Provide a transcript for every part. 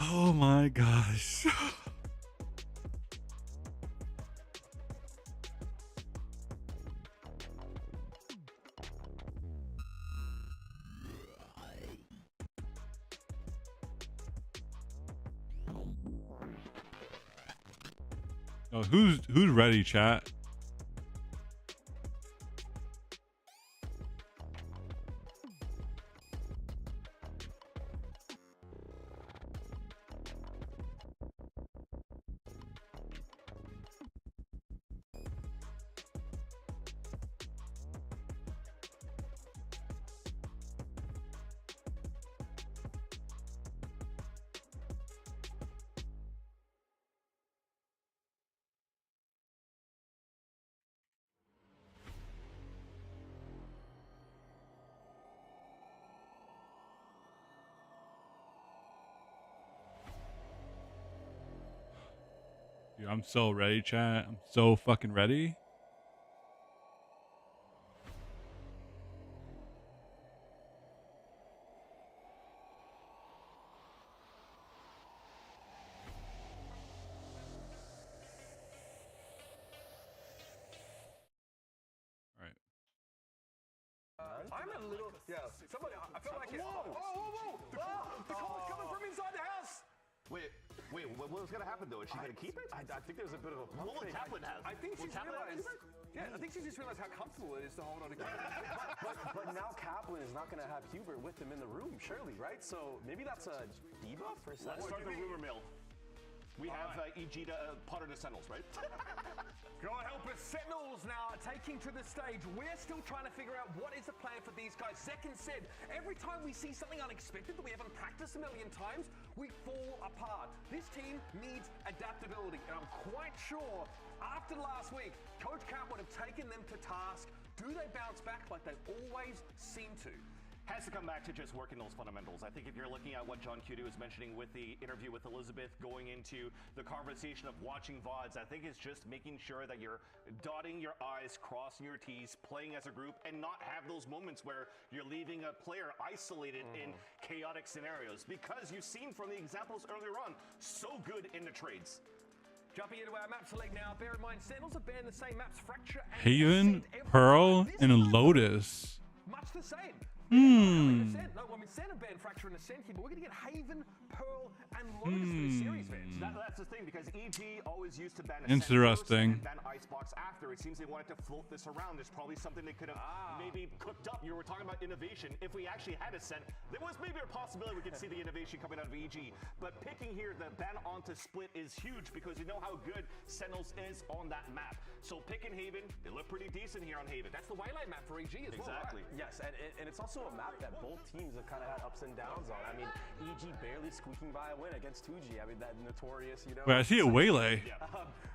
Oh my gosh. Oh, who's ready, chat? Dude, I'm so ready, chat. I'm so fucking ready. All right. I'm a little, yeah. Somebody, I feel like it. Whoa! The call is coming from inside the house. Wait, what was gonna happen though? Is she gonna keep it? I think there's a bit of a pump What will fake. Kaplan have? I think she's Kaplan realized. keep it? Yeah, I think she just realized how comfortable it is to hold on to Hubert. but now Kaplan is not going to have Hubert with him in the room, surely, right? So maybe that's a debuff for Let's start the rumor mill. We have EG to Potter to Sentinels, right? God help us, Sentinels now taking to the stage. We're still trying to figure out what is the plan for these guys. Second said, every time we see something unexpected that we haven't practiced a million times, we fall apart. This team needs adaptability, and I'm quite sure after last week, Coach Cap would have taken them to task. Do they bounce back like they always seem to? Has to come back to just working those fundamentals. I think if you're looking at what John Cutie was mentioning with the interview with Elizabeth, going into the conversation of watching VODs, I think it's just making sure that you're dotting your I's, crossing your T's, playing as a group, and not have those moments where you're leaving a player isolated in chaotic scenarios. Because you've seen from the examples earlier on, so good in the trades. Jumping into our map select now. Bear in mind, Sentinels are banned the same maps, Fracture and Haven, Ascent every Pearl, time. This and time, Lotus. much the same. Hmm. No, I mean, Santa banned Fracture and Ascent here, but we're going to get Haven, Pearl, and Lotus for the series fans. That's the thing, because EG always used to ban Ascent Interesting. first and ban Icebox after. It seems they wanted to float this around. There's probably something they could have maybe cooked up. You were talking about innovation. If we actually had Ascent, there was maybe a possibility we could see the innovation coming out of EG. But picking here the ban onto Split is huge, because you know how good Sentinels is on that map. So picking Haven, they look pretty decent here on Haven. That's the Waylay map for EG as well. Exactly. Right? Yes, and it's also a map that both teams have kind of had ups and downs on. I mean, EG barely squeaking by a win against 2G. I mean, that notorious, you know. Wait, I see a Waylay.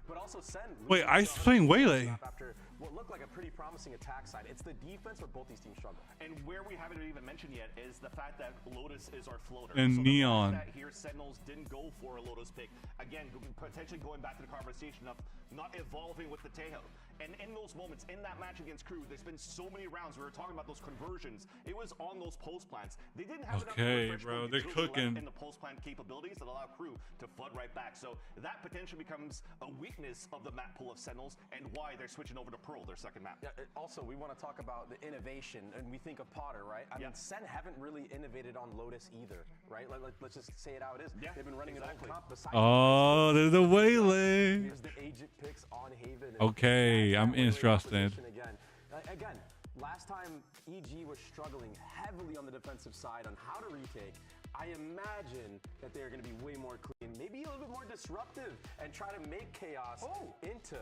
But also Sen. Wait, Ice playing Waylay. After what looked like a pretty promising attack side. It's the defense where both these teams struggle. And where we haven't even mentioned yet is the fact that Lotus is our floater. And so Neon. The fact that here Sentinels didn't go for a Lotus pick. Again, potentially going back to the conversation of not evolving with the Tejo. And in those moments, in that match against Crew, there's been so many rounds. We were talking about those conversions. It was on those post plants. They didn't have Okay, enough bro, refresh they're utility left cooking. in the post plant capabilities that allow Crew to flood right back. So that potentially becomes a weakness of the map pool of Sentinels, and why they're switching over to Pearl, their second map. Yeah, also, we want to talk about the innovation, and we think of Potter, right? I mean, Sen haven't really innovated on Lotus either, right? Let's just say it how it is. Yeah, They've been running an old comp besides. Oh, there's a Waylay. Here's the agent picks on Haven. Okay, I'm interested. Again, last time EG was struggling heavily on the defensive side on how to retake. I imagine that they're going to be way more clean, maybe a little bit more disruptive, and try to make chaos into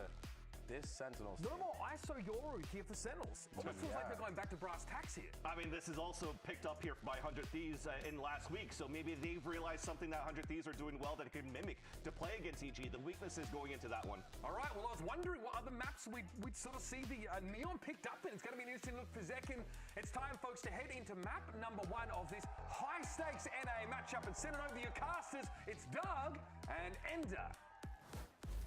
this Sentinels. No more ISO Yoru here for Sentinels. Almost feels like they're going back to brass tacks here. I mean, this is also picked up here by 100 Thieves in last week, so maybe they've realized something that 100 Thieves are doing well that it could mimic to play against EG. The weakness is going into that one. All right, well, I was wondering what other maps we'd sort of see the Neon picked up in. It's going to be an interesting look for Zekin. It's time, folks, to head into map number 1 of this high-stakes NA matchup. And send it over to your casters. It's Doug and Ender.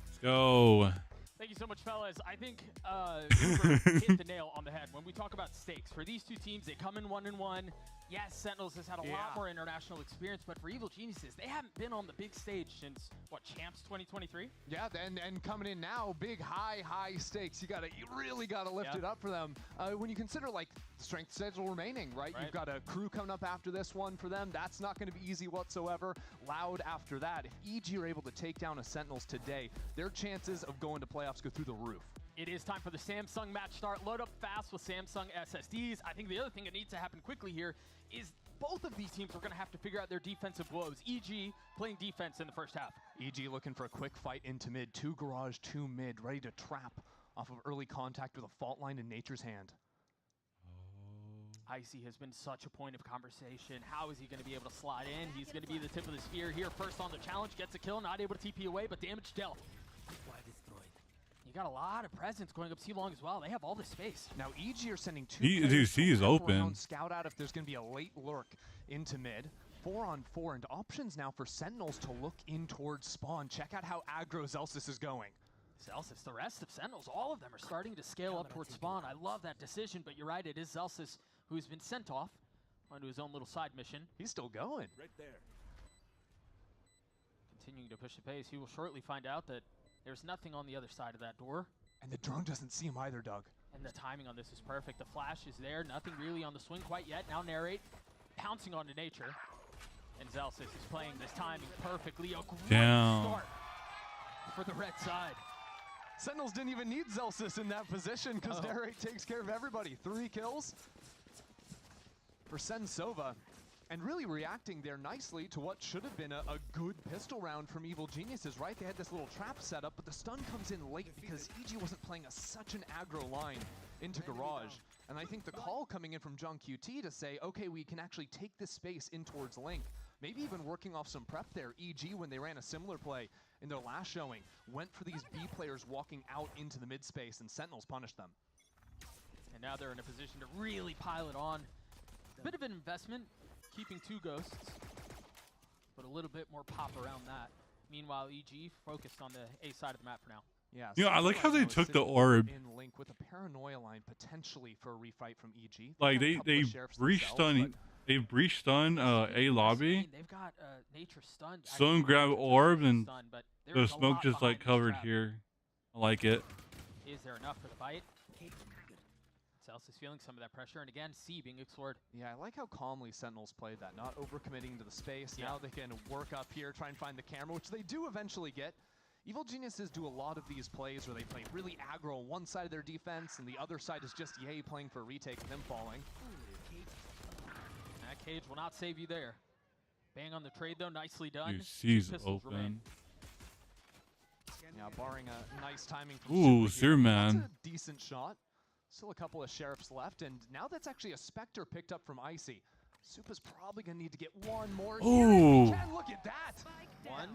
Let's go. Thank you so much, fellas. I think Cooper hit the nail on the head. When we talk about stakes, for these two teams, they come in 1-1. Yes, Sentinels has had a lot more international experience, but for Evil Geniuses, they haven't been on the big stage since, what, Champs 2023? Yeah, and coming in now, big, high stakes. You really gotta lift it up for them. When you consider, like, strength schedule remaining, right? You've got a crew coming up after this one for them. That's not going to be easy whatsoever. Loud after that. If EG are able to take down a Sentinels today, their chances of going to playoffs go through the roof. It is time for the Samsung match start. Load up fast with Samsung SSDs. I think the other thing that needs to happen quickly here is both of these teams are going to have to figure out their defensive woes. EG playing defense in the first half. EG looking for a quick fight into mid. 2 garage, 2 mid, ready to trap off of early contact with a fault line in Nature's hand. Icy has been such a point of conversation. How is he going to be able to slide in? He's going to be the tip of the spear here. First on the challenge, gets a kill, not able to TP away, but damage dealt. You got a lot of presence going up C-Long as well. They have all this space. Now EG are sending 2 Dude, C is open. Scout out if there's going to be a late lurk into mid. 4-on-4 and options now for Sentinels to look in towards spawn. Check out how aggro Zelsis is going. Zelsis, the rest of Sentinels, all of them are starting to scale up towards spawn. I love that decision, but you're right, it is Zelsis who's been sent off onto his own little side mission. He's still going. Right there. Continuing to push the pace. He will shortly find out that there's nothing on the other side of that door. And the drone doesn't see him either, Doug. And the timing on this is perfect. The flash is there. Nothing really on the swing quite yet. Now Narrate pouncing onto Nature. And Zelsis is playing this timing perfectly. A great start for the red side. Sentinels didn't even need Zelsis in that position because Narrate takes care of everybody. 3 kills for Sensova. And really reacting there nicely to what should have been a good pistol round from Evil Geniuses, right? They had this little trap set up, but the stun comes in late because EG wasn't playing such an aggro line into Garage. And I think the call coming in from John QT to say, okay, we can actually take this space in towards Link. Maybe even working off some prep there. EG, when they ran a similar play in their last showing, went for these B players walking out into the mid space, and Sentinels punished them. And now they're in a position to really pile it on. Bit of an investment, keeping 2 ghosts, but a little bit more pop around that. Meanwhile, EG focused on the A side of the map for now. Yeah, You know, I like how they took the orb. In Link with a paranoia line potentially for a refight from EG. Like they breach stun A lobby. They've got Nature stunned. Some grab orb and stunned, but the smoke just like covered here. I like it. Is there enough for the fight? Celsius is feeling some of that pressure, and again, C being explored. Yeah, I like how calmly Sentinels played that, not overcommitting to the space. Now they can work up here, try and find the camera, which they do eventually get. Evil Geniuses do a lot of these plays where they play really aggro on one side of their defense, and the other side is just Ye playing for a retake and them falling. That cage will not save you there. Bang on the trade, though, nicely done. Dude, C's open. Yeah, barring a nice timing from Ooh, Superman. Superman. That's a decent shot. Still a couple of Sheriffs left, and now that's actually a Spectre picked up from Icy. Supa's probably going to need to get one more. Ooh. Look at that. 1,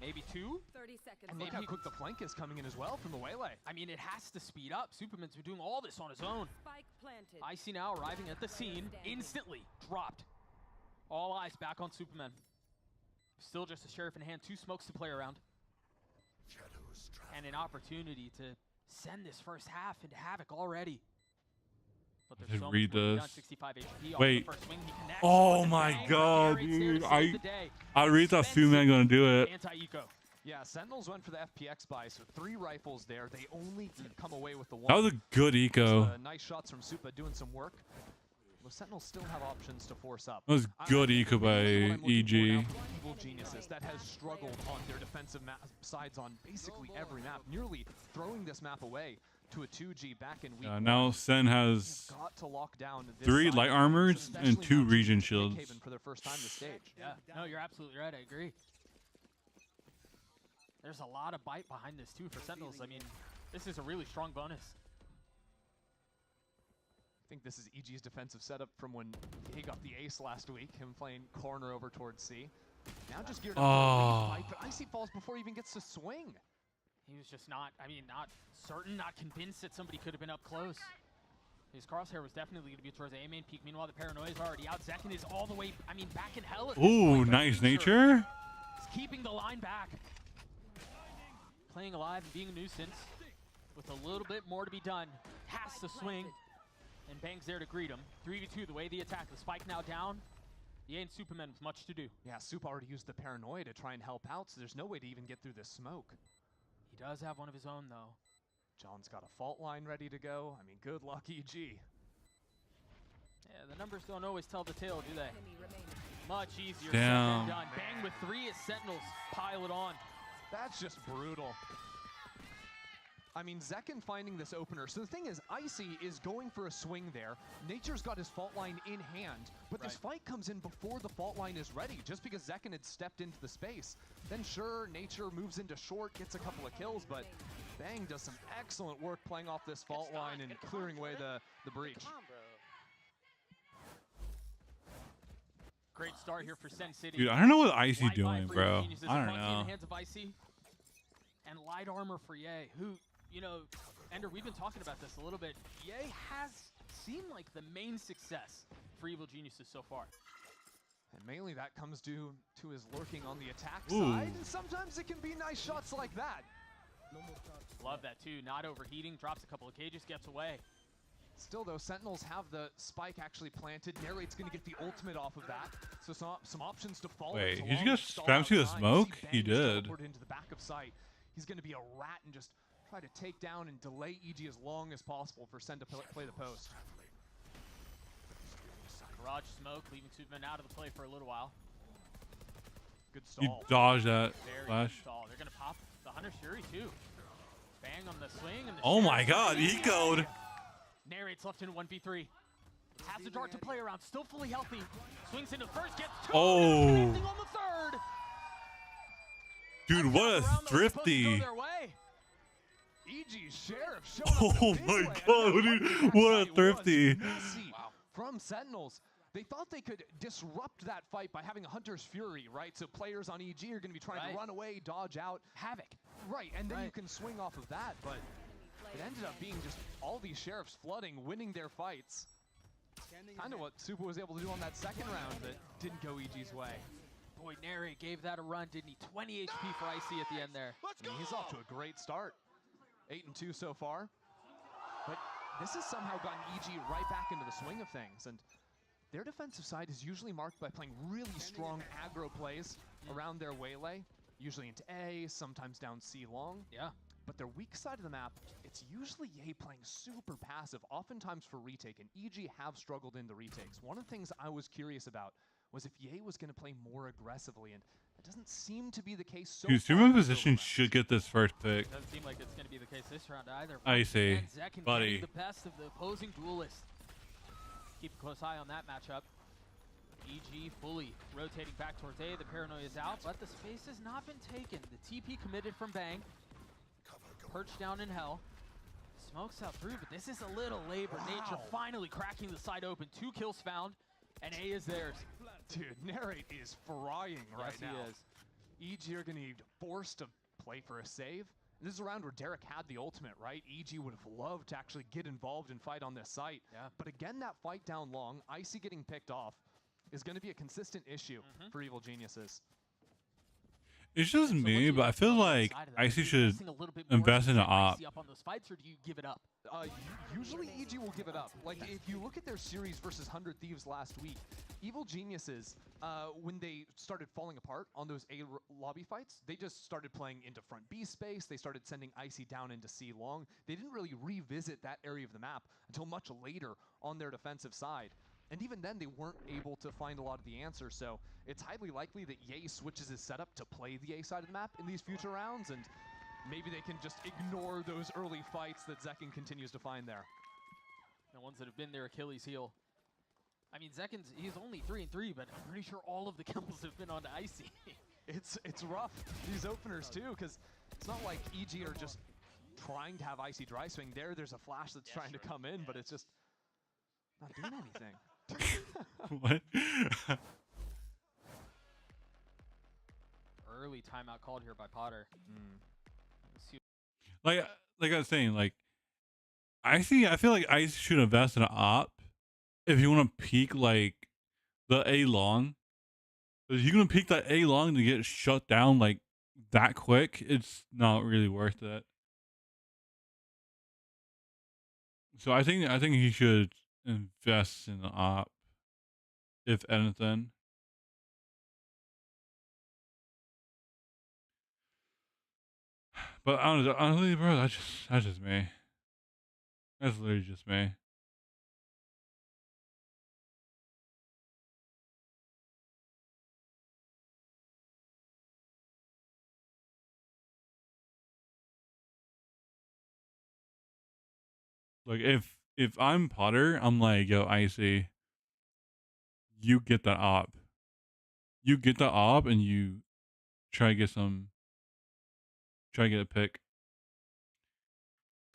maybe 2. 30 seconds. And look how quick the flank is coming in as well from the Waylay. I mean, it has to speed up. Superman's been doing all this on his own. Spike planted. Icy now arriving at the scene, instantly dropped. All eyes back on Superman. Still just a Sheriff in hand, 2 smokes to play around. And an opportunity to send this first half into havoc already. But there's so much read more to be this. done. 65 HP. Wait. The first swing, he connects. Oh Bang, my bang, god, Narrate's there to dude. save the day. I really thought Superman gonna do it. Anti-eco. Yeah, Sentinels went for the FPX buy, so 3 rifles there. They only come away with the 1. That was a good eco. Nice shots from Supa doing some work. The Sentinels still have options to force up. That was good eco by EG. Evil Geniuses that has struggled on their defensive sides on basically every map, nearly throwing this map away to a 2G back in week 1. Now Sen has Got to lock down this 3 side, light armors and especially 2 now region Big shields. Haven for their first time this stage. Yeah, no, you're absolutely right. I agree. There's a lot of bite behind this, too, for Sentinels. I mean, this is a really strong bonus. I think this is EG's defensive setup from when he got the ace last week, him playing corner over towards C. Now just geared up for a fight, but Icy falls before he even gets to swing. He was just not, I mean, not certain, not convinced that somebody could have been up close. His crosshair was definitely going to be towards the A main peak. Meanwhile, the paranoia is already out. Zekin is all the way, I mean, back in hell. At this Ooh, point, but nice Nature nature. is keeping the line back. Playing alive and being a nuisance. with a little bit more to be done. Has to swing, and Bang's there to greet him. 3v2, the way the attack. The spike now down. Ye and Superman with much to do. Yeah, Sup already used the paranoia to try and help out, so there's no way to even get through this smoke. He does have one of his own, though. John's got a fault line ready to go. I mean, good luck, EG. Yeah, the numbers don't always tell the tale, do they? Much easier said Damn. than done. Bang with 3 as Sentinels pile it on. That's just brutal. I mean, Zekken finding this opener. So the thing is, Icy is going for a swing there. Nature's got his fault line in hand, but this fight comes in before the fault line is ready, just because Zekken had stepped into the space. Then sure, Nature moves into short, gets a couple of kills, but Bang does some excellent work playing off this fault line and clearing away the breach. Great start here for Sen City. Dude, I don't know what Icy Light doing, by bro. Geniuses, I don't Bucky in know. the hands of Icy. And light armor for Ye, who, you know, Ender, we've been talking about this a little bit. Ye has seemed like the main success for Evil Geniuses so far. And mainly that comes due to his lurking on the attack Ooh. side, and sometimes it can be nice shots like that. Love that too, not overheating, drops a couple of cages, gets away. Still though, Sentinels have the spike actually planted. Narrate's gonna get the ultimate off of that. So some options to follow. Wait, it did you along guys with stall spam through the outside. smoke? See He Bang just did. teleport into the back of sight. He's gonna be a rat and just try to take down and delay EG as long as possible for Sen to play the post. Garage smoke, leaving Superman out of the play for a little while. Good You stall. dodged that Very flash. good stall. They're gonna pop the Hunter's Fury too. Bang on the swing and the Oh my Sheriff. god, ecoed. Narrate's left in 1v3. Has a dart to play around, still fully healthy. Swings into first, gets 2. Oh. Connecting on the third. Dude, what a Around that was supposed to go thrifty. their way. EG's Sheriff showing up in a Oh big my way. god, I mean, dude, that what a fight was thrifty. messy from Sentinels. They thought they could disrupt that fight by having a Hunter's Fury, right? So players on EG are going to be trying to run away, dodge out. Havoc. Right, and then you can swing off of that, but it ended up being just all these Sheriffs flooding, winning their fights. Kind of what Super was able to do on that second round that didn't go EG's way. Boy, Narrate gave that a run, didn't he? 20 HP for Icy at the end there. I mean, he's off to a great start. 8-2 so far. But this has somehow gotten EG right back into the swing of things. And their defensive side is usually marked by playing really strong aggro plays around their waylay. Usually into A, sometimes down C long. Yeah. But their weak side of the map, it's usually Ye playing super passive, oftentimes for retake, and EG have struggled in the retakes. One of the things I was curious about was if Ye was going to play more aggressively, and it doesn't seem to be the case so Dude, far. Superman position should get this first pick. Doesn't seem like it's going to be the case this round either. Icy, And Zekken buddy. getting the best of the opposing duelist. Keep a close eye on that matchup. EG fully rotating back towards A. The paranoia is out, but the space has not been taken. The TP committed from Bang. Perched down in hell. Smokes out through, but this is a little labor. Nature finally cracking the side open. 2 kills found, and A is theirs. Dude, Narrate is frying right Yes, now. he is. EG are going to be forced to play for a save. This is a round where Derek had the ultimate, right? EG would have loved to actually get involved and fight on this site. Yeah. But again, that fight down long, Icy getting picked off, is going to be a consistent issue for Evil Geniuses. It's just me, but I feel like Icy should invest in an op. Up on those fights, or do you give it up? Usually EG will give it up. Like, if you look at their series versus 100 Thieves last week, Evil Geniuses, when they started falling apart on those A lobby fights, they just started playing into front B space. They started sending Icy down into C long. They didn't really revisit that area of the map until much later on their defensive side. And even then, they weren't able to find a lot of the answers, so it's highly likely that Ye switches his setup to play the A side of the map in these future rounds, and maybe they can just ignore those early fights that Zekken continues to find there. The ones that have been their Achilles heel. I mean, Zekken's, he's only 3-3, but I'm pretty sure all of the kills have been on Icy. It's rough, these openers too, because it's not like EG are just trying to have Icy dry swing. There's a flash that's trying to come in, but it's just not doing anything. What? Early timeout called here by Potter. Let's see. like I was saying, like I feel like Ice should invest in an op if you want to peak like the A long. If you're gonna peak that A long to get shut down like that quick, it's not really worth it. So I think he should invest in the op, if anything. But honestly, bro, that's just me. That's literally just me. Like if I'm Potter, I'm like, yo, Icy, you get the op. You get the op and you try to get a pick.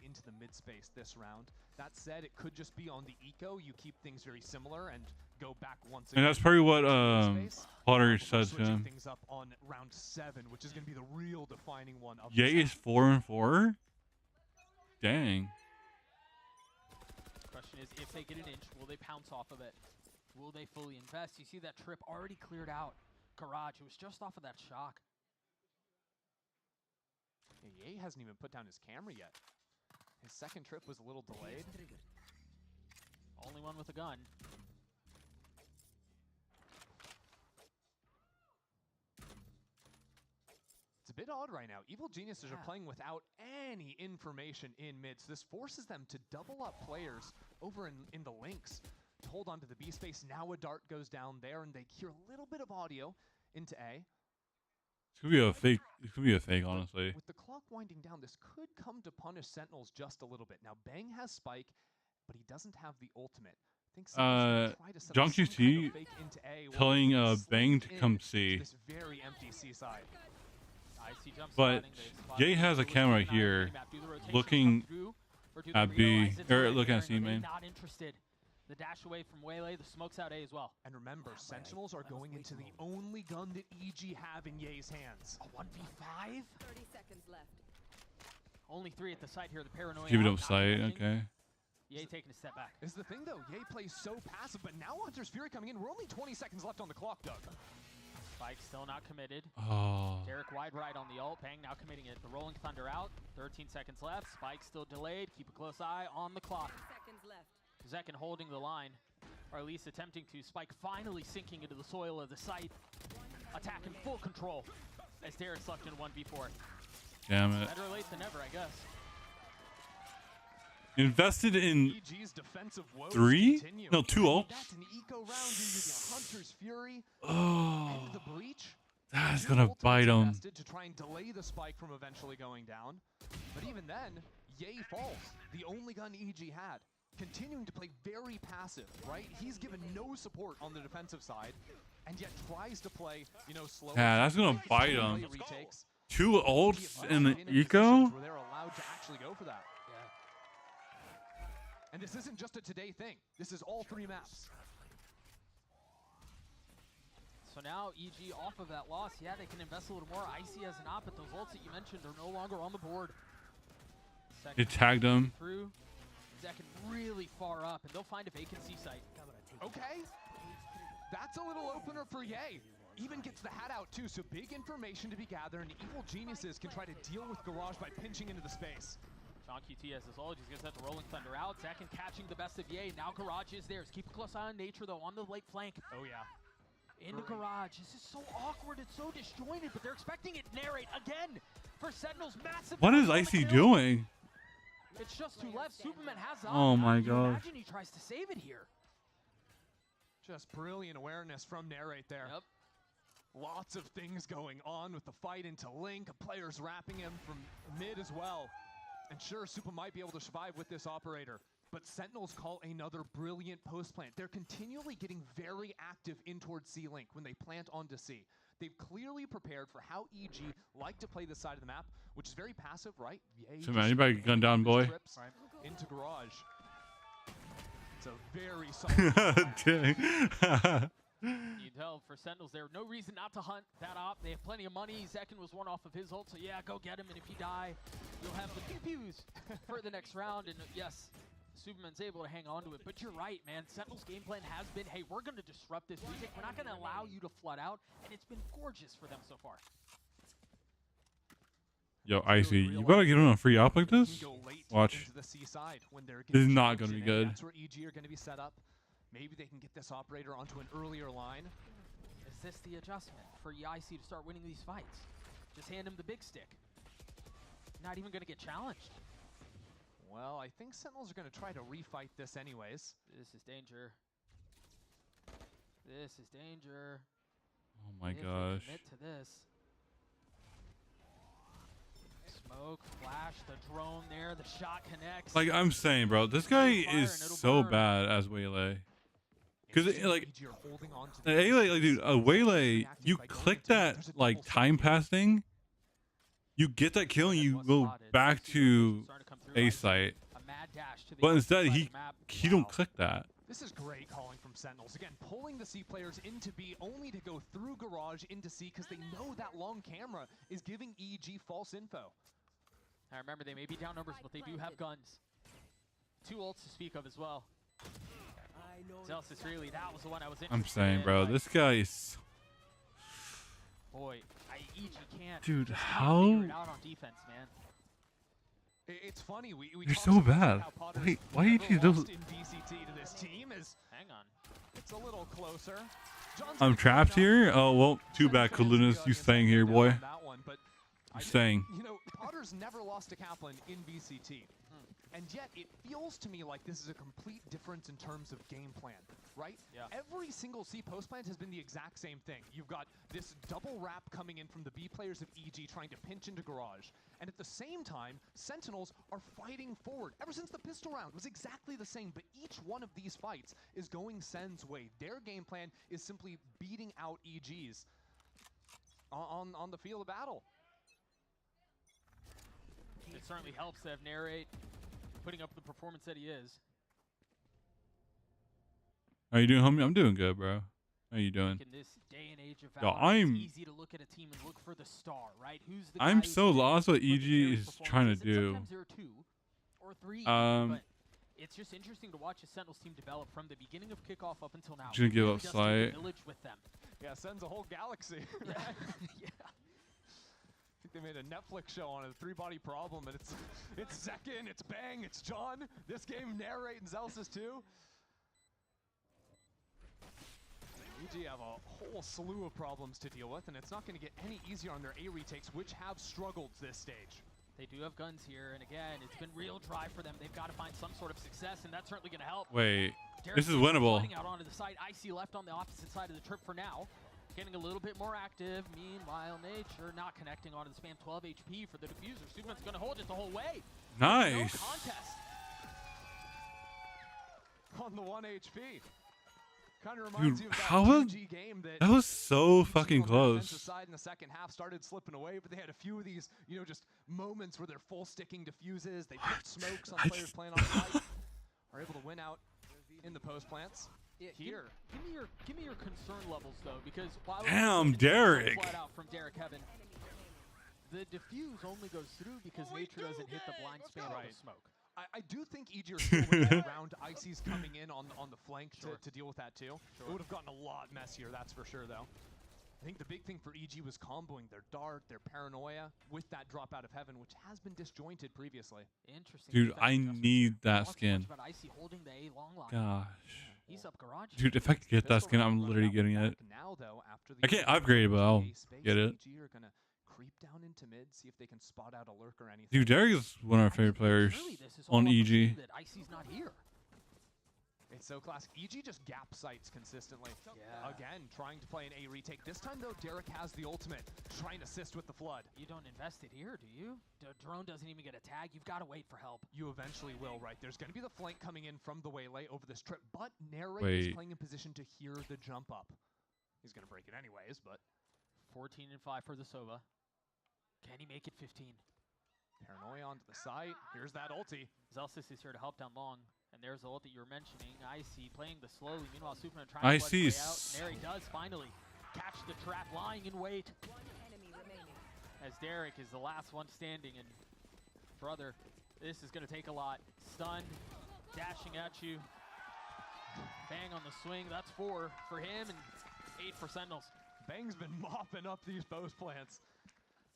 Into the mid space this round. That said, it could just be on the eco. You keep things very similar and go back once again. And that's probably what Potter We're said to switching him. things up on round 7, which is going to be the real defining one of Yay this is 4-4. Dang. Question is, if they get an inch, will they pounce off of it? Will they fully invest? You see that trip already cleared out. Garage, it was just off of that shock. Ye hasn't even put down his camera yet. His second trip was a little delayed. Only one with a gun. It's a bit odd right now. Evil Geniuses are playing without any information in mid, so this forces them to double up players over in the links to hold on to the B space. Now a dart goes down there, and they hear a little bit of audio into A. It's gonna be a fake. It's gonna be a fake, honestly. With the clock winding down, this could come to punish Sentinels just a little bit. Now Bang has Spike, but he doesn't have the ultimate. I think Sentinels try to set up some kind of fake into A, telling slip Bang to in come to C. this very empty C side. But Jay has a camera here, looking at B or looking at C main. Not interested. The dash away from Waylay, the smoke's out A as well. And remember, Sentinels are going into the only gun that EG have in Ye's hands. A 1v5? 30 seconds left. Only 3 at the site here. The paranoia. Keep it up sight, okay. Ye taking a step back. Is the thing though, Ye plays so passive, but now Hunter's Fury coming in. We're only 20 seconds left on the clock, Doug. Spike still not committed. Oh. Derek wide right on the ult. Bang now committing it. The Rolling Thunder out. 13 seconds left. Spike still delayed. Keep a close eye on the clock. 10 seconds left. Zekin holding the line, or at least attempting to. Spike finally sinking into the soil of the site. Attack in full control as Derek's left in 1v4. Damn it. Better late than never, I guess. Invested in EG's defensive woes 3? continue. No, 2 ults. That's an eco round using Hunter's Fury. Oh, And the breach. that's Your gonna ultimate's bite him. invested to try and delay the spike from eventually going down. But even then, Ye falls. The only gun EG had. Continuing to play very passive, right? He's given no support on the defensive side, and yet tries to play, you know, slow. Yeah, that's gonna bite him. Retakes. 2 ults in the In positions eco? where they're allowed to actually go for that. And this isn't just a today thing. This is all 3 maps. So now EG off of that loss. Yeah, they can invest a little more. Icy has an op, but those ults that you mentioned are no longer on the board. It tagged him. Through. Zekin really far up, and they'll find a vacancy site. Okay. That's a little opener for Ye. Even gets the hat out too, so big information to be gathered, and Evil Geniuses can try to deal with Garage by pinching into the space. Sean QT has his ult. He's going to set the Rolling Thunder out. Zekin catching the best of Ye. Now Garage is theirs. Keep a close eye on Nature, though, on the late flank. Oh, yeah. Into Garage. This is so awkward. It's so disjointed, but they're expecting it narrate again for Sentinels. Massive. What is Icy doing? It's just 2 left. Superman has the Oh my gosh. gosh. Imagine he tries to save it here. Just brilliant awareness from Narrate there. Yep. Lots of things going on with the fight into Link. Players wrapping him from mid as well. And sure, Super might be able to survive with this operator. But Sentinels call another brilliant post plant. They're continually getting very active in towards C-Link when they plant onto C. They've clearly prepared for how EG like to play this side of the map, which is very passive, right? So man, you better gun down, boy. Trips into Garage. It's a very solid. Dang. You tell for Sentinels there, no reason not to hunt that op. They have plenty of money. Zekin was one off of his ult, so yeah, go get him. And if you die, you'll have the pew-pews for the next round. And yes, Superman's able to hang on to it. But you're right, man. Sentinel's game plan has been, hey, we're going to disrupt this retake. We're not going to allow you to flood out. And it's been gorgeous for them so far. Yo, Icy, you better get on a free op like this. Watch. Into the seaside when they're This is getting not gonna challenged, be and good. That's where EG are going to be set up. Maybe they can get this operator onto an earlier line. Is this the adjustment for EIC to start winning these fights? Just hand him the big stick. Not even going to get challenged. Well, I think Sentinels are going to try to refight this anyways. This is danger. This is danger. Oh my If they gosh. commit to this. Smoke, flash, the drone there, the shot connects. Like I'm saying, bro, this guy is so bad as Waylay. Because like, EG are holding on to the Waylay, like, dude, Waylay, you click that like time pass thing, you get that kill and you go back to A site. A mad dash to the But instead, outside he map. don't click that. This is great calling from Sentinels. Again, pulling the C players into B only to go through Garage into C because they know that long camera is giving EG false info. I remember they may be down numbers, but they do have guns. 2 ults to speak of as well. Celsius, really, that was the one I was interested I'm saying, in, bro, but this guy is. boy, EG can't. Dude, just can't how- figure it out on defense, man. It's funny. We You're talked so about bad. how Potter's Wait, why never EG doesn't- lost in VCT to this team is Hang on. it's a little closer. John's I'm gonna trapped clean here? up. Oh, well, too bad, Sentinels fans in the Kalunas. You audience staying have here, no doubt boy. on that one, but You I staying. You know, Potter's never lost to Kaplan in VCT. And yet, it feels to me like this is a complete difference in terms of game plan, right? Yeah. Every single C post plant has been the exact same thing. You've got this double wrap coming in from the B players of EG trying to pinch into Garage. And at the same time, Sentinels are fighting forward. Ever since the pistol round was exactly the same, but each one of these fights is going Sen's way. Their game plan is simply beating out EG's on the field of battle. It certainly helps to have Narrate putting up the performance that he is. How you doing, homie? I'm doing good, bro. How you doing? In this day and age of Yo, Valorant, it's easy to look at a team and look for the star, right? Who's the I'm guy who's so putting lost in what for the EG various is trying to performances, and do. Sometimes there are 2 or 3, but it's just interesting to watch a Sentinels team develop from the beginning of kickoff up until now. Just gonna give Really up does take a sight. village with them. Yeah, Sen's a whole galaxy. Yeah. Right? Yeah. I think they made a Netflix show on it, a 3-body problem, and it's Zekin, it's Bang, it's John. This game, Narrate, and Zelsis too. EG have a whole slew of problems to deal with, and it's not going to get any easier on their A retakes, which have struggled this stage. They do have guns here, and again, it's been real drive for them. They've got to find some sort of success, and that's certainly going to help. Wait, Derek this is winnable. flooding out onto the side. Icy left on the opposite side of the trip for now. Getting a little bit more active. Meanwhile, Nature not connecting onto the spam. 12 HP for the diffuser. Superman's going to hold it the whole way. No Nice. contest. On the 1 HP. Kind of reminds Dude, you of that how was 2G game that was so EG fucking on their defensive close. side in the second half started slipping away, but they had a few of these, you know, just moments where they're full sticking diffuses. They put smokes on I players just- playing on site. Are able to win out in the post plants. Yeah, Here. Give me your concern levels though, because while Damn, it's Derek. flat out from Derek Heaven, the diffuse only goes through because Nature doesn't hit the blind spam of the smoke. I do think EG are still with that round. Icy's coming in on the flank to deal with that too. It would have gotten a lot messier, that's for sure though. I think the big thing for EG was comboing their dart, their paranoia with that drop out of heaven, which has been disjointed previously. Interesting. Dude, defensive I adjustments. need that Talked so much skin. about Icy holding the A long line. Gosh. He's up garage. Dude, if I could get that Pistol skin, round I'm run literally out getting back it. Now though, after the I can't upgrade it, but I'll space, get it. EG are gonna creep down into mid, see if they can spot out a lurk or anything. Dude, Derek is one of our favorite players Surely this is all on up to EG. you that Icy's not here. It's so classic. EG just gap sights consistently. Yeah. Again, trying to play an A retake. This time though, Derek has the ultimate, trying to assist with the flood. You don't invest it here, do you? The drone doesn't even get a tag. You've got to wait for help. You eventually will, right? There's going to be the flank coming in from the Waylay over this trip, but Narrate is Wait. playing in position to hear the jump up. He's going to break it anyways, but 14 and 5 for the Sova. Can he make it 15? Paranoia onto the site. Here's that ulti. Zelsis is here to help down long. And there's the ult that you were mentioning. Icy playing the slowly. Meanwhile, Superman trying to play out. Nary does finally catch the trap lying in wait. As Derek is the last one standing. And brother, this is going to take a lot. Stunned, dashing at you. Bang on the swing. That's 4 for him and 8 for Sentinels. Bang's been mopping up these post plants.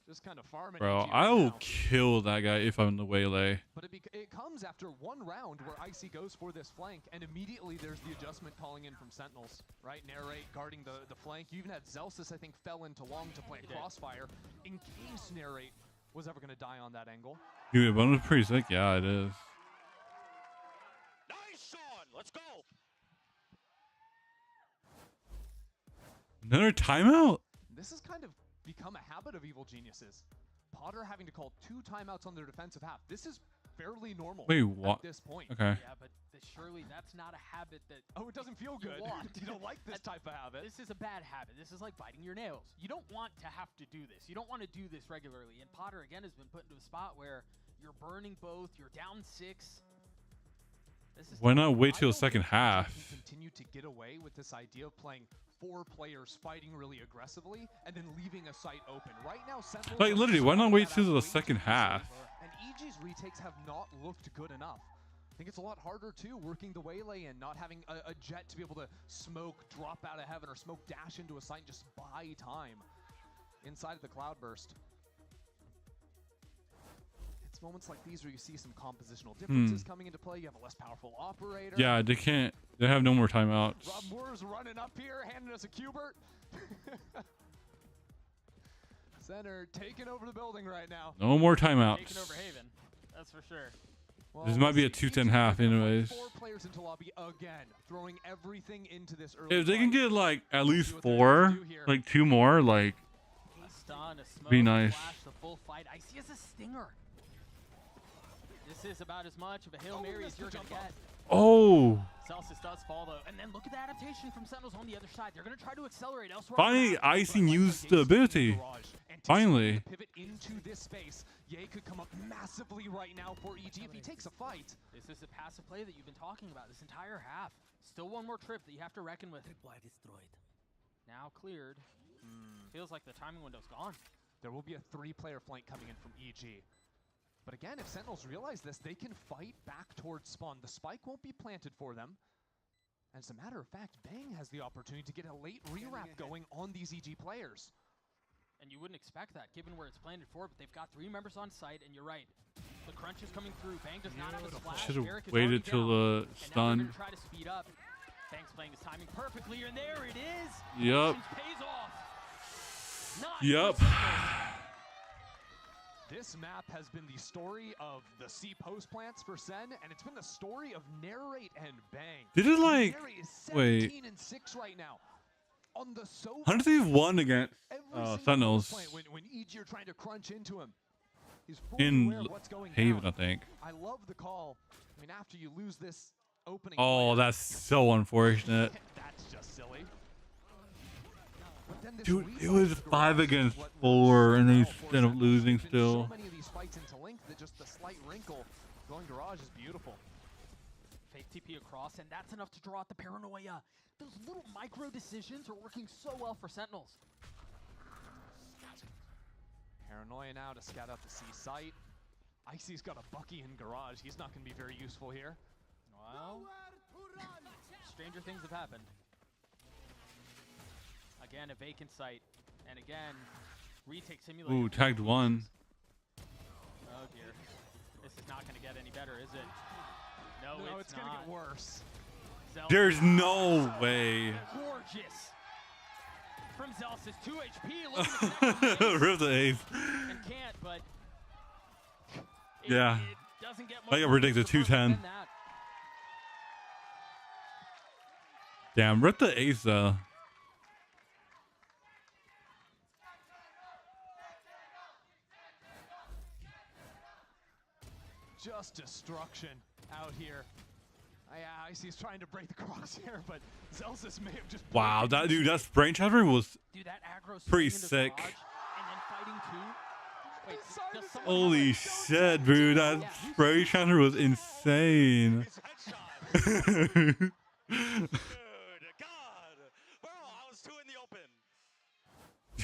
Just kind of farming. Bro, EG I right will now. kill that guy if I'm in the waylay. But it comes after one round where Icy goes for this flank, and immediately there's the adjustment calling in from Sentinels, right? Narrate guarding the flank. You even had Zelsis, I think, fell into long to play Crossfire in case Narrate was ever going to die on that angle. Dude, but it's pretty sick. Yeah, it is. Nice, Sean. Let's go. Another timeout? This has kind of become a habit of Evil Geniuses. Potter having to call 2 timeouts on their defensive half. This is fairly normal Wait, at what? this point. Okay. Yeah, but surely that's not a habit that Oh, it doesn't feel good. want. You don't like this type of habit. This is a bad habit. This is like biting your nails. You don't want to have to do this. You don't want to do this regularly. And Potter, again, has been put into a spot where you're burning both. You're down 6. This is Why not wait I till don't the second think EG half? can continue to get away with this idea of playing 4 players fighting really aggressively and then leaving a site open. Right now, Sentinels Like, are literally, why not spreading wait that till out the way second too half? easily. And EG's retakes have not looked good enough. I think it's a lot harder too, working the waylay and not having a jet to be able to smoke, drop out of heaven, or smoke dash into a site and just buy time inside of the cloudburst. It's moments like these where you see some compositional differences coming into play. You have a less powerful operator. Yeah, they can't. They have no more timeouts. Rob Moore's running up here, handing us a Qbert. Center taking over the building right now. No more taking timeouts. over Haven. That's for sure. Well, This might be a let's see. 2-10 half anyways. 4 players into lobby again, throwing everything into this early If they can fight. get like at least See what they're able to 4, do here. like 2 more, like A stun, a smoke, Be a nice. flash, the full fight. Icy as a stinger. This is about as much of a Hail Mary as missed the you're going to jump get. oh, Celsius does fall though, and then look at the adaptation from Sentinels on the other side. They're going to try to accelerate elsewhere. finally Icing used the ability. Finally. Pivot into this space. Ye could come up massively right now for EG if he takes a fight. This is the passive play that you've been talking about this entire half. Still one more trip that you have to reckon with. Now cleared. Feels like the timing window's gone. There will be a 3-player flank coming in from EG. But again, if Sentinels realize this, they can fight back towards spawn. The spike won't be planted for them. And as a matter of fact, Bang has the opportunity to get a late rewrap going on these EG players. And you wouldn't expect that given where it's planted for, but they've got 3 members on site, and you're right. The crunch is coming through. Bang does not have a splash. Should have Barrick is waited already till down. the And now they're stun. gonna try to speed up. Bang's playing his timing perfectly, and there it is. Yup. Patience pays off. Nice. Yup. This map has been the story of the C post plants for Sen, and it's been the story of Narrate and Bang. Did it like Narrate is wait. 17 and 6 right now. On the sofa. 100 Thieves won against Every single Sentinels point when EG are trying to crunch into him, he's fully in aware of what's going Haven, I down. think. I love the call. I mean, after you lose this opening. Oh, player, that's so unfortunate. that's just silly. But then this Dude, it refight was with 5 Garage is against what 4, works and they so well for ended up Sentinels. losing There's been still. So many of these fights into length that just the slight wrinkle going Garage is beautiful. Fake TP across, and that's enough to draw out the paranoia. Those little micro decisions are working so well for Sentinels. Paranoia now to scout out the C site. Icy's got a Bucky in Garage. He's not going to be very useful here. Well, stranger things have happened. Again, a vacant site, and again, retake simulator. Ooh, tagged 1. Oh dear, this is not going to get any better, is it? No, No, it's it's going to not. get worse. Zelsis, There's no way. gorgeous from Zelsis, 2 HP, looking to connect with the ace, Rip the ace. and can't, but Yeah. it doesn't get much I got more predicted perfect 210. than that. Damn, rip the ace though. Just destruction out here. Icy's trying to break the crosshair, but Zelsis may have just. Wow, broken that dude, that spring chapter was Dude, that aggro Pretty swing into sick. Garage, and then fighing 2. Wait, Inside does the someone holy have a- shit, dude. That spray chapter was insane. His headshot. Good God. Bro, I was 2 in the open.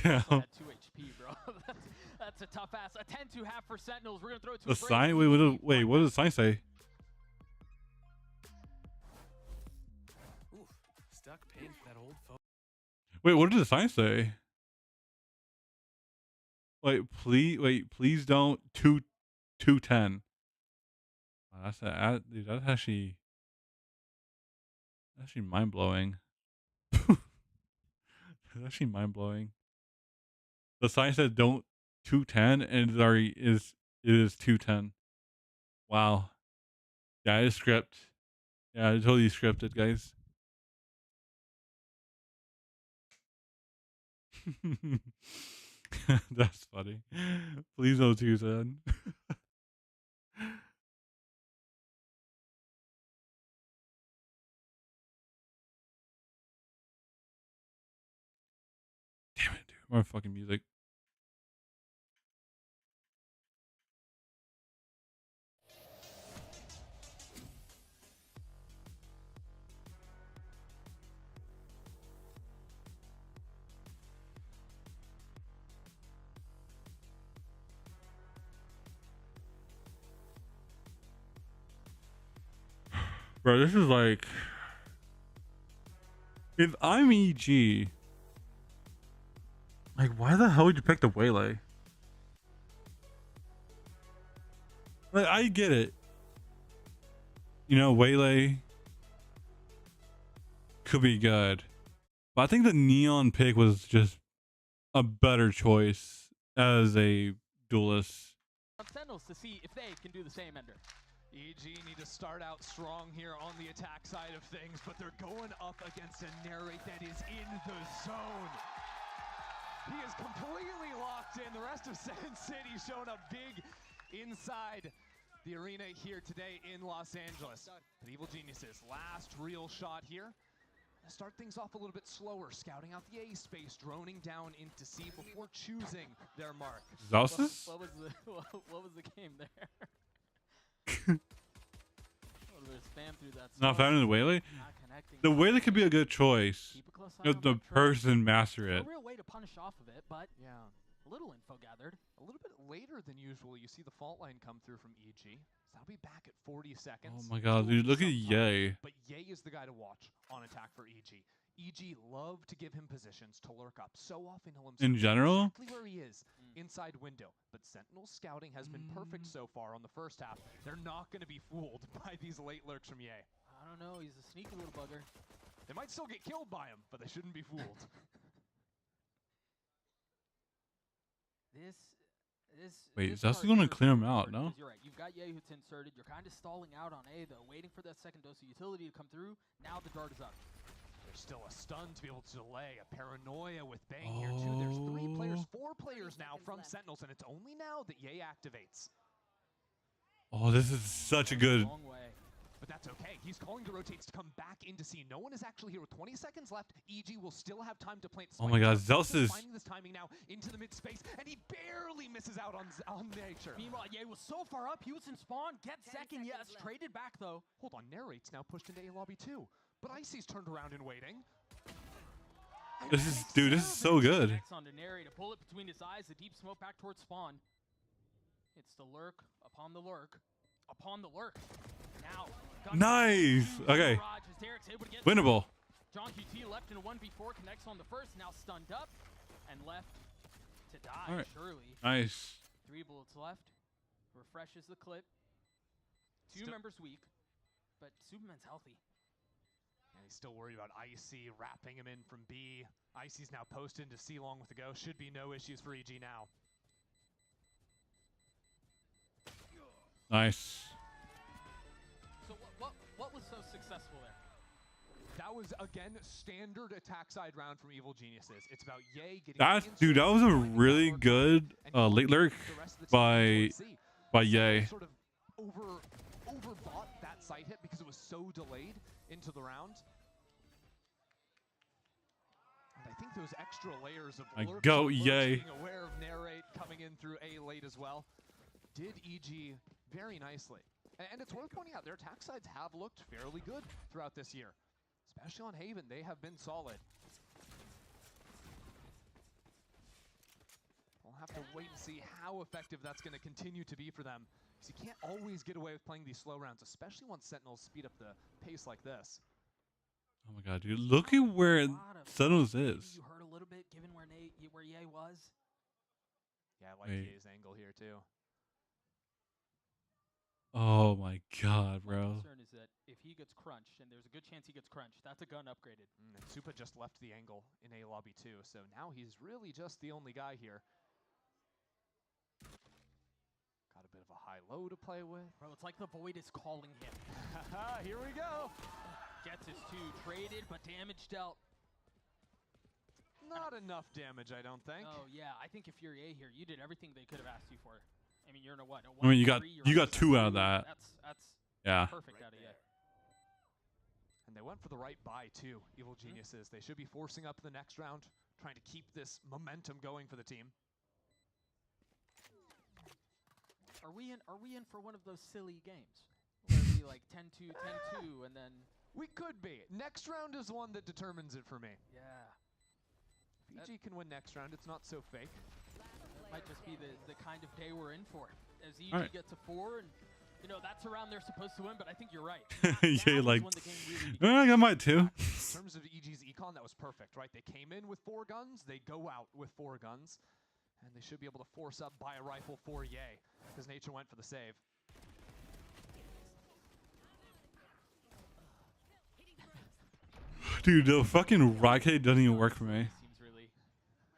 Yeah. At 2 HP, bro. that's a tough ass. A 10-2 half for Sentinels. We're gonna throw it to The a break. sign? Wait, what does the sign say? Oof, stuck paying for that old phone. Wait, what did the sign say? please don't 210. That's dude. That's actually mind blowing. That's actually mind blowing. The sign said don't 210, and it is 210. Wow. Yeah, it is script. Yeah, it's totally scripted, guys. That's funny. Please don't 210. Damn it, dude. More fucking music. Bro, this is like, if I'm EG, like, why the hell would you pick the Waylay? Like, I get it. You know, Waylay could be good. But I think the Neon pick was just a better choice as a duelist. Sentinels to see if they can do the same, Ender. EG need to start out strong here on the attack side of things, but they're going up against a Narrate that is in the zone. He is completely locked in. The rest of Sin City showing up big inside the arena here today in Los Angeles. But Evil Geniuses, last real shot here. Start things off a little bit slower, scouting out the A space, droning down into C before choosing their mark. Zousis? What was the game there? Spam through that Not found in the Waylay? Not connecting. The Waylay could be a good choice Keep a close eye if on the that track. person master it. No real way to punish off of it, but Yeah. a little info gathered. A little bit later than usual, you see the fault line come through from EG. So that'll be back at 40 seconds. Oh my god, dude, look at Ye. But Ye is the guy to watch on attack for EG. EG love to give him positions to lurk up. So often he'll himself In general? exactly where he is, inside window. But Sentinel's scouting has been perfect so far on the first half. They're not going to be fooled by these late lurks from Ye. I don't know. He's a sneaky little bugger. They might still get killed by him, but they shouldn't be fooled. Wait, this is that part going to here is clear him really out, hard no? because you're right. You've got Ye who's inserted. You're kind of stalling out on A, though, waiting for that second dose of utility to come through. Now the dart is up. There's still a stun to be able to delay. A paranoia with Bang here, too. There's 3 players, 4 players now from Sentinels, and it's only now that Ye activates. Oh, this is such a good... Long way. But that's okay. He's calling the rotates to come back into C. No one is actually here with 20 seconds left. EG will still have time to plant. Oh my god, Zeus Zeus is... finding this timing now into the mid space, and he barely misses out on nature. Meanwhile, Ye was so far up, he was in spawn. Get second, yes. Traded back, though. Hold on, Narrate's now pushed into A lobby too. But Icy's turned around and waiting. This is... Dude, this is so good. Next on to Narrate, a bullet between his eyes, the deep smoke back towards spawn. It's the lurk upon the lurk. Upon the lurk. Now. Nice! Okay. Winnable. John QT left in a 1v4, connects on the first, now stunned up, and left to die, All right. surely. Nice. 3 bullets left. Refreshes the clip. 2 members weak, but Superman's healthy. And he's still worried about Icy wrapping him in from B. Icy's now posted into C long with the go. Should be no issues for EG now. Nice. So what was so successful there? That was, again, standard attack side round from Evil Geniuses. It's about Ye getting... That's... Dude, that was a really good late lurk by Ye. Sort of overbought that side hit because it was so delayed into the round. And I think those extra layers of I lurks go, and lurks Ye. being aware of Narrate coming in through A late as well did EG very nicely. And it's worth pointing out, their attack sides have looked fairly good throughout this year. Especially on Haven, they have been solid. We'll have to wait and see how effective that's going to continue to be for them. Because you can't always get away with playing these slow rounds, especially once Sentinels speed up the pace like this. Oh my god, dude. Look at where Sentinels is. You heard a little bit, given where Ye was. Yeah, I like Wait. Ye's angle here too. Oh my god, My bro. concern is that if he gets crunched, and there's a good chance he gets crunched, that's a gun upgraded. And Supa just left the angle in A lobby too, so now he's really just the only guy here. Got a bit of a high-low to play with. Bro, it's like the Void is calling him. Here we go. Gets his 2 traded, but damage dealt. Not enough damage, I don't think. Oh yeah, I think if you're A here, you did everything they could have asked you for. I mean, you're in a what? I mean, you got 1-3, you're you on got a 2 out of 2. that. That's Yeah. perfect out of A. And they went for the right buy too, Evil Geniuses. They should be forcing up the next round, trying to keep this momentum going for the team. Are we in for one of those silly games? Where we like 10-2, 10-2, and then We could be. Next round is one that determines it for me. yeah. If EG can win next round, it's not so fake. Might just be the kind of day we're in for. As EG Alright. gets a 4, and you know that's around they're supposed to win, but I think you're right. Yeah, Now is like, when the game really begins. I might too. In terms of EG's econ, that was perfect, right? They came in with 4 guns, they go out with 4 guns, and they should be able to force up by a rifle for Ye, because Nature went for the save. Dude, the fucking rocket doesn't even work for me. Seems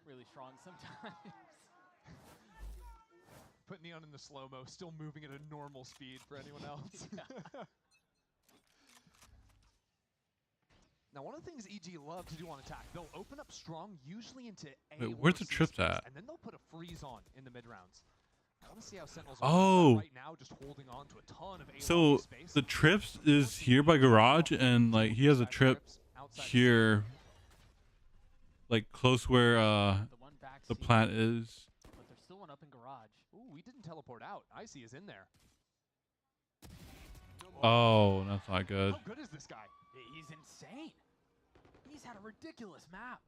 really strong sometimes. Put Neon in the slow-mo, still moving at a normal speed for anyone else. Now, one of the things EG love to do on attack, they'll open up strong, usually into A. Wait, or where's the C trips space, at? And then they'll put a freeze on in the mid-rounds. I want to see how Sentinels Oh. right now, just holding on to a ton of A So lobby space. the trips is here by garage, and like he has a trip Outside here, like close where The one back the seat, plant is. but there's still one up in garage. Ooh, we didn't teleport out. Icy is in there. Oh, that's not good. How good is this guy? He's insane. He's had a ridiculous map.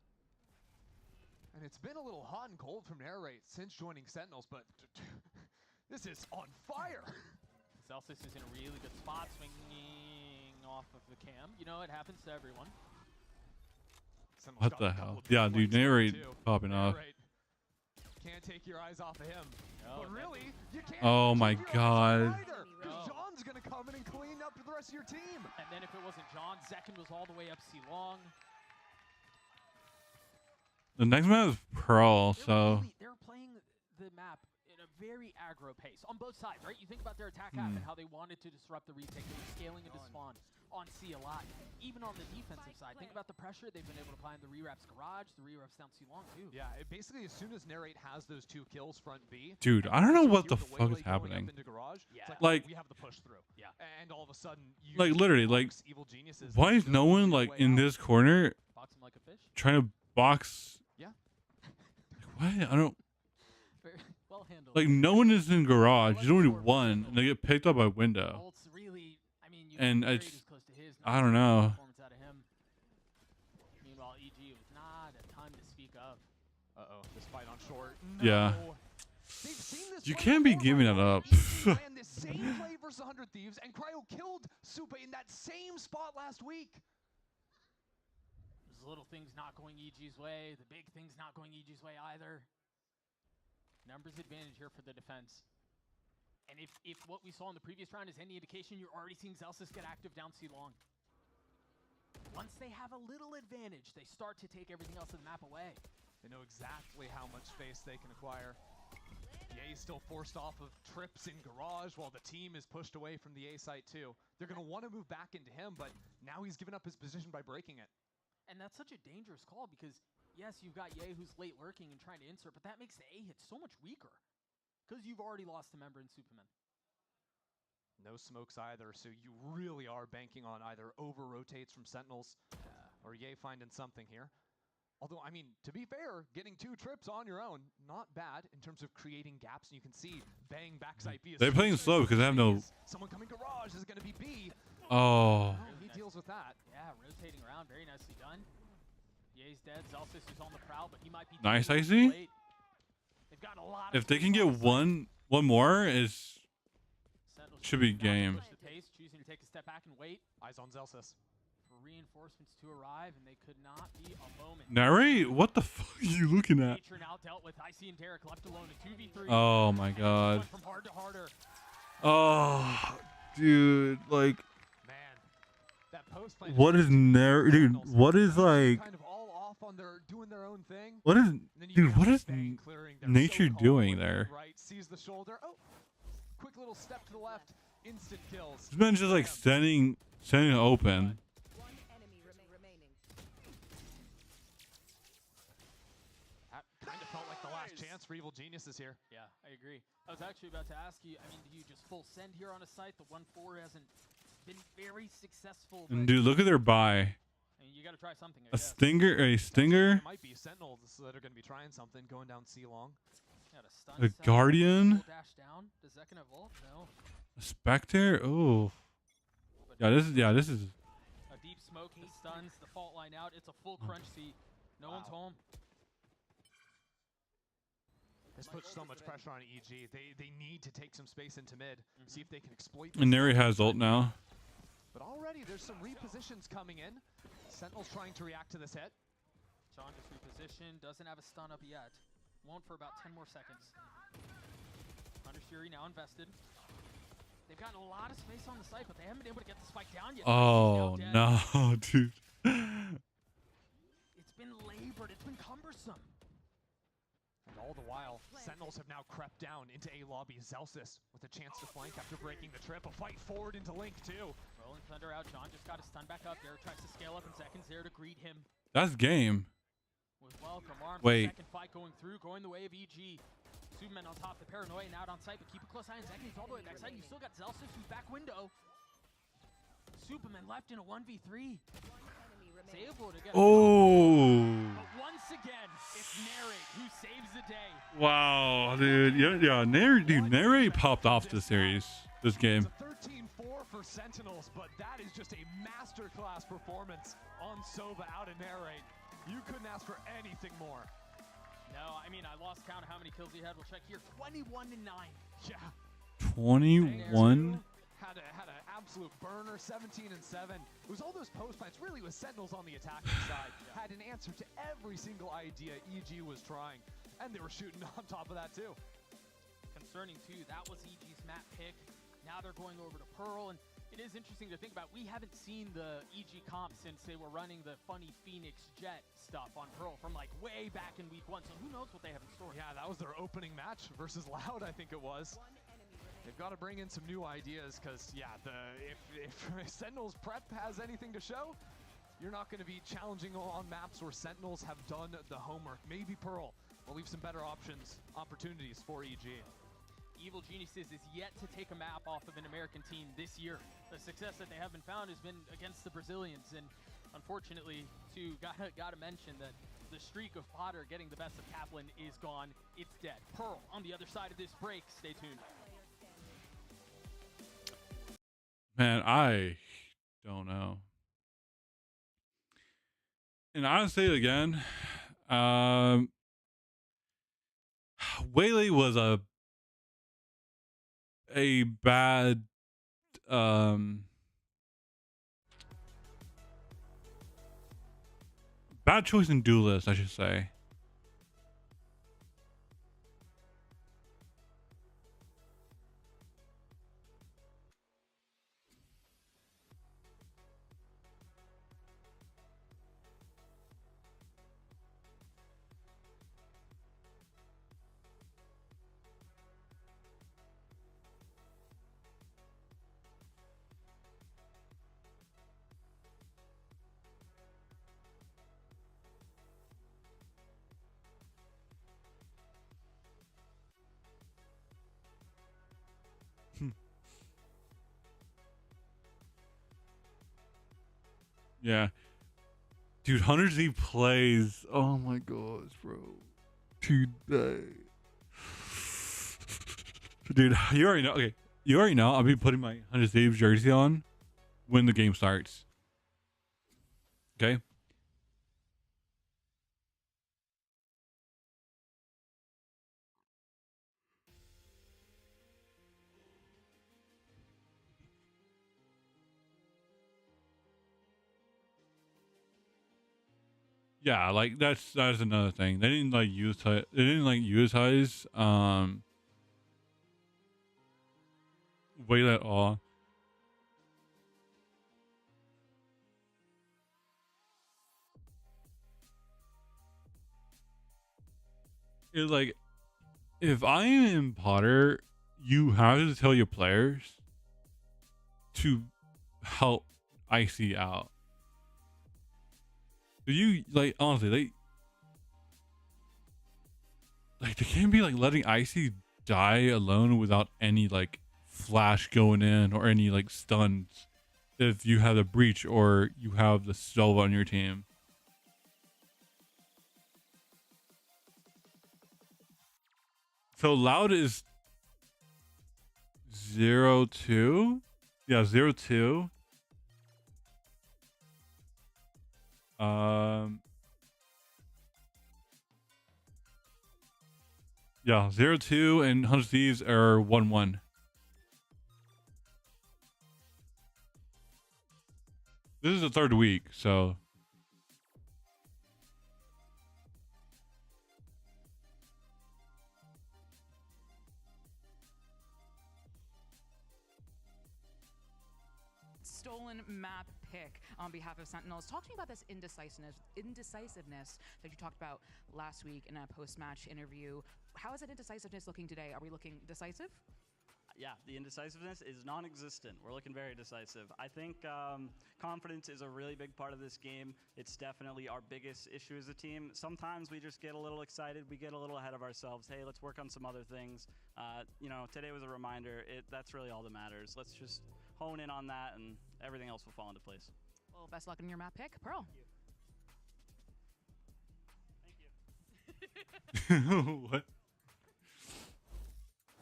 And it's been a little hot and cold from Narrate since joining Sentinels, but this is on fire. Celsius is in a really good spot, swinging off of the cam. You know, it happens to everyone. Sentinels What got the a couple hell? of Yeah, big dude, flanks here, narrate too. popping off. Narrate. Can't take your eyes off of him. No, But really, you can't Oh keep my your eyes off God. him either, 'cause No. John's gonna come in and clean up the rest of your team. And then if it wasn't John, Zekin was all the way up C long. The next map is Pearl, so They're playing the map in a very aggro pace on both sides, right? You think about their attack half and how they wanted to disrupt the retake. They were scaling into spawn on C a lot. Even on the defensive side, think about the pressure they've been able to apply in the re-raps garage, the re-raps down C long too. Yeah, basically as soon as Narrate has those 2 kills front B, dude, and I don't know you what see the with fuck Waylay is going up happening. into garage, Yeah. it's Like- we have the push through. Yeah. And all of a sudden, you Like, literally, like, Evil Geniuses, why there's is no one like way in out. this corner Box him like a fish. trying to box? Yeah. What? I don't Very well handled. like. No one is in garage. There's only one, and they get picked up by window. Bolt's really, I mean, you And know, it's- is close to his. I don't know. Performance out of him. Meanwhile, EG was not a ton to speak of. Uh-oh, this fight on short. Yeah. No. They've seen this You play can't be before, giving by that the way. up. EG ran this same play versus 100 Thieves, and Cryo killed Supa in that same spot last week. There's little things not going EG's way, the big things not going EG's way either. Numbers advantage here for the defense. And if what we saw in the previous round is any indication, you're already seeing Zelsis get active down C long. Once they have a little advantage, they start to take everything else in the map away. They know exactly how much space they can acquire. Ye's still forced off of trips in garage while the team is pushed away from the A site too. They're going to want to move back into him, but now he's given up his position by breaking it. And that's such a dangerous call because, yes, you've got Ye who's late lurking and trying to insert, but that makes the A hit so much weaker because you've already lost a member in Superman. No smokes either, so you really are banking on either over-rotates from Sentinels or Ye finding something here. Although, I mean, to be fair, getting 2 trips on your own, not bad in terms of creating gaps. And you can see bang backside B. They're playing slow because they have no. Someone coming garage is going to be B. Oh, Oh, he deals with that. Yeah, rotating around, very nicely done. Ye's dead. Zelsis is on the prowl, but he might be Nice, too Icy. late. They've got a lot. if of they can kills get on site. one more, is Sentinels should be choosing not to game. push the pace, choosing to take a step back and wait. Eyes on Zelsis. reinforcements to arrive, and they could not be a moment. Narrate? What the fuck are you looking at? Nature now dealt with. Icy and Derek left alone in 2v3. Oh my And god. went from hard to harder. Oh, dude, like, Man, that post plan what is dude? What is like, kind of all off on their doing their own thing. what is, And then you dude? have What is Bang clearing their nature so-called doing one there? Right, sees the shoulder. Oh, quick little step to the left. Instant kills. This man's just like sending it open. One enemy remaining. That kind of felt like the last chance for Evil Geniuses here. Yeah, I agree. I was actually about to ask you, I mean, do you just full send here on a site? The 1-4 hasn't been very successful. And but, dude, look at their buy. I mean, you got to try something, I A guess. stinger, a stinger, It might be Sentinels that are going to be trying something, going down C long. Got a stun a set, guardian, full dash down. Does that gonna vault? No. a specter. Oh, But this is. a deep smoke, he stuns the fault line out. It's a full crunch seat. No one's home. This puts so much pressure on EG. They need to take some space into mid, see if they can exploit this. And Neri has ult now. But already there's some repositions coming in. Sentinels trying to react to this hit. John just repositioned, doesn't have a stun up yet. Won't for about 10 more seconds. Hunter's Fury now invested. They've gotten a lot of space on the site, but they haven't been able to get the spike down yet. Oh He's now dead. no, dude. It's been labored, it's been cumbersome. And all the while, Sentinels have now crept down into A lobby. Zelsis with a chance to flank after breaking the trip. A fight forward into Link too. Rolling Thunder out, John just got his stun back up. Derek tries to scale up in seconds there to greet him That's game. with welcome arms. Wait. Second fight going through, going the way of EG. Superman on top, the paranoia and out on site, but keep a close eye on Zek. He's all the way backside. You still got Zelsis who's back window. Superman left in a 1v3. Enemy remaining. Able to get Oh. But once again, it's Narrate who saves the day. Wow, dude. Yeah, Neri popped off the series, this game. It's a 13-4 for Sentinels, but that is just a masterclass performance on Sova out of Narrate. You couldn't ask for anything more. No, I mean, I lost count of how many kills he had. We'll check here. 21-9. Yeah. 21. Had an absolute burner, 17-7. It was all those post plants, really with Sentinels on the attacking side. Had an answer to every single idea EG was trying. And they were shooting on top of that too. Concerning, too, that was EG's map pick. Now they're going over to Pearl, and it is interesting to think about. We haven't seen the EG comp since they were running the funny Phoenix Jet stuff on Pearl from like way back in week 1, so who knows what they have in store. Yeah, that was their opening match versus Loud, I think it was. One enemy remaining. They've got to bring in some new ideas because, yeah, if Sentinels prep has anything to show, you're not going to be challenging on maps where Sentinels have done the homework. Maybe Pearl will leave some better opportunities for EG. Evil Geniuses is yet to take a map off of an American team this year. The success that they haven't found has been against the Brazilians, and unfortunately, too, gotta mention that the streak of Potter getting the best of Kaplan is gone. It's dead. Pearl on the other side of this break. Stay tuned. Man, I don't know. And I'll say it again. Waylay was a bad bad choice in duelist, I should say. Yeah. Dude, 100 Z plays. Oh my gosh, bro. Today. Dude, you already know. Okay. You already know I'll be putting my 100 Thieves jersey on when the game starts. Okay? Yeah, like that's another thing. They didn't like utilize weight at all. It's like if I am Potter, you have to tell your players to help Icy out. You like honestly, they can't be like letting Icy die alone without any like flash going in or any like stuns if you have the breach or you have the Sova on your team. So Loud is 0-2. Yeah, 0-2. Yeah, 0-2 and 100 Thieves are 1-1. This is the third week, so stolen map pick on behalf of Sentinels. Talk to me about this indecisiveness that you talked about last week in a post-match interview. How is that indecisiveness looking today? Are we looking decisive? Yeah, the indecisiveness is non-existent. We're looking very decisive. I think confidence is a really big part of this game. It's definitely our biggest issue as a team. Sometimes we just get a little excited. We get a little ahead of ourselves. Hey, let's work on some other things. You know, today was a reminder. That's really all that matters. Let's just hone in on that, and everything else will fall into place. Well, best luck in your map pick. Pearl. Thank you. what?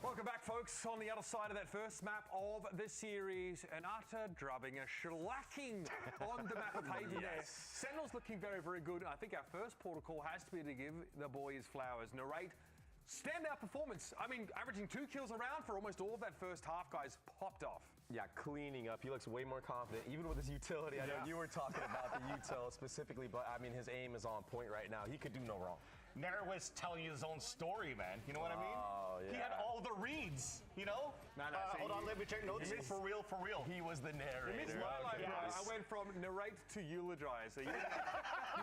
Welcome back, folks. On the other side of that first map of the series, an utter drubbing, a shellacking on the map of Haven there. Sentinels looking very, very good. I think our first protocol has to be to give the boys flowers. Narrate, standout performance. I mean, averaging 2 kills around for almost all of that first half, guys. Popped off. Yeah, cleaning up. He looks way more confident, even with his utility. I know you were talking about the util specifically, but I mean, his aim is on point right now. He could do no wrong. Nair was telling you his own story, man. You know what I mean? Oh, yeah. He had all the reads, you know? Hold on, let me check notes. For real, for real. He was the narrator. You missed my line, bro. I went from narrate to eulogize. So you've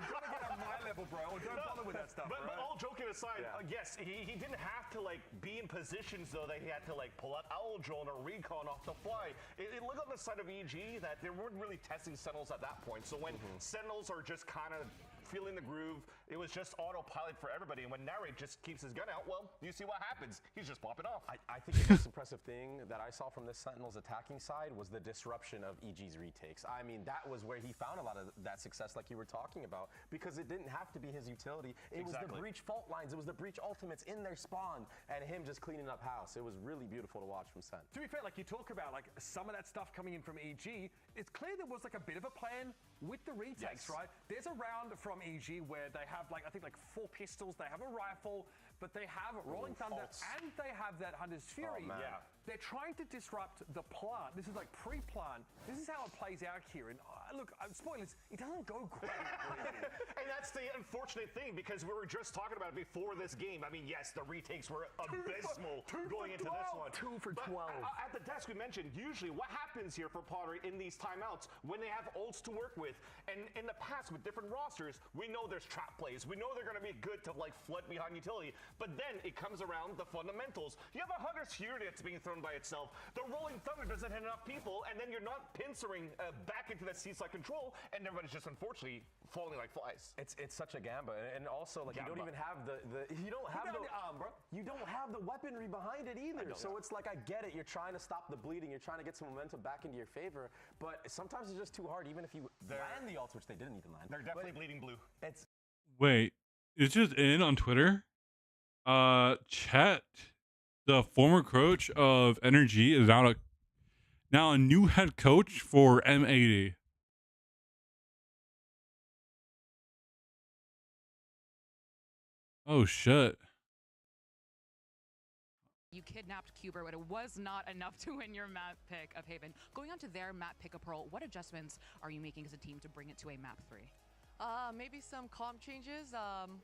got to get on my level, bro. Or don't bother with that stuff, But all joking aside, Yeah. yes, he didn't have to like be in positions though that he had to like pull out owl drone or recon off the fly. It looked on the side of EG that they weren't really testing Sentinels at that point. So when Sentinels are just kind of feeling the groove, it was just autopilot for everybody. And when Narrate just keeps his gun out, well, you see what happens. He's just popping off. I think the most impressive thing that I saw from this Sentinels attacking side was the disruption of EG's retakes. I mean, that was where he found a lot of that success like you were talking about, because it didn't have to be his utility. It was the breach fault lines. It was the breach ultimates in their spawn and him just cleaning up house. It was really beautiful to watch from Sent. To be fair, like you talk about like some of that stuff coming in from EG, it's clear there was like a bit of a plan with the retakes, right? There's a round from EG where they have like, I think like 4 pistols, they have a rifle, but they have Rolling Thunder and they have that Hunter's Fury. They're trying to disrupt the plant. This is like pre-plant. This is how it plays out here. And look, spoilers, it doesn't go great. And that's the unfortunate thing, because we were just talking about it before this game. I mean, yes, the retakes were abysmal going into this one. 2 for 12. At the desk, we mentioned usually what happens here for Pottery in these timeouts when they have ults to work with. And in the past with different rosters, we know there's trap plays. We know they're going to be good to like flood behind utility. But then it comes around the fundamentals. You have a Hunter's Fury that's being thrown by itself. The Rolling Thunder doesn't hit enough people, and then you're not pincering back into that C-side control, and everybody's just unfortunately falling like flies. It's such a gamba, and also like you don't even have you don't have the weaponry behind it either. So it's like, I get it. You're trying to stop the bleeding. You're trying to get some momentum back into your favor, but sometimes it's just too hard. Even if you land the ults, which they didn't even land. They're definitely bleeding blue. Wait, it's just in on Twitter. Chet, the former coach of Energy, is now a new head coach for M80. Oh shit. You kidnapped Cuber, but it was not enough to win your map pick of Haven. Going on to their map pick of Pearl, what adjustments are you making as a team to bring it to a map 3? Maybe some comp changes.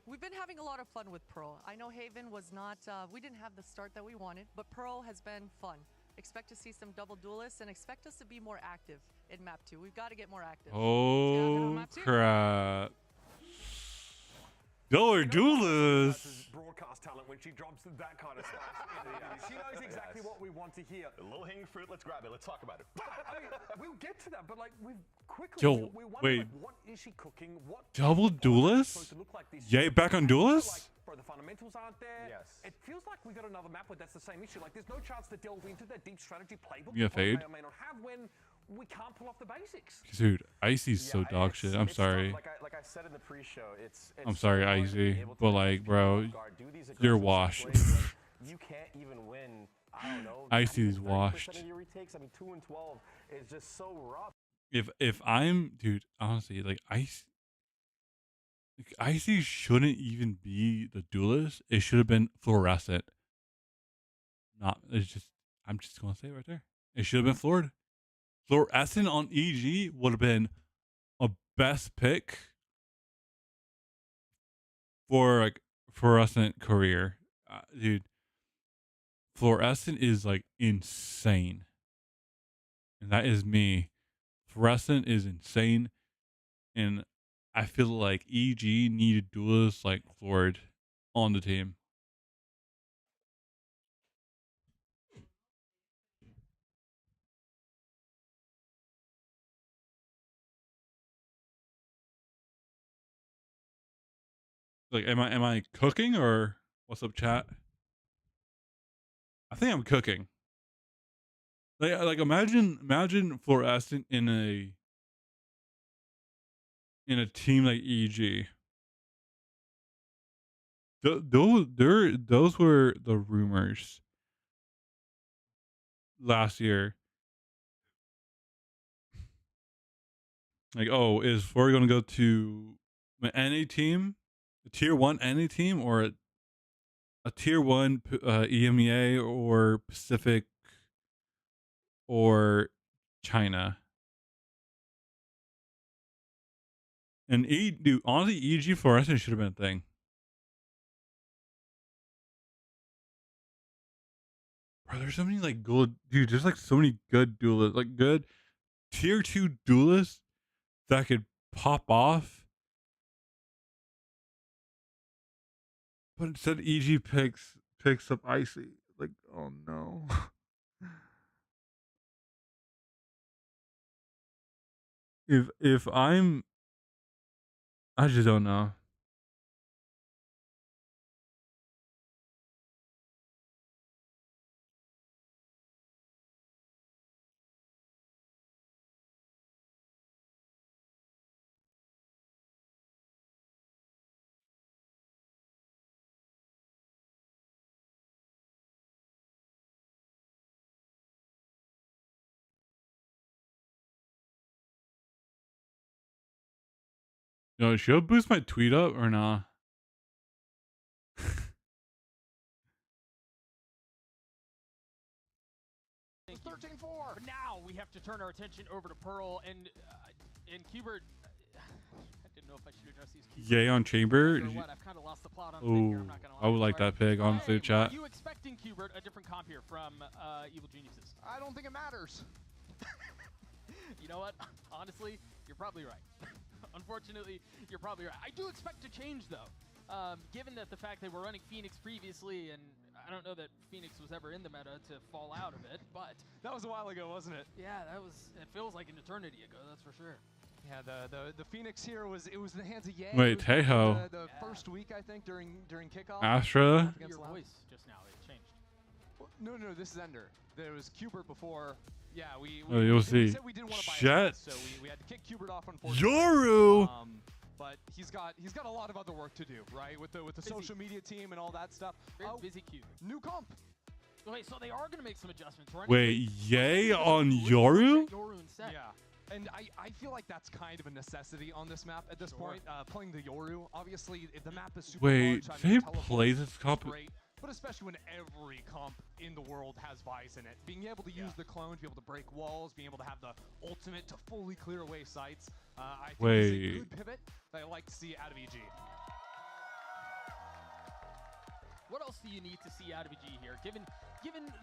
We've been having a lot of fun with Pearl. I know Haven was not, we didn't have the start that we wanted, but Pearl has been fun. Expect to see some double duelists and expect us to be more active in map 2. We've got to get more active. Oh crap! Dollar duelists. Broadcast talent when she drops that kind of stuff. She knows exactly what we want to hear. Low-hanging fruit. Let's grab it. Let's talk about it. I mean, we'll get to that, but like we've quickly. Yo, we wonder, wait. like, what is she cooking? What Double duelists? Yay, back on duelists? Bro, the fundamentals aren't there. Yes. It feels like we got another map where that's the same issue. Like there's no chance to delve into that deep strategy playbook. Yeah, that we fade. may or may not have when we can't pull off the basics. Dude, Icy's so dog shit. I'm sorry. Like I said in the pre-show, it's I'm sorry, so hard to be Icy, able to but make like, people bro, off guard, do these you're aggressive washed. plays when you can't even win. I don't know. Icy's 30% washed. of your retakes. I mean, 2 and 12 is just so rough. If I'm, dude, honestly, like Icy shouldn't even be the duelist. It should have been fluorescent. Not. It's just. I'm just gonna say it right there. It should have been floored. Fluorescent on EG would have been a best pick for like fluorescent career, dude. Fluorescent is like insane, and that is me. Fluorescent is insane, and I feel like EG needed duelists like Floored on the team. Like, am I cooking or what's up, chat? I think I'm cooking. Like imagine fluorescent in a team like EG. Those were the rumors last year. Like, oh, is Florida going to go to any team, a tier 1 any team, or a tier 1 EMEA or Pacific or China? And dude, honestly, EG fluorescent should have been a thing. Bro, there's so many like good, dude. There's like so many good duelists, like good tier 2 duelists that could pop off. But instead, EG picks up Icy. Like, oh no. if I'm, I just don't know. Yo, should I boost my tweet up or not? 13-4. But now we have to turn our attention over to Pearl and Qbert. I didn't know if I should address these. Yay on Chamber. What? I've kind of lost the plot on the pick here. I'm not gonna lie. I would like that pick, honestly, Hey, chat. Are you expecting Qbert a different comp here from Evil Geniuses? I don't think it matters. You know what? Honestly, you're probably right. Unfortunately, you're probably right. I do expect to change though. Given that the fact they were running Phoenix previously, and I don't know that Phoenix was ever in the meta to fall out of it, but that was a while ago, wasn't it? Yeah, that was. It feels like an eternity ago. That's for sure. Yeah, the Phoenix here was in the hands of Ye. Wait, Tejo. The first week, I think, during kickoff. Astra. Your voice just now it changed. Well, no, this is Ender. There was Qbert before. Yeah, oh, you'll see. We said we didn't want to buy Jet. so we had to kick Qbert off, unfortunately. Yoru. But he's got a lot of other work to do, right? With the social media team and all that stuff. Very busy Qbert. New comp. Wait, so they are going to make some adjustments, right? Wait, Yay on Yoru? Yeah. And I feel like that's kind of a necessity on this map at this point. Playing the Yoru, obviously, if the map is super Wait, large, they play this comp? great. But but especially when every comp in the world has Vice in it. Being able to use the clone, to be able to break walls, being able to have the ultimate to fully clear away sites, I think is a good pivot that I like to see out of EG. What else do you need to see out of EG here? Given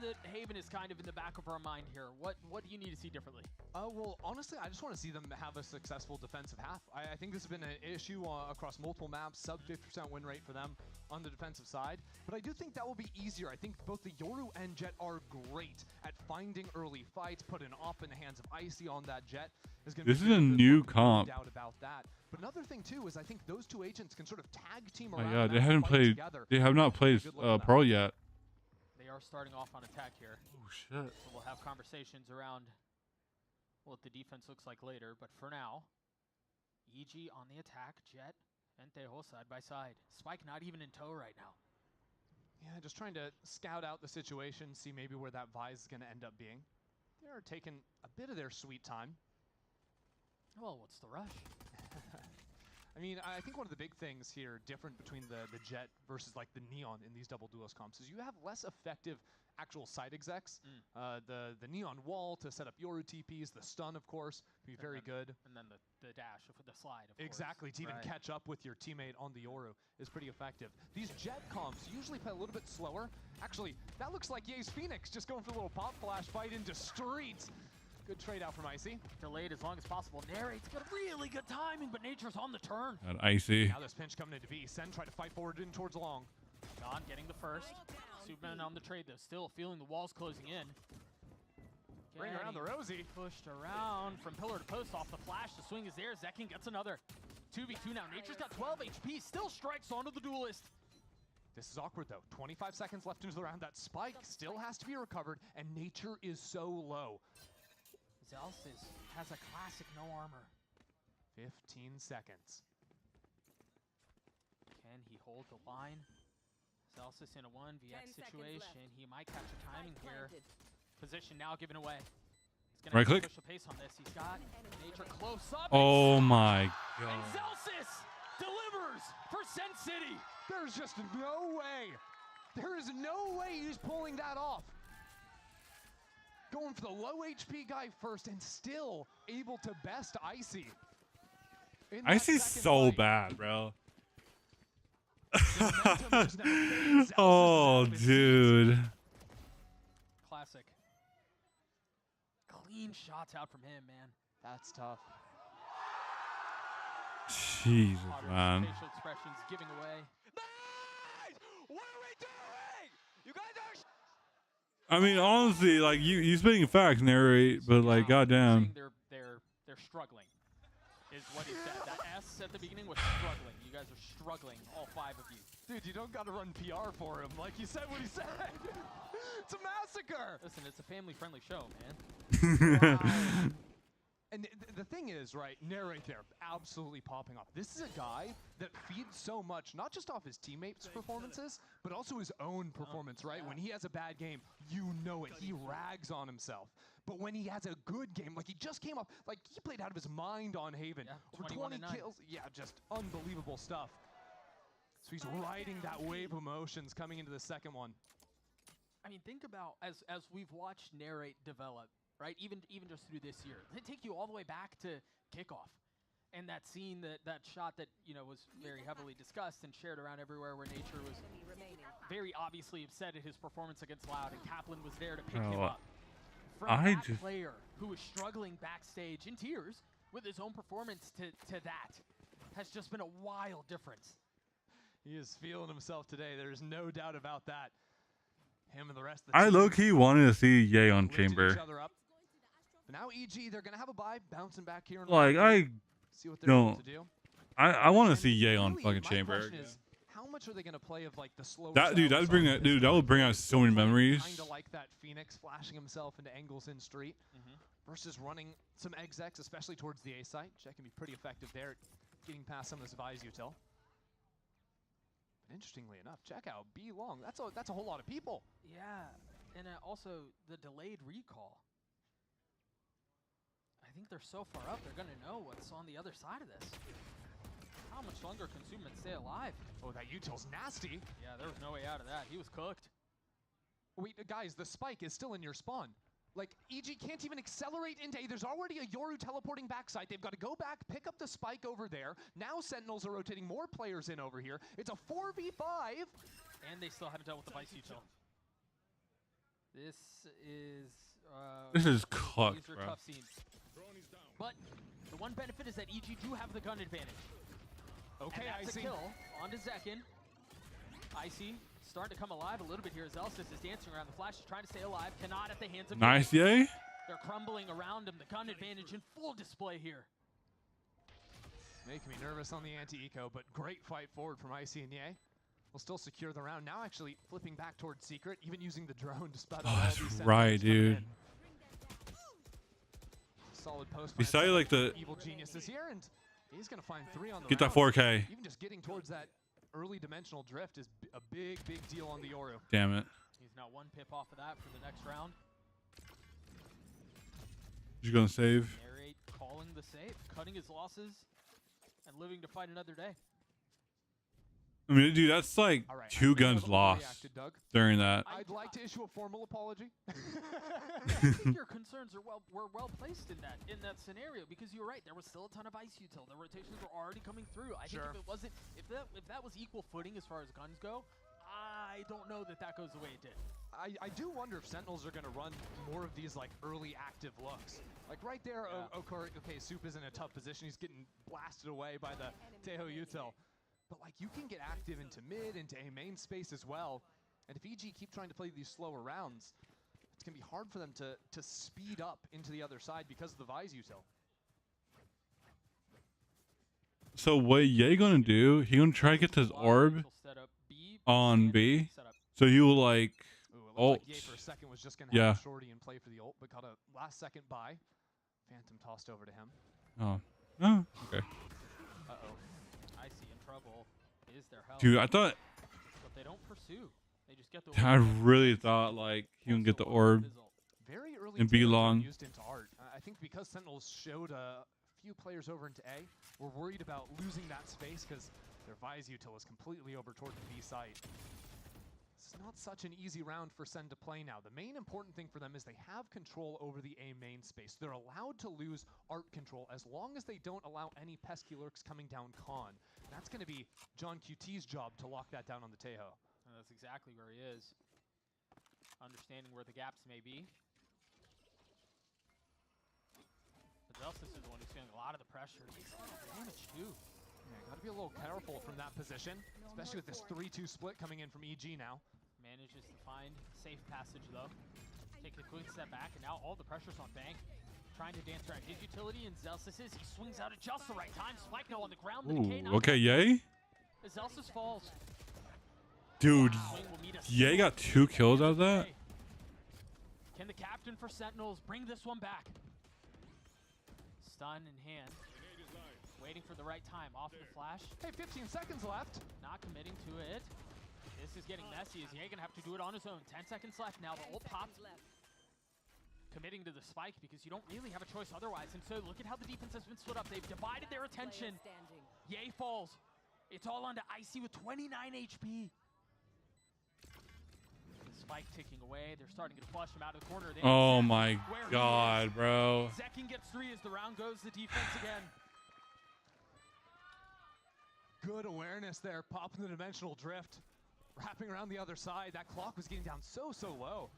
that Haven is kind of in the back of our mind here, what do you need to see differently? Well, honestly, I just want to see them have a successful defensive half. I think this has been an issue across multiple maps, sub 50% win rate for them on the defensive side. But I do think that will be easier. I think both the Yoru and Jet are great at finding early fights, put an op in the hands of Icy on that Jet. This is a new comp. No doubt about that. But another thing too is I think those two agents can sort of tag team Oh around. my god, they haven't played. They have not played Pro yet. They are starting off on attack here. Oh shit. So we'll have conversations around what the defense looks like later. But for now, EG on the attack, Jet and Tejo side by side. Spike not even in tow right now. Yeah, just trying to scout out the situation, see maybe where that Vise is going to end up being. They're taking a bit of their sweet time. Well, what's the rush? I mean, I think one of the big things here different between the Jet versus like the Neon in these double duelist comps is you have less effective actual side execs. The Neon wall to set up Yoru TPs, the stun of course, can be very good. And then the dash with the slide, of Exactly, course. to even catch up with your teammate on the Yoru is pretty effective. These Jet comps usually play a little bit slower. Actually, that looks like Ye's Phoenix just going for a little pop flash fight into streets. Good trade out from Icy. Delayed as long as possible. Narrate's got really good timing, but Nature's on the turn. Got Icy. Now this pinch coming into B. Sen tried to fight forward in towards long. John getting the first. Superman on the trade though, still feeling the walls closing in. Bring around the Rosie. Pushed around from pillar to post off the flash. The swing is there. Zekin gets another. 2v2 now. Nature's got 12 HP. Still strikes onto the duelist. This is awkward though. 25 seconds left into the round. That spike still has to be recovered, and Nature is so low. Zelsis has a classic no armor. 15 seconds. Can he hold the line? Zelsis in a 1vx situation. He might catch a timing here. Position now given away. He's gonna right click. Push the pace on this. He's got Nature close up. Oh my god. And Zelsis delivers for Sen City. There's just no way. There is no way he's pulling that off. Going for the low HP guy first and still able to best Icy. Icy's so bad, bro. Oh, dude. Classic. Clean shots out from him, man. That's tough. Jesus, man. Facial expressions giving away. What are we doing? You guys are. I mean, honestly, like you spitting facts, narrate, but like, goddamn. They're struggling, is what he said. That S at the beginning was struggling. You guys are struggling, all 5 of you. Dude, you don't gotta run PR for him. Like he said what he said. It's a massacre. Listen, it's a family-friendly show, man. Wow. And the thing is, right, Narrate there, absolutely popping off. This is a guy that feeds so much, not just off his teammates' performances, but also his own performance, right? When he has a bad game, you know it. He rags on himself. But when he has a good game, like he just came up, like he played out of his mind on Haven. Yeah, Over 20 kills. Yeah, just unbelievable stuff. So he's riding that wave of emotions coming into the second one. I mean, think about, as we've watched Narrate develop, right? Even just through this year. They take you all the way back to kickoff. And that scene, that shot that, you know, was very heavily discussed and shared around everywhere where Nature was very obviously upset at his performance against Loud, and Kaplan was there to pick him up. From that player who was struggling backstage in tears with his own performance to that has just been a wild difference. He is feeling himself today. There's no doubt about that. Him and the rest of the I team low-key wanted to see Ye on lifting Chamber. each other up. But now EG, they're gonna have a bye, bouncing back here. In Like see what they're able to do. I want to see Ye Really, on fucking my Chamber. question is, how much are they gonna play of like the slower? That dude, cells that'd bring on that this dude. That would bring out so many memories. Kinda like that Phoenix flashing himself into angles in street versus running some execs, especially towards the A site. Check can be pretty effective there, at getting past some of this Vise util. But interestingly enough, check out B long. That's a whole lot of people. Yeah, and also the delayed recall. I think they're so far up, they're gonna know what's on the other side of this. How much longer can Superman stay alive? Oh, that util's nasty. Yeah, there was no way out of that. He was cooked. Wait, guys, the spike is still in your spawn. Like, EG can't even accelerate into A. There's already a Yoru teleporting backside. They've got to go back, pick up the spike over there. Now Sentinels are rotating more players in over here. It's a 4v5. And they still haven't dealt with the Vice Util. This is... This is cooked, these are bro. tough scenes. But the one benefit is that EG do have the gun advantage. Okay, and that's Icy. a kill onto Zekin. Icy starting to come alive a little bit here as Elsis is dancing around. The Flash is trying to stay alive. Cannot at the hands of Nice, yay. They're crumbling around him. The gun advantage in full display here. Making me nervous on the anti-eco, but great fight forward from Icy and Ye. We'll still secure the round. Now actually flipping back towards Secret, even using the drone to spot out all that's these right, Sentinels coming dude. in. Solid post. We saw you like the Evil Genius is here, and he's gonna find 3 on the get round. that 4K. Even just getting towards that early dimensional drift is a big deal on the Yoru. Damn it. He's now 1 pip off of that for the next round. You gonna save? Narrate calling the save, cutting his losses, and living to fight another day. I mean, dude, that's like All right, 2 I guns overreacted, lost Doug. during that. I'd like to issue a formal apology. I think your concerns are were well placed in that scenario because you're right. There was still a ton of ice util. The rotations were already coming through. I think if that was equal footing as far as guns go, I don't know that goes the way it did. I do wonder if Sentinels are going to run more of these like early active looks. Like right there, Yeah. okay, Soup is in a tough position. He's getting blasted away by the Teho util. But like you can get active into mid, into a main space as well. And if EG keep trying to play these slower rounds, it's going to be hard for them to speed up into the other side because of the Vise util. So what Ye gonna do? He gonna try to get this orb Set up B, on and B. set up. So you will like Ooh, it ult. looked like Ye for a second was just going to Yeah. have Shorty and play for the ult, but got a last second buy. Phantom tossed over to him. Oh. Oh. Okay. Uh-oh. I see in trouble. Is their help. Dude, I thought But they don't pursue. They just get the I orb. really thought like he would get the orb. Very early And be tailors are long. used into art. I think because Sentinels showed a few players over into A, we're worried about losing that space because their Vise util is completely over toward the B site. It's not such an easy round for Sen to play now. The main important thing for them is they have control over the A main space. They're allowed to lose art control as long as they don't allow any pesky lurks coming down con. That's going to be John QT's job to lock that down on the Teho. That's exactly where he is. Understanding where the gaps may be. But Zelsis is the one who's feeling a lot of the pressure. Takes a lot of damage too. Yeah, got to be a little careful from that position, especially with this 3-2 split coming in from EG now. Manages to find safe passage though. Take a quick step back, and now all the pressure's on Bank. Trying to dance around his utility, and Zelsis he swings out at just the right time. Spike now on the ground. The decay Ooh, now okay, Ye? as Zelsis falls. Dude, Swing will meet us Ye got 2 kills out of that? Can the captain for Sentinels bring this one back? Stun in hand. Waiting for the right time. Off the flash. Hey, 15 seconds left. Not committing to it. This is getting messy. Is Ye gonna have to do it on his own? 10 seconds left now. The ult popped. Committing to the spike because you don't really have a choice otherwise. And so look at how the defense has been split up. They've divided their attention. Ye falls. It's all onto Icy with 29 HP. The spike ticking away. They're starting to flush him out of the corner. They Oh have my where he god, is. bro. Zekin gets 3 as the round goes. The defense again. Good awareness there, popping the dimensional drift. Wrapping around the other side. That clock was getting down so low.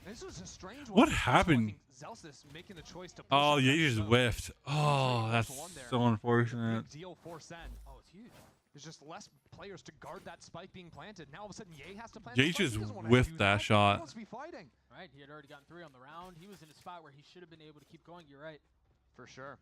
And this was a strange one. What First of all, happened? I think Zelsis making the choice to push Oh, up Ye that just zone. whiffed. Oh, that's One there. so unfortunate. Big deal for Sen. Oh, it's huge. There's just less players to guard that spike being planted. Now all of a sudden, Ye has to plant. Ye the spike. just He doesn't wanna whiffed do that He shot. wants to be fighting. Right, he had already gotten 3 on the round. He was in a spot where he should have been able to keep going. You're right. For sure.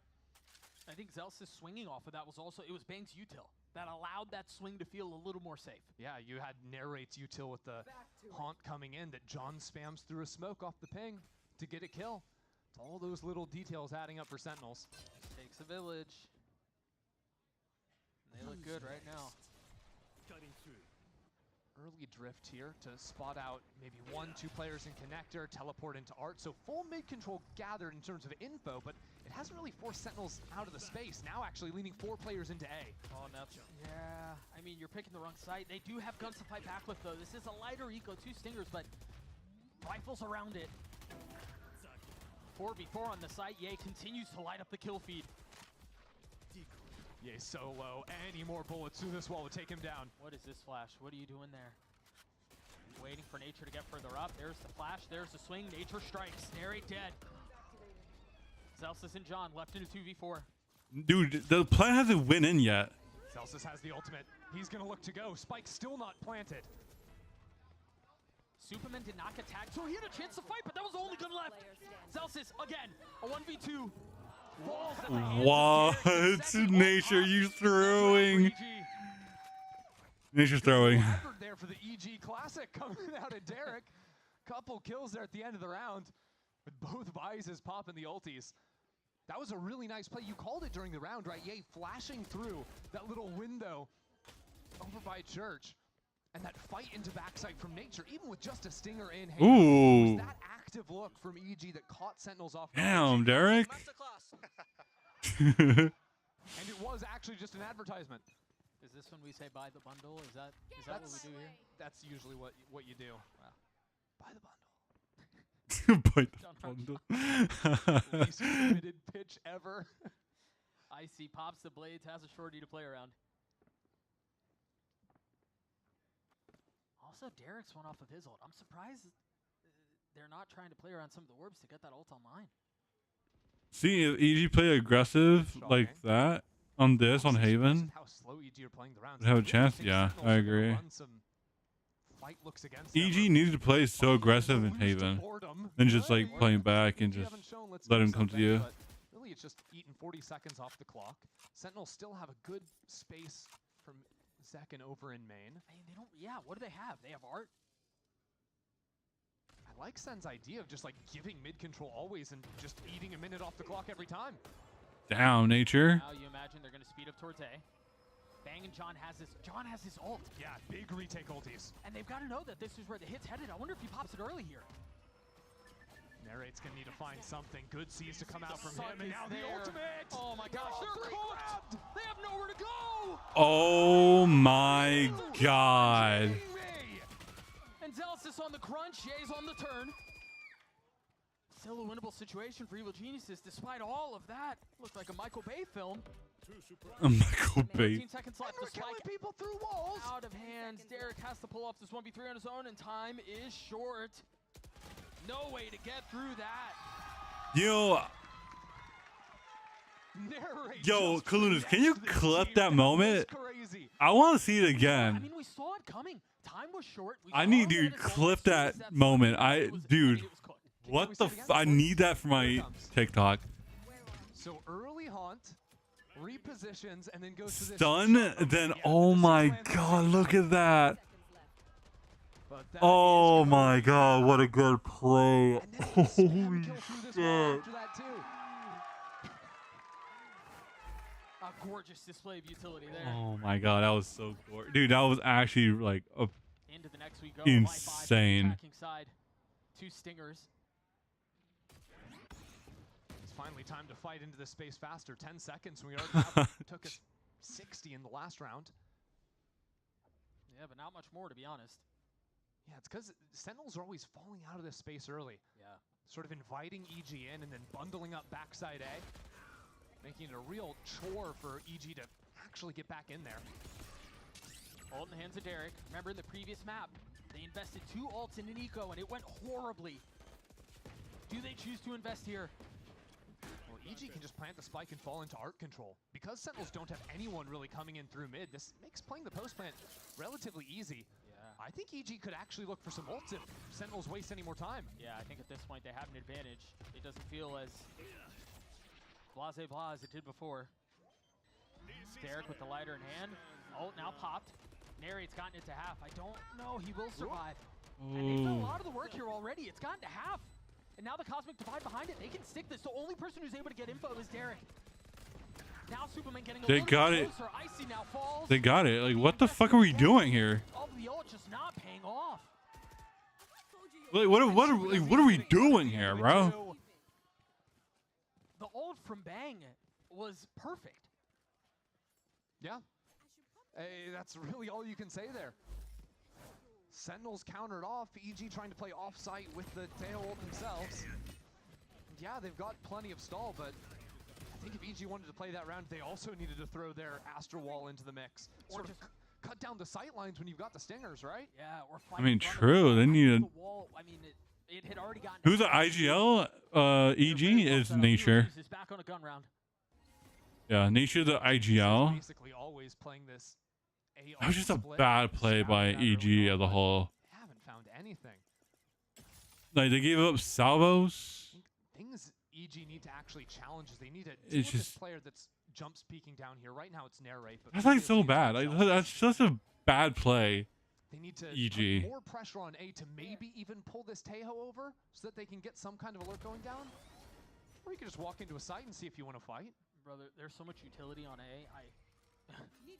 I think Zelsis swinging off of that was also, it was Bang's util that allowed that swing to feel a little more safe. Yeah, you had narrates util with the haunt coming in that John spams through a smoke off the ping to get a kill. It's all those little details adding up for Sentinels. Takes a village. And they look good right now. early drift here to spot out maybe 1-2 players in connector, teleport into art. So full mid control gathered in terms of info, but it hasn't really forced Sentinels out of the space. Now actually leaning 4 players into A. Oh, now, yeah. I mean, you're picking the wrong site. They do have guns to fight back with, though. This is a lighter eco, 2 stingers, but rifles around it. 4v4 on the site. Ye continues to light up the kill feed. Ye solo. Any more bullets through this wall would take him down. What is this flash? What are you doing there? Waiting for Nature to get further up. There's the flash. There's the swing. Nature strikes. Narrate dead. Celsius and John left in a 2v4. Dude, the plan hasn't went in yet. Celsius has the ultimate. He's going to look to go. Spike still not planted. Superman did not get tagged, so he had a chance to fight, but that was the only gun left. Celsius, again, a 1v2. Falls at the hands of What? Derek. Second Nature, ult you on throwing. EG. Nature's throwing. Effort there for the EG Classic coming out of Derek. Couple kills there at the end of the round with both Vises popping the ultis. That was a really nice play. You called it during the round, right? Ye flashing through that little window over by Church. And that fight into backside from Nature, even with just a stinger in hand. Ooh. It was that active look from EG that caught Sentinels off guard. Damn, Derek. And it was actually just an advertisement. Is this when we say buy the bundle? Is that what we do here? That's usually what you do. Wow. Buy the bundle. Bite the bundle. Least committed pitch ever. Icy pops the blades, has a shorty to play around. Also, Derek's one off of his ult. I'm surprised they're not trying to play around some of the orbs to get that ult online. See, if EG play aggressive like that on this, on Haven, How slow EG are playing the rounds. would have a really chance. think Yeah, Sentinels I are gonna agree. run some fight looks against them. EG needs to play so aggressive in Lose to Haven boredom. than just Right. like playing back and You just haven't shown, let's let do him come to something, you. but really, it's just eating 40 seconds off the clock. Sentinels still have a good space from second over in main. I mean, they don't. Yeah, what do they have? They have art. I like Sen's idea of just like giving mid control always and just eating a minute off the clock every time. Down, Nature. Now you imagine they're going to speed up towards A. Bang and John has his. John has his ult, Yeah, big retake ultis. and they've got to know that this is where the hit's headed. I wonder if he pops it early here. Narrate's gonna need to find something. Good sees to come out from Sun him, and is now there. the ultimate. Oh my gosh, Oh, they're three cooked. grabbed. They have nowhere to go. Oh my God. Kidding me? And Celsius on the crunch, Ye's on the turn. Still a winnable situation for Evil Geniuses, despite all of that. Looked like a Michael Bay film. Michael Bay. 15 seconds left. We're The killing spike people through walls. out of hands. Derek has to pull off this 1v3 on his own, and time is short. No way to get through that. Yo, Narrate Yo, just Kalunas, can you finessed the clip team. that was moment? Crazy. I want to see it I again. mean, we saw it coming. Time was short. We I saw need him to at his clip lowest, two that steps moment. up, and it was Dude, cooked. what we the see it f? again? I need that for my TikTok. So early haunt, repositions, and then goes for this Stun, shot. then Yeah, oh the my plan God, was- look at that. but that Oh is my good. God, what a good play. And then he spam Holy kill through this wall shit. after that too. A gorgeous display of utility there. Oh my God, that was so gorgeous. Dude, that was actually like a Into the next we go. Insane. Attacking side. 2 stingers. It's finally time to fight into this space faster. 10 seconds. We already have, took us 60 in the last round. Yeah, but not much more, to be honest. Yeah, it's because Sentinels are always falling out of this space early. Yeah. Sort of inviting EG in and then bundling up backside A. Making it a real chore for EG to actually get back in there. Ult in the hands of Derek. Remember in the previous map, they invested 2 ults in an eco and it went horribly. Do they choose to invest here? Well, EG can just plant the spike and fall into art control. Because Sentinels don't have anyone really coming in through mid, this makes playing the post plant relatively easy. Yeah. I think EG could actually look for some ults if Sentinels waste any more time. Yeah, I think at this point they have an advantage. It doesn't feel as blase-blah as it did before. Derek with the lighter in hand. Ult now popped. Narrate's gotten it to half. I don't know. He will survive. And they've done a lot of the work here already. It's gotten to half. And now the Cosmic Divide behind it. They can stick this. The only person who's able to get info is Derek. Now Superman getting a They little got bit it. closer. Icy now falls. They got it. Like, what the fuck are we doing here? Of the ult just not paying off. Like, what are we doing here, bro? The ult from Bang was perfect. Yeah. Hey, that's really all you can say there. Sentinels countered off. EG trying to play off-site with the tail ult themselves. Yeah, they've got plenty of stall, but I think if EG wanted to play that round, they also needed to throw their Astro Wall into the mix. Or just cut down the sight lines when you've got the stingers, right? Yeah, or I mean, true. They need the wall. I mean, it had already gotten. Who's the IGL? EG is Nature. Is back on a gun round. Yeah, Nature the IGL. Basically always playing this. That was just a bad play by EG as a whole. They haven't found anything. Like, they gave up salvos. Things EG need to actually challenge is they need to It's deal with this just- player that's jump speaking down here. Right now it's Narrate, but That's like so bad. Like, that's such a bad play. they need to EG. put more pressure on A to maybe even pull this Tejo over so that they can get some kind of alert going down. Or you can just walk into a site and see if you want to fight. Brother, there's so much utility on A. You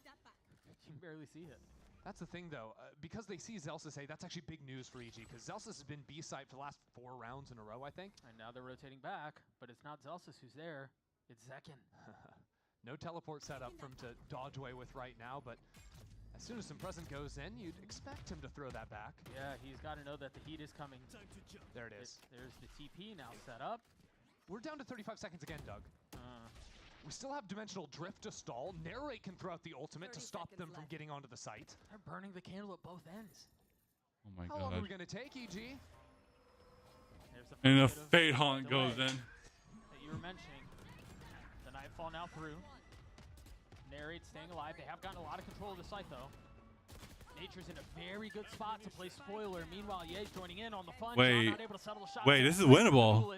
can barely see it. That's the thing, though. Because they see Zelsis A, that's actually big news for EG, because Zelsis has been B-site for the last 4 rounds in a row, I think. And now they're rotating back, but it's not Zelsis who's there. It's Zekin. No teleport setup for him to dodge away with right now, but as soon as some present goes in, you'd expect him to throw that back. Yeah, he's got to know that the heat is coming. There it is. There's the TP now set up. We're down to 35 seconds again, Doug. We still have Dimensional Drift to stall. Narrate can throw out the ultimate to stop them from getting onto the site. They're burning the candle at both ends. Oh my How long are we god. going to take, EG? And a bit of Fate Haunt delay goes in. That you were mentioning. The Nightfall now through. Narrate staying alive. They have gotten a lot of control of the site, though. Nature's in a very good spot to play spoiler. Meanwhile, Ye's joining in on the fun. Wait. John not able to settle the shot. Wait, this is winnable.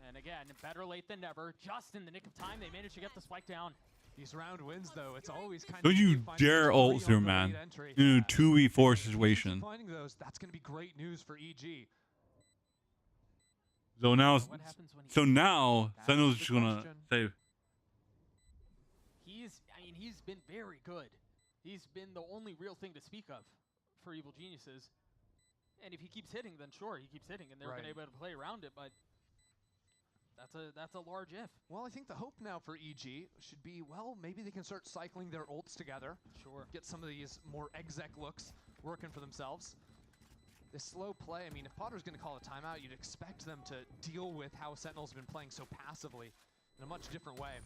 And again, better late than never. Just in the nick of time, they managed to get the spike down. These round wins, though, it's always kind Don't of... you dare ult through, man. In a 2v4 situation. Finding those, that's going to be great news for EG. So now, What happens when he Sentinel's just gonna save. He's been very good. He's been the only real thing to speak of for Evil Geniuses. And if he keeps hitting, then sure, he keeps hitting, and they're going to be able to play around it, but that's a large if. Well, I think the hope now for EG should be, well, maybe they can start cycling their ults together. Sure. Get some of these more exec looks working for themselves. This slow play, I mean, if Potter's going to call a timeout, you'd expect them to deal with how Sentinel's been playing so passively in a much different way.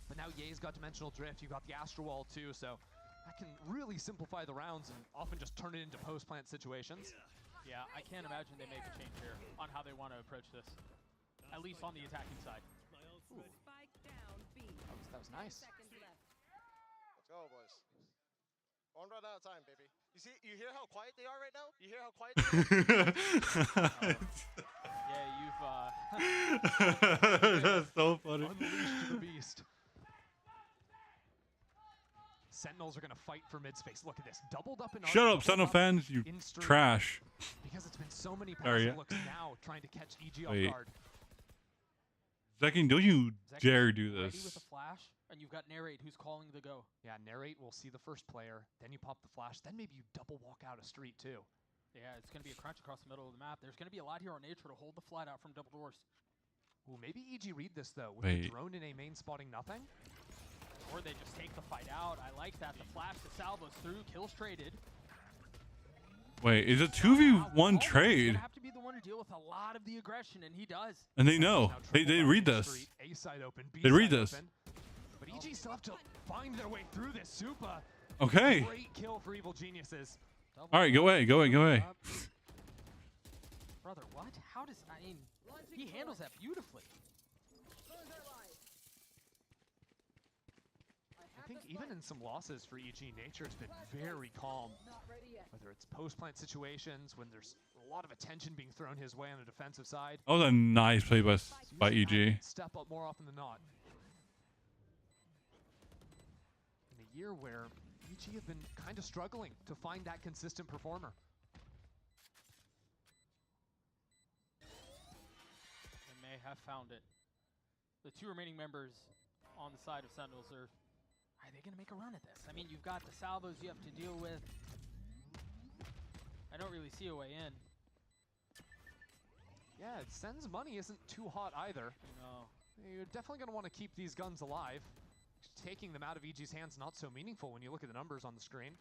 But now Ye's got Dimensional Drift, you've got the Astro Wall too, so that can really simplify the rounds and often just turn it into post-plant situations. Yeah, I can't imagine they make a change here on how they want to approach this, at least on the attacking side. Spike down B. That was nice. Seconds left. Let's go, boys. One run at a time, baby. You hear how quiet they are right now? You hear how quiet they are? Yeah, you've That's so funny. Unleashed the beast. Sentinels are going to fight for mid-space. Look at this. Doubled up in Shut up, Sentinel fans, you trash. Because it's been so many There you passive looks now trying to catch EG off Wait. guard. Zekin, don't you Zekin's dare do ready this. with a flash, and you've got Narrate who's calling the go. Yeah, Narrate will see the first player, then you pop the flash, then maybe you double walk out a street too. Yeah, it's going to be a crunch across the middle of the map. There's going to be a lot here on Nature to hold the flat out from double doors. Ooh, maybe EG read this though. With Wait. the drone in A main spotting nothing. Or they just take the fight out. I like that. The flash to salvos through. Kills traded. Wait, it's a 2v1 trade. Gonna have to be the one to deal with a lot of the aggression, and he does. And they know. Now They triple read down this. street, A side open, B They read side this. open. But EG still have to find their way through this. Supa. Okay. Great kill for Evil Geniuses. All right, go away, go away, go away. Brother, what? How does... I mean, he handles that beautifully. I think even in some losses for EG, Nature has been very calm. Whether it's post-plant situations, when there's a lot of attention being thrown his way on the defensive side. That was a nice play by E EG. Step up more often than not. In a year where EG have been kind of struggling to find that consistent performer. They may have found it. The two remaining members on the side of Sentinels are Are they going to make a run at this? I mean, you've got the salvos you have to deal with. I don't really see a way in. Yeah, Sen's money isn't too hot either. No. You're definitely going to want to keep these guns alive. Taking them out of EG's hands not so meaningful when you look at the numbers on the screen.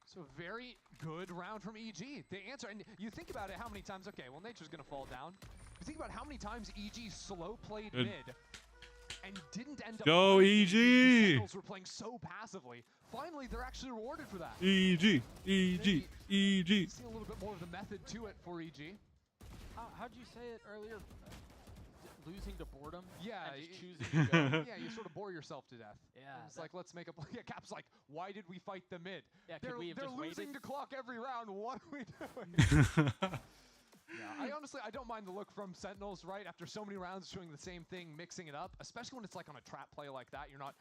So very good round from EG. They answer, and you think about it, how many times, okay, well, Nature's going to fall down. You think about how many times EG slow played Good. mid and didn't end up. Go winning. EG! The Sentinels were playing so passively. Finally, they're actually rewarded for that. EG, EG, EG. See a little bit more of the method to it for EG. How'd you say it earlier? Losing to boredom? Yeah, and just choosing to go. Yeah, you sort of bore yourself to death. Yeah, It's like, let's make a play. Yeah, Cap's like, why did we fight the mid? Yeah, they're could we have they're just losing waited? the clock every round. What are we doing? Yeah, I don't mind the look from Sentinels, right? After so many rounds doing the same thing, mixing it up, especially when it's like on a trap play like that, you're not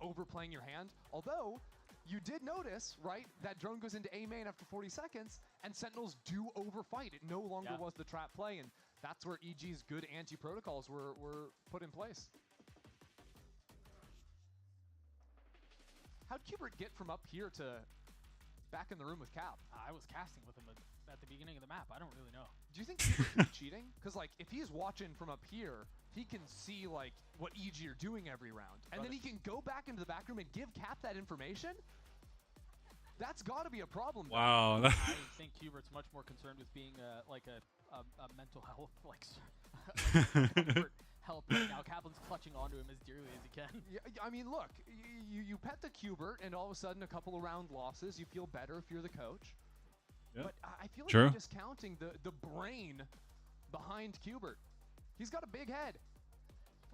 overplaying your hand. Although, you did notice, right, that drone goes into A main after 40 seconds, and Sentinels do overfight. It no longer was the trap play, and that's where EG's good anti-protocols were put in place. How'd Kubert get from up here to back in the room with Cap? I was casting with him at the beginning of the map. I don't really know. Do you think Kubert could be cheating? Because like, if he's watching from up here, he can see like what EG are doing every round, and then he can go back into the back room and give Cap that information. That's got to be a problem. Wow. I think Kubert's much more concerned with being like a mental health comfort help right now. Kaplan's clutching onto him as dearly as he can. Yeah, I mean, look, you pet the Kubert, and all of a sudden, a couple of round losses, you feel better if you're the coach. Yep. But I feel like True. you're discounting the brain behind Kubert. He's got a big head.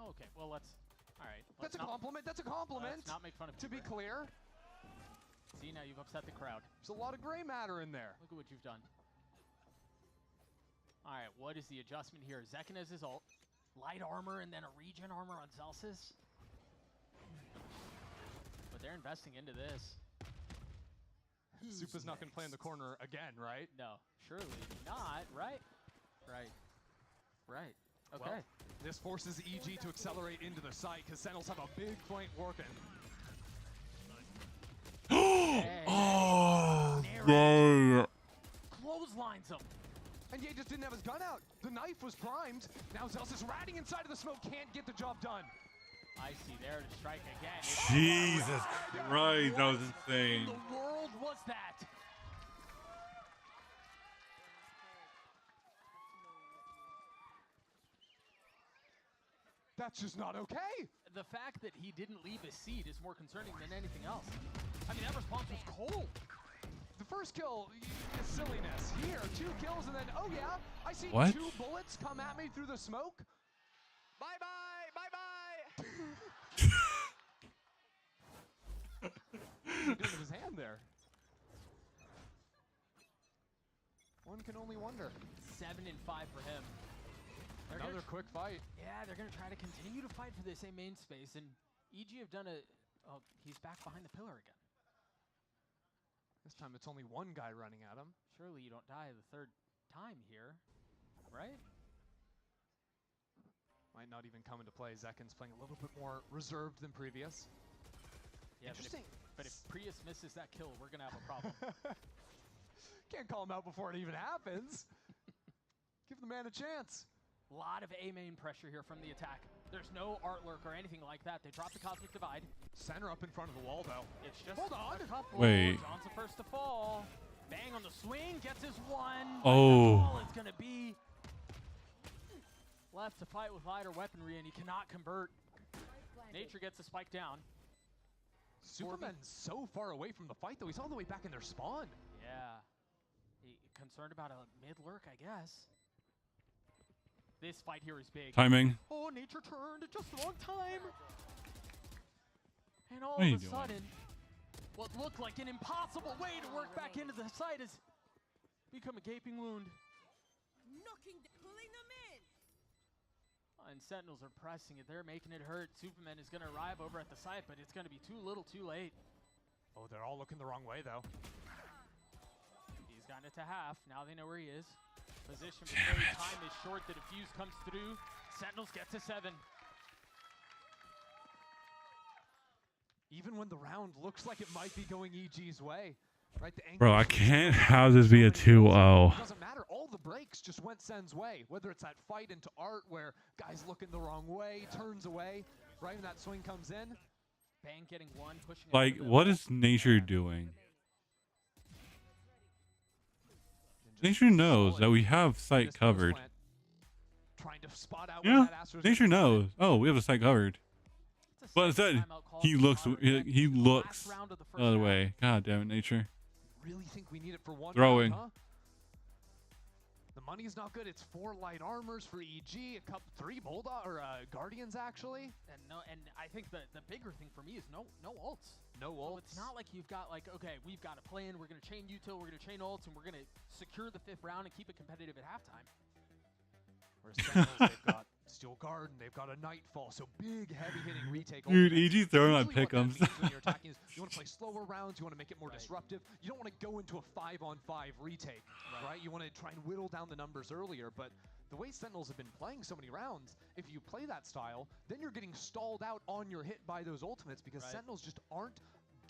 Okay, well let's. All right. That's a compliment. That's a compliment. Let's not make fun of. To be Kubert. clear. See, now you've upset the crowd. There's a lot of gray matter in there. Look at what you've done. All right, what is the adjustment here? Zekin has his ult. Light armor and then a regen armor on Celsius. But they're investing into this. Supa's not going to play in the corner again, right? No, surely not, right? Right. Right. Okay. Well, this forces EG to accelerate into the site because Sentinels have a big flank working. Oh, dang. Clotheslines him. And Ye just didn't have his gun out. The knife was primed. Now Celsius ratting inside of the smoke, can't get the job done. I see there to strike again. Jesus Christ, that was insane. What in the world was that? That's just not okay. The fact that he didn't leave his seat is more concerning than anything else. I mean, that response was cold. The first kill is silliness. Here, 2 kills, and then, oh yeah, I see What? 2 bullets come at me through the smoke. Bye-bye! Bye-bye! What's he doing with his hand there? One can only wonder. 7 and 5 for him. Another quick fight. Yeah, they're going to try to continue to fight for the same main space, and EG have done a... Oh, he's back behind the pillar again. This time it's only one guy running at him. Surely you don't die the 3rd time here, right? Might not even come into play. Zekin's playing a little bit more reserved than previous. Yeah, Interesting. But if Prius misses that kill, we're going to have a problem. Can't call him out before it even happens. Give the man a chance. A lot of A main pressure here from the attack. There's no art lurk or anything like that. They drop the Cosmic Divide. Center up in front of the wall, though. It's just Hold on. a couple. Wait. John's the first to fall. Bang on the swing, gets his one. Oh. All it's going to be left to fight with lighter weaponry, and he cannot convert. Nature gets the spike down. Superman's so far away from the fight, though. He's all the way back in their spawn. Yeah. Concerned about a mid lurk, I guess. This fight here is big. Timing. Oh, Nature turned at just the wrong time. And all What are you of a doing? sudden, what looked like an impossible way to work back into the site has become a gaping wound. Pulling them in. And Sentinels are pressing it. They're making it hurt. Superman is going to arrive over at the site, but it's going to be too little too late. Oh, they're all looking the wrong way, though. He's gotten it to half. Now they know where he is. Position betrayed. Time is short. The defuse comes through. Sentinels get to 7. Even when the round looks like it might be going EG's way, right? The Bro, I angle can't have this be a 2-0. It doesn't matter. All the breaks just went Sen's way. Whether it's that fight into art where guys looking the wrong way, turns away, right when that swing comes in. Bang getting one, pushing it Like, into the what middle. is Nature doing? Nature knows that we have site covered. Trying to spot out Yeah, where that Astro's Nature gonna come in. knows. Oh, we have a site covered. It's a But second instead, timeout called he for looks. Power He again. looks Last round of the the first other half. way. God damn it, Nature. Really think we need it for one Throwing. round, huh? The money's not good. It's 4 light armors for EG, a couple 3 bulldog or guardians actually. And I think the bigger thing for me is no ults. No So ults. it's not like you've got like, okay, we've got a plan, we're gonna chain util, we're gonna chain ults, and we're gonna secure the 5th round and keep it competitive at halftime. Whereas Sentinels, they've got Steel Garden, they've got a Nightfall, so big, heavy-hitting retake. Dude, ultimates. EG throwing my Usually what that pick'ems. means when you're attacking is you want to play slower rounds, you want to make it more disruptive. You don't want to go into a 5-on-5 retake, right? You want to try and whittle down the numbers earlier, but the way Sentinels have been playing so many rounds, if you play that style, then you're getting stalled out on your hit by those ultimates because Sentinels just aren't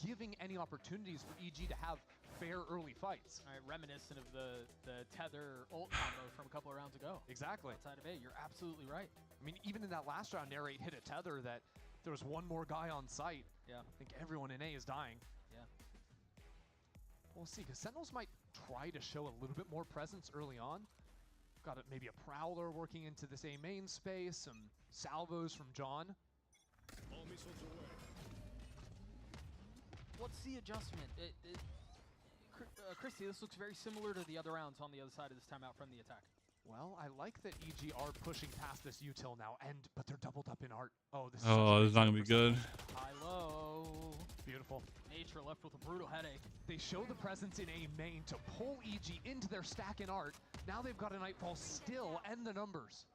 giving any opportunities for EG to have fair early fights. All right, reminiscent of the tether ult combo from a couple of rounds ago. Exactly. Outside of A, you're absolutely right. I mean, even in that last round, Narrate hit a tether that if there was one more guy on site. Yeah. I think everyone in A is dying. Yeah. We'll see, because Sentinels might try to show a little bit more presence early on. Got maybe a Prowler working into this A main space, some salvos from John. What's the adjustment? Christy, this looks very similar to the other rounds on the other side of this timeout from the attack. Well, I like that EG are pushing past this util now, but they're doubled up in art. Oh, this is Oh, this is not gonna be good. High-low. Beautiful. Nature left with a brutal headache. They show the presence in A main to pull EG into their stack in art. Now they've got a Nightfall still and the numbers.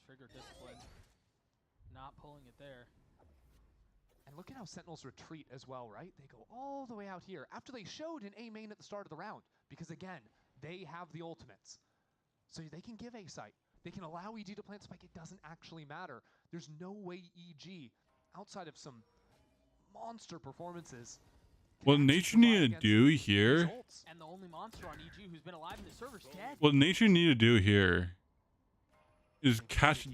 Trigger discipline. Not pulling it there. And look at how Sentinels retreat as well, right? They go all the way out here after they showed an A main at the start of the round. Because again, they have the ultimates. So they can give A site. They can allow EG to plant spike. It doesn't actually matter. There's no way EG, outside of some monster performances, What Nature need to do here, And the only monster on EG who's been alive in the server's dead. what Nature need to do here, is catch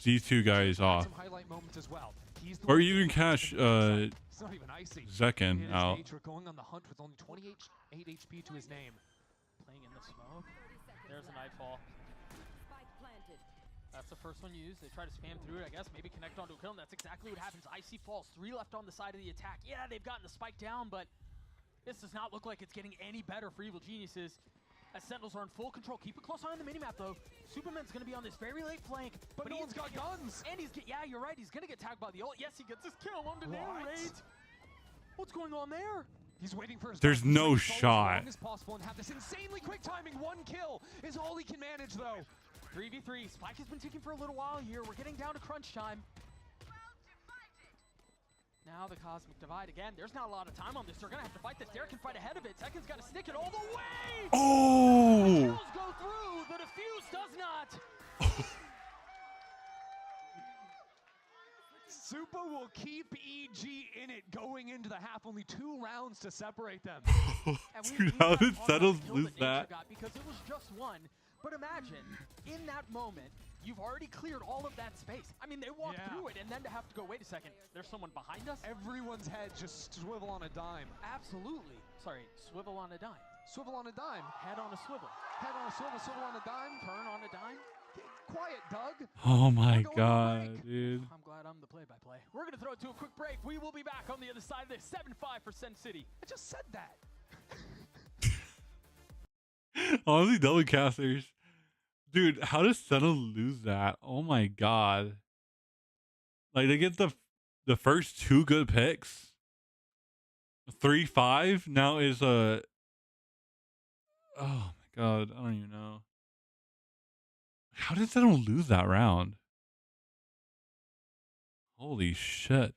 these two guys off, some highlight moments as well. He's the or one even who's catch it's not even icy. Zekken Here's out. Nature going on the hunt with only 28 HP to his name. Playing in the smoke. There's a Nightfall. That's the first one used. They try to spam through it, I guess. Maybe connect onto a kill, and that's exactly what happens. Icy falls. 3 left on the side of the attack. Yeah, they've gotten the spike down, but this does not look like it's getting any better for Evil Geniuses. As Sentinels are in full control. Keep a close eye on the minimap, though. Superman's going to be on this very late flank. But no one's got guns! And yeah, you're right. He's going to get tagged by the ult. Yes, he gets his kill on the narrate. What's going on there? He's waiting for his There's guns. no He's trying to follow as long shot. as possible and have this insanely quick timing. 1 kill is all he can manage, though. 3v3. Spike has been ticking for a little while here. We're getting down to crunch time. Now the Cosmic Divide again. There's not a lot of time on this. They're going to have to fight this. Derek can fight ahead of it. Second's got to stick it all the way. Oh! Kills go through. The defuse does not. Supa will keep EG in it going into the half. Only 2 rounds to separate them. Dude, how did Sentinels lose that? Because it was just one. But imagine, in that moment, you've already cleared all of that space. I mean, they walked through it, and then to have to go, wait a second, there's someone behind us? Everyone's head just swivel on a dime. Absolutely. Sorry, swivel on a dime. Swivel on a dime. Head on a swivel. Head on a swivel, swivel on a dime. Turn on a dime. Quiet, Doug. Oh my god, dude. I'm glad I'm the play-by-play. We're going to throw it to a quick break. We will be back on the other side of this. 7-5 for Sen City. I just said that. Honestly, double casters. Dude, how does Sentinel lose that? Oh my god. Like, they get the first 2 good picks. 3-5 now is a... Oh my god, I don't even know. How did Sentinel lose that round? Holy shit.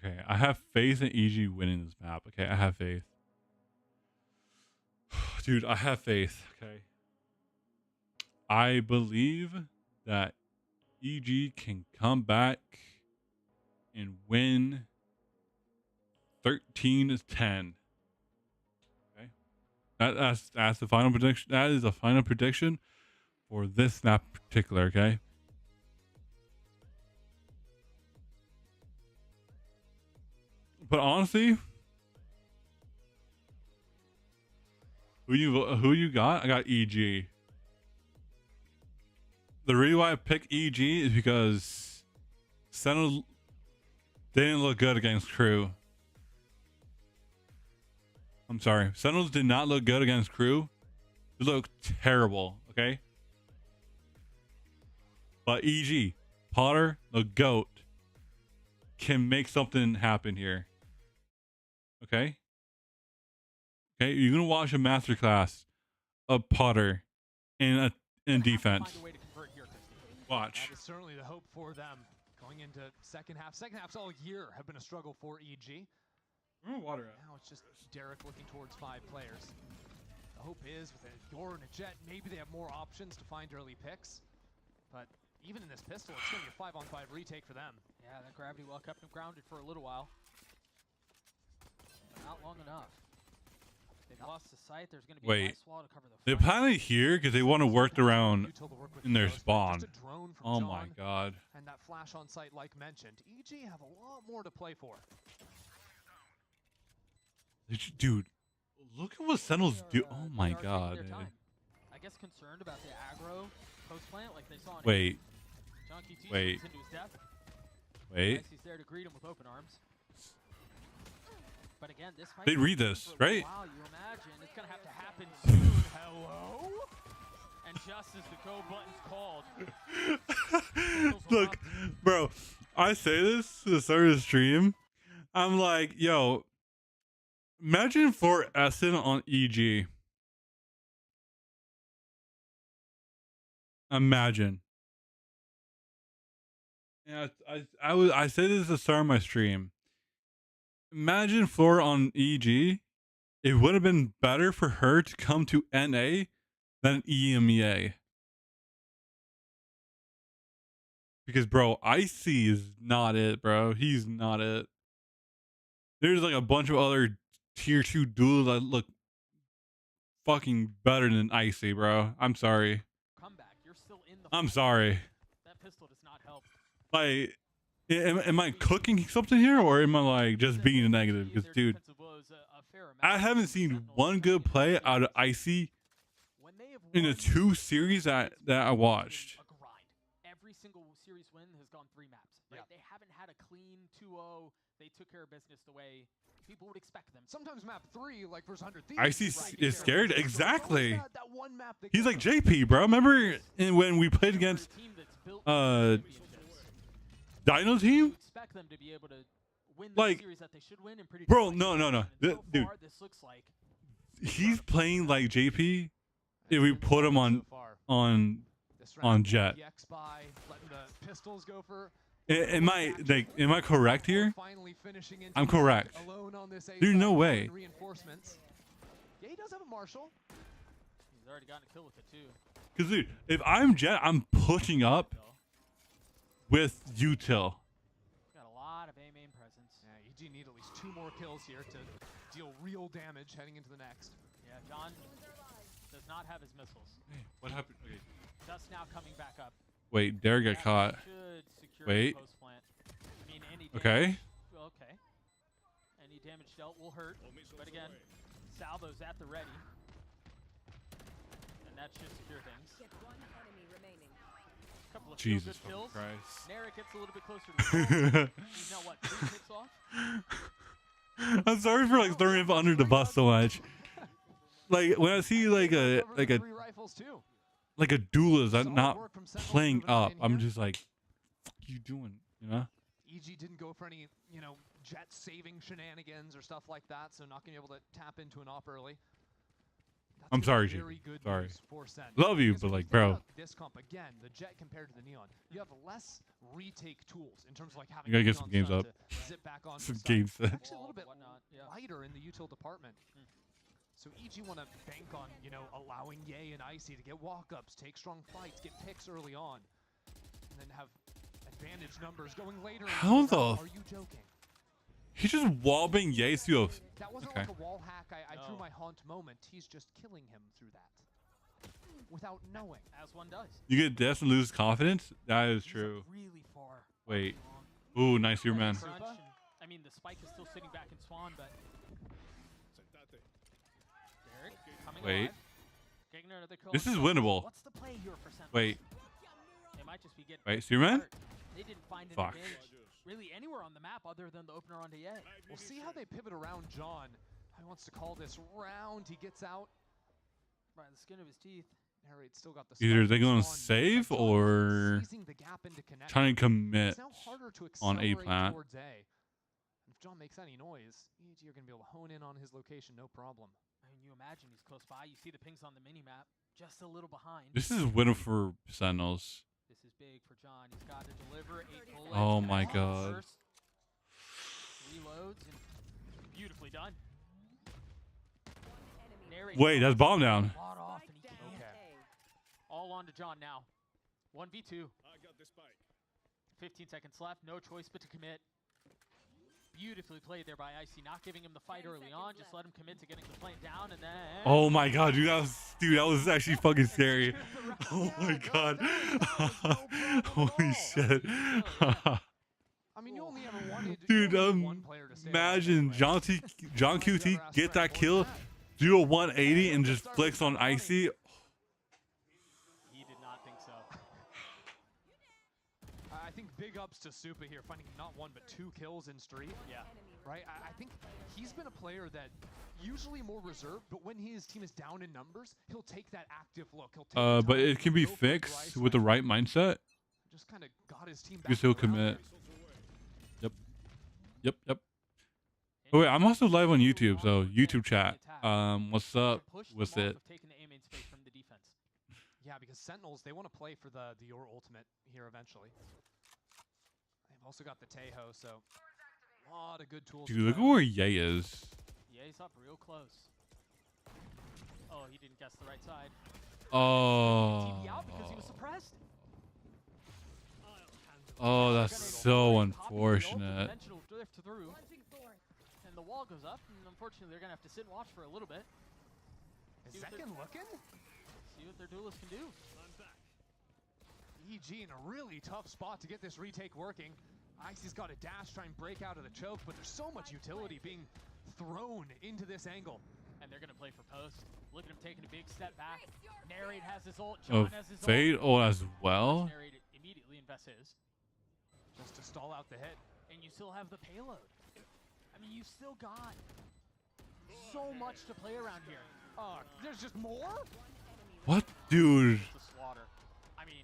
Okay, I have faith in EG winning this map. Okay, I have faith. Dude, I have faith. Okay. I believe that EG can come back and win 13-10. Okay. That's the final prediction. That is the final prediction for this map particular, okay? But honestly, who you got? I got EG. The reason why I picked EG is because Sentinels didn't look good against Crew. I'm sorry. Sentinels did not look good against Crew. They looked terrible, okay? But EG, Potter, the GOAT, can make something happen here. Okay? Okay, you're going to watch a masterclass of Potter in defense. Watch. That is certainly the hope for them going into second half. Second halves all year have been a struggle for EG. Water at? Now it's just Derek looking towards 5 players. The hope is with a Yor and a Jet, maybe they have more options to find early picks. But even in this pistol, it's going to be a 5-on-5 retake for them. Yeah, that gravity well kept him grounded for a little while. But not long enough. They've lost the sight. There's going to be a nice wall to cover the They're front. probably here because they want to work around in their spawn. Oh my god. And that flash on site, like mentioned, EG have a lot more to play for. Dude, look at what Sentinels do. Oh my god. Dude. I guess concerned about the aggro post plant like they saw in Wait. John QT Wait. into his death. Wait. He's there to greet him with open arms. But again, this might They read this, right? Wow, you imagine it's gonna have to happen soon. Hello? And just as the go button's called. Look, bro, I say this to the start of the stream. I'm like, yo, imagine for Essen on EG. Imagine. Yeah, I said this at the start of my stream. Imagine Flora on EG. It would have been better for her to come to NA than EMEA. Because, bro, Icy is not it, bro. He's not it. There's like a bunch of other tier 2 duels that look fucking better than Icy, bro. I'm sorry. Comeback. You're still in the I'm sorry. That pistol does not help. Like, am I cooking something here, or am I like just being a negative? Because, dude, I haven't seen one good play out of Icy in the 2 series that I watched. Every single series win has gone 3 maps. Right? They haven't had a clean 2-0. They took care of business the way people would expect them. Sometimes map 3, like versus 100 Thieves. Icy is scared. Exactly. He's like JP, bro. Remember when we played against Dino team? Expect them to be able to win like, the series that they should win in pretty bro, no. So Dude, far, this looks like he's playing like JP if we put him on Jet. Am I correct here? I'm correct. There's no way. Yeah, he does have a Marshall. He's already gotten a kill with it too. Because dude, if I'm Jet, I'm pushing up with util. Got a lot of A main presence. Yeah, EG need at least 2 more kills here to deal real damage heading into the next. Yeah, John does not have his missiles. Hey, what happened? Okay. Just now coming back up. Wait, Derek got caught. Wait. I mean, any okay. Okay. Any damage dealt will hurt. But again, salvos at the ready. And that should secure things. Get 1 enemy remaining. Couple of Jesus good kills. Christ. Narek gets a little bit closer to the ball. He's now what, 3 hits off? I'm sorry for like throwing him under the bus so much. Like when I see like a duelist that's not playing up, I'm just like, fuck you doing, you know? EG didn't go for any, Jet saving shenanigans or stuff like that, so not going to be able to tap into an op early. I'm sorry, very JP. good Sorry. news for Sen. Love you, Because but when like, think bro. about this comp again, the Jet compared to the Neon, you have less retake tools in terms of like having You gotta get Neon some games stun up. to zip back on Some stun. games It's up. actually a little bit lighter in the util department. So EG want to bank on, you know, allowing Ye and Icy to get walk-ups, take strong fights, get picks early on, and then have advantage numbers going later. How the? Are you joking? He just wallbang Yates to a. That wasn't Okay. like a wall hack. I threw my haunt moment. He's just killing him through that without knowing. As one does. You get deaths and lose confidence. That is true. Really far. Wait. Ooh, nice here, man. Crunch, and, I mean, the spike is still sitting back in Swan, but Derek coming Wait. alive. Getting another kill This on is Swan. winnable. What's the play here for Sentinels? Wait. They might just be getting Wait, Superman? hurt. They didn't find an Fuck. advantage really anywhere on the map other than the opener onto Ye. We'll see how they pivot around John. He wants to call this round. He gets out. By the skin of his teeth. Narrate still got the Either spike they from going to Swan, save but John or seizing the gap into connection. trying to commit It's now harder to on A accelerate plant. towards A. And if John makes any noise, EG are going to be able to hone in on his location, no problem. I mean, you imagine he's close by. You see the pings on the mini map, just a little behind. This is winnable for Sentinels. This is big for John. He's got to deliver 8 bullets. Oh my That's God. first. Reloads and beautifully done. Narrate Wait, that's bomb down. fought off and he can't. All on to John now. 1v2. 15 seconds left. No choice but to commit. Beautifully played there by Icy, not giving him the fight early on. Just let him commit to getting the plant down, and then. Oh my God, dude, that was actually fucking scary. Oh my God. Holy shit. I mean, you only ever wanted Dude, you only one player to stay alive imagine anyway. John QT get that kill, do a 180 and just flicks on Icy. He did not think so. I think big ups to Supa here, finding not one but 2 kills in street. Yeah. Right? I think he's been a player that usually more reserved, but when his team is down in numbers, he'll take that active look. He'll take the But time it can be to go for the fixed dry with the side. right mindset. Just kind of got his team back. Because he'll around commit. there. Yep. Oh wait, I'm also live on YouTube, so YouTube chat. What's up with it? Taking the A main space from the defense. Yeah, because Sentinels, they want to play for the Your ultimate here eventually. They've also got the Tejo, so a lot of good tools. Dude, to look at play. where Ye is. Yeah, he's up real close. Oh, he didn't guess the right side. Oh. TV out because he was suppressed. Oh, that's so unfortunate. Conventional drift through, and the wall goes up, and unfortunately they're gonna have to sit and watch for a little bit. Is Zekin looking? See what their duelist can do. EG in a really tough spot to get this retake working. Icy's got a dash, try and break out of the choke, but there's so much utility being thrown into this angle. And they're gonna play for post. Look at him taking a big step back. Narrate has his ult. Oh, John has his Fade ult. as well. Narrate immediately invests his. Just to stall out the hit. And you still have the payload. I mean, you've still got so much to play around here. There's just more? What, dude? It's a slaughter. I mean,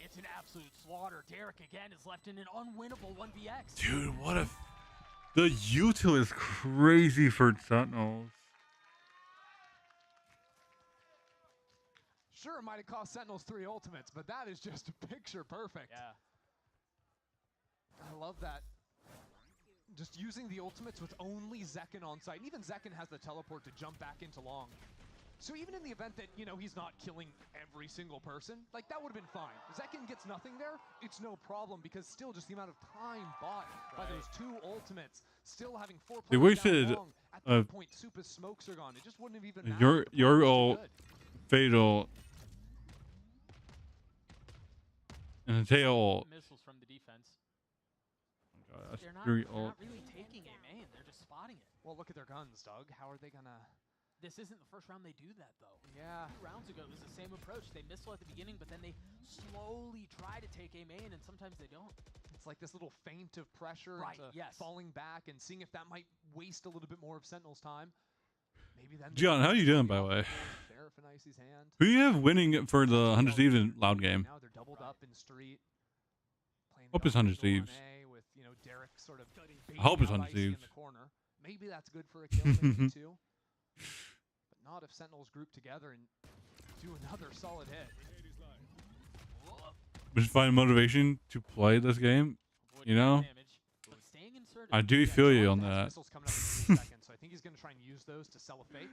it's an absolute slaughter. Derek again is left in an unwinnable 1vx. Dude, what if the util is crazy for Sentinels? Sure, it might have cost Sentinels 3 ultimates, but that is just picture perfect. Yeah. I love that. Just using the ultimates with only Zekin on site. And even Zekin has the teleport to jump back into long. So even in the event that, you know, he's not killing every single person, like that would have been fine. Zekin gets nothing there, it's no problem because still just the amount of time bought by those 2 ultimates, still having 4 They players wasted, down long. At that point, Supa's smokes are gone. It just wouldn't have even mattered. Your ult, Fatal, and Teo ult. Missiles from the defense. Oh my God, They're not, that's they're ult. not really taking a main. They're just spotting it. Well, look at their guns, Doug. How are they gonna... This isn't the first round they do that, though. Yeah. 2 rounds ago, it was the same approach. They missile at the beginning, but then they slowly try to take a main, and sometimes they don't. It's like this little feint of pressure Right, into yes. falling back and seeing if that might waste a little bit more of Sentinel's time. Maybe then... John, how you doing, by the way? Sheriff in Icy's hand. Who you have winning for the 100 Thieves in loud game? Now they're doubled up in street. Playing Hope it's 100 Thieves. with, you know, Derek sort of I hope it's baiting out 100 Icy in Thieves. the corner. Maybe that's good for a kill, maybe 2. But not if Sentinels group together and do another solid hit. Just find motivation to play this game. You know, I do feel you on that. Missiles coming up in 3 seconds, so I think he's going to try and use those to sell a fake.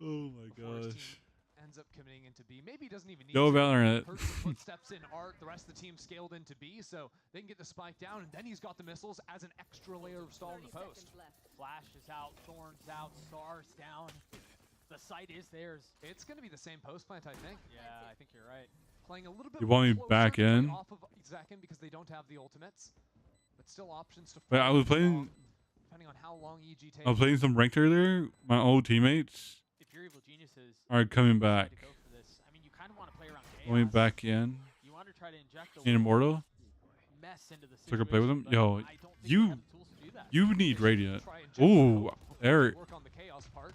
Oh my before his gosh. team ends up committing into B. Maybe he doesn't even need Go to. Valorant. Heard some footsteps in Art. The rest of the team scaled into B, so they can get the spike down, and then he's got the missiles as an extra layer of stall in the post. Flash is out, Thorns out, Stars down. The site is theirs. It's going to be the same post plant, I think. Yeah, I think you're right. Playing a little bit You more want me closer back to play in? off of Zekin because they don't have the ultimates, but still options to. But I was follow playing. along, depending on how long EG takes. I was playing some ranked earlier. My old teammates If you're Evil Geniuses, are coming you decide back. to go for this. I mean, you kind of want to play around Going chaos. back in. You want to try to inject a In little Immortal. mess into the So I can play with situation, them. but Yo, I don't think they you have the tools to do that. you need Radiant. Try and jump Ooh, before there. work on the chaos part.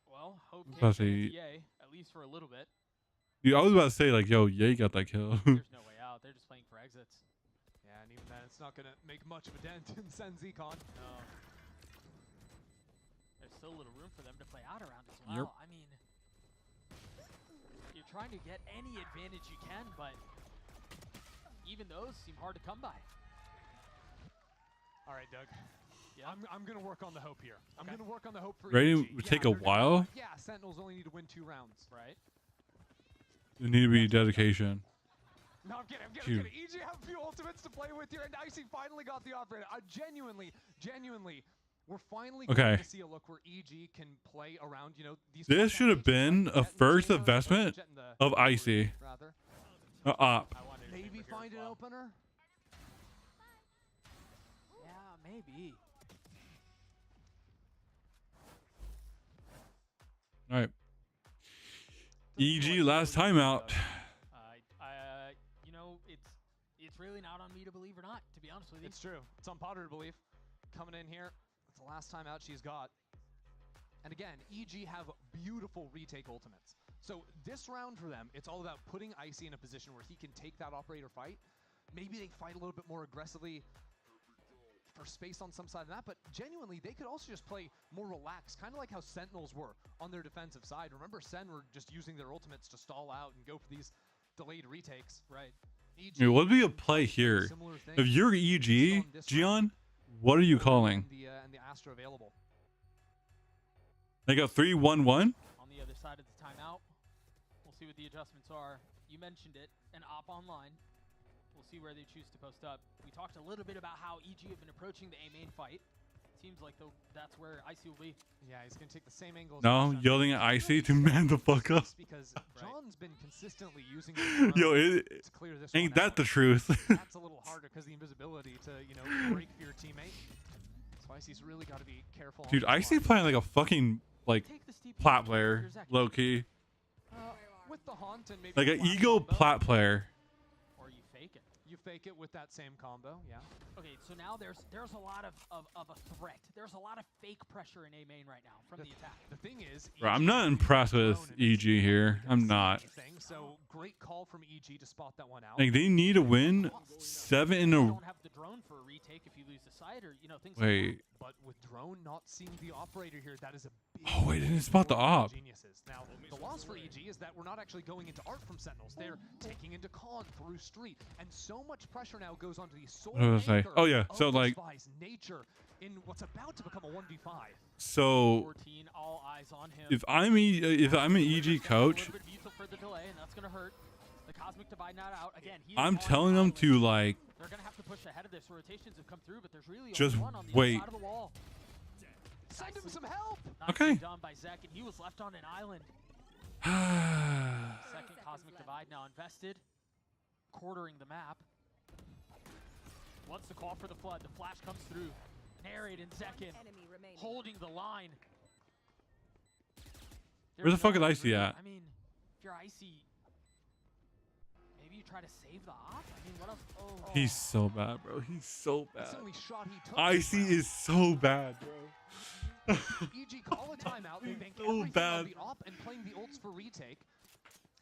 Well, hope Plus takes he- EA, at least for a little bit. Dude, I was about to say like, yo, Ye got that kill. There's no way out. They're just playing for exits. Yeah, and even then, it's not going to make much of a dent in Senzicon. No. There's still a little room for them to play out around as well. Yep. I mean, you're trying to get any advantage you can, but even those seem hard to come by. All right, Doug. Yeah. I'm going to work on the hope here. I'm going to work on the hope for Radiant EG. would Yeah, take a they're gonna- while. Yeah, Sentinels only need to win 2 rounds. Right. There need to be dedication. No, I'm kidding. I'm Shoot. kidding. EG have a few ultimates to play with here, and Icy finally got the operator. Genuinely, we're finally Okay. going to see a look where EG can play around, you know, these. This should have been a first investment of Icy. Rather. Op. I wanted to Maybe favor here find as an well. opener. Yeah, maybe. All right. EG last time out. You know, it's really not on me to believe or not, to be honest with you. It's true. It's on Potter to believe. Coming in here, it's the last time out she's got. And again, EG have beautiful retake ultimates. So this round for them, it's all about putting Icy in a position where he can take that operator fight. Maybe they fight a little bit more aggressively for space on some side of that, but genuinely, they could also just play more relaxed, kind of like how Sentinels were on their defensive side. Remember, Sen were just using their ultimates to stall out and go for these delayed retakes. Right. EG, Dude, what would be a play here? similar thing. If you're EG, Gian, what are you calling? And the Astra available. They got 3-1-1. On the other side of the timeout, we'll see what the adjustments are. You mentioned it, an op online. We'll see where they choose to post up. We talked a little bit about how EG have been approaching the A main fight. Seems like that's where Icy will be. Yeah, he's going to take the same angle. as No, last time. yelling at Icy to man the fuck up. Because John's been consistently using the Yo, to clear this ain't one that out. the truth? That's a little harder because the invisibility to, you know, break for your teammate. So Icy's really got to be careful. on Dude, this Icy one. playing like a fucking like Take the steep plat hit. player, Here's Zach. low key, With the haunt and maybe like a an flash ego combo, plat player. Or you fake it. You fake it with that same combo, yeah. Okay, so now there's a lot of a threat. There's a lot of fake pressure in A main right now from the attack. The thing is, Bro, I'm EG not impressed with drone and EG here. I'm not. thing, so great call from EG to spot that one out. Like they need to win 7 in You a. don't have the drone for a retake if you lose the side or things Wait. like But with drone not seeing the operator here, that is a big Oh wait, didn't spot the for op. Geniuses. Now, the loss for EG is that we're not actually going into art from Sentinels. They're taking into con through street, and so much pressure now goes onto the sole What was I say? anchor Oh, yeah, of so, this like- Vi's nature in what's about to become a 1v5. So 14, all eyes on him. if I'm an EG coach, A little bit of for the delay, and that's gonna hurt. The Cosmic Divide not out again. He is I'm on telling them island. to like They're gonna have to push ahead of this. Rotations have come through, but there's really Just only one on the wait. other side of the wall. Send him some help! Nicely Okay. done by Zek, and he was left on an island. Second Cosmic Divide now invested, quartering the map. What's the call for the flood? The flash comes through. Narrate and Zekin holding the line. Where the There's fuck no is Icy retreat. at? I mean, if you're Icy, maybe you try to save the op. I mean, what else? Oh, he's so bad, bro. He's so That's bad. the only shot he took. Icy is so bad, bro. EG call a timeout. They bank So everything bad. on the op and playing the ults for retake.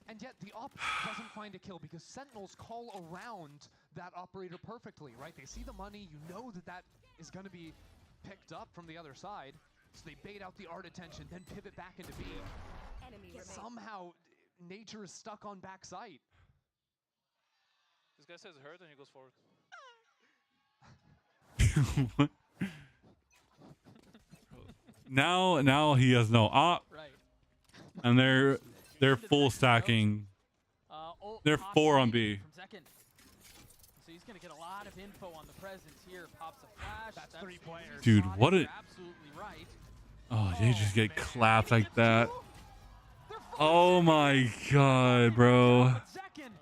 And yet the op doesn't find a kill because Sentinels call around that operator perfectly, right? They see the money. You know that that is going to be picked up from the other side. So they bait out the art attention, then pivot back into B. Nature is stuck on backside. This guy says hurt and he goes forward. Now he has no op, Right. and they're full stacking. They're 4 on B. From second. So he's gonna get a lot of info on the presence here. Pops a flash. That's 3 players. Dude, what a... You're absolutely right. Oh, they just get clapped like that. Oh my god, bro. Second.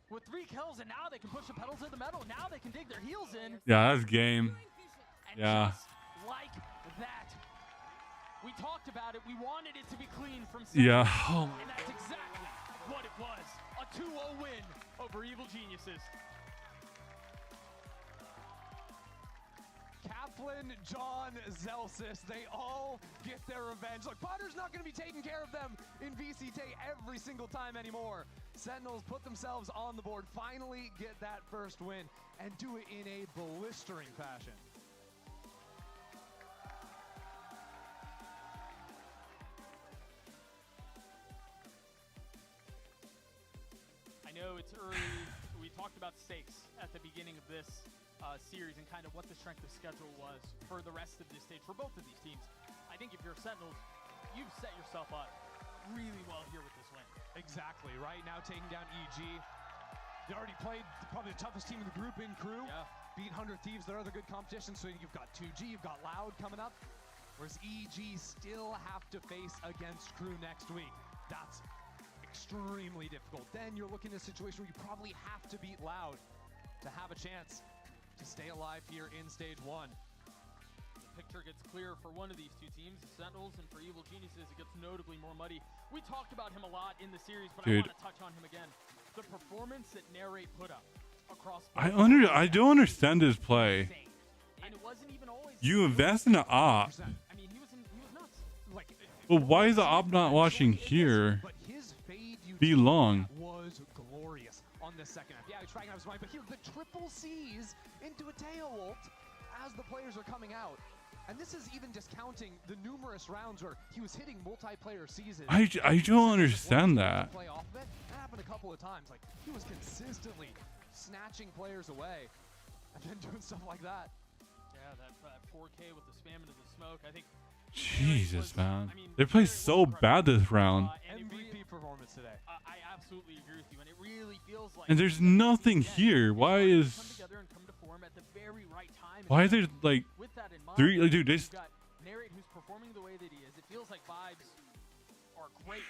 With 3 kills, and now they can push the pedal to the metal. Now they can dig their heels in. Yeah, that's game. And Yeah. just like that. We talked about it. We wanted it to be clean from Yeah. second. Oh. And that's exactly what it was. A 2-0 win over Evil Geniuses. Kaplan, John, Zelsis, they all get their revenge. Look, Potter's not going to be taking care of them in VCT every single time anymore. Sentinels put themselves on the board, finally get that first win, and do it in a blistering fashion. I know it's early. We talked about stakes at the beginning of this series and kind of what the strength of schedule was for the rest of this stage for both of these teams. I think if you're Sentinels, you've set yourself up really well here with this win. Exactly, right now taking down EG. They already played probably the toughest team in the group in crew. Yeah. Beat 100 Thieves, their other good competition. So you've got 2G, you've got Loud coming up. Whereas EG still have to face against crew next week. That's extremely difficult. Then you're looking at a situation where you probably have to beat Loud to have a chance to stay alive here in stage 1. The picture gets clear for one of these two teams, the Sentinels, and for Evil Geniuses, it gets notably more muddy. We talked about him a lot in the series, but I want to touch on him again. The performance that Narrate put up across... I don't understand his play. And it wasn't even always... You invest in an op. I mean, he was nuts. Like, But why is the op not watching here? but his fade Be long. was glorious on the second half. Yeah, he's trying out his mind, but here the triple C's into a tail ult as the players are coming out. And this is even discounting the numerous rounds where he was hitting multiplayer seasons. I don't understand that. Play off of it. That happened a couple of times. Like, he was consistently snatching players away and then doing stuff like that. Yeah, that 4K with the spam into the smoke. I think Jesus, man. They play so bad this round. MVP performance today. I absolutely agree with you, and it really feels like... And there's nothing here. Why is... Come together and come to form at the very right time. Why is there, like, With that in mind, 3... Like, dude, this... you've got Narrate who's performing the way that he is. It feels like vibes are great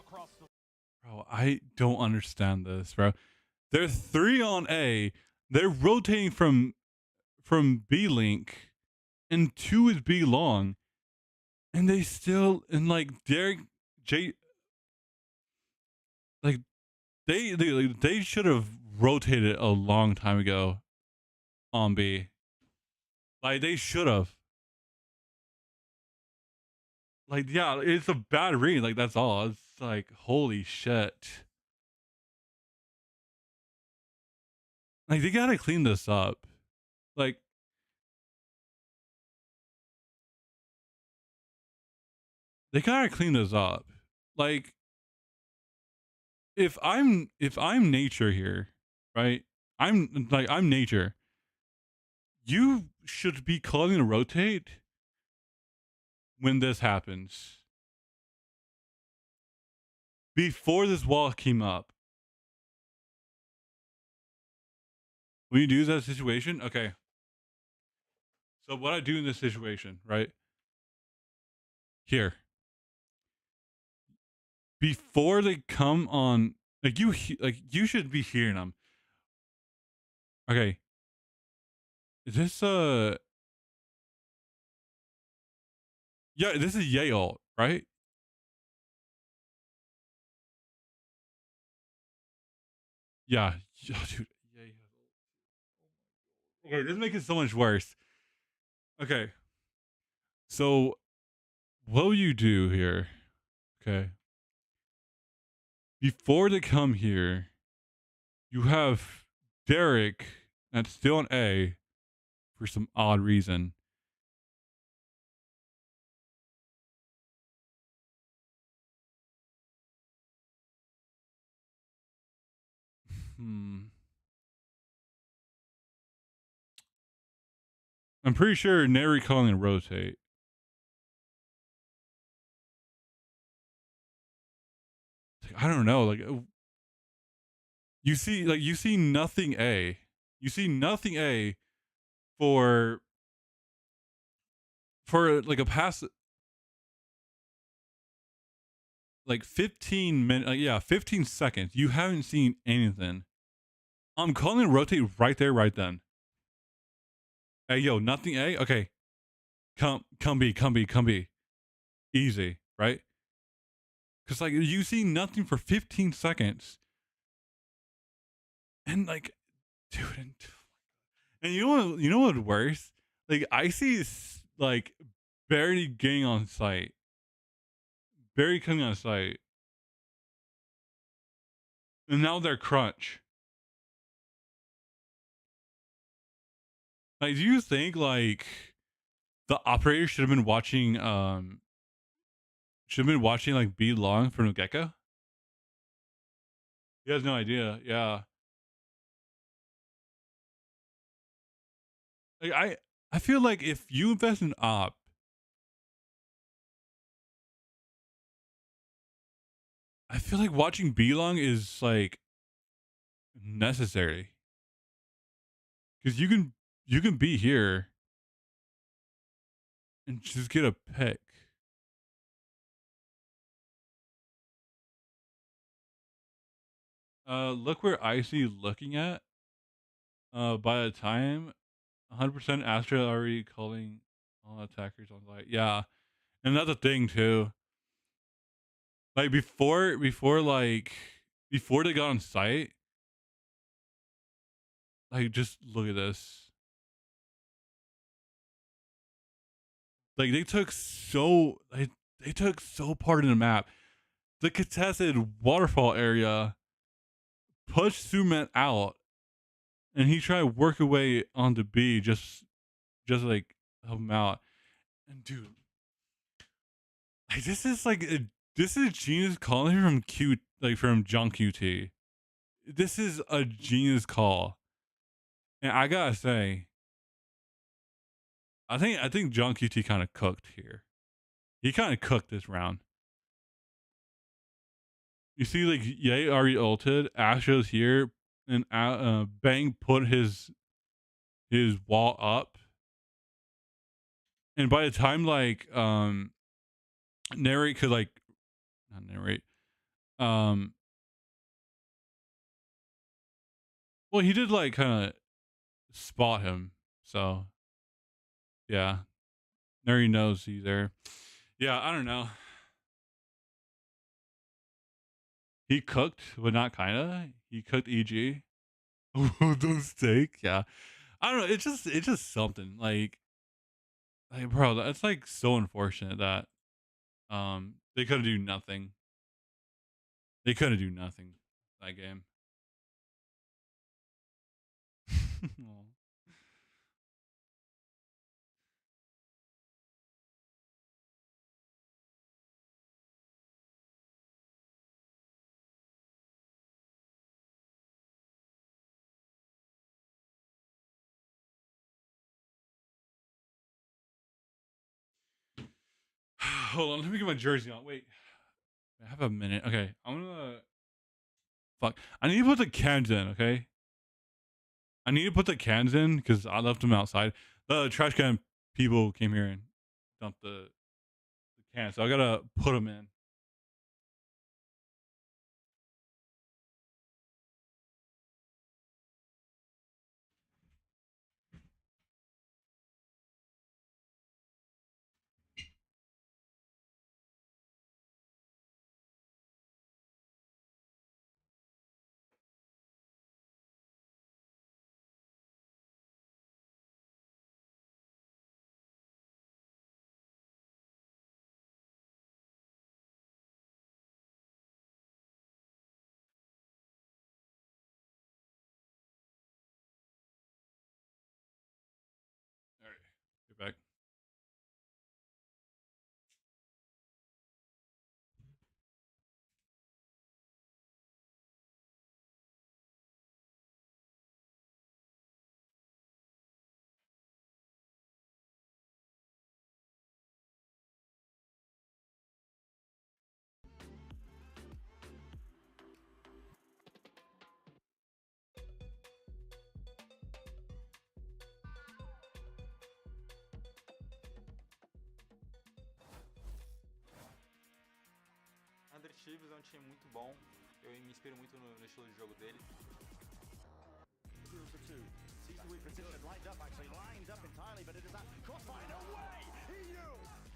across the... Bro, I don't understand this, bro. They're 3 on A. They're rotating from B Link, and 2 is B long. And they still, and like Derek J, like they should have rotated a long time ago on B. Like they should have. Like, yeah, it's a bad read. Like, that's all. It's like, holy shit. Like, they gotta clean this up. Like, they gotta clean this up. Like, if I'm nature here, right? I'm nature. You should be calling to rotate when this happens. Before this wall came up. When you do that situation, okay. So what I do in this situation, right? Here. Before they come on, like you should be hearing them. Okay. Is this yeah, this is Yale, right? Yeah, dude. Okay, this makes it so much worse. Okay. So, what will you do here? Okay. Before they come here, you have Derek that's still an A for some odd reason. I'm pretty sure Nary calling and rotate. I don't know. Like you see nothing A. You see nothing A for like a pass like 15 minutes. Yeah, 15 seconds. You haven't seen anything. I'm calling rotate right there, right then. Hey, yo, nothing A. Okay, come B, come B, come B. Easy, right? Because like you see nothing for 15 seconds, and like, dude, and you know what's worse? Like I see like barely getting on site, barely coming on site, and now they're crunch. Like, do you think like the operator should have been watching like B long from the get go? He has no idea. Yeah. Like I feel like if you invest in op, I feel like watching B long is like necessary because you can be here and just get a pick. Look where I see looking at. By the time 100% Astra already calling all attackers on light. Yeah, and that's a thing too. Like before they got on site, like just look at this. Like they took so part of the map. The contested waterfall area pushed Suman out, and he tried to work away onto B just like help him out. And dude, like this is genius calling from from John QT. This is a genius call, and I gotta say, I think John QT kind of cooked here. He kind of cooked this round. You see, like Ye already ulted, Astro's here, and Bang put his wall up, and by the time like narrate could like not narrate, um, well he did like kind of spot him, so yeah, narrate knows he's there. Yeah, I don't know. He cooked, but not kinda. He cooked EG. Those steak, yeah. I don't know. It's just something like bro. That's like so unfortunate that they couldn't do nothing. They couldn't do nothing that game. Aw. Hold on, let me get my jersey on. Wait, I have a minute. Okay, I'm gonna fuck. I need to put the cans in. Okay, I need to put the cans in because I left them outside. The trash can people came here and dumped the cans, so I gotta put them in. Thieves é um time muito bom. Eu me inspiro muito no estilo de jogo dele. For two. Sees the weak position, lined up actually, lined up entirely, but it is that crossfire. No way! EU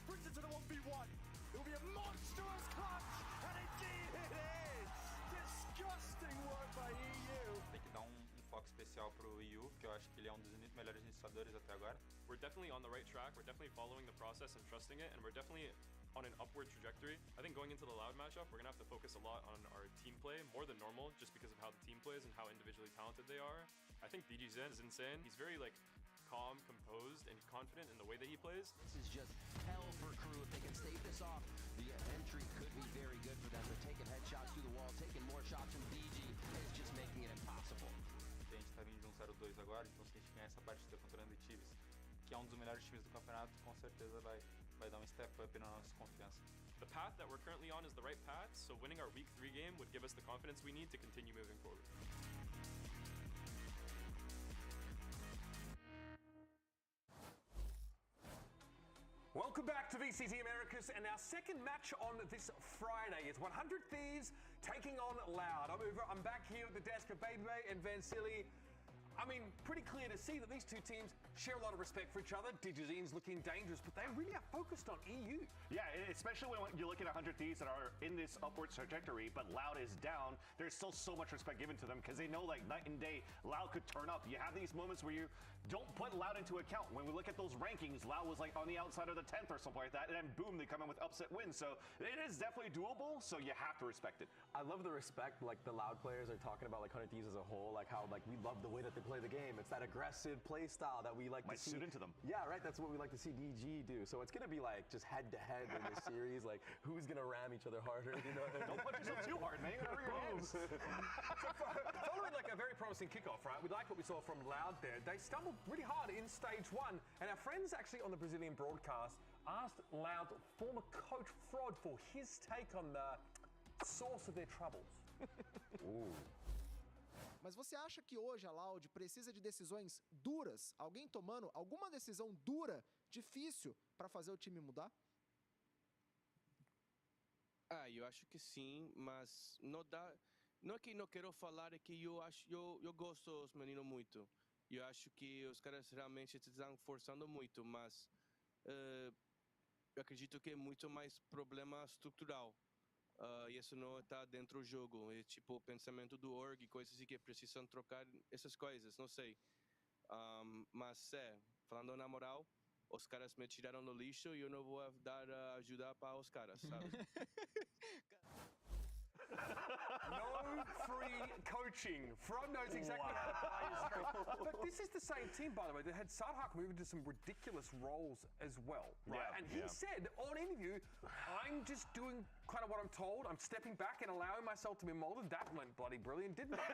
brings it to the 1v1. It will be a monstrous clutch, and indeed it is! Disgusting work by EU. Tem que dar foco especial pro EU, que eu acho que ele é um dos melhores iniciadores até agora. We're definitely on the right track. We're definitely following the process and trusting it, and we're definitely on an upward trajectory. I think going into the Loud matchup, we're gonna have to focus a lot on our team play more than normal, just because of how the team plays and how individually talented they are. I think BG Zen is insane. He's very calm, composed, and confident in the way that he plays. This is just hell for Crew. If they can stave this off, the entry could be very good for them. They're taking headshots through the wall, taking more shots from BG, and it's just making it impossible. A gente tá vindo de 0-2 agora, então se a gente ganhar essa partida contra o Thieves, que é um dos melhores times do campeonato, com certeza vai dar step up na nossa confiança. The path that we're currently on is the right path, so winning our Week 3 game would give us the confidence we need to continue moving forward. Welcome back to VCT Americas, and our second match on this Friday is 100 Thieves taking on Loud. I'm back here at the desk of Baby Bay and Vansili. I mean, pretty clear to see that these two teams share a lot of respect for each other. Digizine's looking dangerous, but they really are focused on EU. Yeah, especially when you're looking at 100 Thieves that are in this upward trajectory, but Loud is down. There's still so much respect given to them because they know like night and day, Loud could turn up. You have these moments where you don't put Loud into account. When we look at those rankings, Loud was like on the outside of the 10th or something like that, and then boom, they come in with upset wins. So it is definitely doable, so you have to respect it. I love the respect, like the Loud players are talking about like 100 Thieves as a whole, like how like we love the way that they play the game. It's that aggressive play style that we like Might to see. suit into them. Yeah, right. That's what we like to see DG do. So it's gonna be like just head to head in this series. Like who's gonna ram each other harder? You know? Don't punch yourself too hard, man. You gotta hurry your hands. Following like a very promising kickoff, right? We like what we saw from Loud there. They stumbled really hard in stage one, and our friends actually on the Brazilian broadcast asked Loud former coach Frod for his take on the source of their troubles. Ooh. Mas você acha que hoje a Loud precisa de decisões duras? Alguém tomando alguma decisão dura, difícil, para fazer o time mudar? Eu acho que sim, mas não dá. Não é que não quero falar, é que eu gosto dos meninos muito. Eu acho que os caras realmente estão forçando muito, mas eu acredito que é muito mais problema estrutural. E isso não está dentro do jogo. É tipo o pensamento do org, coisas assim que precisam trocar essas coisas, não sei. Mas falando na moral, os caras me tiraram no lixo e eu não vou dar ajuda para os caras, sabe? No free coaching. Frog knows exactly how to play his strength. But this is the same team, by the way, that had Sadhak move into some ridiculous roles as well, right? Yeah, and he said on interview, I'm just doing kind of what I'm told. I'm stepping back and allowing myself to be molded. That went bloody brilliant, didn't it?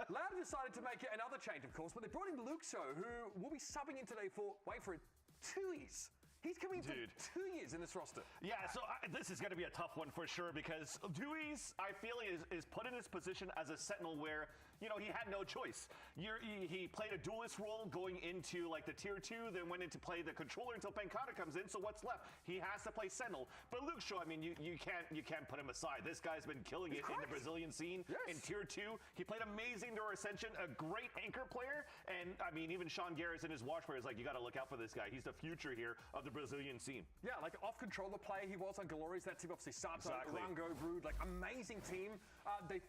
Loud decided to make another change, of course, but they brought in Luxo, who will be subbing in today for, wait for it, 2 years. He's coming for 2 years in this roster. Yeah, so this is going to be a tough one for sure because Dewey's, I feel, is put in his position as a Sentinel where, you know, he had no choice. He played a duelist role going into like the tier 2, then went into play the controller until Pancata comes in. So what's left? He has to play Sentinel. But Luke Shaw, I mean, you can't put him aside. This guy's been killing it in the Brazilian scene in tier 2. He played amazing during Ascension, a great anchor player, and I mean, even Sean Garrison, his watch player, is like, you got to look out for this guy. He's the future here of the Brazilian scene. Yeah, like off-controller player he was on Glorious. That team obviously Sato, Rango, Brood, like amazing team. They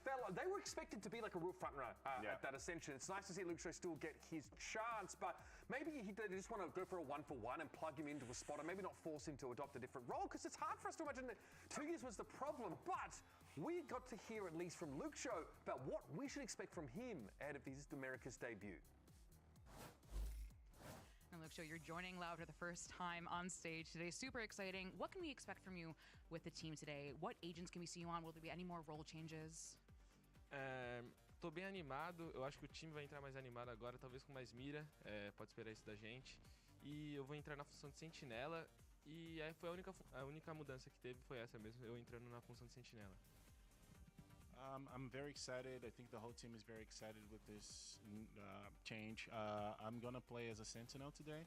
were expected to be like a real front runner at that Ascension. It's nice to see Luke Shaw still get his chance, but maybe they just want to go for a 1-for-1 and plug him into a spot and maybe not force him to adopt a different role, because it's hard for us to imagine that 2 years was the problem. But we got to hear at least from Luke Shaw about what we should expect from him ahead of his America's debut. And Luke Shaw, you're joining Loud for the first time on stage today. Super exciting. What can we expect from you with the team today? What agents can we see you on? Will there be any more role changes? Tô bem animado. Eu acho que o time vai entrar mais animado agora, talvez com mais mira. Pode esperar isso da gente. E eu vou entrar na função de sentinela. E aí foi a única mudança que teve foi essa mesmo, eu entrando na função de sentinela. I'm very excited. I think the whole team is very excited with this change. I'm gonna play as a Sentinel today,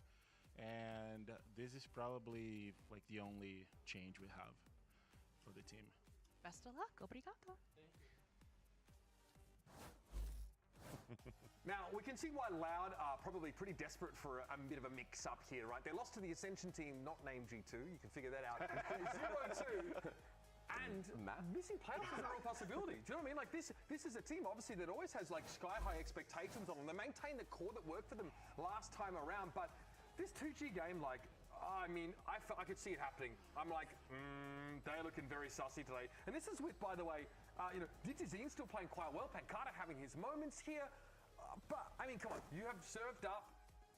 and this is probably like the only change we have for the team. Best of luck. Obrigado. Now, we can see why Loud are probably pretty desperate for a bit of a mix-up here, right? They lost to the Ascension team, not named G2. You can figure that out. 0-2. And missing playoffs is a real possibility. Do you know what I mean? Like, this is a team, obviously, that always has, like, sky-high expectations on them. They maintain the core that worked for them last time around, but this 2G game, like, I mean, I could see it happening. I'm like, they're looking very sussy today. And this is with, by the way, you know, Digizine still playing quite well. Pancata having his moments here. But, I mean, come on, you have served up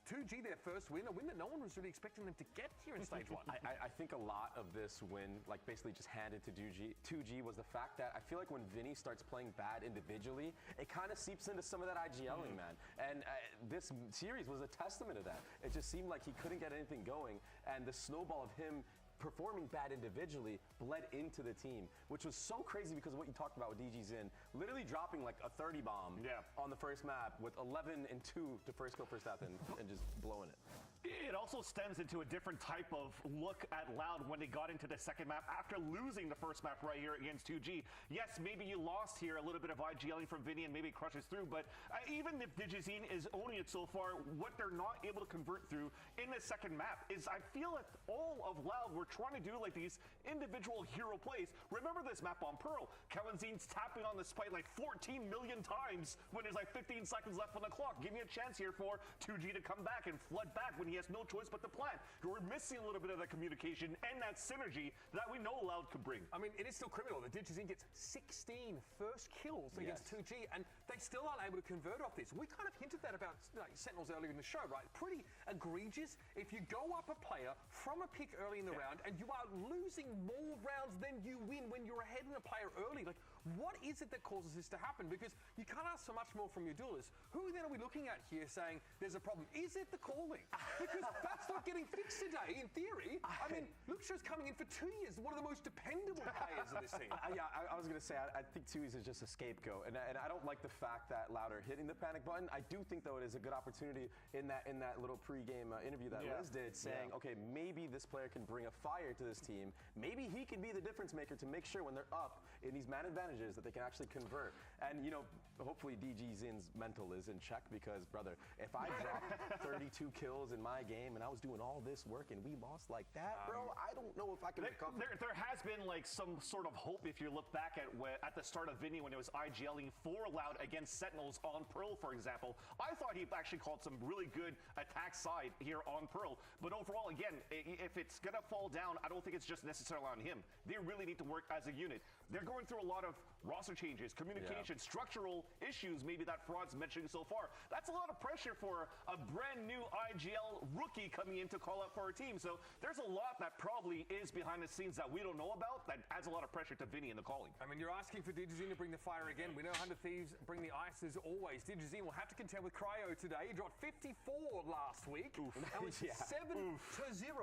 2G their first win, a win that no one was really expecting them to get here in stage 1. I think a lot of this win, like basically just handed to 2G was the fact that I feel like when Vinny starts playing bad individually, it kind of seeps into some of that IGLing, man. And this series was a testament to that. It just seemed like he couldn't get anything going, and the snowball of him performing bad individually bled into the team, which was so crazy because of what you talked about with DG Zin, literally dropping like a 30 bomb on the first map with 11 and 2 to first kill first half and just blowing it. It also stems into a different type of look at Loud when they got into the second map after losing the first map right here against 2G. Yes, maybe you lost here a little bit of IGLing from Vinny and maybe it crushes through, but even if Digizine is owning it so far, what they're not able to convert through in the second map is I feel that all of Loud were trying to do like these individual hero plays. Remember this map on Pearl. Kalenzine's tapping on the spike like 14 million times when there's like 15 seconds left on the clock. Give me a chance here for 2G to come back and flood back when he has no choice but to plant. We're missing a little bit of that communication and that synergy that we know Loud could bring. I mean, it is still criminal. The Digizine gets 16 first kills against 2G, and they still aren't able to convert off this. We kind of hinted that about Sentinels earlier in the show, right? Pretty egregious. If you go up a player from a pick early in the round and you are losing more rounds than you win when you're ahead in a player early, like, what is it that causes this to happen? Because you can't ask so much more from your duelists. Who then are we looking at here saying there's a problem? Is it the calling? Because that's not getting fixed today, in theory. I mean, Luxio's coming in for 2 years, one of the most dependable players of this team. I was going to say, I think 2E's is just a scapegoat, and I don't like the fact that Loud are hitting the panic button. I do think, though, it is a good opportunity in that little pre-game interview that Liz did, saying, okay, maybe this player can bring a fire to this team. Maybe he can be the difference maker to make sure when they're up in these man advantages that they can actually convert. And, you know, hopefully DG Zin's mental is in check because, brother, if I dropped 32 kills in my game and I was doing all this work and we lost like that, bro, I don't know if I can recover. There has been like some sort of hope if you look back at the start of Vinny when it was IGLing for Loud against Sentinels on Pearl, for example. I thought he actually called some really good attack side here on Pearl. But overall, again, if it's going to fall down, I don't think it's just necessarily on him. They really need to work as a unit. They're going through a lot of roster changes, communication, structural issues maybe that Fraud's mentioning so far. That's a lot of pressure for a brand new IGL rookie coming in to call up for our team. So there's a lot that probably is behind the scenes that we don't know about that adds a lot of pressure to Vinny in the calling. I mean, you're asking for Digizine to bring the fire again. We know 100 Thieves bring the ice as always. Digizine will have to contend with Cryo today. He dropped 54 last week. That was 7-0.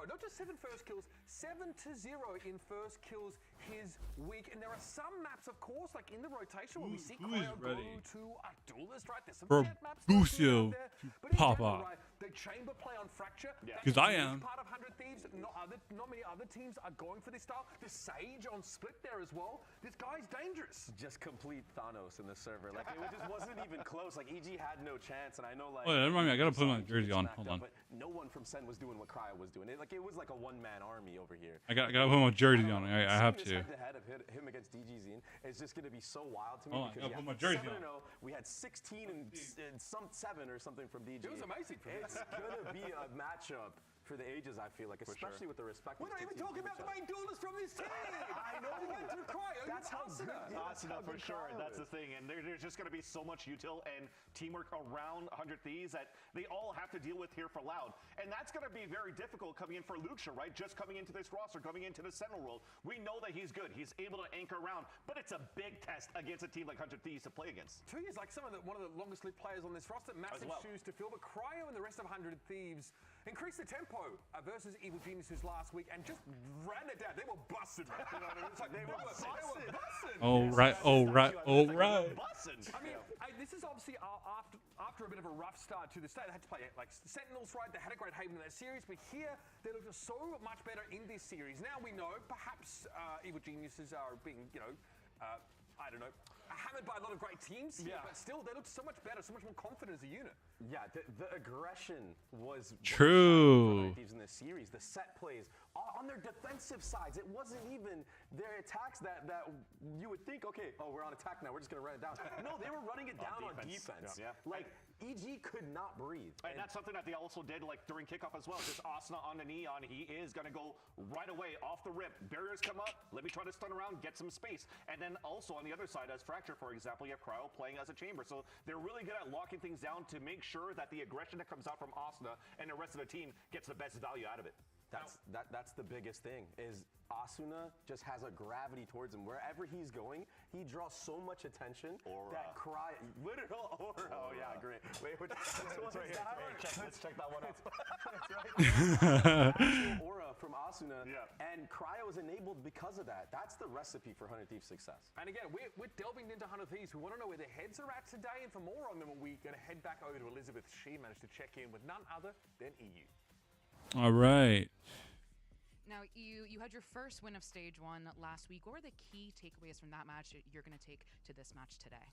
Not just 7 first kills, 7-0 in first kills his week. And there are some maps, of course, like in the rotation where we see Cryo go to a duelist, right? There's some jet maps. Bucio to pop off. Right, the chamber play on Fracture. Because I am. Part of 100 Thieves. Not many other teams are going for this style. The Sage on Split there as well. This guy's dangerous. Just complete Thanos in the server. Like, it just wasn't even close. Like, EG had no chance, and I know, like... Oh, yeah, remind me, I gotta put my jersey on. Hold on. But no one from Sen was doing what Cryo was doing. It was like a one-man army over here. I gotta put my jersey on. I have to. Head of him against DG Zine is just going to be so wild to me. Oh, because I gotta put my jersey on. We had 16 and some 7 or something from DG. It was amazing. It's going to be a matchup for the ages, I feel like, especially with the respect. We're not even talking about the main duelist from this team. I know. We went to Cryo. That's how good. Asuna for sure. That's the thing. And there's just going to be so much util and teamwork around 100 Thieves that they all have to deal with here for Loud. And that's going to be very difficult coming in for Luxia, right? Just coming into this roster, coming into the Sentinel role. We know that he's good. He's able to anchor around. But it's a big test against a team like 100 Thieves to play against. 2 years, like one of the longest lived players on this roster. Massive shoes to fill. But Cryo and the rest of 100 Thieves increased the tempo versus Evil Geniuses last week and just ran it down. They were busted. You know what I mean? It's like they were busted. Oh right. I mean, this is obviously after after a bit of a rough start to the state, they had to play like Sentinels, right? They had a great Haven in that series, but here they looked so much better in this series. Now we know perhaps Evil Geniuses are being, I don't know, hammered by a lot of great teams here, but still they look so much better, so much more confident as a unit. Yeah, the aggression was True. Thieves in this series. The set plays on their defensive sides. It wasn't even their attacks that you would think, okay, oh, we're on attack now, we're just gonna run it down. No, they were running it down on defense. Yeah. Like EG could not breathe. And that's something that they also did like during kickoff as well. Just Asuna on the Neon, he is gonna go right away off the rip. Barriers come up, let me try to stun around, get some space. And then also on the other side, as Fracture, for example, you have Cryo playing as a chamber. So they're really good at locking things down to make sure that the aggression that comes out from Asuna and the rest of the team gets the best value out of it. That's the biggest thing is Asuna just has a gravity towards him. Wherever he's going, he draws so much attention that literal aura. Oh yeah, great. Wait, which one is that? Let's check that one out. That's right. Aura from Asuna, and Cryo is enabled because of that. That's the recipe for 100 Thieves success. And again, we're delving into 100 Thieves. We want to know where their heads are at today, and for more on them, we're going to head back over to Elizabeth. She managed to check in with none other than EU. All right. Now, you had your first win of Stage 1 last week. What were the key takeaways from that match that you're going to take to this match today?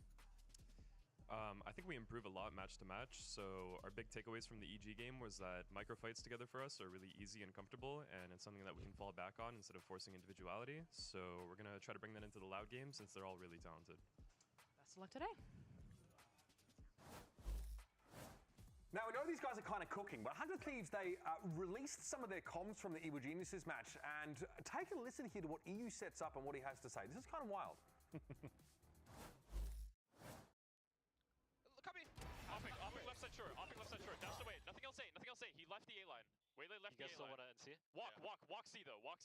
I think we improve a lot match to match. So our big takeaways from the EG game was that micro fights together for us are really easy and comfortable, and it's something that we can fall back on instead of forcing individuality. So we're going to try to bring that into the loud game since they're all really talented. Best of luck today. Now, we know these guys are kind of cooking, but 100 Thieves, they released some of their comms from the Evil Geniuses match, and take a listen here to what EU sets up and what he has to say. This is kind of wild. Copy. Opping left side short, dash away, nothing else A, he left the A line. Waylay left the A line. Walk C though, I'm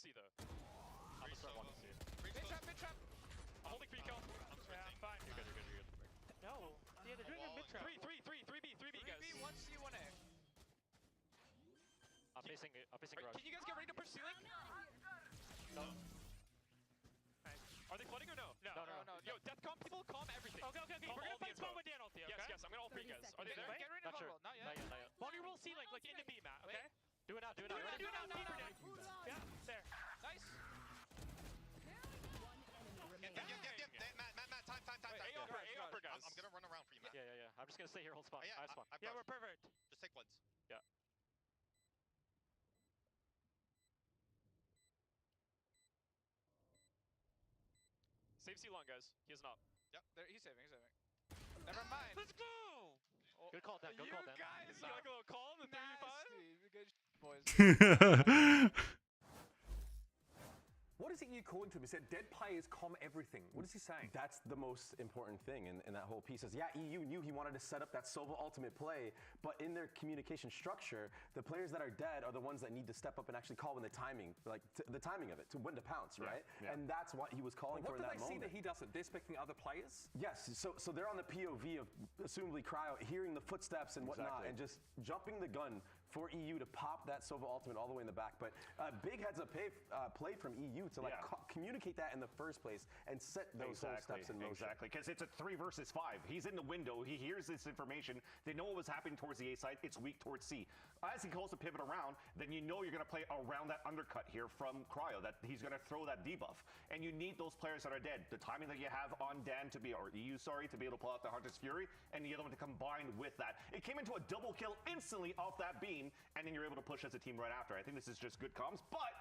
gonna start walking C. Mid trap! I'm holding pre-kill. Yeah, fine. You're good. No. Yeah, they're doing a mid trap. 3B, guys. 3B, 1C, 1A. I'm facing garage. Can you guys get ready to push ceiling? No. Are they flooding or no? No. Yo, deathcom people, calm everything. Okay. We're gonna fight spawn with Dan ulti, okay? Yes, I'm gonna ult 3 guys. Are they there? Get ready to vulnerable. Not yet. Vulnerable ceiling, like in the B, Matt, okay? Do it now. Do it now. Deeper down. Yeah, there. Nice. Matt, time. A upper, guys. I'm gonna run around for you, Matt. Yeah. I'm just gonna stay here, hold spawn. I have spawn. Yeah, we're perfect. Just take bloods. Yeah. Save C long, guys. He is not. Yep, he's saving. Never mind. Let's go! Good call, Dan. You guys, you like a little calm, the 35? Good boys. What is it you calling to him? He said dead players calm everything. What is he saying? That's the most important thing in that whole piece. Is EU knew he wanted to set up that Sova ultimate play, but in their communication structure, the players that are dead are the ones that need to step up and actually call when the timing, the timing of it, to when to pounce, right? Yeah. And that's what he was calling for in that moment. What do they see that he doesn't? They're expecting other players? Yes, so they're on the POV of, assumably Cryo, hearing the footsteps and whatnot, and just jumping the gun for EU to pop that Sova ultimate all the way in the back. But big heads up play from EU to communicate that in the first place and set those whole steps in motion. Exactly, because it's a 3 versus 5. He's in the window, he hears this information, they know what was happening towards the A side, it's weak towards C. As he calls to pivot around, then you know you're going to play around that undercut here from Cryo, that he's going to throw that debuff. And you need those players that are dead. The timing that you have on Dan to be, or EU, sorry, to be able to pull out the Hunter's Fury, and the other one to combine with that. It came into a double kill instantly off that beam, and then you're able to push as a team right after. I think this is just good comms, but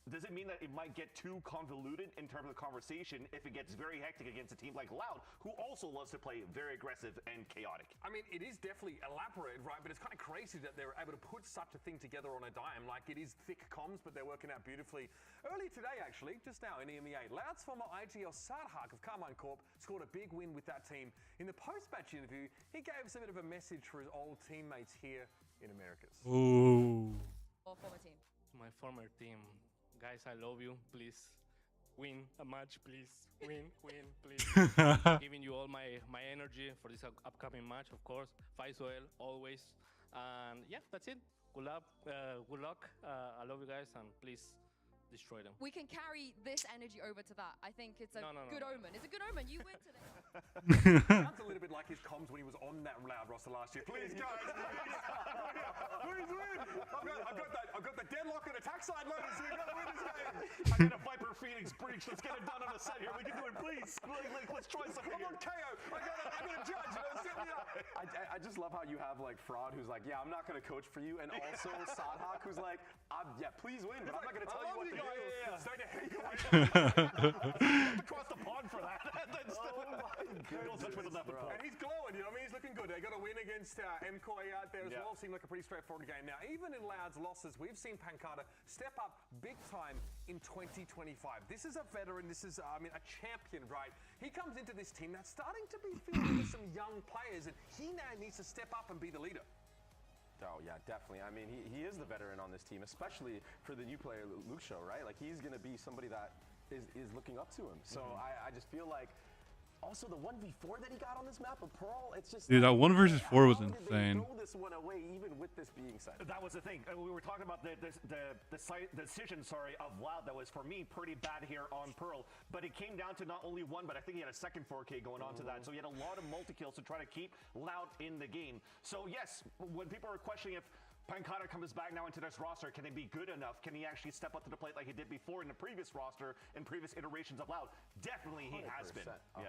does it mean that it might get too convoluted in terms of the conversation if it gets very hectic against a team like Loud, who also loves to play very aggressive and chaotic? I mean, it is definitely elaborate, right? But it's kind of crazy that they're able to put such a thing together on a dime. Like, it is thick comms, but they're working out beautifully. Earlier today, actually, just now in EMEA, Loud's former IGL Sarhak of Carmine Corp scored a big win with that team. In the post-match interview, he gave us a bit of a message for his old teammates here in Americas. Ooh. Former team. My former team. Guys, I love you. Please win a match, please. Win, please. Giving you all my energy for this upcoming match, of course. Fight well, always. And yeah, that's it. Good luck. I love you guys, and please destroy them. We can carry this energy over to that. I think it's a good omen. It's a good omen. You win today. Sounds a little bit like like his comms when he was on that Loud roster last year. Please, guys, please win. I've got the deadlock and attack side loaded, so we've got to win this game. I got a Viper Phoenix breach. Let's get it done on a set here. We can do it, please. Let's try something. I'm on KO. I got a judge. Set me up. I just love how you have like Fraud who's like, yeah, I'm not going to coach for you, and also Sadhak who's like, yeah, please win, but I'm not going to tell you what to do. Yeah. Starting to hate you. Across the pond for that. And he's glowing, you know what I mean? He's looking good. They got a win against MCoy out there as well. Seemed like a pretty straightforward game. Now, even in Loud's losses, we've seen Pancata step up big time in 2025. This is a veteran. This is, I mean, a champion, right? He comes into this team that's starting to be filled with some young players, and he now needs to step up and be the leader. Oh, yeah, definitely. I mean, he is the veteran on this team, especially for the new player, Luke Show, right? Like, he's going to be somebody that is looking up to him. So I just feel like, also the 1v4 that he got on this map of Pearl, it's just... Dude, that 1 versus 4 was insane. They throw this one away, even with this being said. That was the thing. We were talking about the decision, of Loud that was, for me, pretty bad here on Pearl. But it came down to not only one, but I think he had a second 4K going on to that. So he had a lot of multi-kills to try to keep Loud in the game. So yes, when people are questioning if Pancata comes back now into this roster, can he be good enough? Can he actually step up to the plate like he did before in the previous roster and previous iterations of Loud? Definitely he has been. 100%.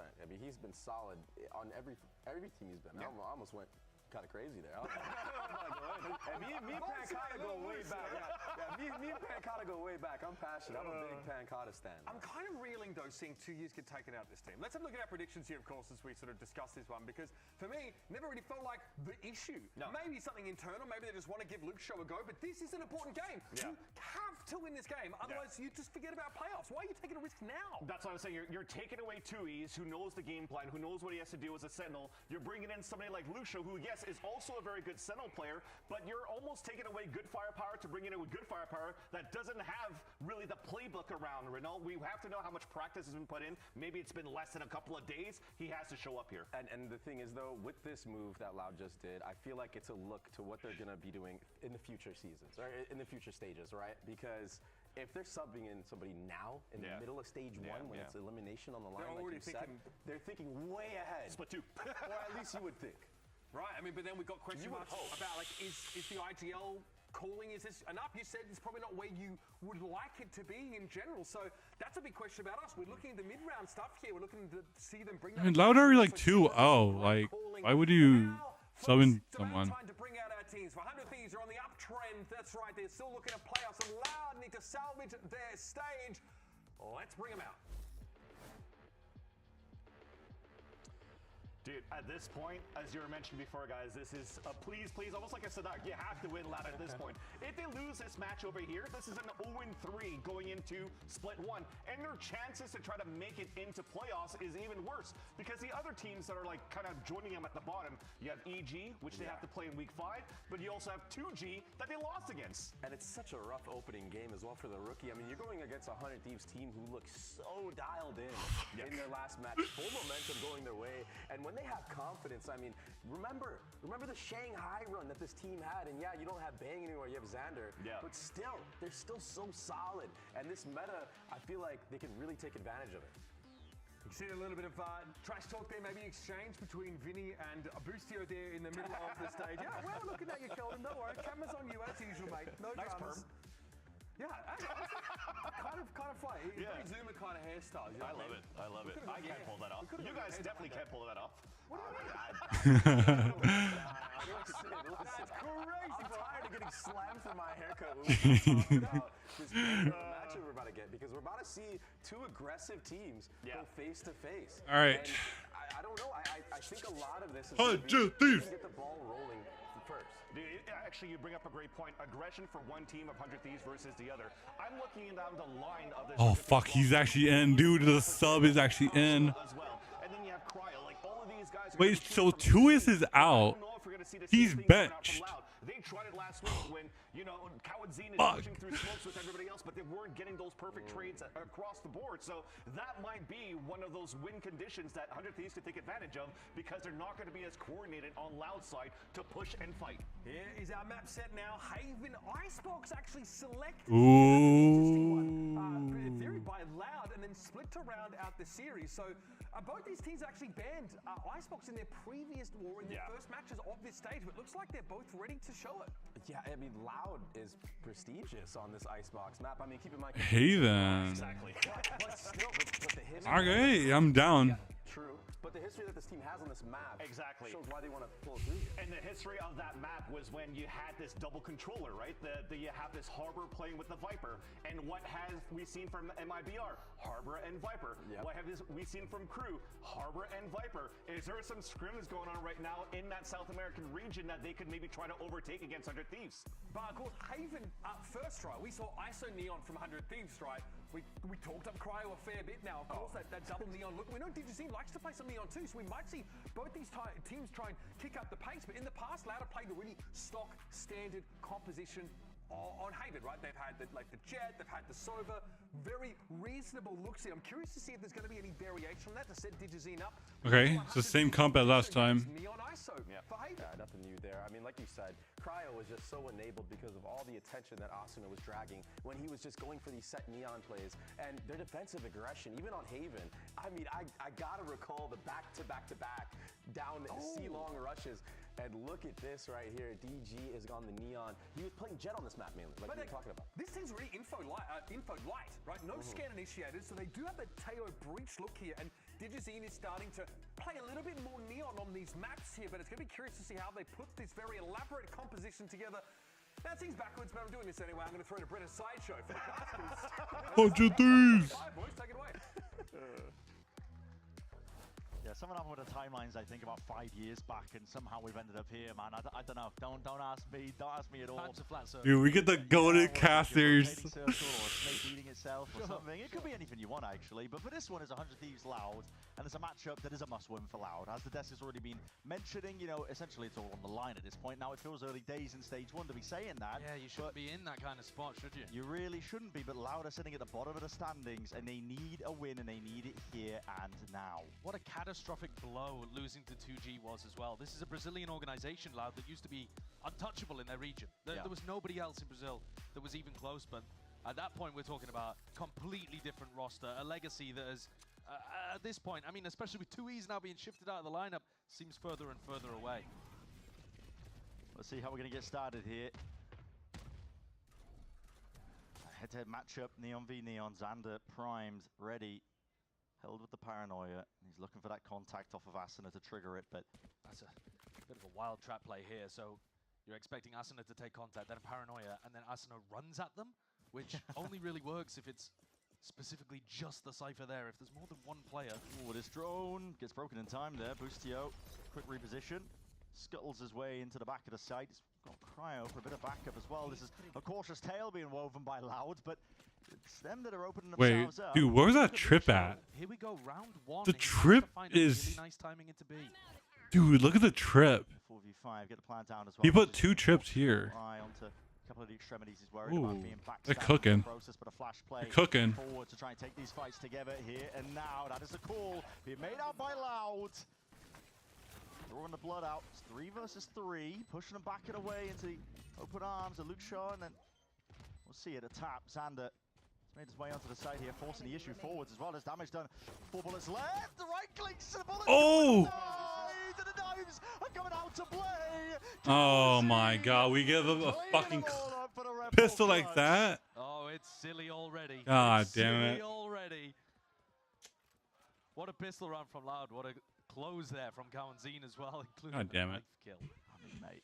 I mean, he's been solid on every team he's been. I almost went kind of crazy there. Me and Pancata go way back. Me and Pancata go way back. I'm passionate. I'm a big Pancata stan. I'm kind of reeling, though, seeing 2 years get taken out of this team. Let's have a look at our predictions here, of course, as we sort of discuss this one, because for me, never really felt like the issue. No. Maybe something internal. Maybe they just want to give Luke Show a go, but this is an important game. Yeah. You have to win this game. Otherwise, you just forget about playoffs. Why are you taking a risk now? That's what I'm saying. You're taking away 2Es who knows the game plan, who knows what he has to do as a Sentinel. You're bringing in somebody like Luke Show, who, yes, is also a very good Sentinel player, but you're almost taking away good firepower to bring in a good firepower that doesn't have really the playbook around Renault. We have to know how much practice has been put in. Maybe it's been less than a couple of days. He has to show up here. And the thing is, though, with this move that Loud just did, I feel like it's a look to what they're going to be doing in the future seasons, or in the future stages, right? Because if they're subbing in somebody now in the middle of stage 1 when it's elimination on the line, like you said, they're thinking way ahead. Split 2. Or at least you would think. Right, I mean, but then we've got question marks about, like, is the IGL calling, is this enough? You said it's probably not where you would like it to be in general, so that's a big question about us. We're looking at the mid-round stuff here. We're looking to see them bring I mean, Loud are like 2-0. Like, why would you sub in someone? Time to bring out our teams. For 100 Thieves are on the uptrend. That's right, they're still looking at playoffs, and Loud need to salvage their stage. Let's bring them out. Dude, at this point, as you were mentioning before, guys, this is a please, almost like I said, you have to win Loud at this point. If they lose this match over here, this is an 0-3 going into Split 1, and their chances to try to make it into playoffs is even worse, because the other teams that are like kind of joining them at the bottom, you have EG, which they have to play in week 5, but you also have 2G that they lost against. And it's such a rough opening game as well for the rookie. I mean, you're going against a 100 Thieves team who looks so dialed in their last match, full momentum going their way, and when they have confidence, I mean, remember the Shanghai run that this team had, and yeah, you don't have Bang anymore, you have Xander, but still, they're still so solid, and this meta, I feel like they can really take advantage of it. You see a little bit of trash talk there, maybe exchange between Vinny and Boostio there in the middle of the stage. Yeah, we're looking at you, Kelvin, don't worry, camera's on you as usual, mate, no dramas. Yeah, kind of funny. Very Zoomer kind of hairstyle. You know I love it. I can't pull that off. You guys definitely can't pull that off. What do you mean? That's crazy. I'm tired of getting slammed for my haircut when we talk about this matchup we're about to get, because we're about to see 2 aggressive teams go face to face. All right. I don't know. I think a lot of this is Thieves. get the ball rolling first. Dude, actually, you bring up a great point. Aggression for one team of 100 Thieves versus the other. I'm looking down the line of this. Oh, fuck. He's actually in. Dude, the sub is actually in. As well. And then you have Cryo. Like, all of these guys Wait, so 2is out. He's benched. They tried it last week when You know, Kawatzin is Fuck. pushing through smokes with everybody else, but they weren't getting those perfect trades across the board. So that might be one of those win conditions that 100 Thieves could take advantage of because they're not going to be as coordinated on Loud side to push and fight. Here is our map set now. Haven Icebox actually selected. Ooh. Theory by Loud and then split to round out the series. So both these teams actually banned Icebox in their previous war in their first matches of this stage, but looks like they're both ready to show it. Yeah, I mean, Loud is prestigious on this Icebox map. I mean, keep in mind. Haven. Exactly. But still, but the history. Okay, I'm down. True, but the history that this team has on this map shows why they want to pull through. And the history of that map was when you had this double controller, right? You have this Harbor playing with the Viper. And what have we seen from MIBR? Harbor and Viper. Yep. What have we seen from Crew? Harbor and Viper. Is there some scrims going on right now in that South American region that they could maybe try to overtake against 100 Thieves? But of course, Haven first try. We saw ISO Neon from 100 Thieves try. We talked up Cryo a fair bit now. Of course, that double Neon look. We know DigiZ likes to play some Neon too, so we might see both these teams try and kick up the pace. But in the past, Louder played the really stock, standard composition on Haven, right? They've had the Jet, they've had the Sova, very reasonable looks here. I'm curious to see if there's going to be any variation on that to set DigiZ up. Okay, it's the same comp as last time. Neon ISO for Haven. Yeah, nothing new there. I mean, like you said, Cryo was just so enabled because of all the attention that Asuna was dragging when he was just going for these set Neon plays. And their defensive aggression, even on Haven, I mean, I gotta recall the back-to-back-to-back down C-long rushes. And look at this right here. DG is on the Neon. He was playing Jet on this map mainly, like we were talking about. This team's really info light, right? No scan initiators, so they do have the Teo breach look here, and DigiZ is starting to play a little bit more Neon on these maps here, but it's going to be curious to see how they put this very elaborate composition together. That seems backwards, but I'm doing this anyway. I'm going to throw to Brett a sideshow for the cast. 100 Thieves! Boys, take it away. Yeah, something happened with the timelines, I think, about 5 years back, and somehow we've ended up here, man. I don't know. Don't ask me. Don't ask me at all. Time's a flat circle. Dude, we get the golden casters. Circle or snake eating itself or something. It could be anything you want, actually. But for this one, it's 100 Thieves Loud, and it's a matchup that is a must-win for Loud. As the desk has already been mentioning, you know, essentially it's all on the line at this point. Now, it feels early days in Stage 1 to be saying that. Yeah, you shouldn't be in that kind of spot, should you? You really shouldn't be, but Loud are sitting at the bottom of the standings, and they need a win, and they need it here and now. What a catastrophic blow losing to 2G was as well. This is a Brazilian organization, Loud, that used to be untouchable in their region. There was nobody else in Brazil that was even close, but at that point we're talking about completely different roster, a legacy that is, at this point, I mean, especially with 2Es now being shifted out of the lineup, seems further and further away. Let's see how we're going to get started here. Head-to-head matchup, Neon v Neon, Xander primed, ready. Held with the Paranoia. He's looking for that contact off of Asuna to trigger it, but that's a bit of a wild trap play here. So you're expecting Asuna to take contact, then a Paranoia, and then Asuna runs at them, which only really works if it's specifically just the Cypher there. If there's more than one player. Oh, this drone gets broken in time there. Boostio, quick reposition. Scuttles his way into the back of the site. He's got Cryo for a bit of backup as well. This is a cautious tail being woven by Loud, but it's them that are opening themselves up. Dude, where's that trip at? Here we go, round one. The trip is... Really nice timing into B. Dude, look at the trip. 4v5, get the plant down as well. He put 2 trips here. Eye onto a couple of the extremities. He's worried about being backstabbed they're cooking. in the process, but a flash play They're cooking. forward to try and take these fights together here and now. That is the call being made out by Loud. Throwing the blood out. It's 3 versus 3, pushing them back and away into the open arms of Luke Shaw, and then we'll see it. A tap. Xander made his way onto the side here, forcing the issue forwards as well. There's damage done. 4 bullets left. The right clicks to the bullets. Oh! And the knives are coming out to play. Oh my god, we give him a fucking pistol like that? Oh, it's silly already. God it's damn silly it. already. What a pistol round from Loud. What a close there from Kawanzin as well, including God damn it. kill. I mean, mate.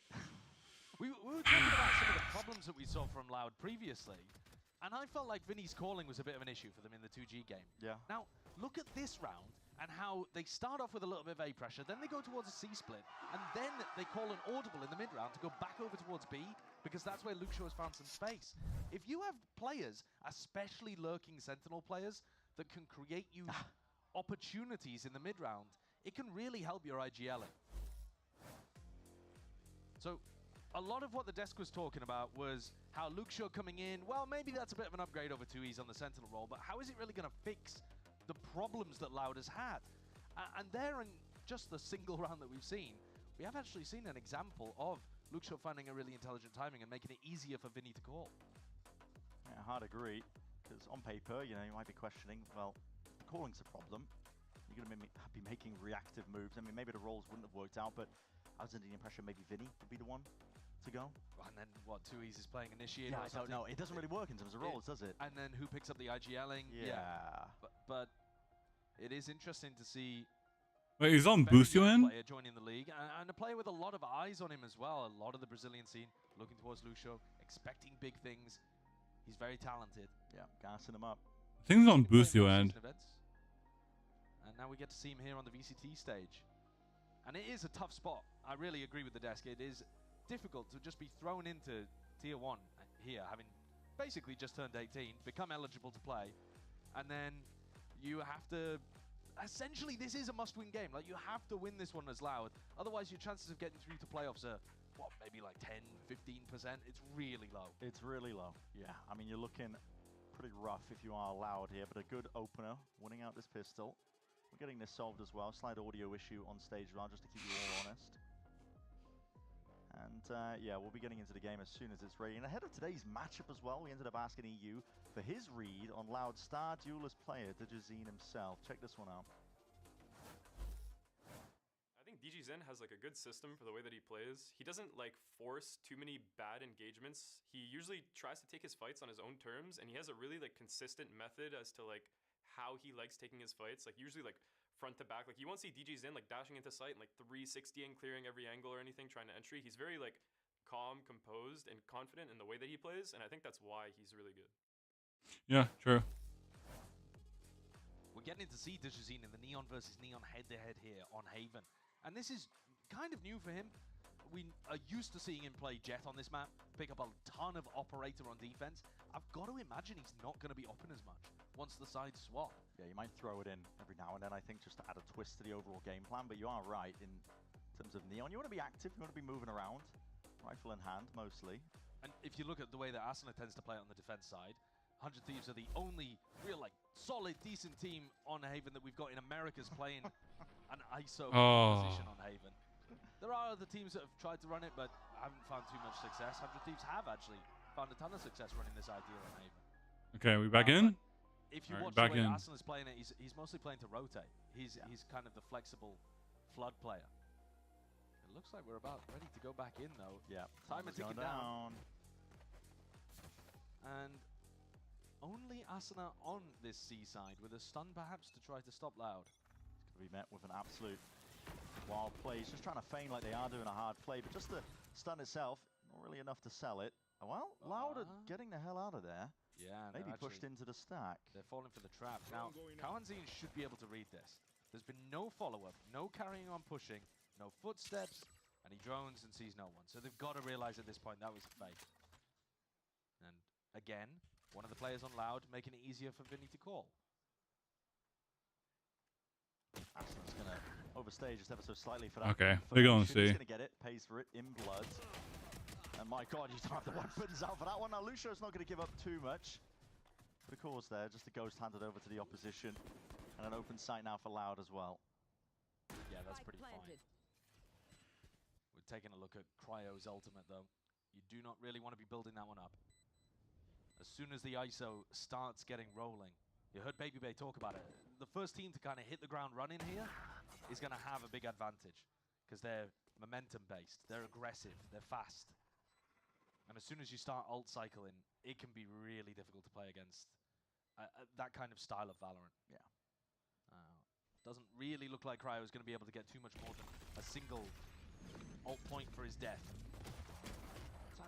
we were talking about some of the problems that we saw from Loud previously, and I felt like Vinny's calling was a bit of an issue for them in the 2G game. Yeah. Now, look at this round and how they start off with a little bit of A pressure, then they go towards a C split, and then they call an audible in the mid round to go back over towards B, because that's where Luke Shaw has found some space. If you have players, especially lurking Sentinel players, that can create you opportunities in the mid round, it can really help your IGLing. So, a lot of what the desk was talking about was how Luke Shaw coming in, well, maybe that's a bit of an upgrade over 2Es on the Sentinel role, but how is it really going to fix the problems that Loud has had? And there, in just the single round that we've seen, we have actually seen an example of Luke Shaw finding a really intelligent timing and making it easier for Vinny to call. Yeah, hard agree, because on paper, you know, you might be questioning, well, the calling's a problem. You're going to be making reactive moves. I mean, maybe the roles wouldn't have worked out, but I was under the impression maybe Vinny would be the one to go. And then, what, 2Es is playing Initiator Yeah, or I don't something? know. It doesn't really work in terms of roles, does it? And then who picks up the IGLing? Yeah. But it is interesting to see... Wait, he's on very Boost you young in? player joining the league, and a player with a lot of eyes on him as well. A lot of the Brazilian scene looking towards Lucio, expecting big things. He's very talented. Yeah, gassing him up. Things on Boost you Playing end. most events. And now we get to see him here on the VCT stage. And it is a tough spot. I really agree with the desk. It is difficult to just be thrown into Tier 1 here, having basically just turned 18, become eligible to play, and then you have to... Essentially, this is a must-win game. Like, you have to win this one as Loud. Otherwise, your chances of getting through to playoffs are, what, maybe like 10, 15%? It's really low. It's really low. Yeah, I mean, you're looking pretty rough if you are Loud here, but a good opener, winning out this pistol. We're getting this solved as well. Slight audio issue on stage round, just to keep you all honest. And yeah, we'll be getting into the game as soon as it's ready. And ahead of today's matchup as well, we ended up asking EU for his read on Loud star duelist player Digizine himself. Check this one out. I think DG Zen has like a good system for the way that he plays. He doesn't like force too many bad engagements. He usually tries to take his fights on his own terms, and he has a really like consistent method as to like how he likes taking his fights. Like usually like front to back. Like you won't see DG Zen like dashing into sight and like 360 and clearing every angle or anything trying to entry. He's very like calm, composed, and confident in the way that he plays, and I think that's why he's really good. Yeah, true. We're getting to see Digizine in the Neon versus Neon head-to-head here on Haven. And this is kind of new for him. We are used to seeing him play Jet on this map, pick up a ton of Operator on defense. I've got to imagine he's not going to be open as much once the sides swap. Yeah, you might throw it in every now and then, I think, just to add a twist to the overall game plan. But you are right in terms of Neon. You want to be active, you want to be moving around. Rifle in hand, mostly. And if you look at the way that Asuna tends to play on the defense side, 100 Thieves are the only real, like, solid, decent team on Haven that we've got in America's playing an ISO position on Haven. There are other teams that have tried to run it, but haven't found too much success. 100 Thieves have actually found a ton of success running this idea on Haven. Okay, we back in? If you All right, watch the back way in. Asuna's playing it, he's mostly playing to rotate. He's kind of the flexible flood player. It looks like we're about ready to go back in, though. Yeah, Timer timer's going ticking down. down. And only Asuna on this C side with a stun perhaps to try to stop Loud. It's going to be met with an absolute wild play. He's just trying to feign like they are doing a hard play, but just the stun itself, not really enough to sell it. Well, Loud are getting the hell out of there. Yeah, maybe pushed into the stack. They're falling for the trap. Now, Kawanzine should be able to read this. There's been no follow-up, no carrying on pushing, no footsteps, and he drones and sees no one. So they've got to realize at this point that was a fake. And again, one of the players on Loud making it easier for Vinny to call. Asuna's going to overstage just ever so slightly for that. Okay, they're going to He's see. going to get it, pays for it in blood. And my god, you don't have the weapons out for that one. Now, Lucio's not going to give up too much. But of course there, just a ghost handed over to the opposition. And an open sight now for Loud as well. Yeah, that's pretty fine. We're taking a look at Cryo's ultimate, though. You do not really want to be building that one up. As soon as the ISO starts getting rolling, you heard Baby Bay talk about it. The first team to kind of hit the ground running here is going to have a big advantage because they're momentum-based, they're aggressive, they're fast. And as soon as you start ult cycling, it can be really difficult to play against that kind of style of Valorant. Yeah. Doesn't really look like Cryo is going to be able to get too much more than a single ult point for his death.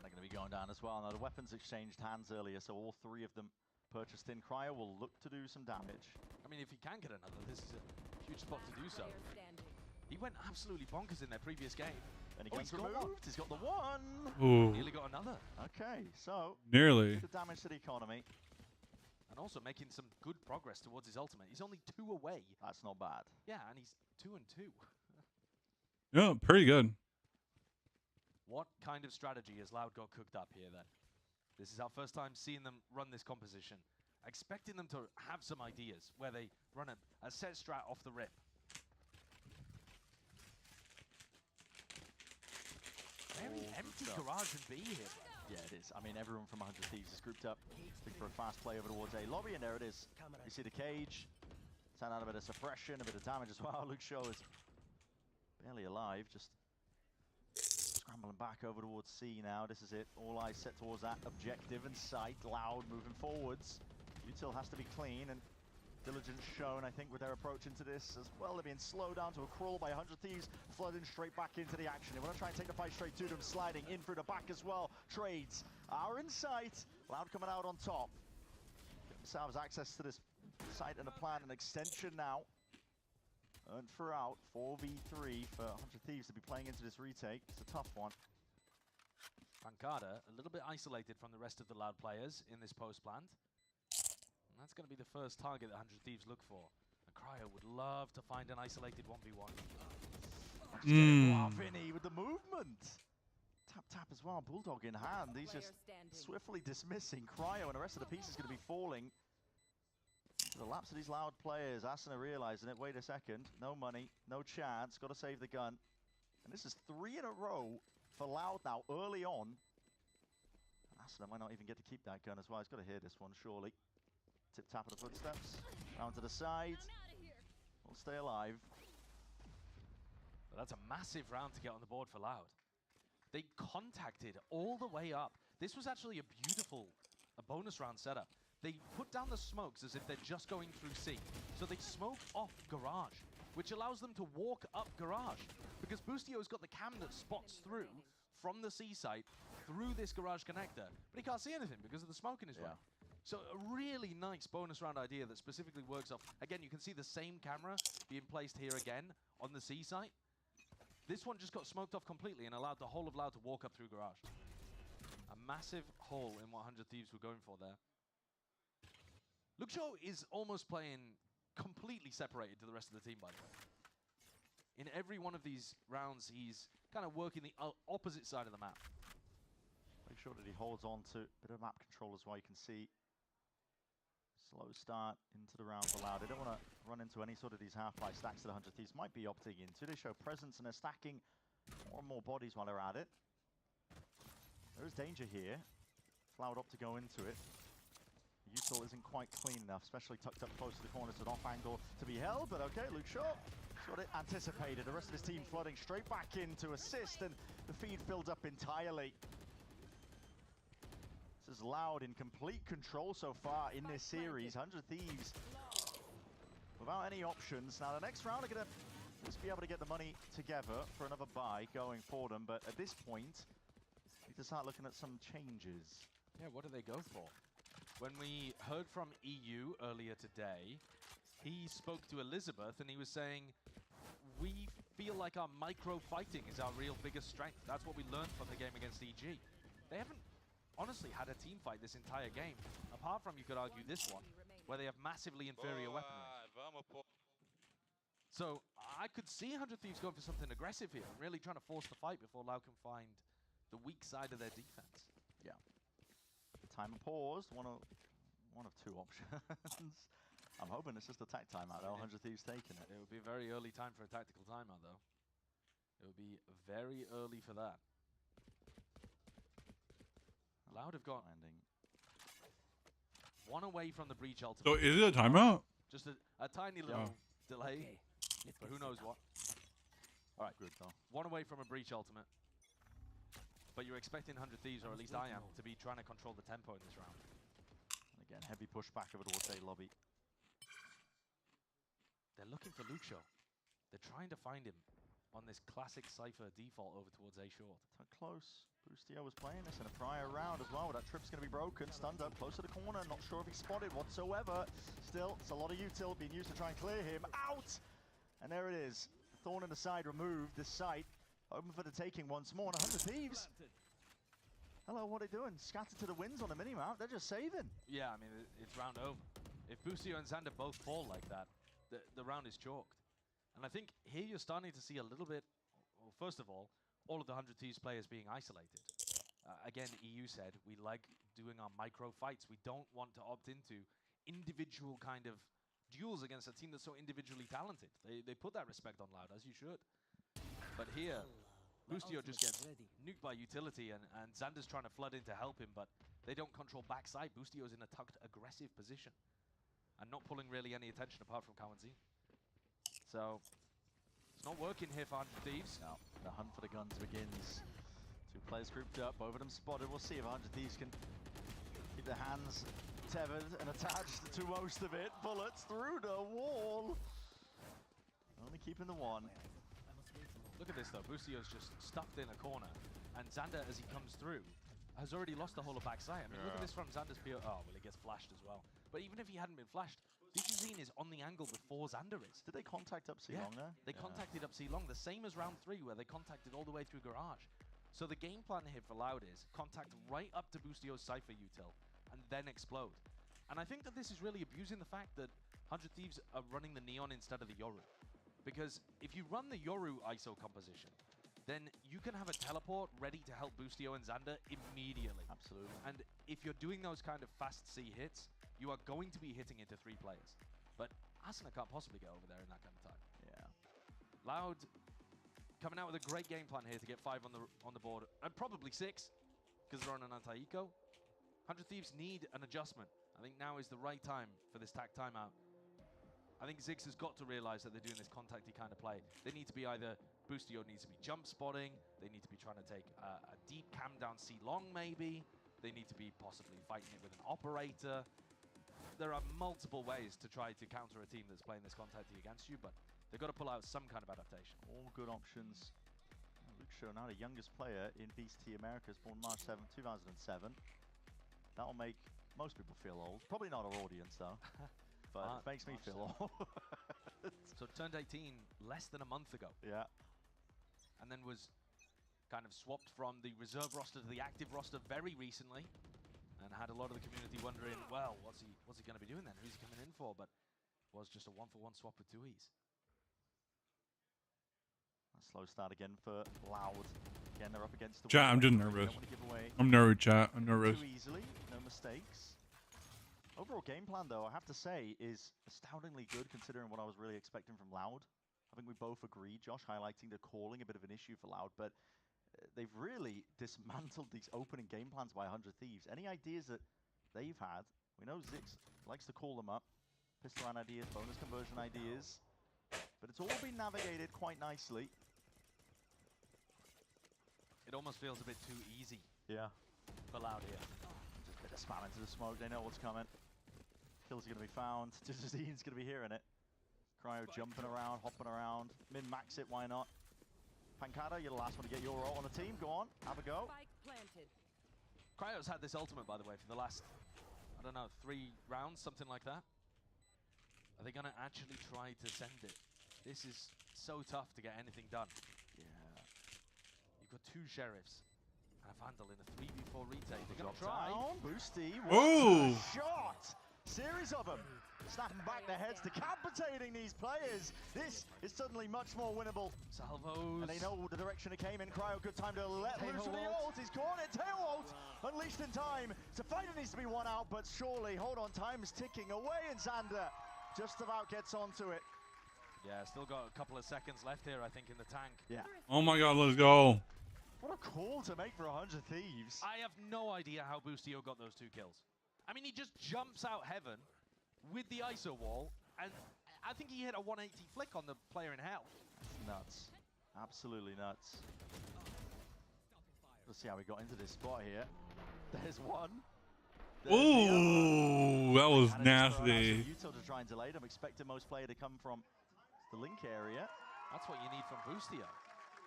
They're going to be going down as well. Now, the weapons exchanged hands earlier, so all three of them purchased in. Cryo will look to do some damage. I mean, if he can get another, this is a huge spot to do so. He went absolutely bonkers in their previous game. And he he's gets got removed. He's got the one. Ooh. Nearly got another. Okay, so Nearly. good damage to the economy. And also making some good progress towards his ultimate. He's only 2 away. That's not bad. Yeah, and he's 2 and 2. Yeah, pretty good. What kind of strategy has Loud got cooked up here then? This is our first time seeing them run this composition. Expecting them to have some ideas where they run a set strat off the rip. Very empty garage and B here. Yeah, it is. I mean, everyone from 100 Thieves is grouped up. Looking for a fast play over towards A lobby, and there it is. You see the cage. Send out a bit of suppression, a bit of damage as well. Luke Shaw is barely alive, just scrambling back over towards C now. This is it. All eyes set towards that objective and sight. Loud moving forwards. Util has to be clean, and diligence shown, I think, with their approach into this as well. They're being slowed down to a crawl by 100 Thieves, flooding straight back into the action. They want to try and take the fight straight to them, sliding in through the back as well. Trades are in sight. Loud coming out on top. Get themselves access to this site and a plan, an extension now. And throughout, 4v3 for 100 Thieves to be playing into this retake. It's a tough one. Pancada, a little bit isolated from the rest of the Loud players in this post plant. And that's going to be the first target that 100 Thieves look for. And Cryo would love to find an isolated 1v1. Wow, Vinny with the movement. Tap as well, Bulldog in hand. He's just swiftly dismissing Cryo, and the rest of the piece is going to be falling. The laps of these Loud players, Asuna realizing it. Wait a second, no money, no chance, got to save the gun. And this is 3 in a row for Loud now, early on. Asuna might not even get to keep that gun as well. He's got to hear this one, surely. Tip-tap of the footsteps, round to the side. We'll stay alive. But that's a massive round to get on the board for Loud. They contacted all the way up. This was actually a beautiful bonus round setup. They put down the smokes as if they're just going through C. So they smoke off garage, which allows them to walk up garage. Because Boostio's got the cam that spots through from the C site through this garage connector. But he can't see anything because of the smoke in his way. So a really nice bonus round idea that specifically works off. Again, you can see the same camera being placed here again on the C site. This one just got smoked off completely and allowed the whole of Loud to walk up through garage. A massive hole in what 100 Thieves were going for there. Luke Shaw is almost playing completely separated to the rest of the team, by the way. In every one of these rounds, he's kind of working the opposite side of the map. Make sure that he holds on to a bit of map control as well. You can see slow start into the round for Loud. They don't want to run into any sort of these half-life stacks that 100 Thieves might be opting into. They show presence and they're stacking more and more bodies while they're at it. There is danger here. Loud opt to go into it. Util isn't quite clean enough, especially tucked up close to the corner. It's an off angle to be held, but okay, Luke Shaw got it anticipated. The rest of his team flooding straight back in to assist, and the feed filled up entirely. This is Loud in complete control so far in this series. 100 Thieves without any options. Now the next round are going to just be able to get the money together for another buy going for them, but at this point, need to start looking at some changes. Yeah, what do they go for? When we heard from EU earlier today, he spoke to Elizabeth and he was saying, we feel like our micro-fighting is our real biggest strength. That's what we learned from the game against EG. They haven't honestly had a team fight this entire game, apart from, you could argue, this one, where they have massively inferior weaponry. So I could see 100 Thieves going for something aggressive here, and really trying to force the fight before Lau can find the weak side of their defense. Yeah. Timer paused, one of two options. I'm hoping it's just a tac timeout though, 100 Thieves taking it. It would be a very early time for a tactical timeout though. It would be very early for that. Loud have got one away from the breach ultimate. So is it a timeout? Just a tiny little delay, but who knows what. Alright, good though. One away from a breach ultimate. But you're expecting 100 Thieves, or at least I am, to be trying to control the tempo in this round. And again, heavy push back over towards A lobby. They're looking for Luke Shaw. They're trying to find him on this classic Cypher default over towards A short. So close. Boostio was playing this in a prior round as well. That trip's going to be broken. Stunned up close to the corner. Not sure if he's spotted whatsoever. Still, it's a lot of util being used to try and clear him. Out! And there it is. Thorn in the side removed. This site open for the taking once more. And 100 Thieves. Hello, what are they doing? Scattered to the winds on the minimap. They're just saving. Yeah, I mean, it's round over. If Boostio and Xander both fall like that, the round is chalked. And I think here you're starting to see a little bit, well, first of all, all of the 100 Thieves players being isolated. Again, EU said, we like doing our micro fights. We don't want to opt into individual kind of duels against a team that's so individually talented. They put that respect on Loud, as you should. But here, Boostio just gets nuked by utility, and Xander's trying to flood in to help him, but they don't control backside. Boostio's in a tucked, aggressive position and not pulling really any attention apart from Kawanzin. So, it's not working here for 100 Thieves. Now, the hunt for the guns begins. Two players grouped up, both of them spotted. We'll see if 100 Thieves can keep their hands tethered and attached to most of it. Bullets through the wall. Only keeping the one. Look at this though, Boostio's just stuffed in a corner, and Xander, as he comes through, has already lost the whole of backside. I mean, look at this from Xander's PO. Oh, well, he gets flashed as well. But even if he hadn't been flashed, VCT is on the angle before Xander is. Did they contact up C long there? They contacted up C long, the same as round 3, where they contacted all the way through garage. So the game plan here for Loud is contact right up to Boostio's Cypher util, and then explode. And I think that this is really abusing the fact that 100 Thieves are running the Neon instead of the Yoru. Because if you run the Yoru ISO composition, then you can have a teleport ready to help Boostio and Xander immediately. Absolutely. And if you're doing those kind of fast C hits, you are going to be hitting into 3 players. But Asuna can't possibly get over there in that kind of time. Yeah. Loud coming out with a great game plan here to get 5 on the board, and probably 6, because they're on an anti-eco. 100 Thieves need an adjustment. I think now is the right time for this tack timeout. I think Ziggs has got to realize that they're doing this contacty kind of play. They need to be either, Boostio needs to be jump spotting, they need to be trying to take a deep cam down C long maybe, they need to be possibly fighting it with an operator. There are multiple ways to try to counter a team that's playing this contacty against you, but they've got to pull out some kind of adaptation. All good options. Luke Show now the youngest player in VCT Americas, born March 7th, 2007. That'll make most people feel old. Probably not our audience though. But it makes me feel old. So turned 18 less than a month ago. Yeah. And then was kind of swapped from the reserve roster to the active roster very recently. And had a lot of the community wondering, well, what's he going to be doing then? Who's he coming in for? But was just a 1-for-1 swap with 2Es. A slow start again for Loud. Again, they're up against the Chat, I'm just nervous. I'm nervous, chat. I'm nervous. Too easily, no mistakes. Overall game plan, though, I have to say, is astoundingly good considering what I was really expecting from Loud. I think we both agree, Josh, highlighting the calling, a bit of an issue for Loud, but they've really dismantled these opening game plans by 100 Thieves. Any ideas that they've had? We know Zix likes to call them up. Pistol round ideas, bonus conversion ideas. But it's all been navigated quite nicely. It almost feels a bit too easy. Yeah. For Loud here. Just a bit of spam into the smoke, they know what's coming. Kills are going to be found. Jizzazine going to be hearing it. Cryo jumping around, hopping around. Min-max it, why not? Pancada, you're the last one to get your ult on the team. Go on, have a go. Cryo's had this ultimate, by the way, for the last, I don't know, 3 rounds, something like that. Are they going to actually try to send it? This is so tough to get anything done. Yeah. You've got 2 sheriffs and a Vandal in a 3v4 retake. They're going to try. Down, Boosty. Oh! Shot! Series of them. Snapping back their heads, decapitating these players. This is suddenly much more winnable. Salvos. And they know the direction it came in. Cryo, good time to let loose with the ult. He's caught it. Tail ult unleashed in time. It's a fight that needs to be won out, but surely, hold on, time is ticking away, and Xander just about gets onto it. Yeah, still got a couple of seconds left here, I think, in the tank. Yeah. Oh my god, let's go. What a call to make for 100 Thieves. I have no idea how Boostio got those 2 kills. I mean, he just jumps out heaven with the ISO wall, and I think he hit a 180 flick on the player in hell. Nuts. Absolutely nuts. Let's see how we got into this spot here. There's one. Ooh, that was nasty. Util to try and delay it. I'm expecting most player to come from the link area. That's what you need from Boostio.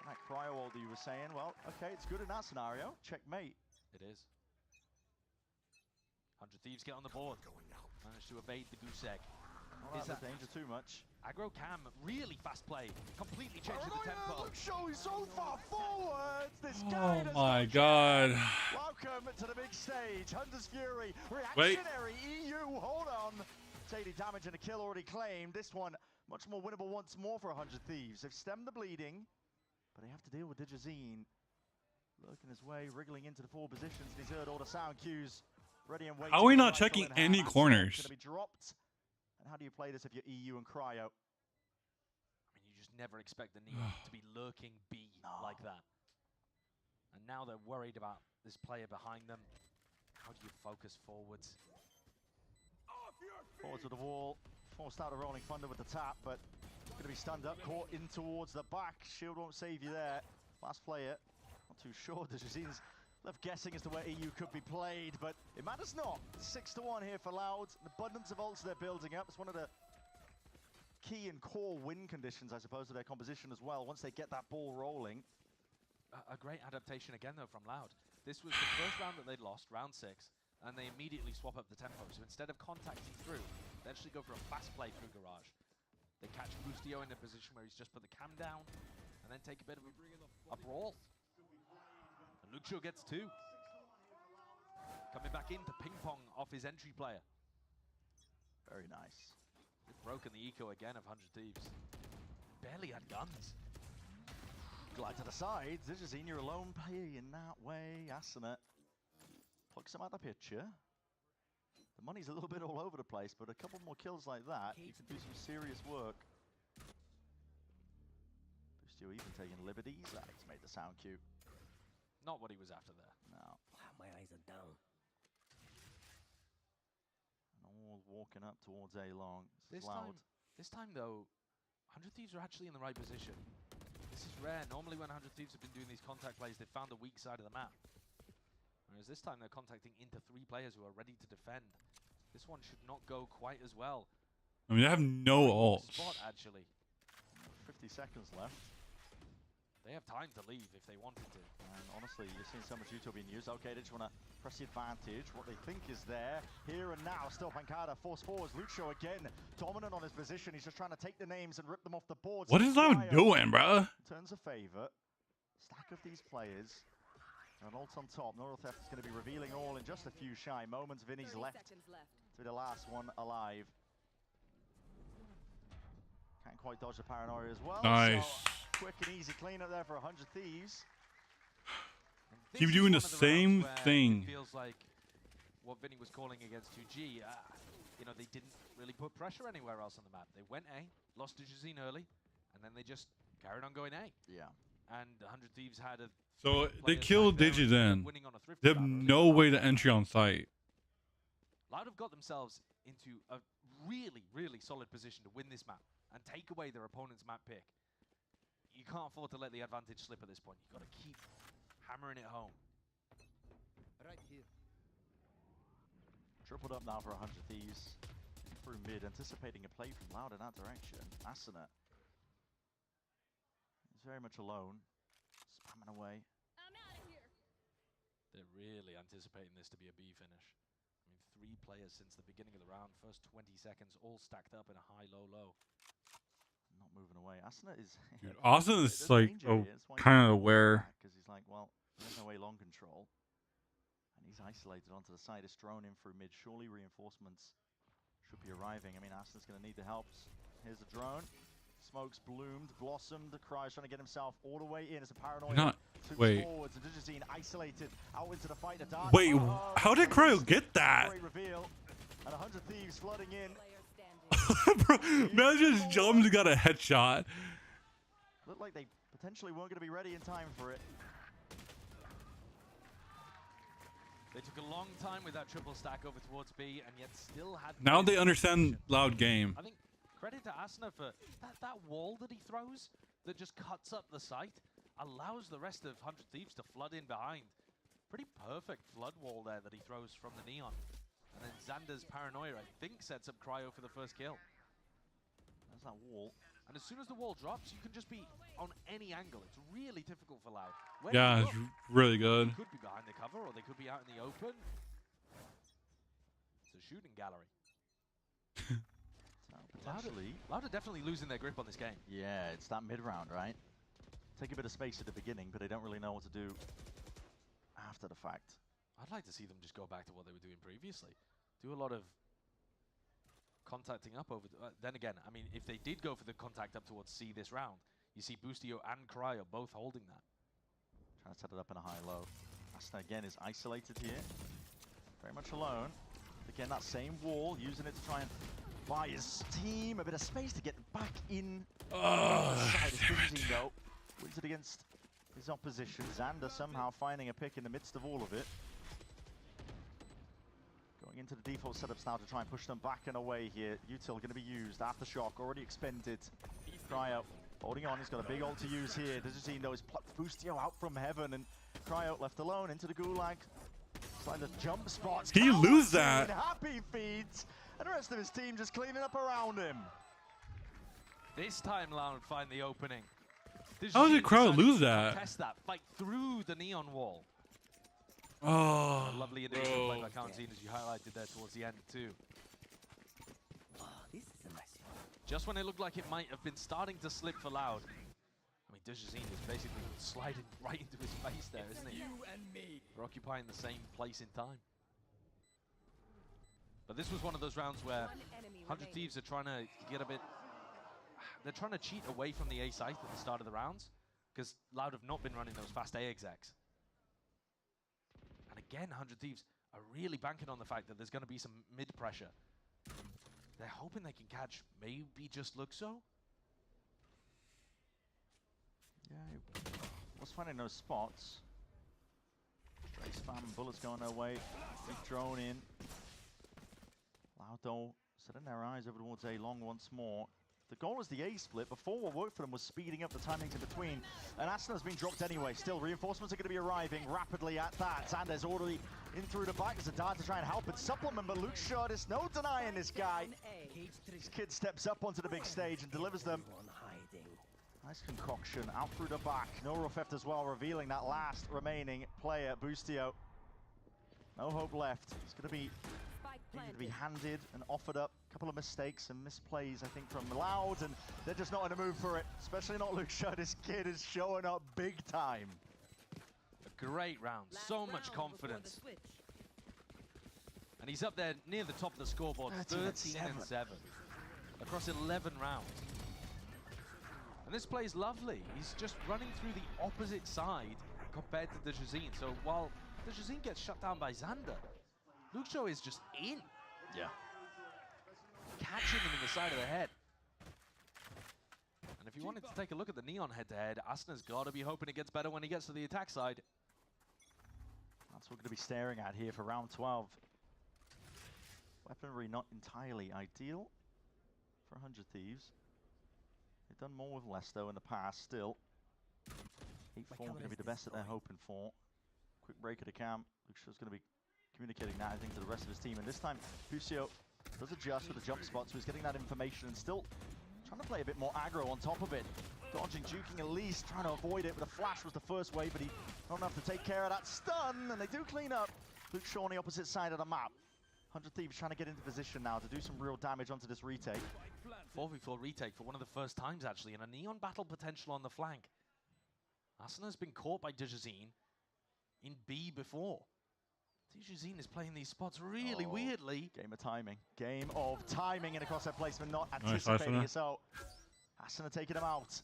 That cryo ult you were saying, well, okay, it's good in that scenario. Checkmate. It is. 100 Thieves get on the board. Managed to evade the goose egg. Is that danger too much? Aggro Cam, really fast play. Completely changes the tempo. Look, showing so far forwards. This Oh guy does my not god. Welcome to the big stage. Hunter's Fury. Reactionary EU. Hold on. 80 damage and a kill already claimed. This one much more winnable once more for 100 Thieves. They've stemmed the bleeding. But they have to deal with Digizine. Lurking his way, wriggling into the forward positions. He's heard all the sound cues. Ready and waiting. How are we not Rifle checking in hand. any That's corners? Going to be dropped. And how do you play this if you're EU and Cryo? I mean, you just never expect the Neon to be lurking B like that. And now they're worried about this player behind them. How do you focus forwards? Forwards with the wall. Forced out of Rolling Thunder with the tap, but going to be stunned up, caught in towards the back. Shield won't save you there. Last player, not too sure. Digizine's left guessing as to where EU could be played, but it matters not. 6-1 here for Loud. An abundance of ults they're building up. It's one of the key and core win conditions, I suppose, of their composition as well, once they get that ball rolling. A great adaptation again, though, from Loud. This was the first round that they'd lost, round 6, and they immediately swap up the tempo. So instead of contacting through, they actually go for a fast play through Garage. They catch Bustio in a position where he's just put the cam down, and then take a bit of a brawl. And Lucio gets 2. Coming back in to ping pong off his entry player. Very nice. They've broken the eco again of 100 Thieves. Barely had guns. Glide to the side. Digizine, you're alone playing that way. Asana plucks him out of the picture. The money's a little bit all over the place, but a couple more kills like that, you can do some serious work. Bustio even taking liberties. He's made the sound cue. Not what he was after there. No. Wow, my eyes are down. And all walking up towards A-Long. This Loud. time though, 100 Thieves are actually in the right position. This is rare. Normally when 100 Thieves have been doing these contact plays, they've found the weak side of the map. Whereas this time they're contacting into 3 players who are ready to defend. This one should not go quite as well. I mean, they have no ults. Spot, actually. 50 seconds left. They have time to leave if they wanted to. And honestly, you're seeing so much Uto being used. Okay, they just want to press the advantage. What they think is there. Here and now, still Pancada force forwards. Lucio again, dominant on his position. He's just trying to take the names and rip them off the board. What is Loud doing, bro? Turns a favor. Stack of these players. And ult on top. Neural Theft is going to be revealing all in just a few shy moments. Vinny's left to be the last one alive. Can't quite dodge the paranoia as well. Nice. So, quick and easy cleanup there for 100 Thieves. Keep doing the same thing. It feels like what Vinny was calling against 2G. You know, they didn't really put pressure anywhere else on the map. They went A, lost to Jazine early, and then they just carried on going A. Yeah. And 100 Thieves had a... So they killed Digizine. They have no way to entry on site. Loud have got themselves into a really, really solid position to win this map and take away their opponent's map pick. You can't afford to let the advantage slip at this point. You've got to keep hammering it home. Right here. Tripled up now for 100 Thieves. Through mid, anticipating a play from Loud in that direction. Asana is very much alone. Spamming away. I'm out of here. They're really anticipating this to be a B finish. I mean, 3 players since the beginning of the round. First 20 seconds, all stacked up in a high, low, low. Not moving away. Asana is... Dude, Asana is like kind of aware. Because he's like, well, there's no way long control. And he's isolated onto the side. It's drone in through mid. Surely reinforcements should be arriving. I mean, Asana's going to need the helps. Here's the drone. Smokes bloomed, blossomed. Cry's trying to get himself all the way in as a paranoia. Wait. Forwards. And Digizine isolated out into the fight. Dark. Wait, how did Cryo get that? Great reveal. And 100 Thieves flooding in. Bro, man just jumped and got a headshot. Looked like they potentially weren't going to be ready in time for it. They took a long time with that triple stack over towards B, and yet still had... Now they understand Loud game. I think credit to Asana for that wall that he throws that just cuts up the site, allows the rest of 100 Thieves to flood in behind. Pretty perfect flood wall there that he throws from the Neon. And then Xander's paranoia, I think, sets up Cryo for the first kill. There's that wall. And as soon as the wall drops, you can just be on any angle. It's really difficult for Loud. Yeah, it's really good. They could be behind the cover, or they could be out in the open. It's a shooting gallery. Loud are definitely losing their grip on this game. Yeah, it's that mid-round, right? Take a bit of space at the beginning, but they don't really know what to do after the fact. I'd like to see them just go back to what they were doing previously. Do a lot of contacting up over... then again, I mean, if they did go for the contact up towards C this round, You see Boostio and Cryo both holding that. Trying to set it up in a high-low. Asna again is isolated here. Very much alone. Again, that same wall, using it to try and buy his team a bit of space to get back in. Side is though. Wins it against his opposition. Xander somehow finding a pick in the midst of all of it. Going into the default setups now to try and push them back and away here. Util going to be used. Aftershock already expended. Cryo holding on. He's got a big ult to use here. Dejazine though is plucked Boostio out from heaven, and Cryo left alone into the gulag. Slide the jump spots. He lose that. Happy feet. And the rest of his team just cleaning up around him. This time Loud find the opening. How did Cryo lose that? Test that. Fight through the neon wall. Oh, lovely initial play by Countine, as you highlighted there towards the end too. This is a nice one. Just when it looked like it might have been starting to slip for Loud. I mean, Dejazine is basically sliding right into his face there, isn't he? You and me. We're occupying the same place in time. But this was one of those rounds where 100 Thieves are trying to get a bit... They're trying to cheat away from the A site at the start of the rounds, because Loud have not been running those fast A execs. And again, 100 Thieves are really banking on the fact that there's going to be some mid pressure. They're hoping they can catch maybe just Luxo. Yeah, was finding those spots. Stray spam, bullets going their way. Big drone in. Loud though, setting their eyes over towards A long once more. The goal was the A split. Before, what worked for them was speeding up the timings in between. And Asna's been dropped anyway. Still, reinforcements are going to be arriving rapidly at that. Xander's already in through the back. There's a dart to try and help and supplement, but Luke Short is no denying this guy. This kid steps up onto the big stage and delivers them. Nice concoction out through the back. No Rofeft as well, revealing that last remaining player, Boostio. No hope left. It's going to be needed to be handed and offered up. A couple of mistakes and misplays, I think, from Loud, and they're just not in the mood for it. Especially not Luke Shaw. This kid is showing up big time. A great round. So much confidence. And he's up there near the top of the scoreboard, 13 and 7. Across 11 rounds. And this play is lovely. He's just running through the opposite side compared to Dejazine. So while Dejazine gets shut down by Xander, Luxo is just in. Yeah. Catching him in the side of the head. And if you wanted to take a look at the Neon head-to-head, Asna's got to be hoping it gets better when he gets to the attack side. That's what we're going to be staring at here for round 12. Weaponry not entirely ideal for 100 Thieves. They've done more with less, though, in the past, still. 8-4 going to be the best that they're hoping for. Quick break of the camp. Luxo's going to be communicating that, I think, to the rest of his team. And this time, Boostio does adjust with the jump spot, so he's getting that information and still trying to play a bit more aggro on top of it. Dodging, juking at least, trying to avoid it. With a flash was the first wave, but he not enough to take care of that stun, and they do clean up. Luke Shaw on the opposite side of the map. 100 Thieves trying to get into position now to do some real damage onto this retake. 4v4 retake for one of the first times, actually, and a Neon battle potential on the flank. Asna's been caught by Dejazine in B before. Dejazine is playing these spots really weirdly. Game of timing. Game of timing and a crosshair placement, not anticipating it. So, Asna taking him out.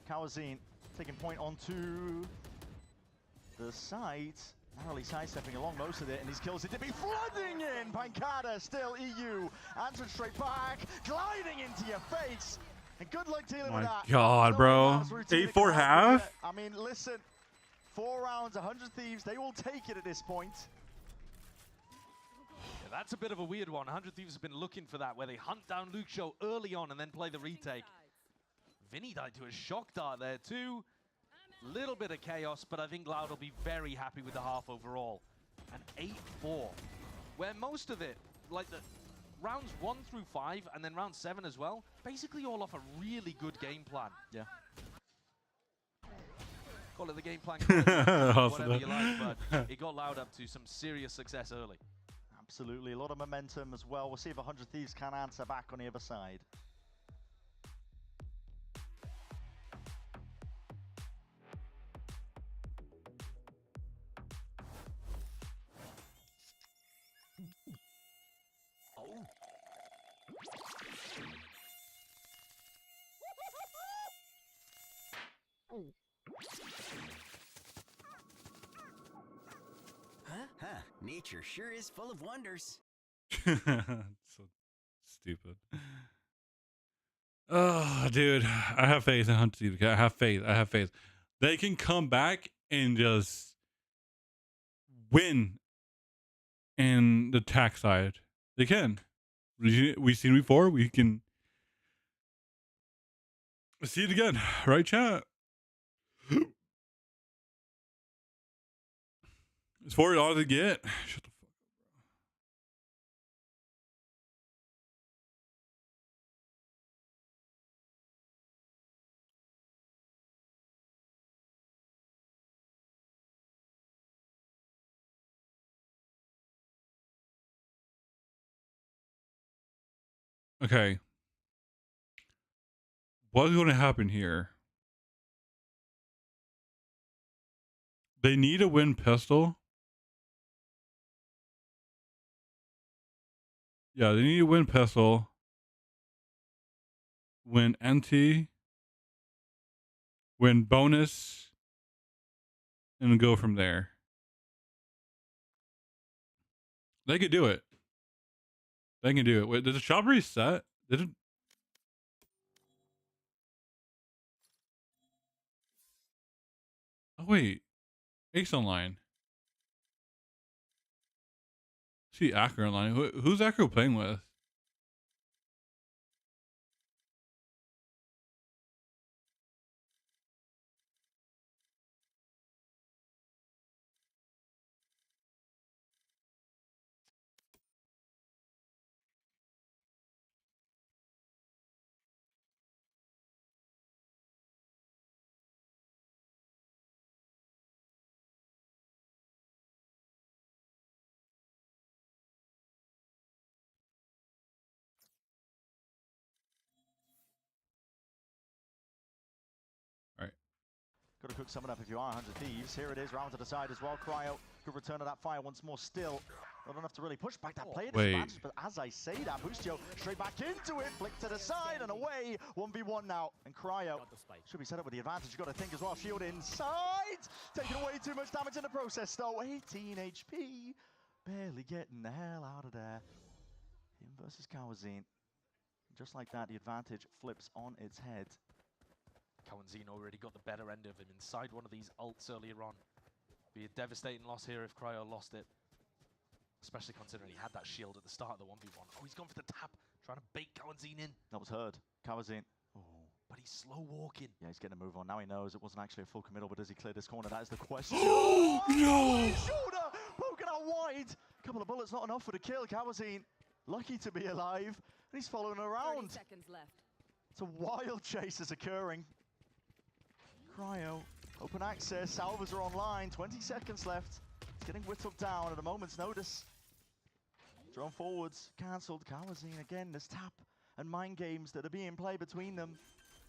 Kawazine taking point onto the side. Narrowly sidestepping along most of it, and these kills it to be flooding in. Pancada still EU. Answered straight back, gliding into your face. And good luck dealing with that. My God, bro. 8-4 half? I mean, listen. 4 rounds, 100 Thieves, they will take it at this point. Yeah, that's a bit of a weird one. 100 Thieves have been looking for that, where they hunt down Luke Shaw early on and then play the retake. Vinny died to a shock dart there too. Little bit of chaos, but I think Loud will be very happy with the half overall. An 8-4, where most of it, like the rounds 1 through 5, and then round 7 as well, basically all off a really good game plan. Yeah. Call it the game plan, whatever you like, but it got Loud up to some serious success early. Absolutely, a lot of momentum as well. We'll see if 100 Thieves can answer back on the other side. Huh? Nature sure is full of wonders. So stupid. Oh, dude, I have faith in Hunt Team. I have faith. I have faith. They can come back and just win in the tack side. They can. We've seen it before. We can see it again. Right, chat? It's $40 to get. Shut the fuck up, bro. Okay. What's going to happen here? They need to win pistol. Yeah, they need to win pistol. Win NT. Win bonus. And go from there. They could do it. They can do it. Wait, did the shop reset? Did it? Oh, wait. Ace Online. See Acro Online. Who's Acro playing with? All right. Got to cook someone up if you are 100 Thieves. Here it is, round to the side as well. Cryo could return to that fire once more still. Not enough to really push back that player disadvantage, but as I say that, Boostio straight back into it, flick to the side and away. 1v1 now, and Cryo should be set up with the advantage. You've got to think as well, shield inside. Taking away too much damage in the process though. 18 HP, barely getting the hell out of there. Him versus Kawazine. Just like that, the advantage flips on its head. Kawazine already got the better end of him inside one of these ults earlier on. Be a devastating loss here if Cryo lost it. Especially considering he had that shield at the start of the 1v1. Oh, he's gone for the tap, trying to bait Kawazine in. That was heard. Kawazine. Oh, but he's slow walking. Yeah, he's getting a move on. Now he knows it wasn't actually a full committal, but does he clear this corner? That is the question. Oh, no! Shoulder poking out wide. Couple of bullets, not enough for the kill. Kawazine lucky to be alive, and he's following around. 30 seconds left. It's a wild chase is occurring. Cryo, open access, salvers are online, 20 seconds left. It's getting whittled down at a moment's notice. Drone forwards, cancelled. Kawazine again, there's tap and mind games that are being played between them.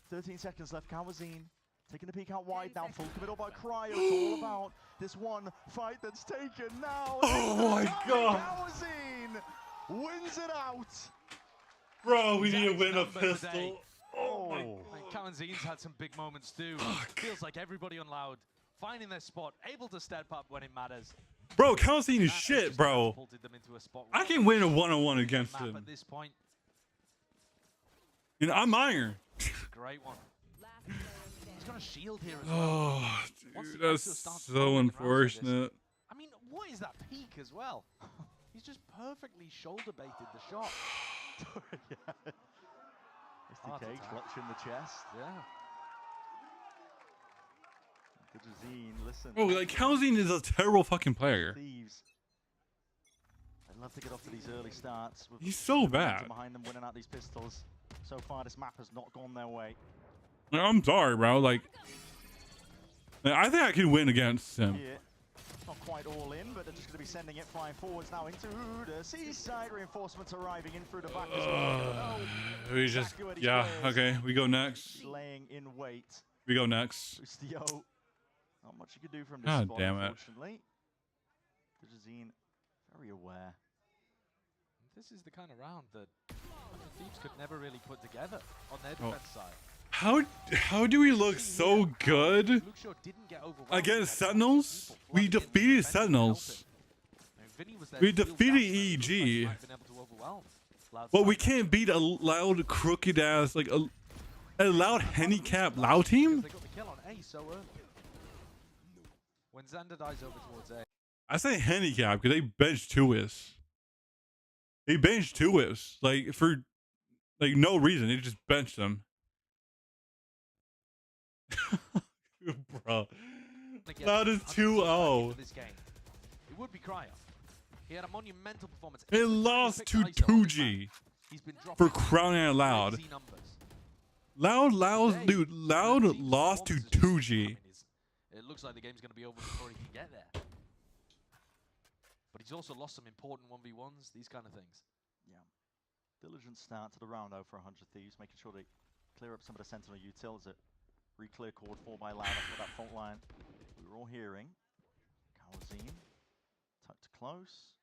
13 seconds left, Kawazine taking a peek out wide now, full committal by Cryo. It's all about this one fight that's taken now. Oh my god! Kawazine wins it out. Bro, we need to win a pistol. Oh my god. Kawazine's had some big moments too. Feels like everybody on Loud finding their spot, able to step up when it matters. Bro, Kawazine is shit, bro. I can win a one-on-one against him. At this point. You know, I'm iron. Great one. He's got a shield here as well. Oh, dude, that's so unfortunate. I mean, what is that peak as well? He's just perfectly shoulder baited the shot. Yeah. SDK clutching the chest. Yeah. Listen. Oh, like Kawazine is a terrible fucking player. Thieves. I'd love to get off to these early starts. He's so bad. Behind them, winning out these pistols. So far, this map has not gone their way. I'm sorry, bro. Like, I think I can win against him. Yeah. Not quite all in, but they're just going to be sending it flying forwards now into the seaside. Reinforcements arriving in through the back as well. We just, yeah, okay. We go next. Laying in wait. We go next. Boostio. Not much you could do from this God spot, damn it. unfortunately. Kajazine, very aware. This is the kind of round that Thieves could never really put together on their defense side. How do we look so good against Sentinels? We defeated Sentinels. We defeated EG. But we can't beat a loud, crooked ass, like a loud handicap Lao team? They got the kill on A so early. When Xander dies over towards A. I say handicap because they benched Tuis. They benched Tuis. Like, for like no reason. They just benched them. Bro. Loud is 2-0. It would be Cryo. He had a monumental performance. It lost to 2G for crowning out Loud. Loud lost to 2G. It looks like the game's going to be over before he can get there. But he's also lost some important 1v1s, these kind of things. Yeah. Diligent start to the round though for 100 Thieves, making sure they clear up some of the Sentinel utils. Re-clear chord 4 by Loud after that fault line we were all hearing. Calzine tucked close.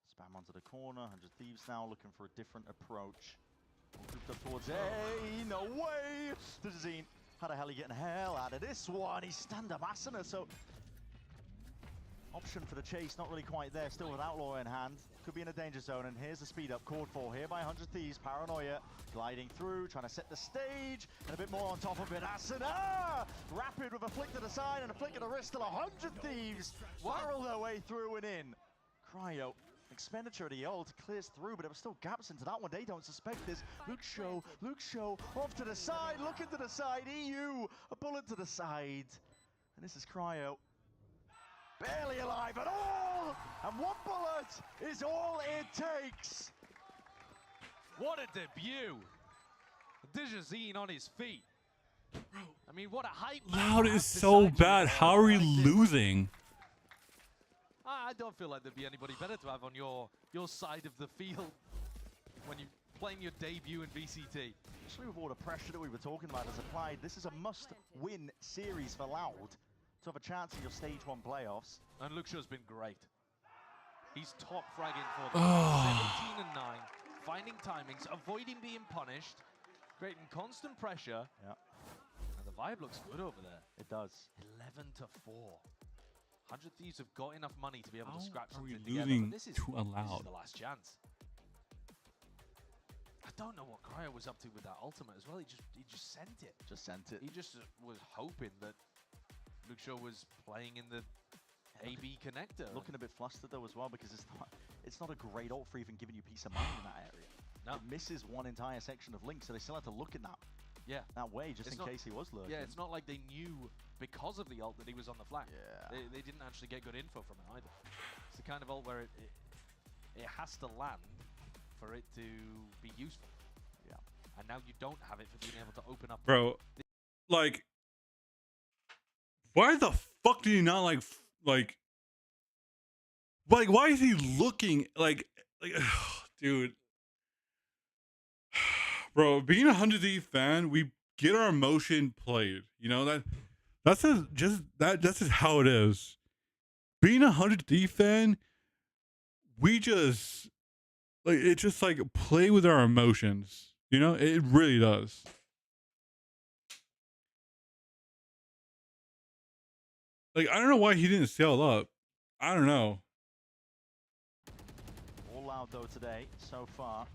Spam onto the corner. 100 Thieves now looking for a different approach. Grouped up towards A. No way! Zine. How the hell are you getting hell out of this one? He's stand-up Asana, so option for the chase, not really quite there. Still with Outlaw in hand. Could be in a danger zone, and here's the speed up. Chord 4 here by 100 Thieves. Paranoia gliding through, trying to set the stage, and a bit more on top of it. Asana! Rapid with a flick to the side and a flick of the wrist. Still 100 Thieves barrel their way through and in. Cryo. Expenditure of the ult clears through, but there were still gaps into that one. They don't suspect this. Luke Show off to the side, looking to the side. EU, a bullet to the side. And this is Cryo. Barely alive at all! And one bullet is all it takes. What a debut! Dijazine on his feet. I mean, what a hype. Loud is so bad. How are we losing? I don't feel like there'd be anybody better to have on your side of the field when you're playing your debut in VCT. Especially with all the pressure that we were talking about as applied, this is a must-win series for Loud to have a chance in your stage 1 playoffs. And Luxio's been great. He's top fragging for them. 17 and 9, finding timings, avoiding being punished, creating constant pressure. Yeah. And the vibe looks good over there. It does. 11 to 4. 100 Thieves have got enough money to be able to scrap Are we something together, losing but this is to Loud? the last chance. I don't know what Cryo was up to with that ultimate as well. He just sent it. Just sent it. He just was hoping that Luxio was playing in the AB connector. Looking a bit flustered though as well, because it's not a great ult for even giving you peace of mind in that area. No. It misses one entire section of Link, so they still have to look in that way just in case he was lurking. Yeah, it's not like they knew because of the ult that he was on the flank. Yeah. They didn't actually get good info from it either. It's the kind of ult where it has to land for it to be useful. Yeah. And now you don't have it for being able to open up. Bro, like, why the fuck did he not like, why is he looking like, dude, bro, being a 100D fan, we get our emotion played, you know, that's just how it is. Being a 100D fan, we just, like, it just like play with our emotions, you know, it really does. Like, I don't know why he didn't sail up. I don't know. All Loud though today, so far.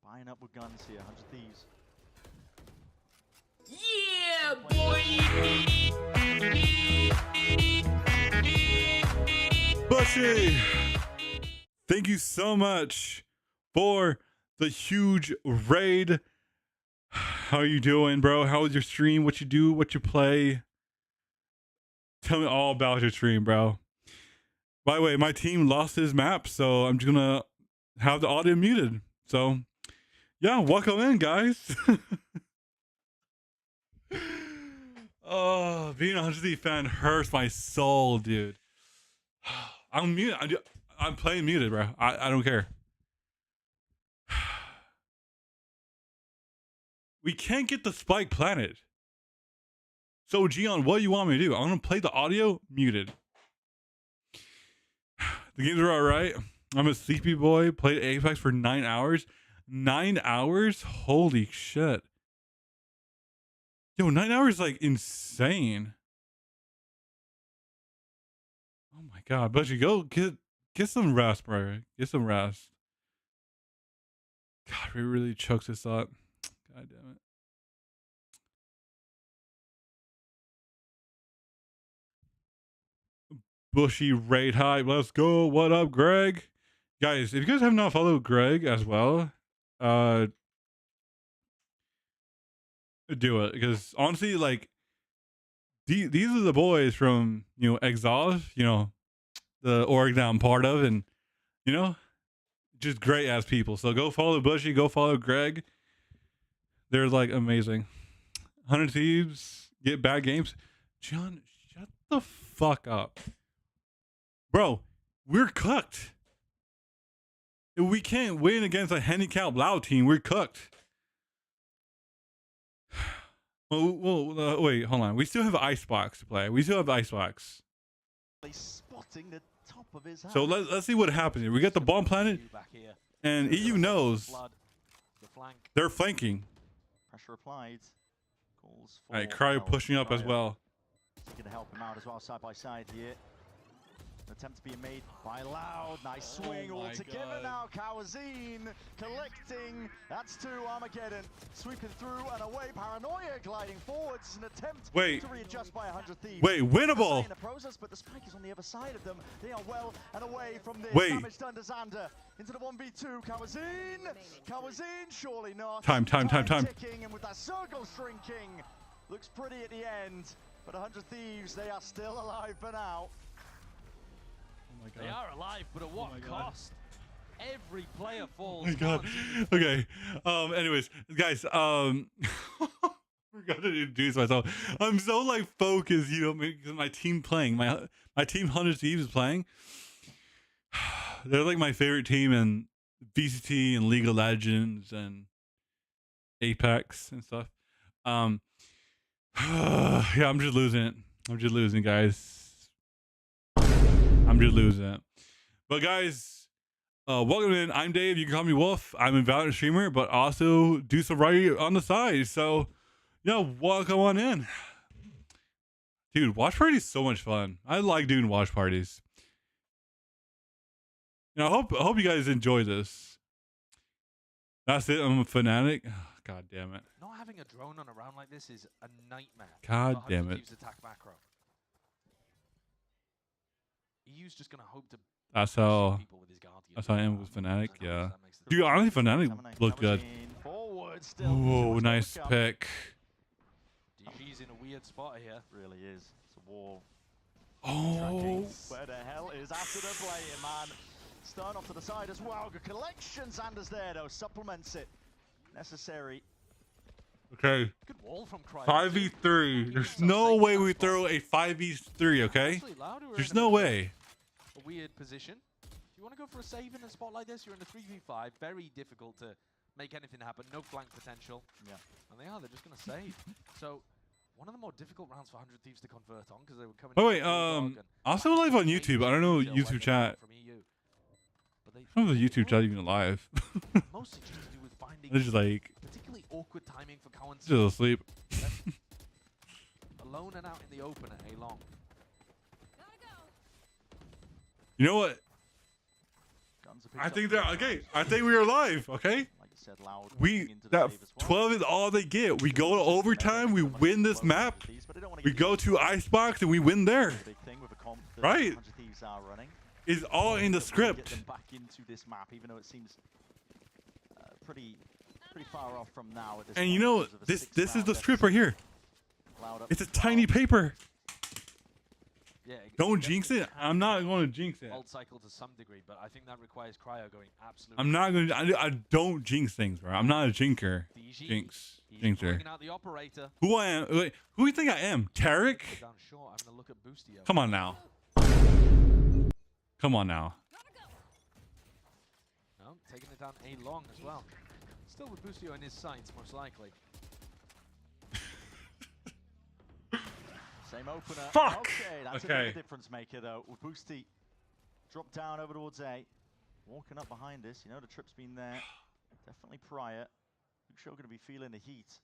Buying up with guns here, 100 Thieves. Yeah, boy! Bushy! Thank you so much for the huge raid. How you doing, bro? How was your stream? What you do? What you play? Tell me all about your stream, bro. By the way, my team lost his map, so I'm just gonna have the audio muted. So, yeah, welcome in, guys. Oh, being a 100D fan hurts my soul, dude. I'm muted. I'm playing muted, bro. I don't care. We can't get the spike planted. So, Gion, what do you want me to do? I'm going to play the audio muted. The games are all right. I'm a sleepy boy. Played Apex for 9 hours. 9 hours? Holy shit. Yo, 9 hours is like insane. Oh my god. But you go get some rest, bro. Get some rest. God, we really chokes this up. God damn it. Bushy raid hype. Let's go. What up, Greg? Guys, if you guys have not followed Greg as well, do it. Because honestly, like these are the boys from, you know, Exhaust, you know, the org that I'm part of, and you know, just great ass people. So go follow Bushy, go follow Greg. They're like amazing. 100 Thieves, get bad games. John, shut the fuck up. Bro, we're cooked. If we can't win against a handicapped loud team, we're cooked. Well, wait, hold on. We still have Icebox to play. We still have Icebox. Spotting the top of his So let's see what happens here. We got the bomb planted, and EU knows they're flanking. Pressure applied. Calls for All right, Cryo pushing up as well. Going to help him out as well, side by side here. An attempt to be made by Loud. Nice swing all together now. Kawazine collecting. That's two. Armageddon sweeping through and away. Paranoia gliding forwards. An attempt to readjust by 100 Thieves. Wait, winnable. In the process, but the spike is on the other side of them. They are well and away from this. Wait. Damage done to Xander. Into the 1v2. Kawazine. Kawazine, surely not. Time. Ticking, and with that circle shrinking. Looks pretty at the end. But 100 Thieves, they are still alive for now. They are alive, but at what cost? Every player falls. Oh my god. Okay. Anyways, guys, forgot to introduce myself. I'm so like focused, you know, because my team playing. My team 100 Thieves is playing. They're like my favorite team in VCT and League of Legends and Apex and stuff. Yeah, I'm just losing it. I'm just losing, guys. I'm just losing it. But guys, welcome in. I'm Dave. You can call me Wolf. I'm a Valorant streamer, but also do some writing on the side. So, yeah, welcome on in. Dude, watch parties is so much fun. I like doing watch parties. You know, I hope you guys enjoy this. That's it. I'm a fanatic. Oh, god damn it. Not having a drone on a round like this is a nightmare. God damn it. Attack macro. EU's just gonna hope to. That's how I am with Fnatic. Yeah. Dude, honestly, Fnatic looked good. Oh, nice pick. DG's in a weird spot here. Really is. It's a wall. Oh. Where the hell is after the playing, man? Stern off to the side as well. Good collection. Xander's there though. Supplements it. Necessary. Okay. Good wall from Cryo. 5v3. There's no way we throw a 5v3, okay? There's no way. A weird position. If you want to go for a save in a spot like this, you're in a 3v5. Very difficult to make anything happen. No flank potential. Yeah. And they're just going to save. So, one of the more difficult rounds for 100 Thieves to convert on because they were coming. Oh wait, also live on YouTube. I don't know YouTube chat. I don't know if the YouTube chat even live. Mostly just to do with finding. It's just like particularly awkward timing for Cowan. Just asleep. Alone and out in the open at A long. You know what? I think they're okay. I think we are live. Okay. Like you said, Loud. That 12 is all they get. We go to overtime. We win this map. We go to Icebox and we win there. Right. It's all in the script. Get them back into this map, even though it seems pretty far off from now. At this and you know, this is the script right here. It's a tiny paper. Yeah, don't jinx it. I'm not going to jinx it. Old cycle to some degree, but I think that requires Cryo going absolutely. I'm not going to. I don't jinx things, bro. I'm not a jinker. Jinxer. Out the operator. Who I am? Wait, who do you think I am? Tarek? Come on now. Come on now. No, taking it down A long as well. Still with Boostio in his sights, most likely. Same opener. Fuck! Okay, that's a bit of a difference maker though. Boosty dropped down over towards A. walking up behind this. You know the trip's been there. Definitely prior. Luxo going to be feeling the heat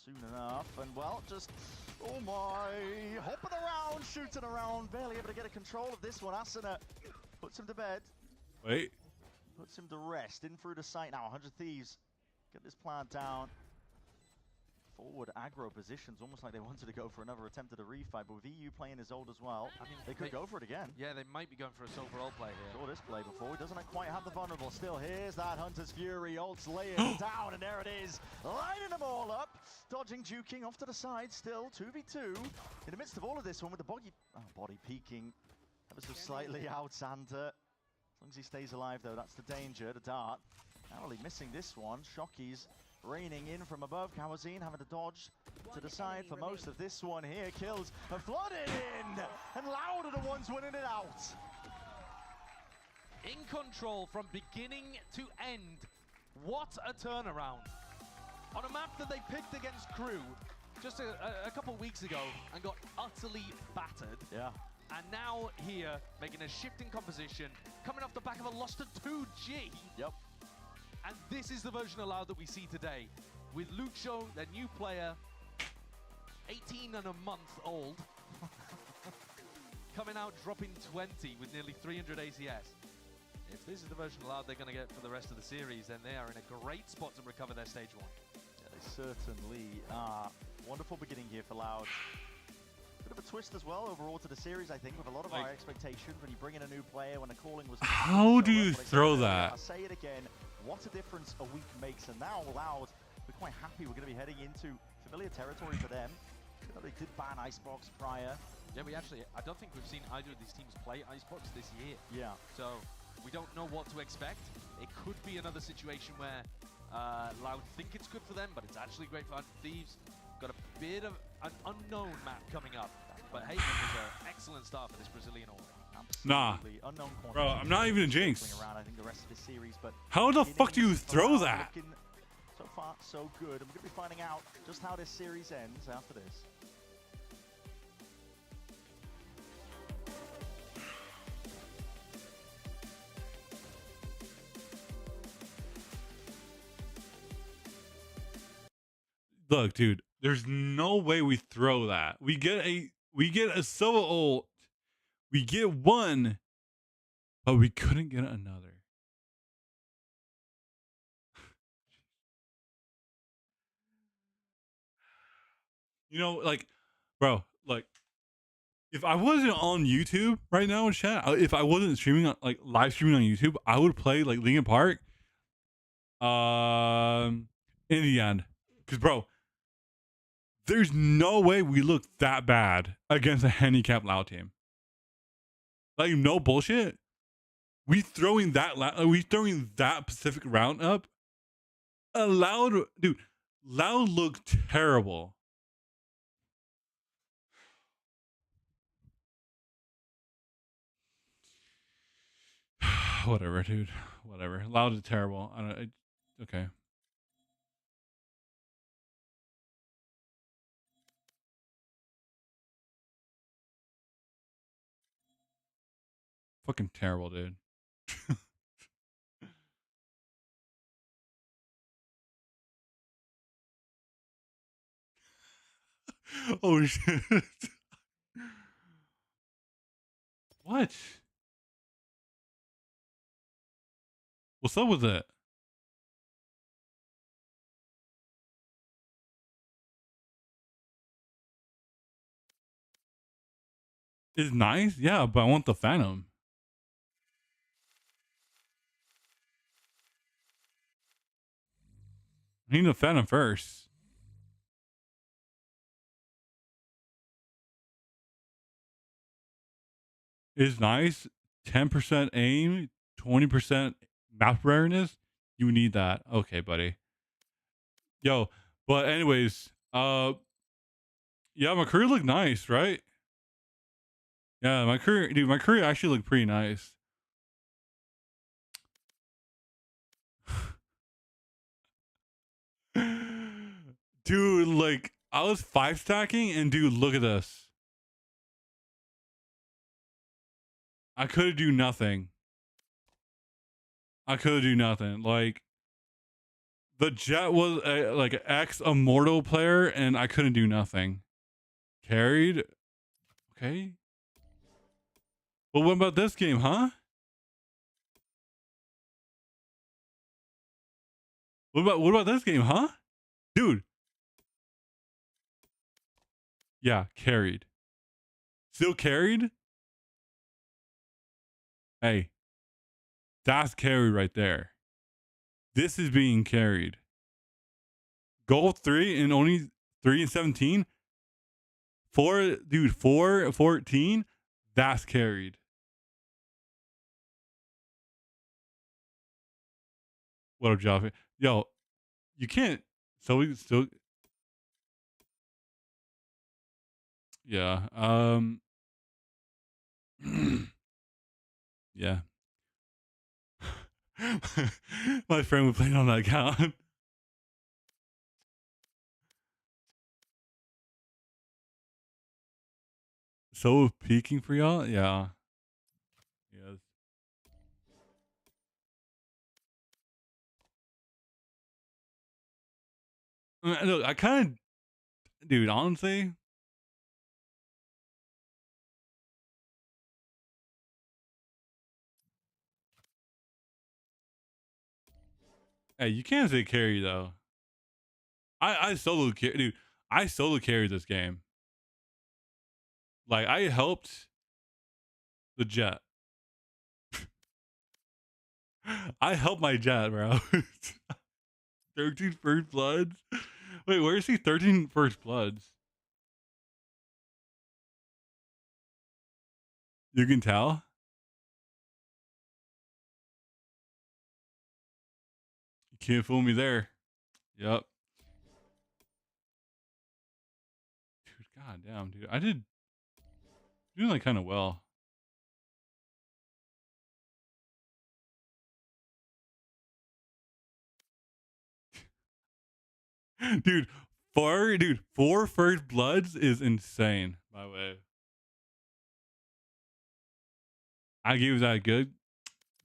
soon enough. And well, just, oh my, hopping around, shooting around, barely able to get a control of this one. Asuna puts him to bed. Wait. Puts him to rest. In through the site now. 100 Thieves get this plant down. Forward aggro positions, almost like they wanted to go for another attempt at a refight, but with EU playing his old as well, I mean, they could go for it again. Yeah, they might be going for a overall play here. Saw this play before. He doesn't quite have the vulnerable. Still, here's that Hunter's Fury. Ult's laying down, and there it is. Lining them all up. Dodging, juking off to the side. Still 2v2. In the midst of all of this one with the body peeking. Ever so slightly out, Santa. As long as he stays alive, though, that's the danger. The dart. Narrowly missing this one. Shockey's raining in from above. Kawazine having to dodge to the side for most of this one here. Kills and flooded in. And Loud are the ones winning it out. In control from beginning to end. What a turnaround. On a map that they picked against Crew just a couple weeks ago and got utterly battered. Yeah. And now here, making a shift in composition, coming off the back of a loss to 2G. Yep. And this is the version of Loud that we see today. With Luxo, their new player, 18 and a month old, coming out dropping 20 with nearly 300 ACS. If this is the version of Loud they're going to get for the rest of the series, then they are in a great spot to recover their stage 1. Yeah, they certainly are. Wonderful beginning here for Loud. Bit of a twist as well overall to the series, I think, with a lot of our expectations when you bring in a new player, when the calling was... How do you throw that? I'll say it again, what a difference a week makes, and now Loud, we're quite happy we're going to be heading into familiar territory for them. You know, they did ban Icebox prior. Yeah, I don't think we've seen either of these teams play Icebox this year. Yeah. So, we don't know what to expect. It could be another situation where Loud think it's good for them, but it's actually great for Thieves. Got a bit of an unknown map coming up, but Haven was an excellent start for this Brazilian order. Nah, unknown bro, I'm not even a jinx. Around, I think, the rest of this series, but how the fuck do you throw that? So far, so good. And we're going to be finding out just how this series ends after this. Look, dude, there's no way we throw that. We get a solo ult. We get one, but we couldn't get another. You know, like, bro, like, if I wasn't on YouTube right now in chat, if I wasn't streaming on, like, live streaming on YouTube, I would play like Linkin Park. In the end, because bro, there's no way we look that bad against a handicapped Loud team. Like, no bullshit. We throwing that Pacific round up. Dude, Loud looked terrible. Whatever, dude. Whatever. Loud is terrible. Okay. Fucking terrible, dude. Oh shit. What? What's up with it? It's nice, yeah, but I want the Phantom. I need the Phantom first. It's nice. 10% aim, 20% map awareness. You need that. Okay, buddy. Yo, but anyways, yeah, my career looked nice, right? Yeah, my career actually looked pretty nice. Dude, like, I was 5 stacking, and dude, look at this. I could do nothing. I couldn't do nothing. Like the Jet was a, like an ex Immortal player, and I couldn't do nothing. Carried. Okay. But what about this game, huh? What about this game, huh? Dude. Yeah, carried. Still carried? Hey. That's carried right there. This is being carried. Goal 3 and only 3 and 17? 4-14? That's carried. What up, Joffrey? Yo, you can't. So we still. Yeah. Yeah. My friend was playing on that account. So peaking for y'all? Yeah. Yes. Look, I kind of, dude, honestly, hey, you can't say carry though. I solo carry, dude. I solo carried this game. Like I helped the Jet. I helped my Jet, bro. 13 first bloods. Wait, where is he? 13 first bloods. You can tell. You can't fool me there. Yep. Dude, god damn, dude. I did doing like kind of well. Dude, four first bloods is insane, by the way. I give that good.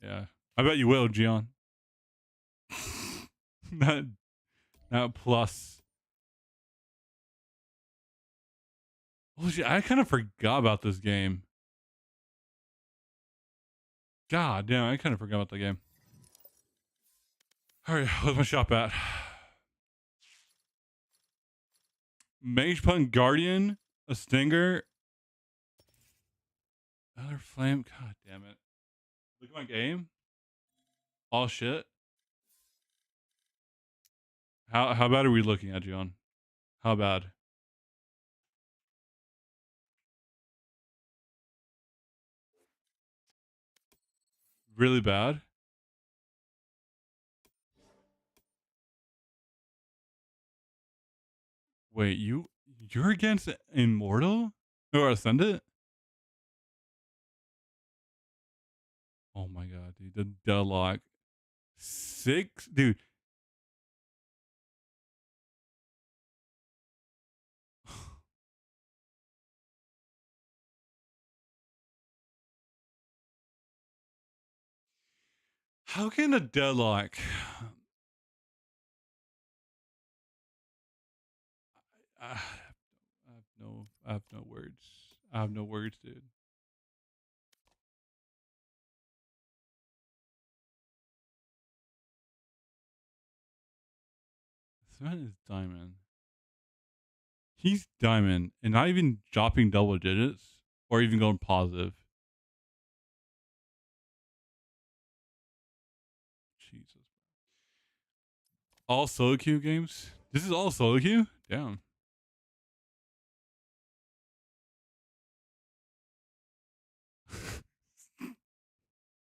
Yeah. I bet you will, Gian. not plus. Oh shit, I kind of forgot about this game. God damn, I kind of forgot about the game. Alright, what's my shop at? Mage Punk Guardian, a Stinger, another Flame. God damn it. Look at my game. All shit. How bad are we looking at, John? How bad? Really bad? Wait, you're against Immortal or Ascendant? Oh my god, dude, the deadlock 6, dude. How can a deadlock? I have no words. I have no words, dude. This man is diamond. He's diamond and not even dropping double digits or even going positive. Jesus. All solo queue games? This is all solo queue? Damn.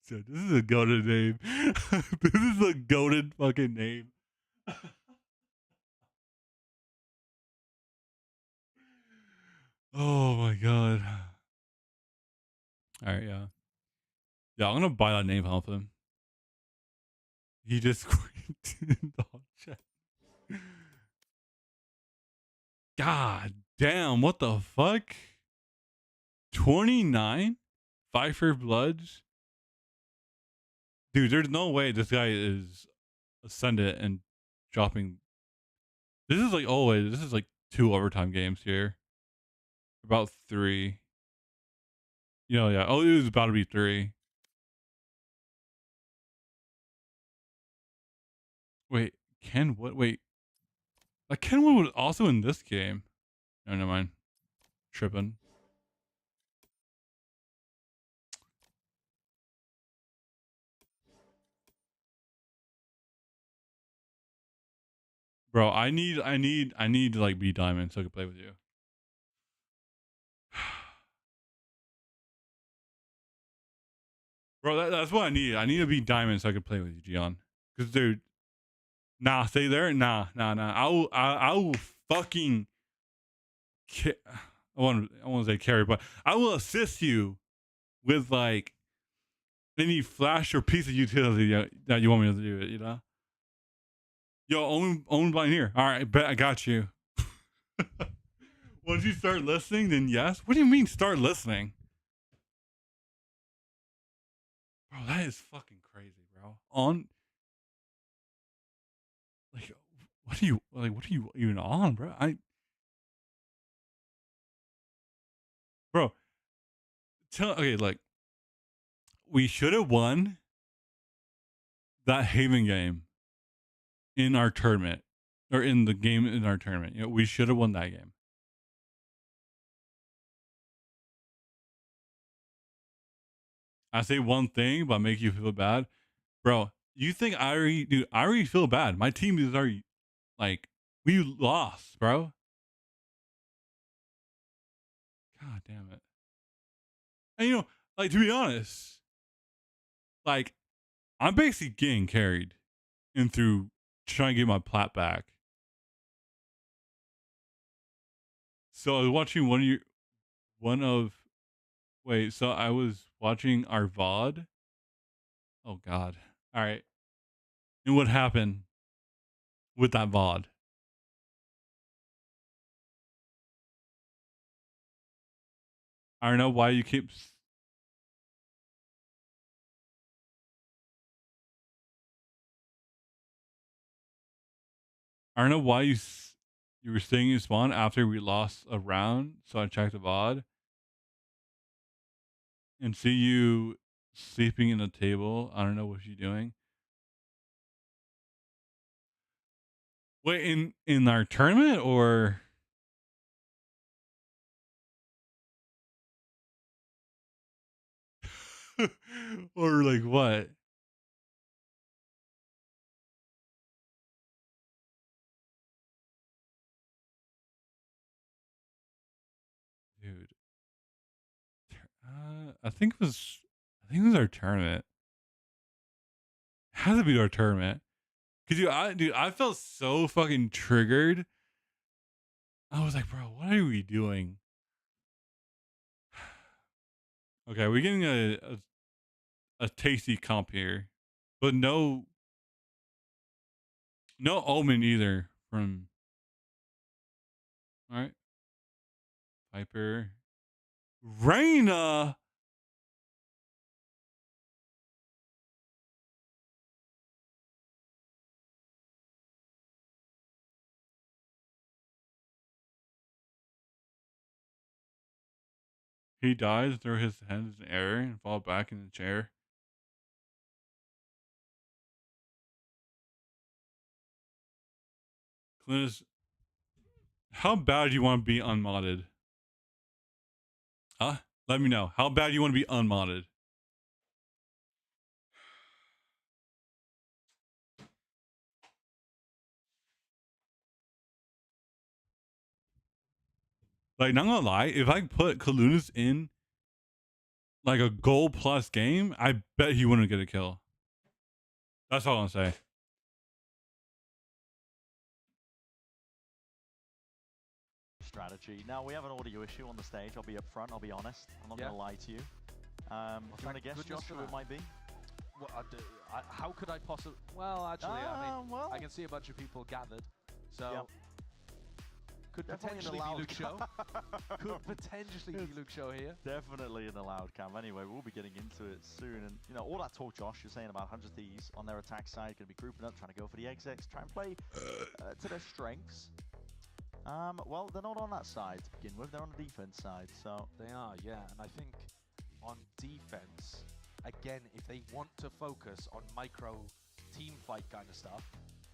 So this is a goated name. This is a goated fucking name. Oh my god. All right, yeah. Yeah, I'm gonna buy that name off him. He just quit in the chat. God damn, what the fuck? 29? 5 for Bloods? Dude, there's no way this guy is ascendant and dropping. This is like always. This is like 2 overtime games here. About 3. You know, yeah. Oh, it was about to be 3. Wait, Kenwood. Wait, like Kenwood was also in this game. No, never mind. Tripping. Bro, I need to like be diamond so I can play with you. Bro, that's what I need. I need to be diamond so I can play with you, Gian. Cause dude, nah, stay there. Nah. I will fucking. I want to say carry, but I will assist you with like any flash or piece of utility that you want me to do it. You know. Yo, own blind here. All right, bet I got you. Once you start listening, then yes. What do you mean start listening? Bro, that is fucking crazy, bro. Like, what are you even on, bro? Bro, okay, like, we should have won that Haven game in our tournament, or in the game in our tournament. You know, we should have won that game. I say one thing, but make you feel bad, bro. You think I already feel bad. My team is already like, we lost, bro. God damn it. And you know, like, to be honest, like, I'm basically getting carried in through trying to get my plat back. So I was watching so I was watching our VOD. Oh God. All right. And what happened with that VOD? I don't know why you keep. I don't know why you were staying in spawn after we lost a round. So I checked the VOD and see you sleeping in the table. I don't know what you're doing. Wait, in our tournament or? Or like what? Dude. I think it was our tournament. It has to be our tournament. Cause I felt so fucking triggered. I was like, bro, what are we doing? Okay, we're getting a tasty comp here, but no Omen either from. All right, Viper, Reyna. He dies, throw his hands in the air, and fall back in the chair. Clintus, how bad do you want to be unmodded? Huh? Let me know. How bad do you want to be unmodded? Like, not gonna lie, if I put Kalunas in like a goal plus game, I bet he wouldn't get a kill. That's all I'm saying. Strategy. Now we have an audio issue on the stage. I'll be up front. I'll be honest. I'm not gonna lie to you. Do you want to guess who it might be? Well, how could I possibly? Well, actually, I mean, I can see a bunch of people gathered. So, Could Definitely potentially an be allowed Luke Show. Could potentially be Luke Show here. Definitely in the loud cam. Anyway, we'll be getting into it soon. And, you know, all that talk, Josh, you're saying about 100 Thieves on their attack side, going to be grouping up, trying to go for the execs, try and play to their strengths. Well, they're not on that side to begin with. They're on the defense side, so... They are, yeah. And I think on defense, again, if they want to focus on micro team fight kind of stuff,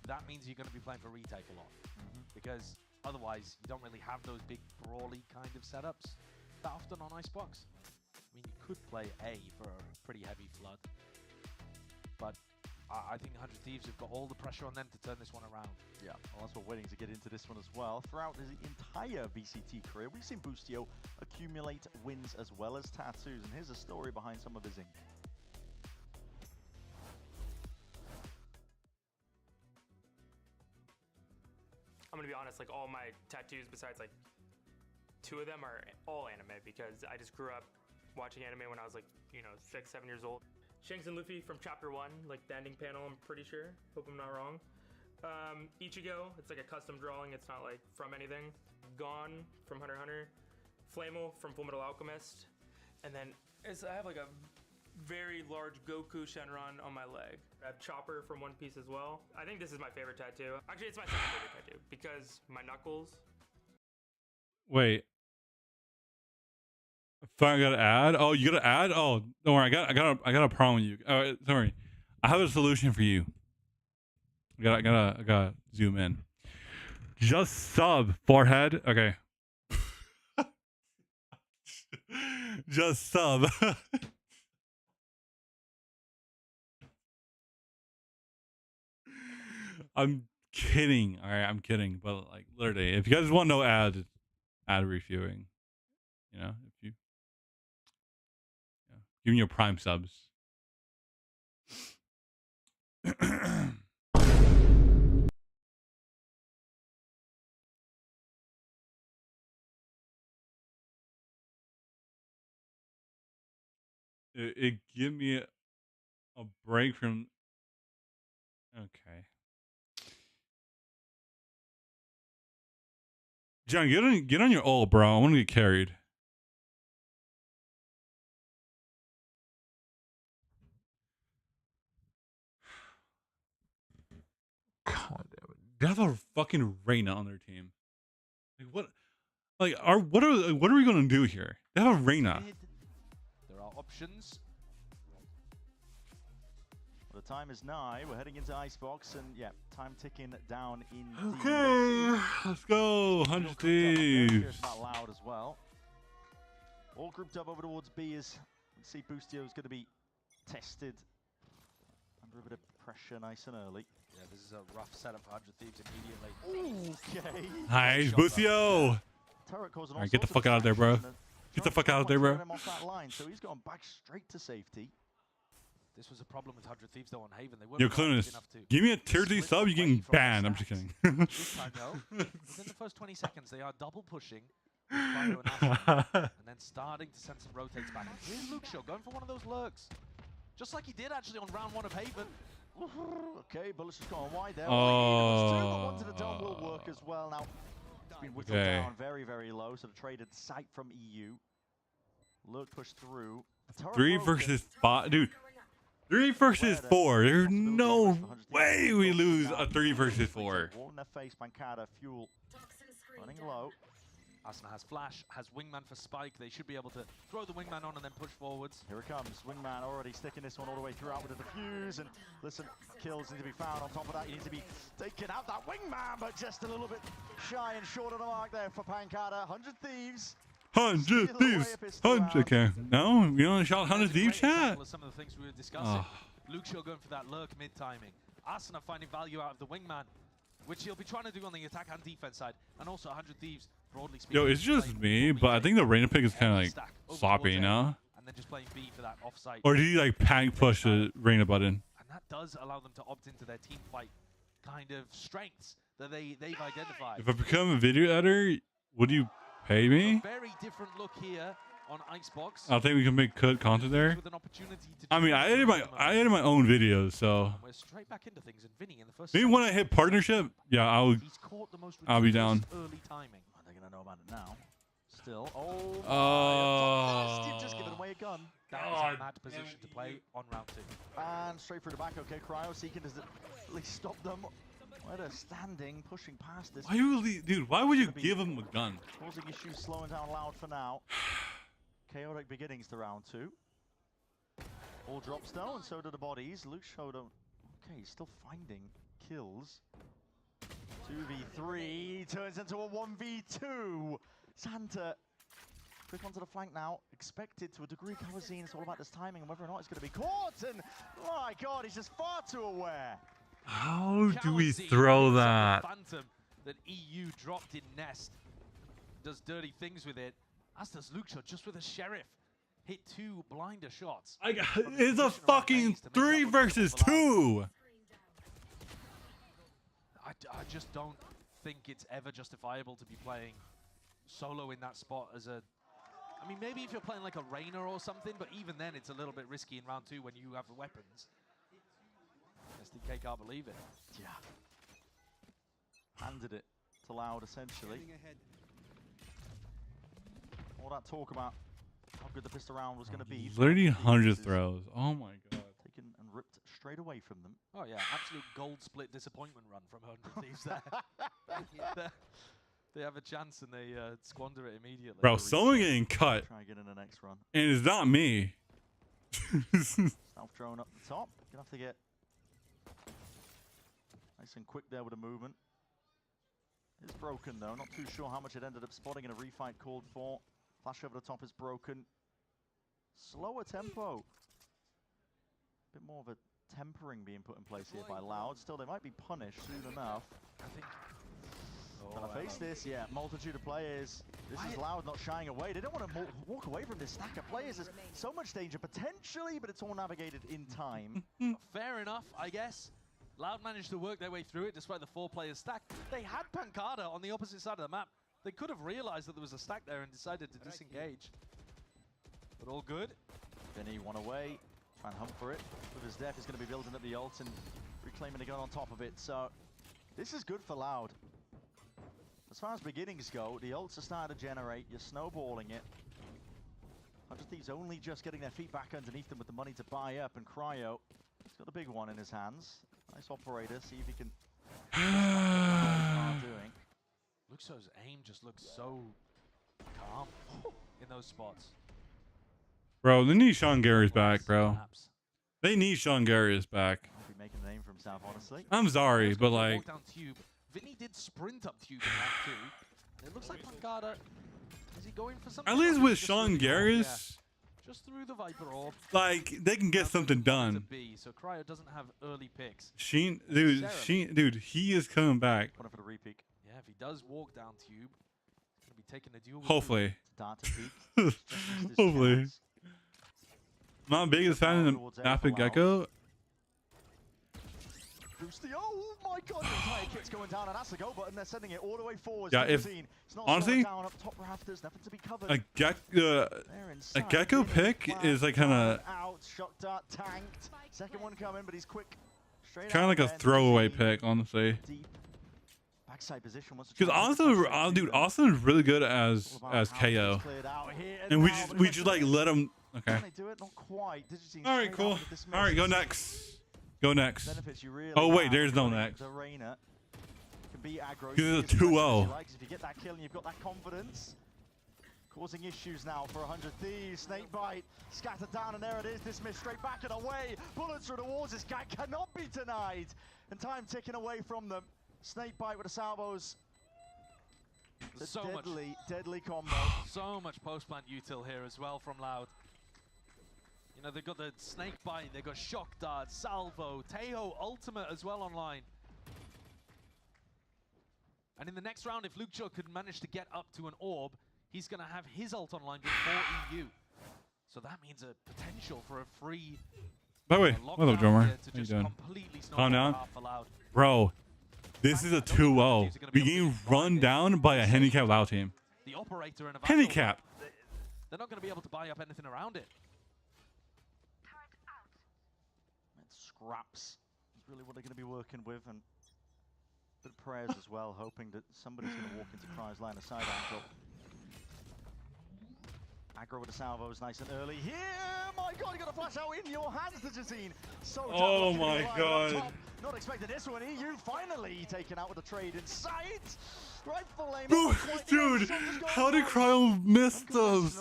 that means you're going to be playing for retake a lot. Because otherwise, you don't really have those big brawly kind of setups that often on Icebox. I mean, you could play A for a pretty heavy flood, but I think 100 Thieves have got all the pressure on them to turn this one around. Yeah, well, that's what we're waiting to get into this one as well. Throughout his entire VCT career, we've seen Boostio accumulate wins as well as tattoos, and here's a story behind some of his ink. I'm gonna be honest, like all my tattoos besides like 2 of them are all anime because I just grew up watching anime when I was like, you know, 6, 7 years old. Shanks and Luffy from chapter 1, like the ending panel, I'm pretty sure. Hope I'm not wrong. Ichigo, it's like a custom drawing, it's not like from anything. Gon from Hunter x Hunter. Flamel from Fullmetal Alchemist. And then I have like a very large Goku Shenron on my leg. I have Chopper from One Piece as well. I think this is my favorite tattoo. Actually, it's my second favorite tattoo because my knuckles. Wait. I gotta add. Oh, you gotta add. Oh, don't worry. I got a problem with you. Don't worry. I have a solution for you. I gotta zoom in. Just sub forehead. Okay. Just sub. I'm kidding. All right, I'm kidding. But like literally, if you guys want no ad reviewing, you know, if you give me your Prime subs. It give me a break from. Okay. John, get on your ult, bro. I want to get carried. God damn it. They have a fucking Reyna on their team. Like what? Like what are we gonna do here? They have a Reyna. There are options. Well, the time is nigh. We're heading into Icebox, and yeah, time ticking down in. Okay, let's go. 100 Thieves. Loud as well. All grouped up over towards B as we see Boostio is going to be tested under a bit of pressure, nice and early. Yeah, this is a rough setup for 100 Thieves immediately. Okay. Nice, Boostio. All right, get the fuck out of there, bro. Get the fuck out of there, bro. Off that line, so he's gone back straight to safety. This was a problem with 100 Thieves though on Haven. They weren't Yo, Clunas, give me a tier 3 sub, you're getting banned. I'm just kidding. This time though, within the first 20 seconds, they are double pushing. And then starting to send some rotates back. Here's Luke Show going for one of those lurks. Just like he did actually on round 1 of Haven. Okay, Bullish has gone wide there. Oh. One to the dome will work as well. Now, it's been whittled Okay. down very, very low. So the traded sight from EU. Lurk pushed through. 3 versus 5, dude. 3 versus 4. There's no way we lose a 3 versus 4. Wall in their face, Pancada, Fuel running low. Asuna has Flash, has Wingman for Spike. They should be able to throw the Wingman on and then push forwards. Here it comes. Wingman already sticking this one all the way throughout with the defuse. And listen, kills need to be found. On top of that, you need to be taking out that Wingman, but just a little bit shy and short of the mark there for Pancada. 100 Thieves. 100 Thieves. 100. Okay. No, we only shot 100 Thieves, chat. Some of the things we were discussing. Luke Shaw going for that lurk mid-timing. Asuna finding value out of the Wingman, which he'll be trying to do on the attack and defense side. And also 100 Thieves, broadly speaking. Yo, it's just me, but I think the Reyna pick is kind of like sloppy, you know? And then just playing B for that offside. Or did he like panic push the Reyna button? And that does allow them to opt into their team fight kind of strengths that they've identified. If I become a video editor, would you pay me? Very different look here on Icebox. I think we can make good content there. I mean, I edit my own videos, so we're straight back into things. And Vinny in the first maybe when I hit partnership, yeah, I'll be down. Early timing. still. Oh, Oh. you've just given away a gun. That is a mad position to play on round 2. And straight through the back. Okay, Cryo seeking to at least stop them. Where they're standing, pushing past this. Why you, dude? Why would you give him a gun? Causing issues, slowing down Loud for now. Chaotic beginnings to round 2. All drops though, and so do the bodies. Luke showed him. Okay, he's still finding kills. 2v3 turns into a 1v2. Santa, quick onto the flank now. Expected to a degree, Kawazine. It's all about this timing and whether or not it's going to be caught. And my God, he's just far too aware. How do we throw that? Phantom that EU dropped in Nest does dirty things with it. As does Luxo, just with a Sheriff. Hit 2 blinder shots. It's a fucking 3 versus 2. I just don't think it's ever justifiable to be playing solo in that spot as a... I mean, maybe if you're playing like a Reyna or something, but even then it's a little bit risky in round 2 when you have the weapons. SDK can't believe it. Yeah. Handed it to Loud, essentially. All that talk about how good the pistol round was going to be. 300 throws. Oh my God. Taken and ripped straight away from them. Oh yeah, absolute gold split disappointment run from 100 Thieves there. They have a chance and they squander it immediately. Bro, someone getting cut. Try again in the next run. And it's not me. Self drone up the top. Gonna have to get nice and quick there with the movement. It's broken though. Not too sure how much it ended up spotting in a refight called for. Flash over the top is broken. Slower tempo. Bit more of a tempering being put in place here by Loud. Still, they might be punished soon enough. I think. Gonna face this, yeah. Multitude of players. This is Loud not shying away. They don't want to walk away from this stack of players. There's so much danger potentially, but it's all navigated in time. Fair enough, I guess. Loud managed to work their way through it despite the 4 players stack. They had Pancada on the opposite side of the map. They could have realized that there was a stack there and decided to disengage. But all good. Vinny one away. Try and hunt for it. With his death, he's going to be building up the ult and reclaiming the gun on top of it. So this is good for Loud. As far as beginnings go, the ults are starting to generate. You're snowballing it. 100 Thieves only just getting their feet back underneath them with the money to buy up. And Cryo, he's got a big one in his hands. Nice operator. See if he can... doing. Luxo's aim just looks so calm in those spots. Bro, they need Sean Gary's back, bro. They need Sean Gary's back. He'll be making a name for himself, honestly. I'm sorry, but like... Down tube. Vinny did sprint up tube in round 2. And it looks like Pancada... Is he going for something? At least with Sean Gary's... Yeah. Just through the Viper orb. Like, they can get something done. So Cryo doesn't have early picks. Sheen, dude, he is coming back. One for the repeat. Yeah, if he does walk down tube, he's going to be taking a duel. Hopefully. Start to peek. Hopefully. Not the biggest fan of Epic Gecko. Oh my God, the entire kit's going down, and that's the go button. They're sending it all the way forward. Yeah, if honestly, down up top rafters, nothing to be covered. A Gecko pick is like kind of out. Shock dart tanked. Second one coming, but he's quick. Straight kind of like a throwaway pick, honestly. Backside position. Because Austin, dude, Austin is really good as KO, and we just like let him. Okay. All right, cool. All right, go next. Go next. Oh wait, there's no next. This is a 2-0. If you get that kill and you've got that confidence, causing issues now for 100 Thieves. Snake bite scattered down, and there it is. Dismissed straight back and away. Bullets through the walls. This guy cannot be denied. And time ticking away from them. Snake bite with the salvos. So deadly combo. So much post-plant util here as well from Loud. You know, they've got the snake bite, they've got shock dart, salvo, Tejo ultimate as well online. And in the next round, if Luxo could manage to get up to an orb, he's going to have his ult online before EU. So that means a potential for a free... By the way, what's up, drummer? How you doing? Calm down. Bro, this is a 2-0. We getting run down by a handicapped Loud team. The operator and a handicap. They're not going to be able to buy up anything around it. Scraps is really what they're going to be working with, and a bit of prayers as well, hoping that somebody's going to walk into Cryo's line of sight angle. Aggro with the salvos nice and early here. My god, you got a flash out in your hands, the Jazine. So Oh tough, my god. Not expecting this one. EU finally taken out with a trade in sight. Rightful aim. Bro, dude, how did Cryo miss those?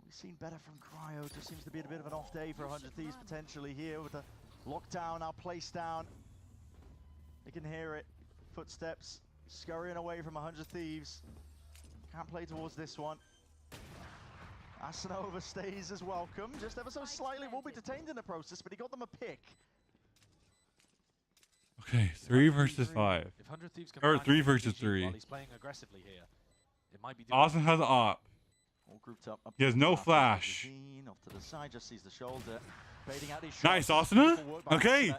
We've seen better from Cryo. Just seems to be a bit of an off day for 100 Thieves potentially here with the lockdown now placed down. They can hear it. Footsteps scurrying away from 100 Thieves. Can't play towards this one. Asanova stays as welcome, just ever so slightly, will be detained in the process, but he got them a pick. Okay, 3 versus 5. If 100 Thieves can Or find 3 DG versus 3. while he's playing aggressively here, it might be Austin has an op. All grouped up. He has no flash. Off to the side, just sees the shoulder. Baiting out these Nice, shots. Asuna. Beautiful work by Okay. Asuna.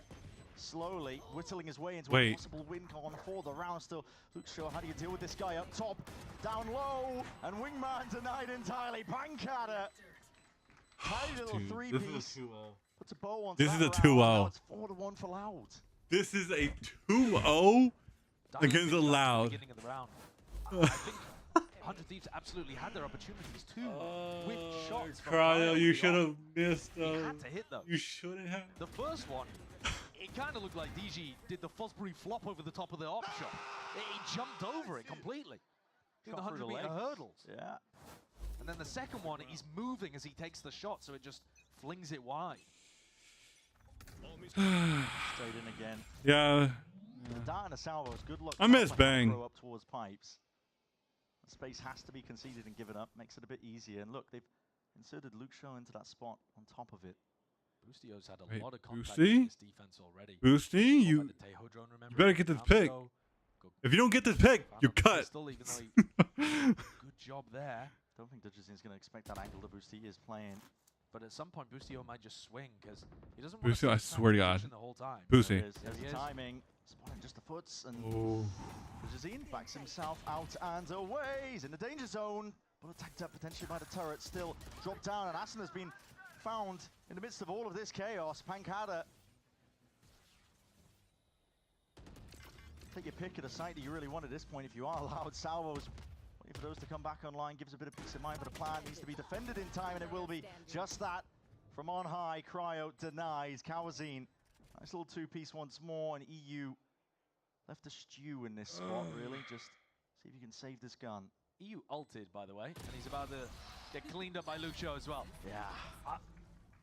Slowly whittling his way into a Wait. possible win con for the round. Still, Luke Shaw, how do you deal with this guy up top? Down low, and Wingman denied entirely. Pancada. Tiny little Dude, three this piece. is a 2-0. Puts a bow on This that is a round. 2-0. Now it's 4-1 for Loud. This is a 2-0 against the Loud. Beginning of the round. I think 100 Thieves absolutely had their opportunities. 2 whiff shots. from Cryo, you Cryo. should have missed He those. had to hit those. You shouldn't have. The first one, it kind of looked like DG did the Fosbury flop over the top of the op shot. He jumped over it completely. Doing the Shot through 100 the meter legs. hurdles. Yeah. And then the second one, he's moving as he takes the shot, so it just flings it wide. Straight in again. Yeah. The dart and the salvos, good luck. I miss trying to Bang. throw up towards pipes. The space has to be conceded and given up, makes it a bit easier. And look, they've inserted Luke Shaw into that spot on top of it. Boostio's had a Wait, lot of contact Boosty? in this defense already. Boosty, you, The Tejo drone, you better get this pick. If you don't get this pick, you cut. Pistol, even though good job there. Don't think Dudgesin's going to expect that angle that Boosty is playing. But at some point, Boostio might just swing because he doesn't want Boostio, I to swear to God. the whole time. Boosty. There's he the is. timing. Spotting just the foots, and Oh. Dudgesin backs himself out and away. He's in the danger zone, but attacked up potentially by the turret. Still dropped down, and Asen has been found in the midst of all of this chaos. Pancada. Take your pick at a site that you really want at this point if you are allowed. Salvos, waiting for those to come back online, gives a bit of peace of mind, but the plan needs to be defended in time, and it will be just that. From on high, Cryo denies. Kawazine, nice little two-piece once more, and EU left a stew in this spot, really. Just see if you can save this gun. EU ulted, by the way, and he's about to get cleaned up by Luke Shaw as well. Yeah.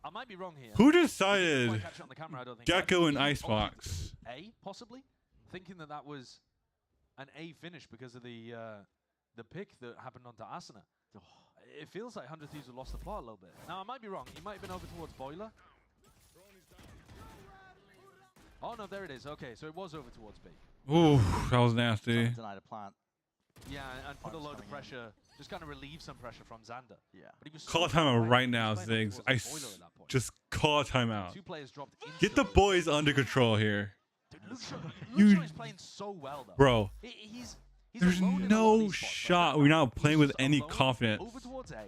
I might be wrong here. Who We didn't decided quite catch it on the camera, I don't think. Gecko I and think he ulted Icebox? A, possibly? Thinking that that was an A finish because of the pick that happened onto Asuna. It feels like 100 Thieves have lost the plot a little bit. Now, I might be wrong. He might have been over towards Boiler. Oh, no, there it is. Okay, so it was over towards B. Ooh, that was nasty. Deny the plant. Yeah, and put a load of pressure, just kind of relieve some pressure from Xander. Yeah. But he was Call a so far timeout away, right he was now, playing Ziggs. towards Boiler at that point. Just call a timeout. 2 players dropped Get the boys under control here. Dude, Luke You- Shaw is playing so well, though. Bro, He's there's alone in a lot of no these spots, shot. right? We're not playing He's with just any alone confidence. Over towards A,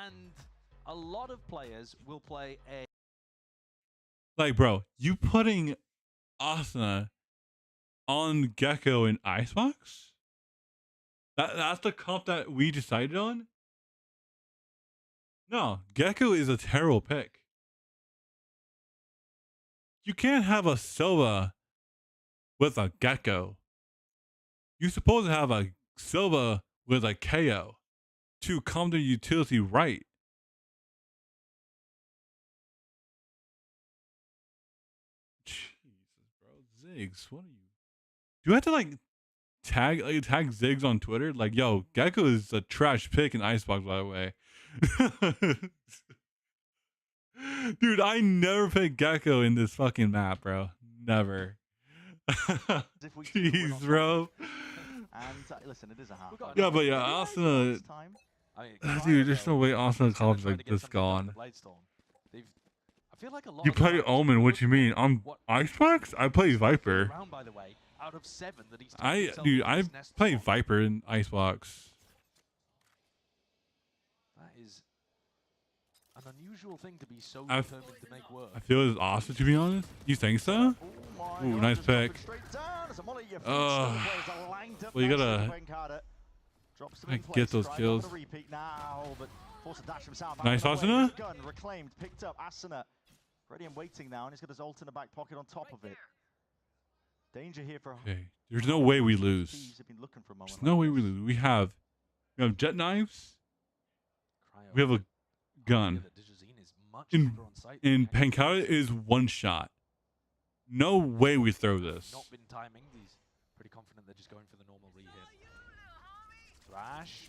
and a lot of players will play A. Like, bro, you putting Asuna on Gecko and Icebox? That's the comp that we decided on? No, Gecko is a terrible pick. You can't have a Silva with a Gecko. You're supposed to have a Silva with a KO to come to utility right. Jesus, bro. Ziggs, what are you? Do you have to like tag Ziggs on Twitter? Like, yo, Gecko is a trash pick in Icebox, by the way. Dude, I never picked Gecko in this fucking map, bro. Never. Jeez, bro. And listen, it is a half. Yeah, but yeah, Asuna. Dude, there's no way Asuna comps like this gone. I feel like a lot You of play the Omen, what you mean? On Icebox? I play Viper. round, by the way, out of 7 that he's Dude, I play Viper in Icebox. That is an unusual thing to be so I determined to make work. feel it's awesome, to be honest. You think so? Ooh, nice pick. Well, you gotta. Drops them I in place. get those Cryo kills. gonna repeat now, but forced to dash himself out Nice of the way. Asuna. His gun reclaimed, picked up. Asuna ready and waiting now, and he's got his ult in the back pocket on top of it. Danger here for. Okay, there's no way we lose. Thieves have been looking for a moment There's no like way this. we lose. We have jet knives. Cryo. We have a gun. And Pankata is one shot. No way we throw this. Not been timing. He's pretty confident they're just going for the normal re-hit. Thrash.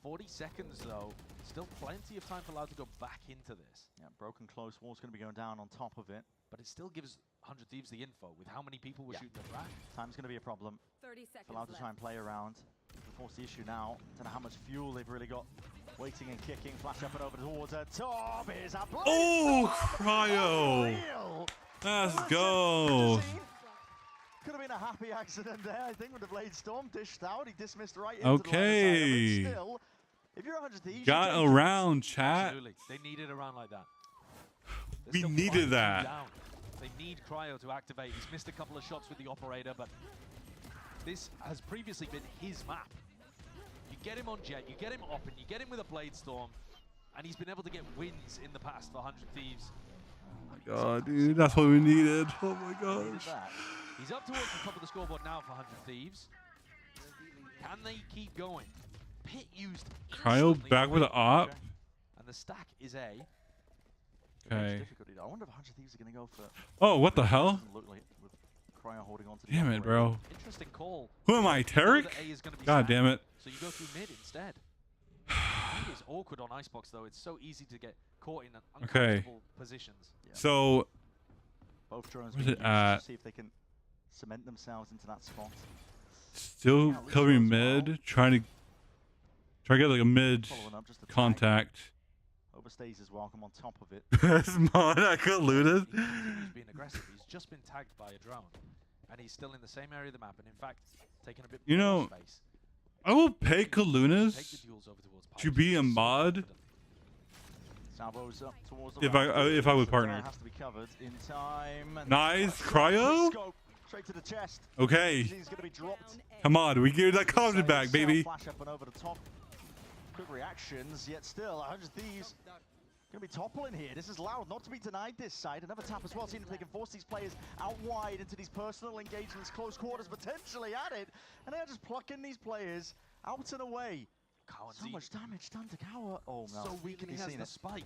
40 seconds though. Still plenty of time for Loud to go back into this. Yeah, broken close wall's going to be going down on top of it. But it still gives 100 Thieves the info with how many people were shooting the Thrash. Time's going to be a problem. 30 seconds For Loud to try and play around. Force the issue now. Don't know how much fuel they've really got. Waiting and kicking. Flash up and over towards her top. Is a Oh, Cryo! Let's go. Could have been a happy accident there, I think, with the Blade Storm dished out. He dismissed right into the line of sight of Okay. it. Still, if you're 100 Thieves, Got you take around, chat. Absolutely. They needed a round like that. They're We still needed 5-2 that. down. They need Cryo to activate. He's missed a couple of shots with the operator, but this has previously been his map. You get him on jet, you get him up, and you get him with a Blade Storm, and he's been able to get wins in the past for 100 Thieves. God, dude, that's what we needed. Oh my gosh. He's up towards the top of the scoreboard now for 100 Thieves. Can they keep going? Pit used Cryo instantly back with away an op. from and the stack is A. Okay. I wonder if 100 Thieves are going to go for. Oh, what the hell? Doesn't look like it with Cryo holding on to the Damn it, operator. bro. Interesting call. Who am I, You know Tarek? that A is gonna be God stacked, damn it. So you go through mid instead. It is awkward on Icebox though. It's so easy to get caught in uncomfortable positions. So, Both drones where's being it used at? to see if they can cement themselves into that spot. Still covering mid, trying to get like a mid Following up, just a tag. contact. Overstays is welcome on top of it. Smart, I got looted. He continues being aggressive. He's just been tagged by a drone, and he's still in the same area of the map, and in fact, taking a bit You more know, space. I will pay Kalunas Take the duels over towards to be a mod Salvo's up towards the if I would That partner. has to be covered in time. And Nice, quick Cryo. scope, straight to the chest. Okay. He's going to be dropped. Come on, we give that confidence back, baby. Flash up and over the top. Quick reactions, yet still 100 Thieves going to be toppling here. This is Loud, not to be denied this side. Another tap as well, seeing if they can force these players out wide into these personal engagements, close quarters, potentially at it. And they are just plucking these players out and away. So much damage done to Kawa. Oh no, So weak, and he he's has seen the it. spike.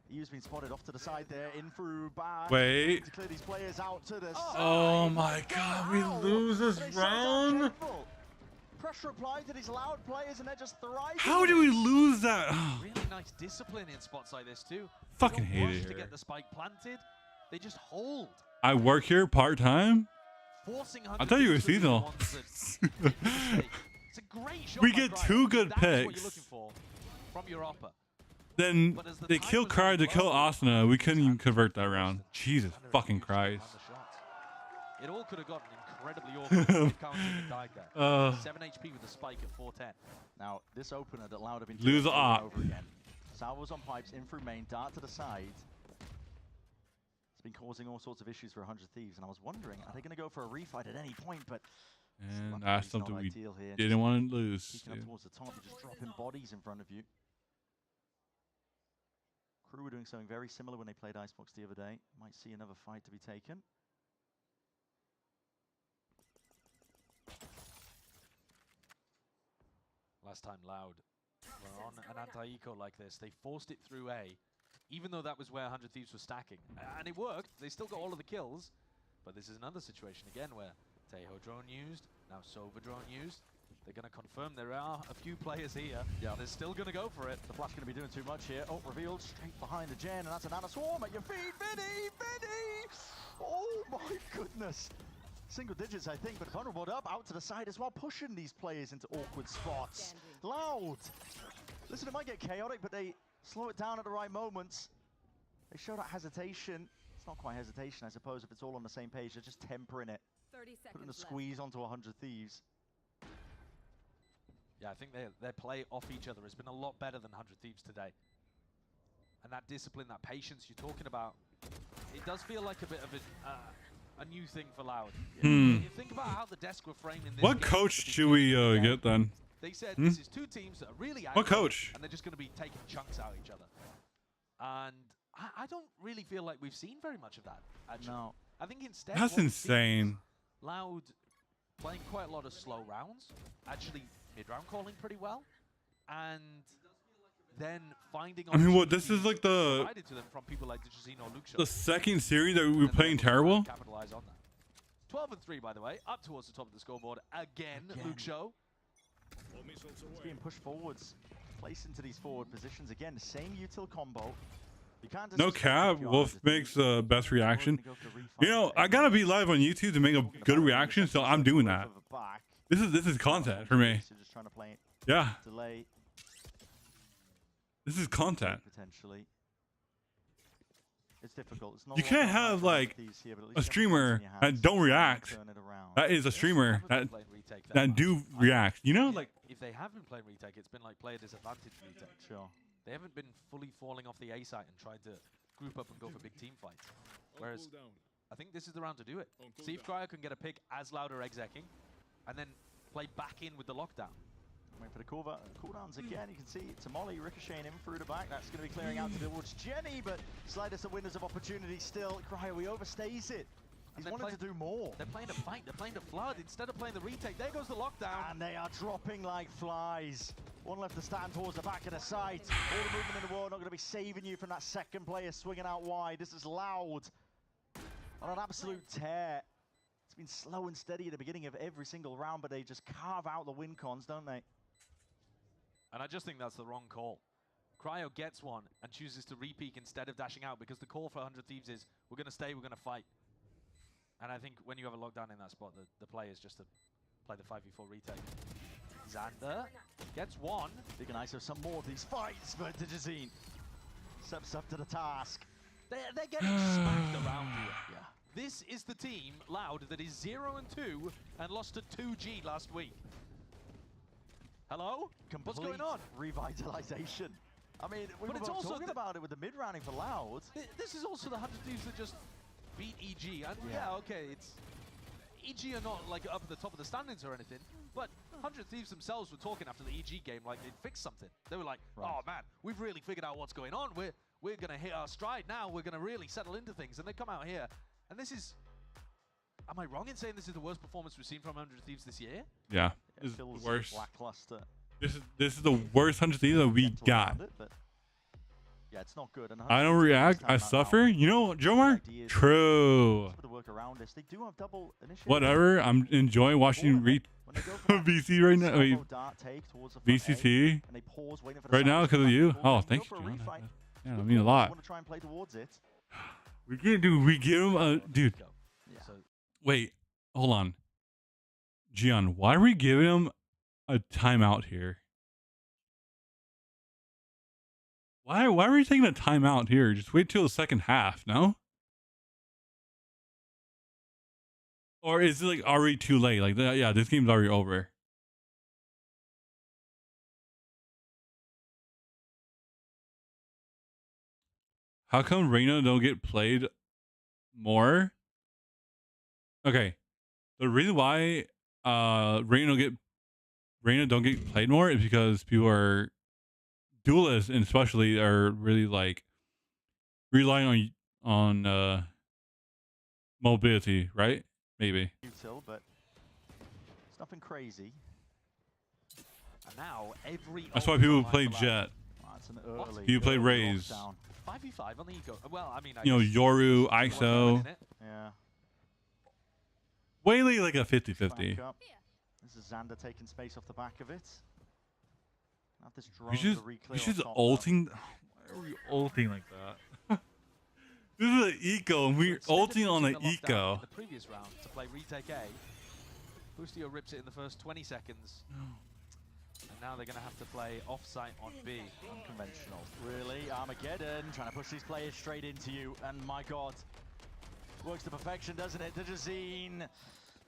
He's been spotted off to the side there, in through back. Wait. To clear these players out to the Oh my God, we lose this round. Pressure applied to these Loud players, and they're just thriving. How do we lose that? Really nice discipline in spots like this too. Fucking They hate don't it rush to here. get the spike planted. They just hold. I work here part time. Forcing I thought you were Thieves to be the seasonal. ones that make the mistake. It's a great shot We by get Cryo. 2 good That's what you're picks. looking for from your upper. Then But as the they time kill was Cry to going kill well, Asuna. We couldn't even convert that round. Jesus fucking Christ. It all could have gotten incredibly awkward if Counter had died there. 7 HP with the spike at 410. Now, this opener that Loud have been Lose doing over op. and over again. Salvos on pipes, in through main, dart to the side. It's been causing all sorts of issues for 100 Thieves, and I was wondering, are they going to go for a refight at any point? But And luckily that's it's not something we ideal here. didn't Just want to lose. peeking up dude. towards the top, you're just dropping bodies in front of you. Crew were doing something very similar when they played Icebox the other day. Might see another fight to be taken. Last time Loud were on an anti-eco like this. They forced it through A, even though that was where 100 Thieves were stacking. And it worked. They still got all of the kills. But this is another situation again where Tejo drone used, now Sova drone used. They're going to confirm there are a few players here. Yeah. They're still going to go for it. The Flash going to be doing too much here. Oh, revealed straight behind the gen, and that's an Anna Swarm at your feet. Vinny! Vinny! Oh my goodness. Single digits, I think, but vulnerable up, out to the side as well, pushing these players into awkward spots. Loud! Listen, it might get chaotic, but they slow it down at the right moments. They show that hesitation. It's not quite hesitation, I suppose, if it's all on the same page. They're just tempering it. 30 seconds Putting a squeeze onto 100 Thieves. Yeah, I think their play off each other has been a lot better than 100 Thieves today. And that discipline, that patience you're talking about, it does feel like a bit of a new thing for Loud. You think about how the desk were framing this What game coach at the should we beginning of the get then? They said Hmm? this is two teams that are really What aggro, coach? and they're just going to be taking chunks out of each other. And I don't really feel like we've seen very much of that, actually. No. I think instead That's what we've seen insane. is Loud playing quite a lot of slow rounds, actually mid-round calling pretty well, and then finding I mean, what? This is opportunities like the provided to them from people like Digicino or Luke Shaw. the second series that we were And they're playing able to try and terrible. capitalize on that. 12 and 3, by the way, up towards the top of the scoreboard again. Luke Shaw. It's being pushed forwards, placed into these forward positions again. The same util combo. You can't No disrespect cap. if you are Wolf the makes the best reaction. go for refight. You know, I gotta be live on YouTube to make a good reaction, so I'm doing that. Back. This is content for me. So just trying to play it. Yeah, Delay this is content. potentially. It's difficult. It's not You a lot can't of have options like with these here, but at a least you have the points streamer in your that hands don't to react. turn it around. That is a streamer Haven't that played retake that much. do react. You know, like If they have been playing retake, it's been like player disadvantage retake. Sure. They haven't been fully falling off the A site and trying to group up and go for big team fights. Whereas I think this is the round to do it. See if Cryo can get a pick as loud or execing, and then play back in with the lockdown. Waiting for the cooldowns again. You can see Tamale ricocheting in through the back. That's going to be clearing out towards Jenny, but sliders the windows of opportunity still. Cryo, he overstays it. He's wanted to do more. They're playing a fight. They're playing a flood instead of playing the retake. There goes the lockdown. And they are dropping like flies. One left to stand towards the back of the site. All the movement in the world not going to be saving you from that second player swinging out wide. This is Loud on an absolute tear. It's been slow and steady at the beginning of every single round, but they just carve out the win cons, don't they? And I just think that's the wrong call. Cryo gets one and chooses to re-peek instead of dashing out because the call for 100 Thieves is, we're going to stay, we're going to fight. And I think when you have a lockdown in that spot, the play is just to play the 5v4 retake. Xander gets one. Big and ISO some more of these fights, but Digicine steps up to the task. They're getting smacked around here. Yeah. This is the team, Loud, that is 0-2 and lost to 2G last week. Hello? What's going on? Revitalization. I mean, we were it's also talking about it with the mid-rounding for Loud. This is also the 100 Thieves that just beat EG. And yeah, okay, it's... EG are not like up at the top of the standings or anything, but 100 Thieves themselves were talking after the EG game like they'd fixed something. They were like, oh man, we've really figured out what's going on. We're going to hit our stride now. We're going to really settle into things. And they come out here, and this is... Am I wrong in saying this is the worst performance we've seen from 100 Thieves this year? Yeah, this is the worst. Lackluster. This is the worst 100 Thieves that we got. Yeah, it's not good. And I don't react. I suffer. You know, Jomar? True. They do have double initiative. Whatever. I'm enjoying watching VC right now. Wait, VCT right now because of you. Oh, thank you. Yeah, I mean a lot. Want to try and play towards it. We give him a dude. Wait, hold on. Gian, why are we giving him a timeout here? Why are we taking a timeout here? Just wait till the second half, no? Or is it like already too late? Like, yeah, this game's already over. How come Reyna don't get played more? Okay, the reason why Reyna don't get played more is because people are duelists, and especially are really like relying on mobility, right? Maybe. Util, but it's nothing crazy. And now every That's why people play Jet. That's an early. People play Raze. 5v5 on the eco. Well, I mean, You know, Yoru, ISO. Yeah. Whaley like a 50-50. This is Xander taking space off the back of it. Have this drone We should to re-clear just on top ulting. Why are we ulting like that? This is an eco, and we're ulting on an eco. In the previous round to play retake A, Boostio rips it in the first 20 seconds. And now they're going to have to play offsite on B. Unconventional. Really? Armageddon trying to push these players straight into you. And my god. Works to perfection, doesn't it? Digicine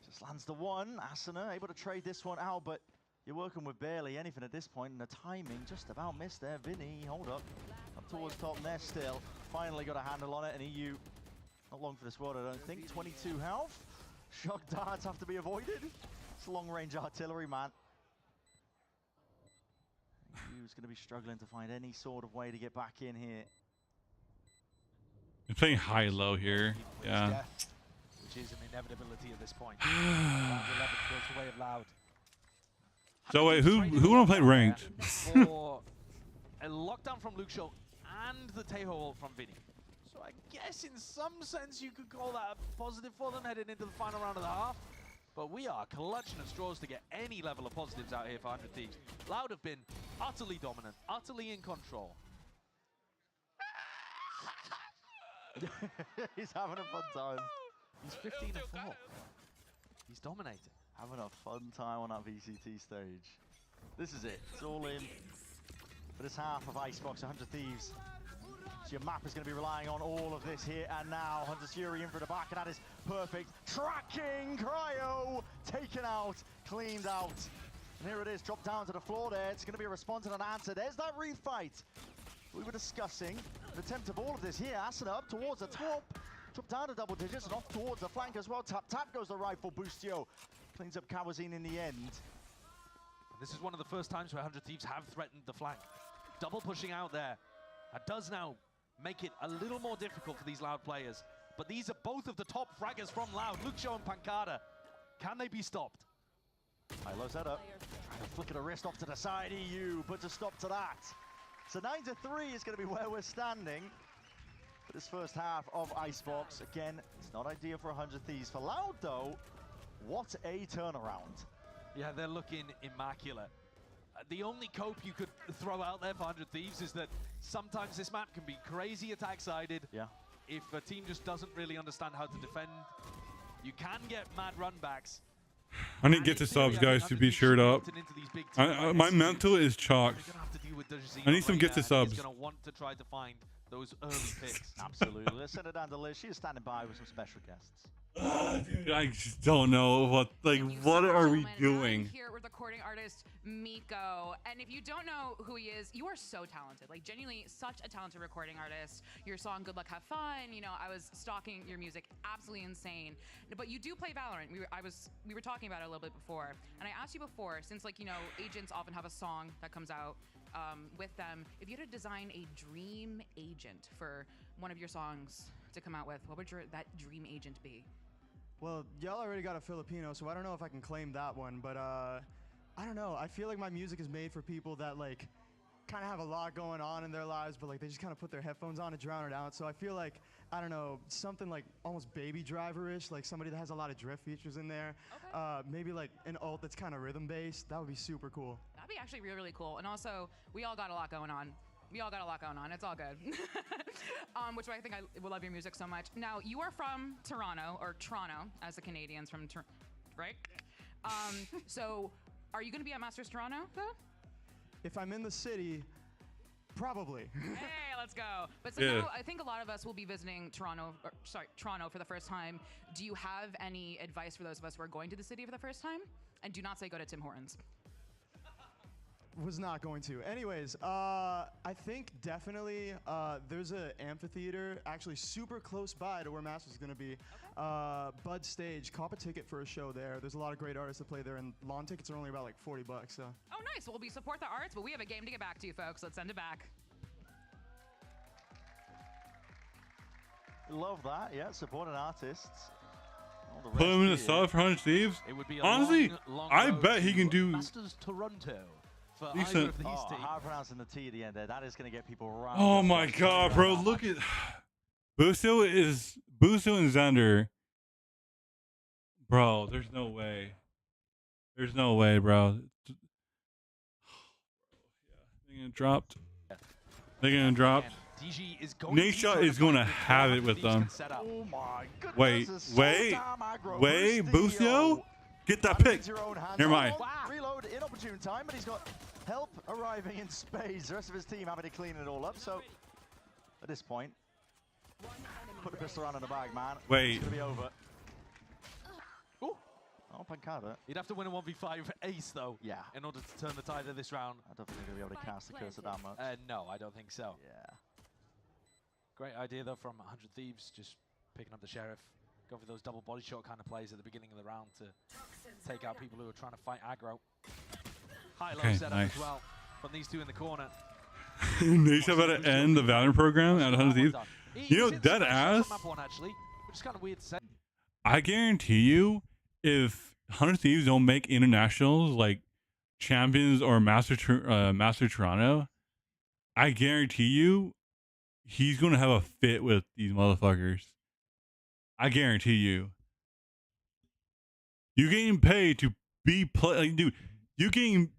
just lands the one. Asuna able to trade this one out, but you're working with barely anything at this point, and the timing just about missed there. Vinny, hold up. Up towards top there still. Finally got a handle on it, and EU not long for this world, I don't think. 22 health. Shock darts have to be avoided. It's long-range artillery, man. Who's going to be struggling to find any sort of way to get back in here. He's playing high-low here. Yeah. Death, which is an inevitability at this point. Round 11 goes the way of Loud. So wait, who wanna play ranked? For a lockdown from Luke Shaw and the Tejo ult from Vinny. So I guess in some sense you could call that a positive for them heading into the final round of the half. But we are clutching at straws to get any level of positives out here for 100 Thieves. Loud have been utterly dominant, utterly in control. He's having a fun time. He's 15 and 4. He's dominating. Having a fun time on that VCT stage. This is it. It's all in for this half of Icebox 100 Thieves. So your map is going to be relying on all of this here and now. Hunter's Fury in for the back, and that is perfect. Tracking Cryo taken out, cleaned out. And here it is, dropped down to the floor there. It's going to be a response and an answer. There's that refight we were discussing. An attempt of all of this here. Assen up towards the top. Drop down to double digits and off towards the flank as well. Tap goes the rifle. Boostio cleans up Kawazine in the end. And this is one of the first times where 100 Thieves have threatened the flank. Double pushing out there. That does now make it a little more difficult for these Loud players. But these are both of the top fraggers from Loud, Luxo and Pancada. Can they be stopped? High-low setup. Trying to flicker the wrist off to the side. EU puts a stop to that. So 9-3 is going to be where we're standing for this first half of Icebox. Again, it's not ideal for 100 Thieves. For Loud, though, what a turnaround. Yeah, they're looking immaculate. The only cope you could throw out there for 100 Thieves is that sometimes this map can be crazy attack-sided. Yeah. If a team just doesn't really understand how to defend, you can get mad runbacks. I need to get the subs, guys, to be shirt up. My mental is chalked. I need some get the subs. He's going to want to try to find those early picks. Absolutely. Let's send it down to Liz. She is standing by with some special guests. Dude, I just don't know what are we doing? Here with recording artist Miko, and if you don't know who he is, you are so talented. Like genuinely, such a talented recording artist. Your song "Good Luck, Have Fun." You know, I was stalking your music, absolutely insane. But you do play Valorant. We were talking about it a little bit before, and I asked you before, since like you know, agents often have a song that comes out with them. If you had to design a dream agent for one of your songs to come out with, what would that dream agent be? Well, y'all already got a Filipino, so I don't know if I can claim that one, but I don't know. I feel like my music is made for people that like kind of have a lot going on in their lives, but like they just kind of put their headphones on to drown it out. So I feel like, I don't know, something like almost Baby Driver-ish, like somebody that has a lot of drift features in there. Okay. Maybe like an ult that's kind of rhythm-based. That would be super cool. That'd be actually really, really cool. And also, we all got a lot going on. It's all good. Which is why I think I will love your music so much. Now, you are from Toronto, or Toronto, as the Canadians from Toronto, right? So, are you going to be at Masters Toronto, though? If I'm in the city, probably. Hey, let's go. But so now, I think a lot of us will be visiting Toronto for the first time. Do you have any advice for those of us who are going to the city for the first time? And do not say go to Tim Hortons. Was not going to. Anyways, I think definitely there's an amphitheater actually super close by to where Masters is going to be. Okay. Bud Stage. Cop a ticket for a show there. There's a lot of great artists that play there, and lawn tickets are only about like $40. So. Oh, nice. Well, we support the arts, but we have a game to get back to, folks. Let's send it back. Love that. Yeah, supporting artists. Put him in the sub for 100 Thieves. It would be a honestly, long I road bet he can do. Masters Toronto. For Decent. either of these teams. Hard pronouncing the T at the end there. That is going to get people around. Oh my god, bro! Look at Busto and Xander. Bro, there's no way. There's no way, bro. They're getting dropped. They're getting dropped. Nisha is going to have it with them. Oh my goodness. Wait, Busto? Get that pick. Never mind. Reload in opportune time, but he's got help arriving in spades. The rest of his team having to clean it all up. So at this point, put the pistol around in the bag, man. Wait. It's going to be over. Ooh. Oh, Pancada. You'd have to win a 1v5 ace, though. Yeah. In order to turn the tide of this round. I don't think they're going to be able to cast the curse that much. No, I don't think so. Yeah. Great idea, though, from 100 Thieves. Just picking up the Sheriff. Go for those double body shot kind of plays at the beginning of the round to take out people who are trying to fight aggro. High-low setup as well. from these two in the corner. Nate's about to end the Valorant program at 100 Thieves. You know, dead ass. Map one, actually, which is kind of weird to say. I guarantee you, if 100 Thieves don't make internationals like champions or Master Toronto, I guarantee you, he's gonna have a fit with these motherfuckers. I guarantee you. You getting paid to be like, dude. You getting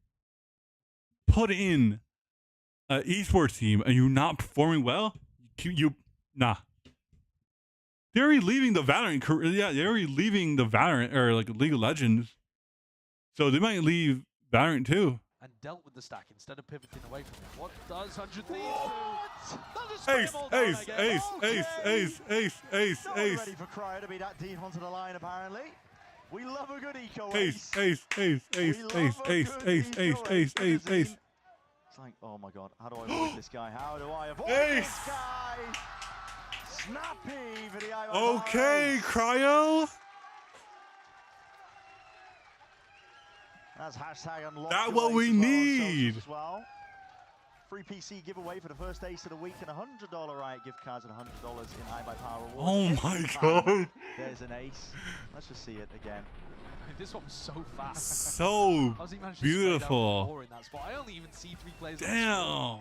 put in an esports team and you're not performing well. Nah. They're already leaving the Valorant career. Yeah, they're already leaving the Valorant or like League of Legends. So they might leave Valorant too. And dealt with the stack instead of pivoting away from it. What does 100 Thieves do? Ace. Ready for Cryo to be that deep onto the line, apparently. We love a good eco Ace. It's like, oh my god, how do I avoid this guy? How do I avoid this guy? Snappy for the IO. Okay, Cryo. That's hashtag unlocked. That's what we need. As well. Free PC giveaway for the first ace of the week and $100 Riot gift cards and $100 in iBuyPower rewards. Oh my god. There's an ace. Let's just see it again. This one was so fast. So How's he managed to beautiful. spread out in that spot? I only even see 3 players. Damn.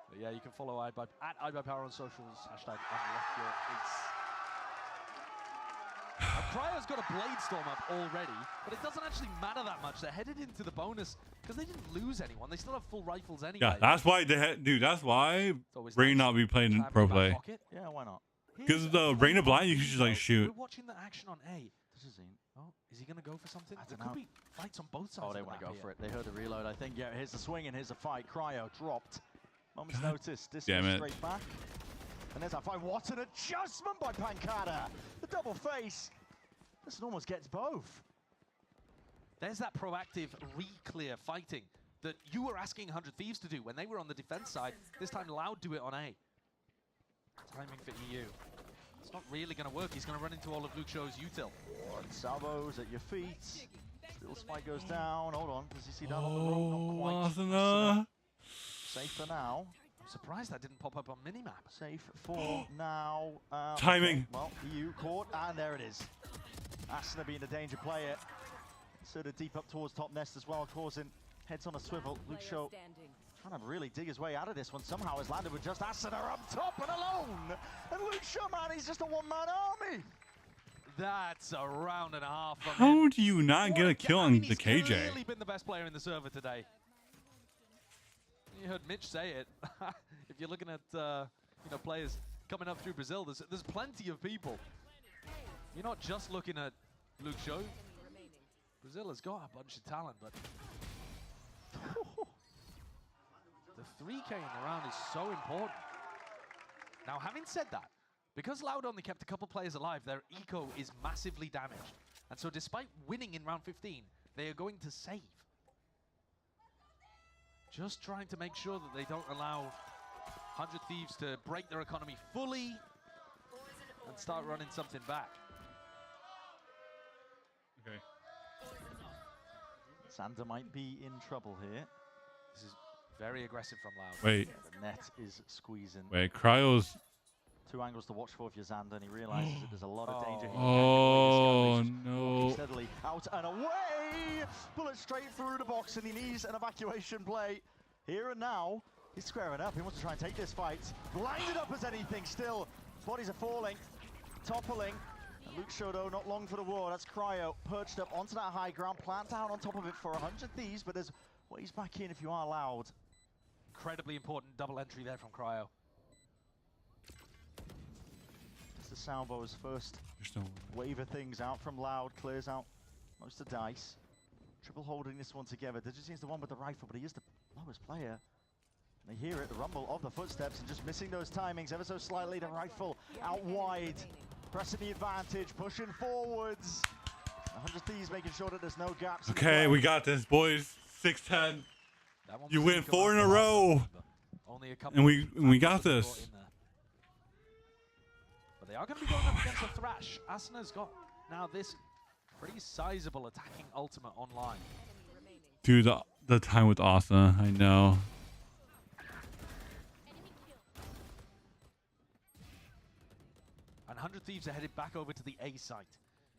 But yeah, you can follow at iBuyPower on socials. Hashtag unlock your ace. Cryo's got a Blade Storm up already, but it doesn't actually matter that much. They're headed into the bonus because they didn't lose anyone. They still have full rifles anyway. Yeah, that's why they had, dude. That's why Rain not be playing in pro play. Yeah, why not? Because the Rain of Blind, you can just like shoot. We're watching the action on A. Oh, is he going to go for something? There could be fights on both sides. Oh, they want to go for it. They heard the reload, I think. Yeah, here's the swing and here's the fight. Cryo dropped. Moment's notice. This damn goes it. straight back. And there's that fight. What an adjustment by Pancada. The double face. This almost gets both. There's that proactive re-clear fighting that you were asking 100 Thieves to do when they were on the defense side. This time Loud do it on A. Timing for EU. It's not really going to work. He's going to run into all of Luke Show's util. Salvos at your feet. Still spike goes down. Hold on. Does he see that on the road? Not quite. Wasana. Safe for now. I'm surprised that didn't pop up on minimap. Safe for now. Timing. Okay. Well, EU caught, and there it is. Asuna being the danger player. Sort of deep up towards top nest as well, causing heads on a swivel. Luke Show trying to really dig his way out of this one. Somehow has landed with just Asuna up top and alone. And Luke Show, man, he's just a one-man army. That's a round and a half from him. How do you not get a kill on the KJ? He's clearly been the best player in the server today. You heard Mitch say it. If you're looking at you know, players coming up through Brazil, there's plenty of people. You're not just looking at Luke Show. Brazil has got a bunch of talent, but the 3K in the round is so important. Now, having said that, because Loud only kept a couple players alive, their eco is massively damaged. And so despite winning in round 15, they are going to save. Just trying to make sure that they don't allow 100 Thieves to break their economy fully and start running something back. Okay. Sander might be in trouble here. This is very aggressive from Loud. Wait. Yeah, the net is squeezing. Wait, Cryo's. 2 angles to watch for if you're Xander, and he realizes that there's a lot of danger here. Oh no. Steadily out and away! Bullet straight through the box, and he needs an evacuation play. Here and now, he's squaring up. He wants to try and take this fight. Blinded up as anything still. Bodies are falling, toppling. And Luke Shodo not long for the war. That's Cryo perched up onto that high ground, plant down on top of it for 100 Thieves, but there's ways back in if you are allowed. Incredibly important double entry there from Cryo. The Salvo's first wave of things out from Loud, clears out most of dice. Triple holding this one together. Digitin's the one with the rifle, but he is the lowest player. They hear it, the rumble of the footsteps, and just missing those timings ever so slightly. The rifle out wide, pressing the advantage, pushing forwards. 100 Thieves making sure that there's no gaps. Okay, we got this, boys. 6-10. You win 4 in a row. And we got this. They are going to be going up against a Thrash. Asuna's got now this pretty sizable attacking ultimate online. Dude, the time with Asa. I know. And 100 Thieves are headed back over to the A site.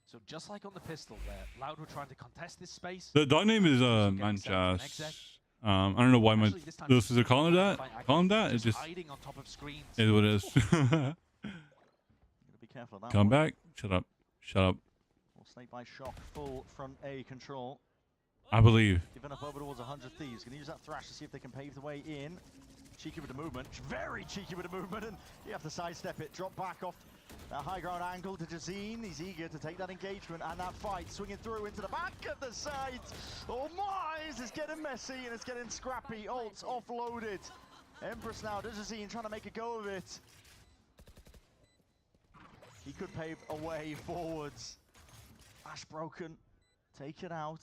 So just like on the pistol where Loud were trying to contest this space. The dog name is Manchas. I don't know why my this is calling it that. Call him that. It just hiding on top of screens. is what it is. Be careful of that Come one. back. Shut up. Shut up. Well, Snake by Shock, full front A control. I believe. Giving up over towards 100 Thieves. Going to use that thrash to see if they can pave the way in. Cheeky with the movement. Very cheeky with the movement. And you have to sidestep it. Drop back off that high ground angle to Jazeen. He's eager to take that engagement and that fight. Swinging through into the back of the site. Oh my! It's getting messy and it's getting scrappy. Ults offloaded. Empress now to Jazeen trying to make a go of it. He could pave a way forwards. Ash broken. Take it out.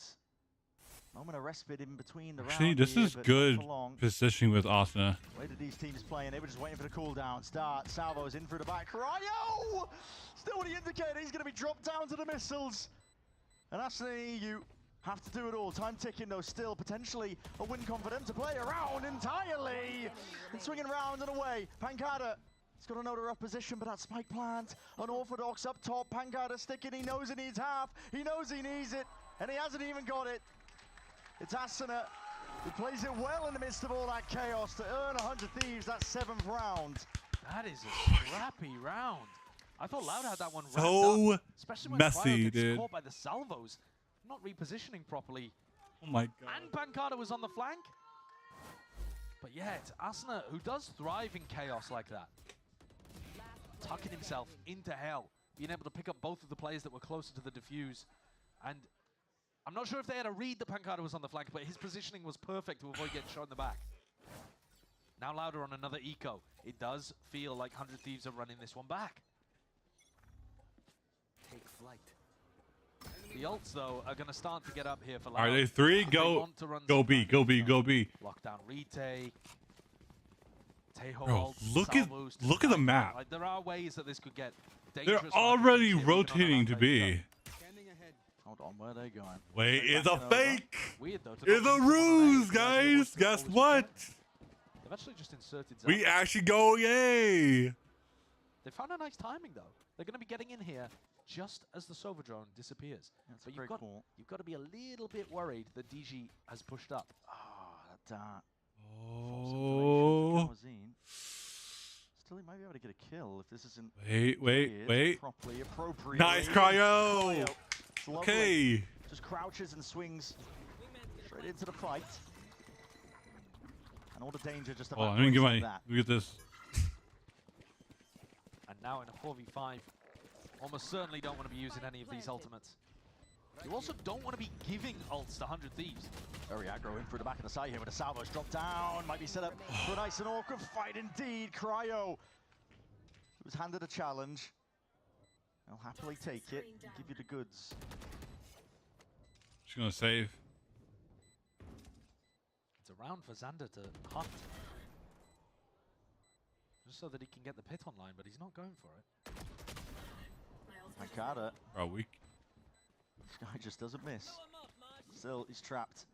Moment of respite in between the Actually, round this here, is but not good for long. positioning with Asuna. Where did these teams playing? They were just waiting for the cooldown. Start. Salvo's in through the back. Cryo! Still with the indicator. He's going to be dropped down to the missiles. And Asuna, you have to do it all. Time ticking though. Still potentially a win con for them to play around entirely. And swinging round and away. Pancada. He's got to know the rough position, but that spike plant. Unorthodox up top. Pancada sticking. He knows he needs half. He knows he needs it. And he hasn't even got it. It's Asuna who plays it well in the midst of all that chaos to earn 100 Thieves that 7th round. That is a scrappy round. I thought Loud had that one wrapped So up, especially when messy, Cryo gets dude. caught by the salvos, not repositioning properly. Oh my god. And Pancada was on the flank. But yeah, it's Asuna who does thrive in chaos like that. Tucking himself into hell, being able to pick up both of the players that were closer to the defuse. And I'm not sure if they had a read that Pancada was on the flank, but his positioning was perfect to avoid getting shot in the back. Now Louder on another eco. It does feel like 100 Thieves are running this one back. Take flight. The ults, though, are going to start to get up here for Loud. All right, they three. They Go. want to run Go some B. Go B. Go B. Lockdown retake. Tejo Bro, ults, look at salvos, look at the sniper. map. Like, there are ways that this could get dangerous. They're right already here, even on rotating an to outside B. Hold on, where are they going? Wait, They're it's a backing over. fake. Weird, though, to It's not a bring someone on A. ruse, guys. Guess what? They've actually just inserted We Zapdos. actually go yay. They found a nice timing, though. They're going to be getting in here just as the Sova drone disappears. That's but a great call. you've got to be a little bit worried that DG has pushed up. Oh, that dart. Oh. Still, he might be able to get a kill if this isn't Wait, cleared wait. properly, appropriately. Nice cryo. It's lovely. Okay. Just crouches and swings straight into the fight. And all the danger just Hold about on, let me get like my. that. Look at this. And now in a 4v5, almost certainly don't want to be using any of these ultimates. You also don't want to be giving ults to 100 Thieves. Very aggro in through the back of the side here with the salvos drop down. Might be set up for a nice and awkward fight indeed. Cryo, who's handed a challenge. He'll happily take it and give you the goods. She's gonna save. It's a round for Xander to hunt. Just so that he can get the pit online, but he's not going for it. Mankata. Bro, weak. This guy just doesn't miss. Still, he's trapped.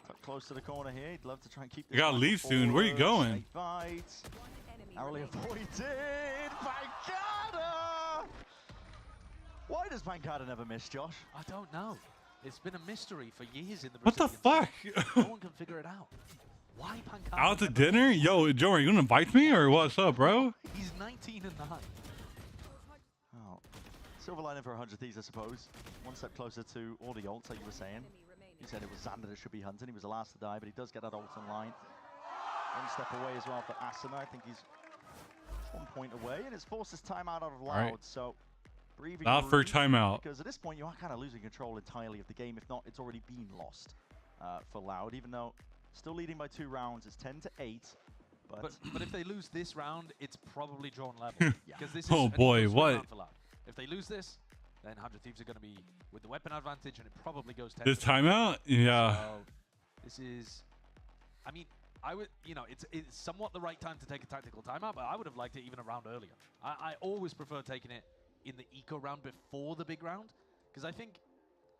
Tucked close to the corner here. He'd love to try and keep this. You gotta fight leave soon. Where you forward. going? Snake bite. Narrowly avoided. Pancada! Why does Pancada never miss, Josh? I don't know. It's been a mystery for years in the What the Brazilian fuck? scene. No one can figure it out. Why Pancada? Out to never dinner? Yo, Joe, are you gonna invite me or what's up, bro? He's 19 and 9. Oh, silver lining for 100 Thieves, I suppose. One step closer to all the ults, like you were saying. You said it was Xander that should be hunting. He was the last to die, but he does get that ult online. One step away as well for Asuna. I think he's 1 point away, and it's forced his timeout out of Loud. Right. So, breathing Not for a room, timeout. because at this point you are kind of losing control entirely of the game. If not, it's already been lost for Loud. Even though still leading by 2 rounds, it's 10-8. But if they lose this round, it's probably drawn level. Because this is Oh an boy, equal what? round for Loud. If they lose this, then 100 Thieves are going to be with the weapon advantage, and it probably goes 10. This timeout? Yeah. So this is, I mean, I would, you know, it's somewhat the right time to take a tactical timeout, but I would have liked it even a round earlier. I always prefer taking it in the eco round before the big round, because I think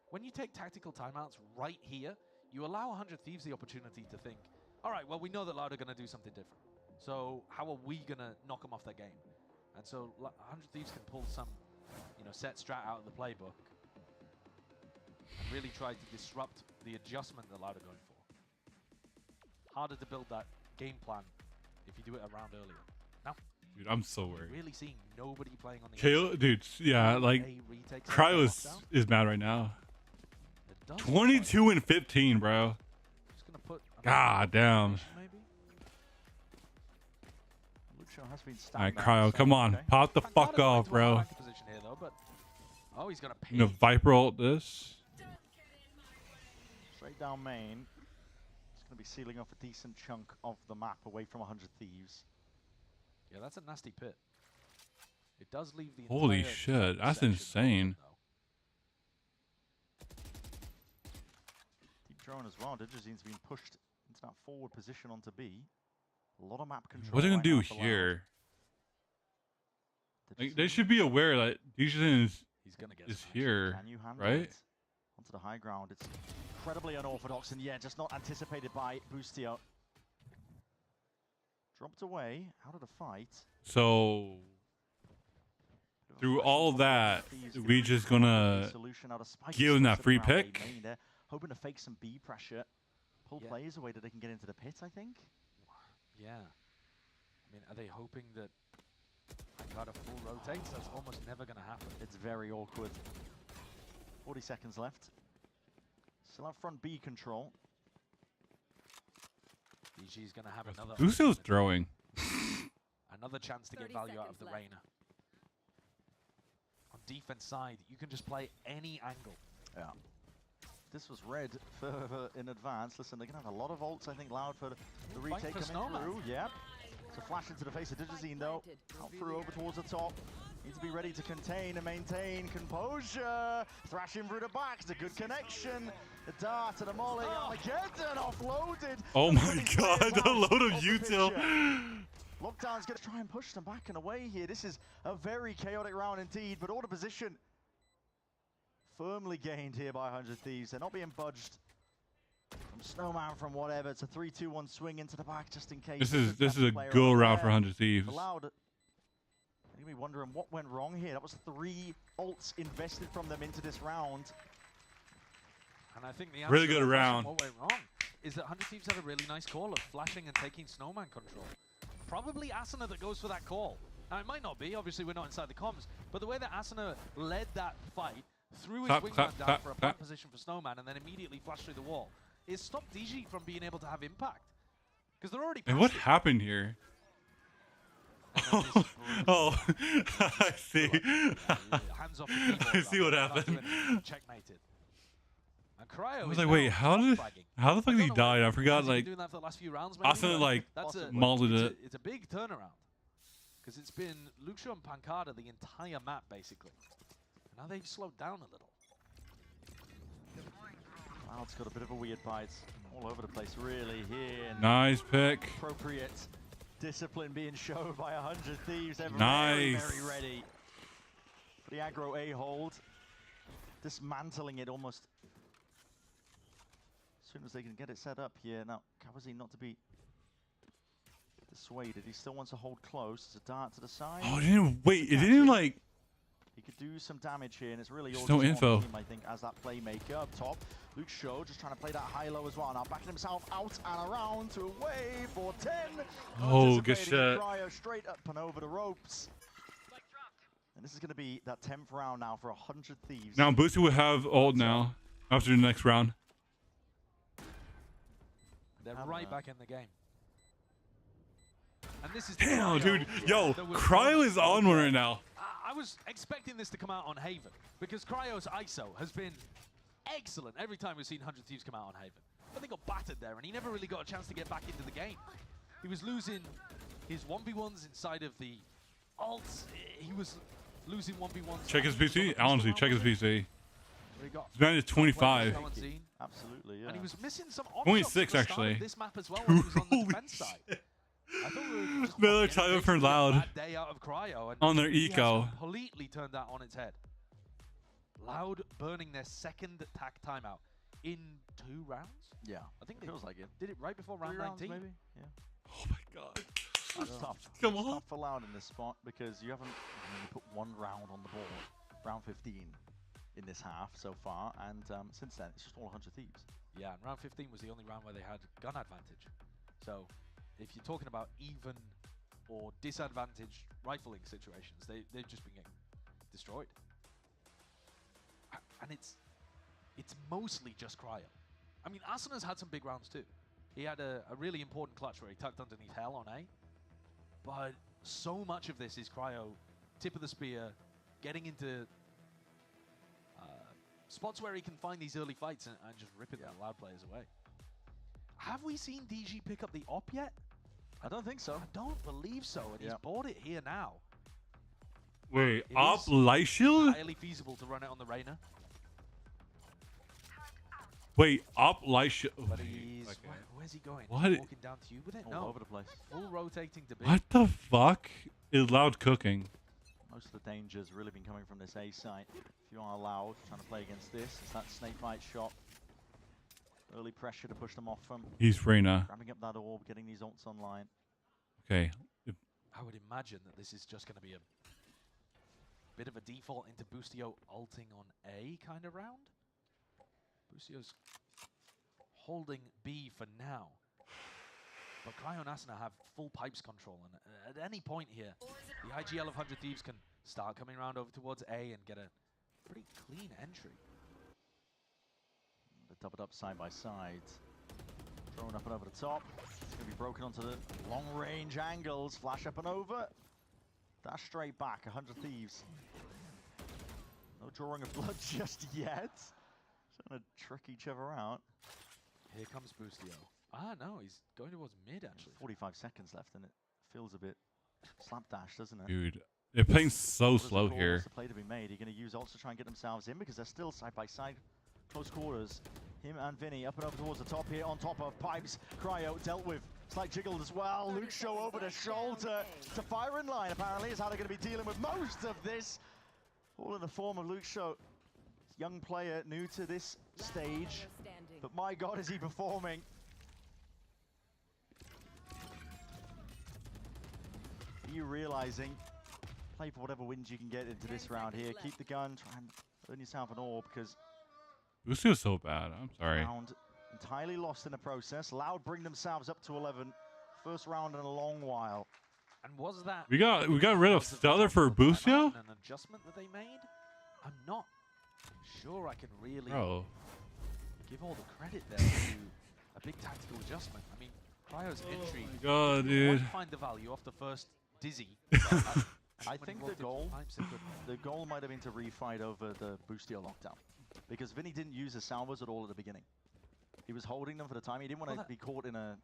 when you take tactical timeouts right here, you allow 100 Thieves the opportunity to think, all right, well, we know that Loud are going to do something different. So how are we going to knock them off their game? And so 100 Thieves can pull some, set strat out of the playbook and really try to disrupt the adjustment that Loud are going for. Harder to build that game plan if you do it around earlier. Now, Dude, I'm so worried. really seeing nobody playing on the KO, dude, yeah, like Cryo is mad right now. 22 and 15, bro. God damn. All right, Cryo, come on, pop the fuck off, bro. Oh, he's gonna You know, Viper ult this. Straight down main. It's going to be sealing off a decent chunk of the map away from 100 Thieves. Yeah, that's a nasty pit. It does leave the Holy entire shit, that's section insane. Deep drone as well. Digizine's been pushed into that forward position onto B. A lot of map control. What are they gonna right do now for Loud. here? Like, they should be aware that Dijin is here, Can you handle right? it? Onto the high ground. It's incredibly unorthodox and yeah, just not anticipated by Boostio. Dropped away out of the fight. So through all that, we just gonna give them that free pick. They're hoping to fake some B pressure, pull players away that they can get into the pit, I think. Yeah. I mean, are they hoping that Pancada full rotates? That's almost never going to happen. It's very awkward. 40 seconds left. Still have front B control. DG's going to have another... Lucio's throwing. Another chance to get value out of the Reyna. On defense side, you can just play any angle. Yeah. This was read further in advance. Listen, they're going to have a lot of ults, I think, Loud for the retake coming through. Yep. It's a flash into the face of Digizine, though. Out through over towards the top. Needs to be ready to contain and maintain composure. Thrashing through the back. It's a good connection. The dart and the molly. Armageddon offloaded. Oh my god, the load of util. Lockdown's going to try and push them back and away here. This is a very chaotic round indeed, but order position firmly gained here by 100 Thieves. They're not being budged from Snowman, from whatever. It's a 3-2-1 swing into the back just in case. This is a go round for 100 Thieves. Allowed. You're gonna be wondering what went wrong here. That was 3 ults invested from them into this round. And I think the answer really to good the question, round. what went wrong is that 100 Thieves had a really nice call of flashing and taking Snowman control. Probably Asuna that goes for that call. Now, it might not be. Obviously, we're not inside the comms. But the way that Asuna led that fight, threw his wingman down for a plant position for Snowman, and then immediately flashed through the wall, it stopped DG from being able to have impact. Because they're already And what happened here? Oh, I see. Hands off the keyboard, I see what happened. Checkmated. And Cryo I was is like, wait, now how the fuck did he die? I forgot, has he been like, doing that for the last few rounds, maybe? Asuna, like, That's molded it. It's a big turnaround. Because it's been Luxio and Pancada the entire map, basically. And now they've slowed down a little. Cloud's got a bit of a weird bite all over the place, really, here. Nice pick. Appropriate discipline being shown by 100 Thieves. They're Nice. very, very ready. The aggro A-hold. Dismantling it almost as soon as they can get it set up here. Now, Kawazine not to be dissuaded. He still wants to hold close. It's a dart to the side. Oh, it didn't, wait, it didn't, like... He could do some damage here, and it's really all no just info. on him, I think, as that playmaker up top. Luke Shaw just trying to play that high-low as well. Now backing himself out and around to a wave for 10. Oh, good Anticipating shit. Cryo straight up and over the ropes. And this is going to be that 10th round now for 100 Thieves. Now, Booster will have ult now after the next round. They're right back in the game. And this is Damn, Cryo dude. Yo, that was Cryo is on one right now. I was expecting this to come out on Haven because Cryo's ISO has been excellent every time we've seen 100 Thieves come out on Haven. But they got battered there, and he never really got a chance to get back into the game. He was losing his 1v1s inside of the ults. He was losing 1v1s. Check his PC. Honestly, check his PC. He got His man is 25. Absolutely, yeah. And he was missing some options 26 at the start actually. of this map as well when he was on the defense side. I thought we were just Another time for Loud bad day out of Cryo, and on their he has eco. completely turned that on its head. Loud burning their second attack timeout in 2 rounds. Yeah, I think it feels like it. did it right before round 3 rounds 19. maybe. Yeah. Oh my god. That's tough. Come It's on. tough for Loud in this spot because you haven't you put 1 round on the board. Round 15 in this half so far, and since then it's just all 100 Thieves. Yeah, and round 15 was the only round where they had gun advantage. So if you're talking about even or disadvantaged rifling situations, they've just been getting destroyed. And it's mostly just Cryo. I mean, Asana's had some big rounds too. He had a really important clutch where he tucked underneath Hell on A. But so much of this is Cryo, tip of the spear, getting into spots where he can find these early fights and just ripping the Loud players away. Have we seen DG pick up the op yet? I don't think so. I don't believe so, and he's bought it here now. Wait, It Op is Light Shield? highly feasible to run it on the Reyna. Wait, Op Light Shield. But he's... Where's he going? What? Walking down to you with it? All No. over the place. Full rotating to B. What the fuck is Loud cooking? Most of the danger's really been coming from this A site. If you are Loud, trying to play against this, it's that snake bite shot. Early pressure to push them off from. He's Reyna. Grabbing up that orb, getting these ults online. Okay. I would imagine that this is just going to be a bit of a default into Boostio ulting on A kind of round. Boostio's holding B for now. But Cryo and Asuna have full pipes control, and at any point here, the IGL of 100 Thieves can start coming around over towards A and get a pretty clean entry. They're doubled up side by side. Thrown up and over the top. It's going to be broken onto the long-range angles. Flash up and over. Dash straight back. 100 Thieves. No drawing of blood just yet. Trying to trick each other out. Here comes Boostio. Ah, no, he's going towards mid, actually. 45 seconds left, and it feels a bit slapdash, doesn't it? Dude, they're playing so What is the slow call? here. What's the play to be made? You're going to use ults to try and get themselves in because they're still side by side, close quarters. Him and Vinny up and over towards the top here, on top of Pipes. Cryo dealt with. Slight jiggle as well. Luke Show over the shoulder to fire in line, apparently, is how they're going to be dealing with most of this. All in the form of Luke Show. Young player, new to this stage. But my God, is he performing. Are you realizing? Play for whatever wins you can get into this round here. Keep the gun, try and earn yourself an orb because Boostio's so bad. I'm sorry. round entirely lost in the process. Loud bring themselves up to 11. First round in a long while. And was that... We got rid of Stellar for Boostio? An adjustment that they made? I'm not sure I can really give all the credit there to a big tactical adjustment. I mean, Cryo's entry... my God, dude. Might find the value off the first dizzy. I think the goal might have been to refight over the Boostio lockdown. Because Vinny didn't use his salvos at all at the beginning. He was holding them for the time. He didn't want to be caught in a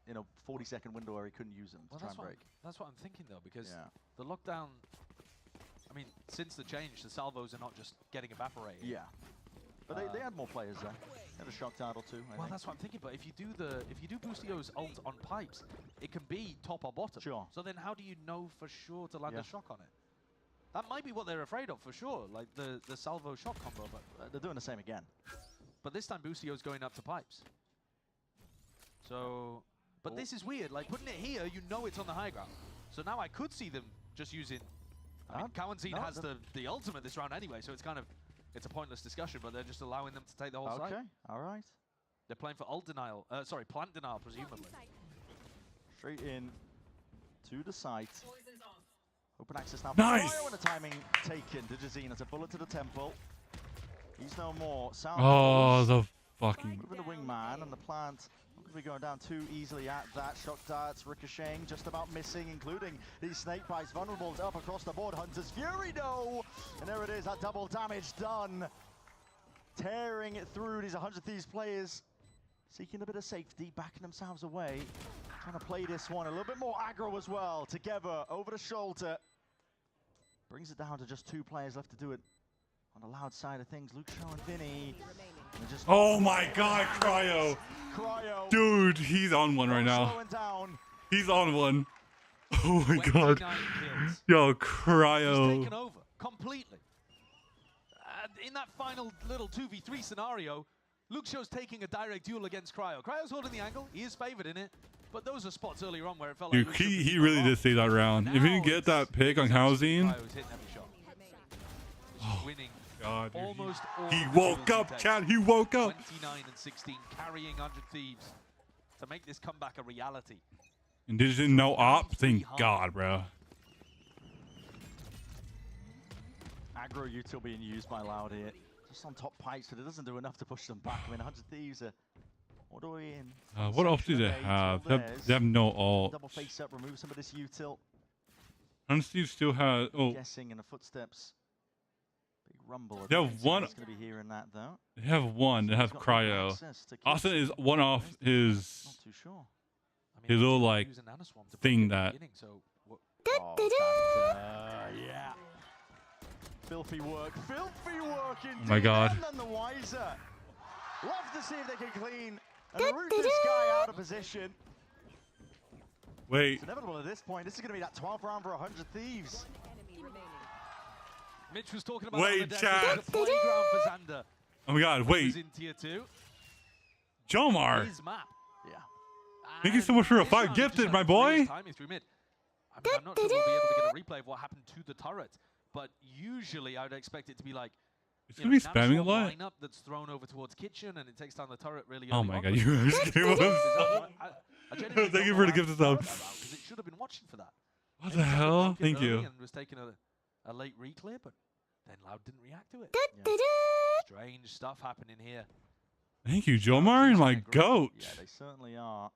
40-second window where he couldn't use them to try and break. That's what I'm thinking, though, because the lockdown... I mean, since the change, the salvos are not just getting evaporated. Yeah. But they had more players there. They had a shock dart or two, I think. That's what I'm thinking. But if you do Boostio's ult on pipes, it can be top or bottom. Sure. So then, how do you know for sure to land a shock on it? That might be what they're afraid of for sure, like the salvo shock combo. But they're doing the same again. But this time, Boostio's going up to pipes. So, but this is weird. Like putting it here, you know it's on the high ground. So now I could see them just using. I mean, Cowanzine has the ultimate this round anyway, so it's kind of it's a pointless discussion. But they're just allowing them to take the whole site. Okay, all right. They're playing for ult denial. Sorry, plant denial, presumably. Straight in to the site. Open access now. Nice. Cryo and the timing taken. Digizine as a bullet to the temple. He's no more. Oh, the fucking. Moving the wingman and the plant. Not going to be going down too easily at that. Shock darts ricocheting, just about missing, including these snake bites. Vulnerables up across the board. Hunter's Fury, no! And there it is, that double damage done. Tearing it through these 100 Thieves players. Seeking a bit of safety, backing themselves away. Trying to play this one a little bit more aggro as well. Together, over the shoulder. Brings it down to just 2 players left to do it. On the Loud side of things, Luke Shaw and Vinny. Oh my God, Cryo. Cryo. Dude, he's on one right now. He's on one. Oh my God. Yo, Cryo. He's taken over completely. In that final little 2v3 scenario, Luxio's taking a direct duel against Cryo. Cryo's holding the angle. He is favored in it. But those are spots earlier on where it felt Dude, like he really did save that round. If he didn't get that pick on housing, Cryo's hitting every shot. Just winning. God, dude, Almost all he the woke duels up, takes. Chad. He woke up. 29 and 16, carrying 100 Thieves to make this comeback a reality. And there's no op. Thank God, bro. Aggro util being used by Loud here. Just on top pipes, but it doesn't do enough to push them back. I mean, 100 Thieves are all the way in. What else do they have? They have no ult. Double face up, remove some of this util. Honestly, still has. Oh, Guessing in the footsteps. Big rumble. they have one. Going to be hearing that though. They have one. They have Cryo. Austin is one off his. Not too sure. His little like thing that. Yeah. Filthy work indeed. Oh my God. None the wiser. Love to see if they can clean and root this guy out of position. Wait. It's inevitable at this point. This is going to be that 12th round for 100 Thieves. Mitch was talking about Wait, on the deck, chat. the playground for Xander. Oh my God, wait. He's in tier 2. Jomar. His map. Yeah. Thank you so much for a 5 gifted, my boy. Timing through mid. I mean, I'm not sure we'll be able to get a replay of what happened to the turret, but usually I would expect it to be like It's gonna be spamming a lot. Lineup that's thrown over towards kitchen and it takes down the turret really. Oh early my on, God, but you just gave us. I genuinely Thank you don't for know the how gift to of feel sub. about that, 'cause it should have been watching for that. What Maybe the somebody hell? broke it Thank early you. And was taking a late reclear, but then Loud didn't react to it. Strange stuff happening here. Thank you, Jomar, my goat. Yeah, they certainly are.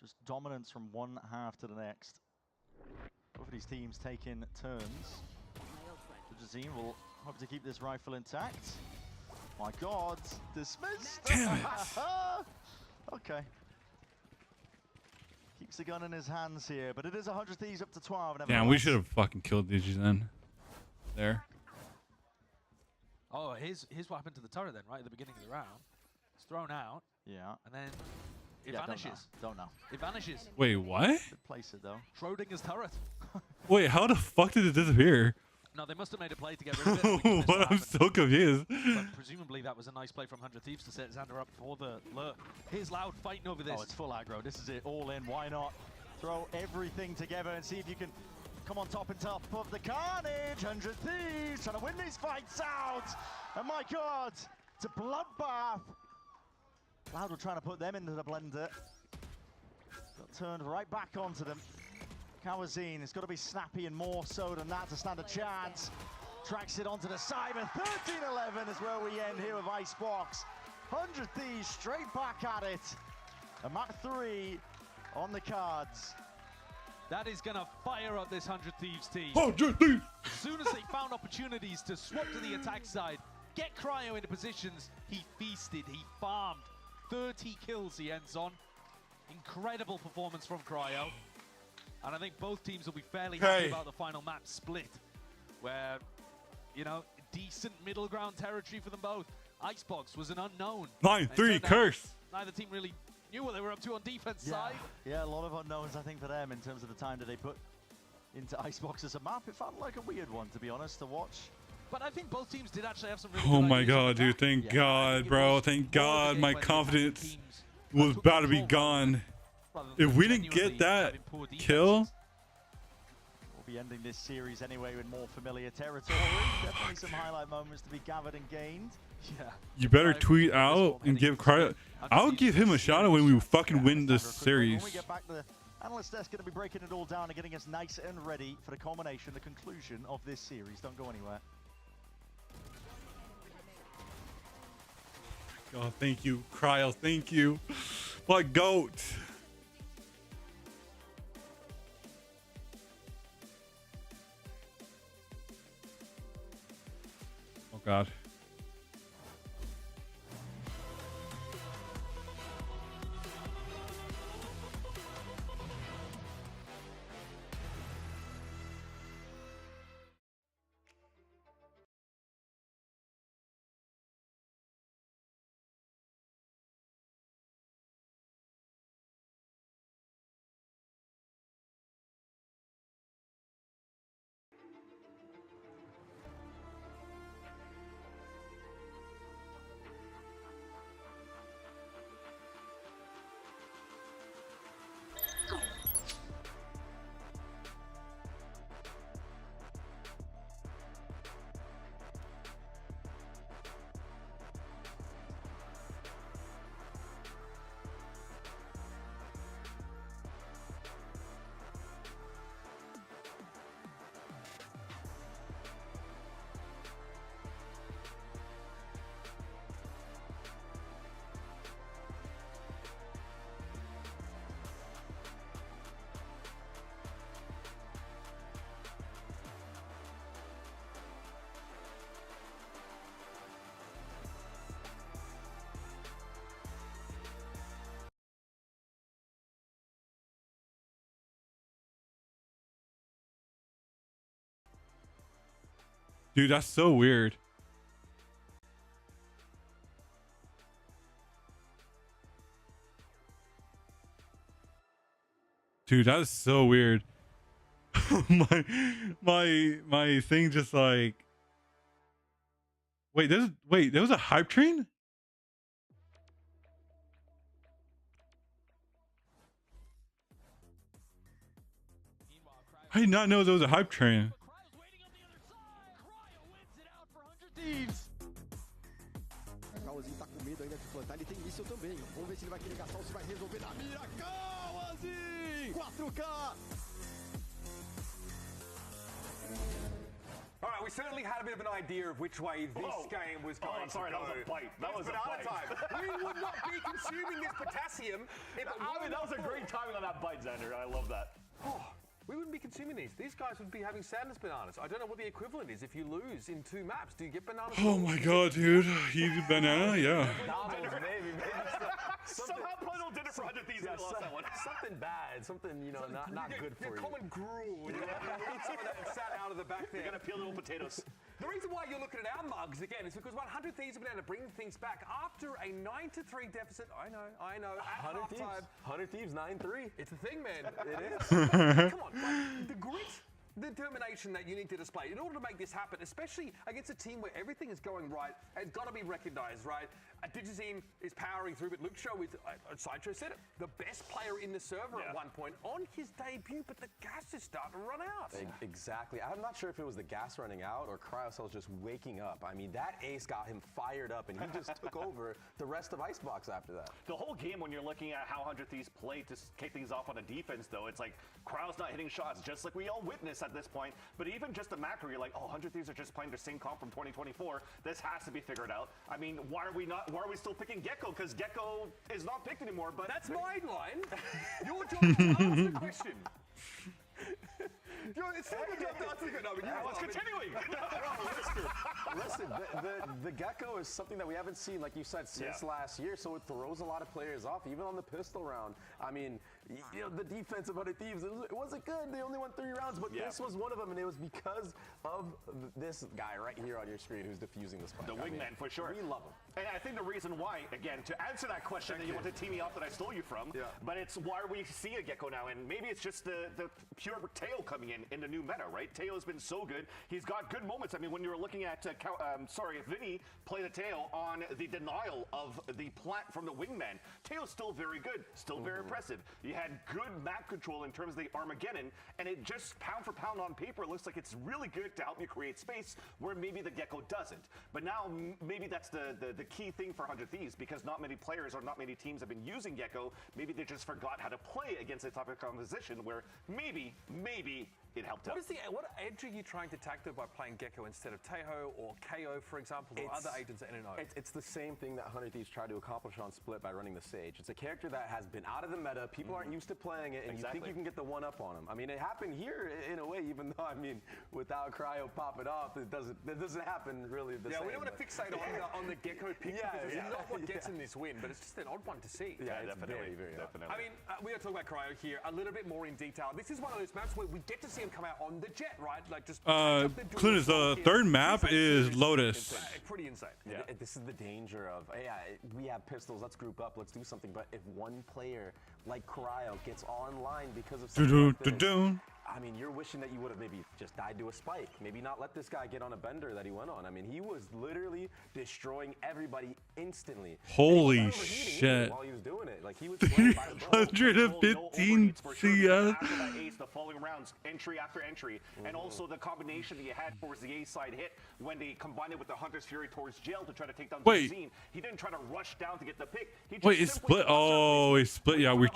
Just dominance from one half to the next. Both of these teams taking turns. Jazeen will hope to keep this rifle intact. My God, dismissed. Damn it. Okay. Keeps the gun in his hands here, but it is 100 Thieves up to 12. Damn, we should have fucking killed Digi then. There. Oh, here's what happened to the turret then, right at the beginning of the round. It's thrown out. Yeah. And then it Yeah, vanishes. Don't know. It vanishes. Wait, what? Good place it though. Schrodinger's turret. Wait, how the fuck did it disappear? No, they must have made a play to get rid of it. thinking this What? would I'm happen. so confused. But presumably that was a nice play from 100 Thieves to set Xander up for the lurk. Here's Loud fighting over this. Oh, it's full aggro. This is it. All in. Why not? Throw everything together and see if you can come on top and top of the carnage. 100 Thieves trying to win these fights out. And my God, it's a bloodbath. Loud were trying to put them into the blender. Got turned right back onto them. Kawazine has got to be snappy and more so than that to stand a chance. Tracks it onto the side, and 13-11 is where we end here with Icebox. 100 Thieves straight back at it. And map 3 on the cards. That is going to fire up this 100 Thieves team. 100 Thieves! As soon as they found opportunities to swap to the attack side, get Cryo into positions, he feasted, he farmed. 30 kills he ends on. Incredible performance from Cryo. And I think both teams will be fairly happy about the final map split, where, you know, decent middle ground territory for them both. Icebox was an unknown. 9-3 curse. Neither team really knew what they were up to on defense side. Yeah, a lot of unknowns, I think, for them in terms of the time that they put into Icebox as a map. It felt like a weird one, to be honest, to watch. But I think both teams did actually have some really Oh good my ideas God, on the dude. map. Thank God, bro. Thank God my confidence was about to be gone. If we didn't get that kill, We'll be ending this series anyway with more familiar territory. Definitely some highlight moments to be gathered and gained. Yeah. you better tweet out and give Cryo. I'll give him a shout out when we fucking win this series. When we get back, the analyst desk going to be breaking it all down and getting us nice and ready for the culmination, the conclusion of this series. Don't go anywhere. Oh, thank you, Cryo. Thank you. What goat. Oh God. Dude, that's so weird. Dude, that's so weird. my thing just like wait, there was a hype train? I did not know there was a hype train. Thieves. Cauãzinho tá com medo ainda de plantar, ele tem míssil também. Vamos ver se ele vai querer gastar ou se vai resolver na mira. Cauãzinho! 4K! All right, we certainly had a bit of an idea of which way this game was going to go. That was a bite. That was a bite. We would not be consuming this potassium if it wasn't that was a great timing on that bite, Xander. I love that. We wouldn't be consuming these. These guys would be having sadness bananas. I don't know what the equivalent is if you lose in 2 maps. Do you get bananas? Oh my god, dude. You did banana? Yeah. Maybe. Somehow Puddle did it for 100 Thieves and lost that one. Something bad, something, you know, not good for you. Common gruel. You know, some of that sat out of the back there. You're going to peel little potatoes. The reason why you're looking at our mugs, again, is because 100 Thieves have been able to bring things back after a 9-3 deficit. I know. At 100 Thieves. halftime. 100 Thieves, 9-3. It's a thing, man. It is. Come on. Like, the grit, the determination that you need to display in order to make this happen, especially against a team where everything is going right, it's got to be recognized, right? Digizine is powering through, but Luke Show is, Sideshow said it, the best player in the server at one point on his debut, but the gas is starting to run out. Exactly. I'm not sure if it was the gas running out or Cryocells just waking up. I mean, that ace got him fired up, and he just took over the rest of Icebox after that. The whole game, when you're looking at how 100 Thieves play to kick things off on a defense, though, it's like Cryo's not hitting shots, just like we all witness at this point. But even just the macro, you're like, oh, 100 Thieves are just playing their same comp from 2024. This has to be figured out. I mean, why are we still picking Gecko? Because Gecko is not picked anymore. But that's my line. Your job is to answer the question. It's still your job to answer the question. What's continuing? Listen, the Gecko is something that we haven't seen, like you said, since last year, so it throws a lot of players off, even on the pistol round. I mean, you know, the defense of 100 Thieves, it wasn't good. They only won 3 rounds, but this was one of them, and it was because of this guy right here on your screen who's defusing this fight. The wingman, for sure. We love him. And I think the reason why, again, to answer that question that you want to tee me off that I stole you from, but it's why we see a Gecko now, and maybe it's just the pure Teo coming in the new meta, right? Teo has been so good. He's got good moments. I mean, when you were looking at, Vinny play the Teo on the denial of the plant from the wingman, Teo's still very good, still very impressive. You had good map control in terms of the Armageddon, and it just pound for pound on paper looks like it's really good to help you create space where maybe the Gecko doesn't. But now maybe that's the key thing for 100 Thieves, because not many players or not many teams have been using Gecko. Maybe they just forgot how to play against a type of composition where maybe it helped out. What edge are you trying to tack though by playing Gecko instead of Teho or KO, for example, or other agents at NNO? It's the same thing that 100 Thieves tried to accomplish on Split by running the Sage. It's a character that has been out of the meta. People aren't used to playing it, and you think you can get the one up on him. I mean, it happened here in a way, even though, I mean, without Cryo popping off, it doesn't happen really the same. We don't want to fixate on the Gecko pick because it's not what gets in this win, but it's just an odd one to see. Yeah, definitely. Very odd. I mean, we are talking about Cryo here a little bit more in detail. This is one of those maps where we get to see him come out on the jet, right? Like just Clunas, the third map is Lotus. Pretty insane. Yeah. This is the danger of, we have pistols, let's group up, let's do something. But if one player like Cryo gets online because of something like this, I mean, you're wishing that you would have maybe just died to a spike. Maybe not let this guy get on a bender that he went on. I mean, he was literally destroying everybody instantly. Holy shit. While he was doing it. Like, he was playing by himself. 115 CS. The following rounds, entry after entry. And also the combination that you had towards the A side hit when they combined it with the Hunter's Fury towards jail to try to take down the Zine. He didn't try to rush down to get the pick. He just it's split. Oh, it's split. Yeah, we're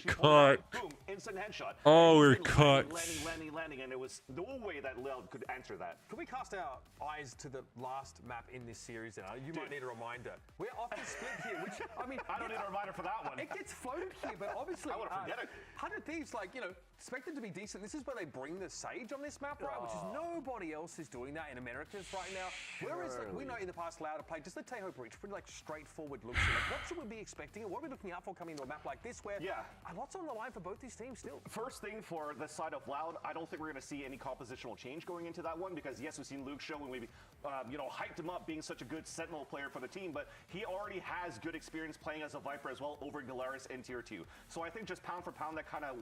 cut. Boom, instant headshot. Oh, we're cut. Landing, and it was no way that Lil could answer that. Can we cast our eyes to the last map in this series? You might need a reminder. We're off the split here, which, I mean... I don't need a reminder for that one. It gets floated here, but obviously... I want to forget it. 100 Thieves, like, you know, expected to be decent. This is where they bring the Sage on this map, right? Which is nobody else is doing that in Americas right now. Whereas like, we know in the past Loud have played just the Teho Breach, pretty like straightforward looks. Like, what should we be expecting, and what are we looking out for coming to a map like this, where a lot's on the line for both these teams still? First thing for the side of Loud, I don't think we're going to see any compositional change going into that one, because yes, we've seen Luke show when we hyped him up being such a good Sentinel player for the team, but he already has good experience playing as a Viper as well over Galeris in Tier 2. So I think just pound for pound that kind of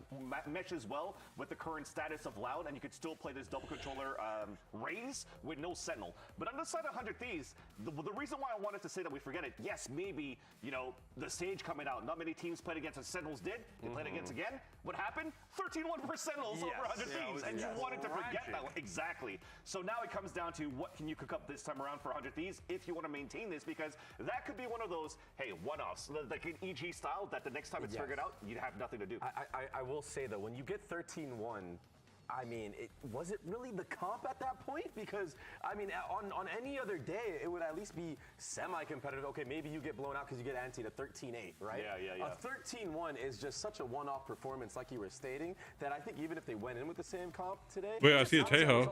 meshes well with the current status of Loud, and you could still play this double controller Raze with no Sentinel. But on the side of 100 Thieves, the reason why I wanted to say that we forget it, yes, maybe, the Sage coming out, not many teams played against, the Sentinels did, they played against again. What happened? 13-1 for Sentinels over 100 Thieves, and you wanted to forget that one. Exactly. So now it comes down to what can you cook up this time around for 100 Thieves if you want to maintain this, because that could be one of those, hey, one-offs, like an EG style, that the next time it's figured out, you'd have nothing to do. I will say though, when you get 13-1, I mean, was it really the comp at that point? Because, I mean, on any other day, it would at least be semi-competitive. Okay, maybe you get blown out because you get anti to 13-8, right? Yeah. A 13-1 is just such a one-off performance, like you were stating, that I think even if they went in with the same comp today... Wait, I see a Teho.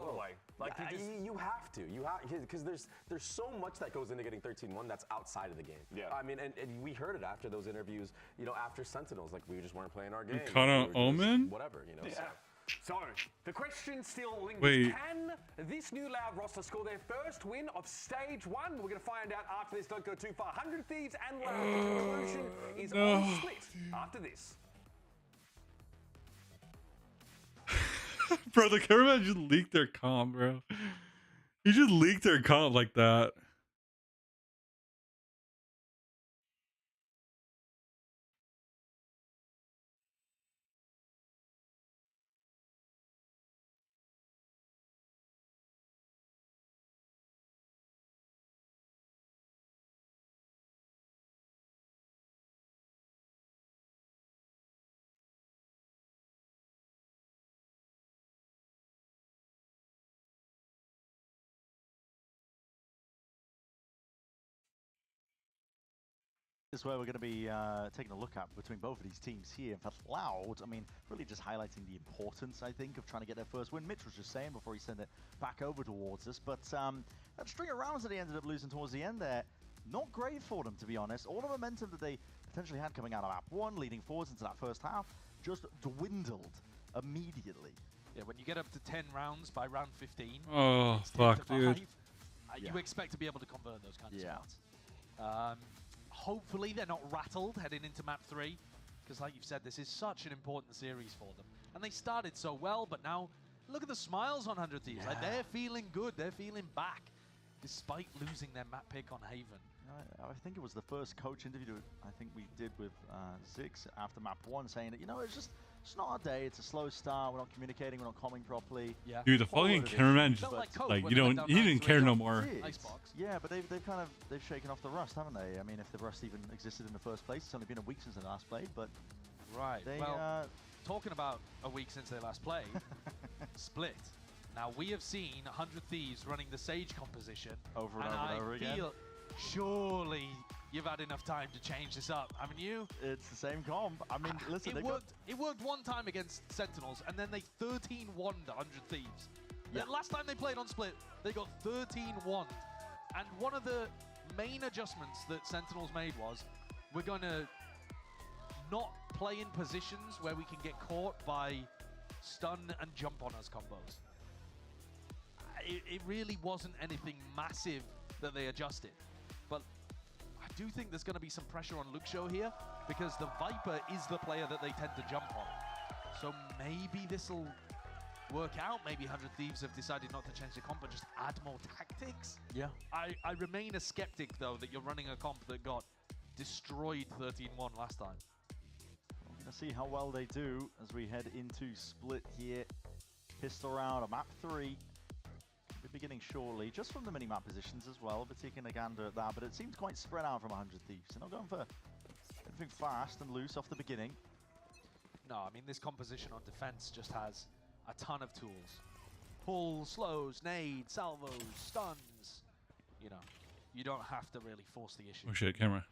Like, you have to. You have, because there's so much that goes into getting 13-1 that's outside of the game. Yeah. I mean, and we heard it after those interviews, after Sentinels, like, we just weren't playing our game. Kind of Omen? Whatever, Yeah. So, the question still lingers. Wait. Can this new Loud roster score their first win of Stage 1? We're going to find out after this. Don't go too far. 100 Thieves and Loud. The conclusion is on split after this. Bro, the cameraman just leaked their comp, bro. He just leaked their comp like that. This is where we're going to be taking a look at between both of these teams here. For Loud, I mean, really just highlighting the importance, I think, of trying to get their first win. Mitch was just saying before he sent it back over towards us, but that string of rounds that they ended up losing towards the end there, not great for them, to be honest. All the momentum that they potentially had coming out of map 1, leading forwards into that first half, just dwindled immediately. Yeah, when you get up to 10 rounds by round 15, oh, fuck, dude. You expect to be able to convert those kinds of spots. Hopefully they're not rattled heading into map 3, because like you've said, this is such an important series for them. And they started so well, but now look at the smiles on 100 Thieves. Like, they're feeling good, they're feeling back, despite losing their map pick on Haven. I think it was the first coach interview I think we did with Ziggs after map 1, saying that, it's not our day, it's a slow start, we're not communicating, we're not calling properly. Yeah. Dude, the fucking cameraman just like he didn't care no more. Yeah, but they've shaken off the rust, haven't they? I mean, if the rust even existed in the first place, it's only been a week since they last played, but well, talking about a week since they last played, split. Now we have seen 100 Thieves running the Sage composition over and over again. Surely you've had enough time to change this up, haven't you? It's the same comp. I mean, listen, it worked one time against Sentinels, and then they 13-1'd 100 Thieves. The last time they played on Split, they got 13-1. And one of the main adjustments that Sentinels made was, we're going to not play in positions where we can get caught by stun and jump on us combos. It really wasn't anything massive that they adjusted. But I do think there's going to be some pressure on Luxo here, because the Viper is the player that they tend to jump on. So maybe this will work out. Maybe 100 Thieves have decided not to change the comp, but just add more tactics. Yeah. I remain a skeptic, though, that you're running a comp that got destroyed 13-1 last time. We're going to see how well they do as we head into Split here. Pistol round of map 3. We're beginning shortly, just from the mini-map positions as well. We're taking a gander at that, but it seems quite spread out from 100 Thieves. They're not going for anything fast and loose off the beginning. No, I mean, this composition on defense just has a ton of tools. Pull, slows, nades, salvos, stuns. You don't have to really force the issue. Oh shit, camera.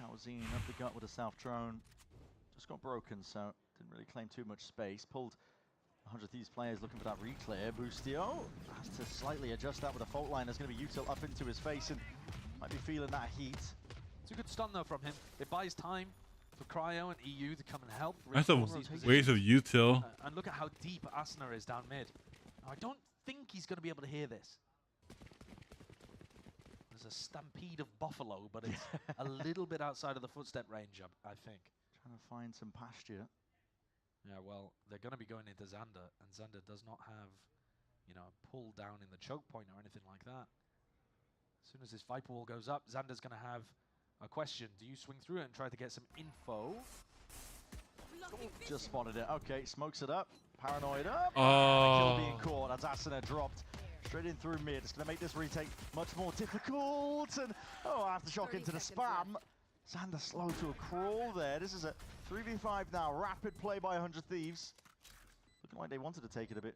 Calzine up the gut with a self drone. Just got broken, so didn't really claim too much space. Pulled 100 Thieves players looking for that reclear. Boostio has to slightly adjust that with a fault line. There's going to be util up into his face and might be feeling that heat. It's a good stun though from him. It buys time for Cryo and EU to come and help. That's a reinforce these waste of util. and look at how deep Asuna is down mid. Now, I don't think he's going to be able to hear this. There's a stampede of buffalo, but it's a little bit outside of the footstep range, I think. Trying to find some pasture. Yeah, well, they're going to be going into Xander, and Xander does not have, you know, a pull down in the choke point or anything like that. As soon as this Viper wall goes up, Xander's going to have a question. Do you swing through it and try to get some info? Just spotted it. Okay, smokes it up. Paranoid up. Oh. Kill being caught as Asuna dropped straight in through mid. It's going to make this retake much more difficult. And aftershock into the spam. Xander slow to a crawl there. This is a 3v5 now. Rapid play by 100 Thieves. Looking like they wanted to take it a bit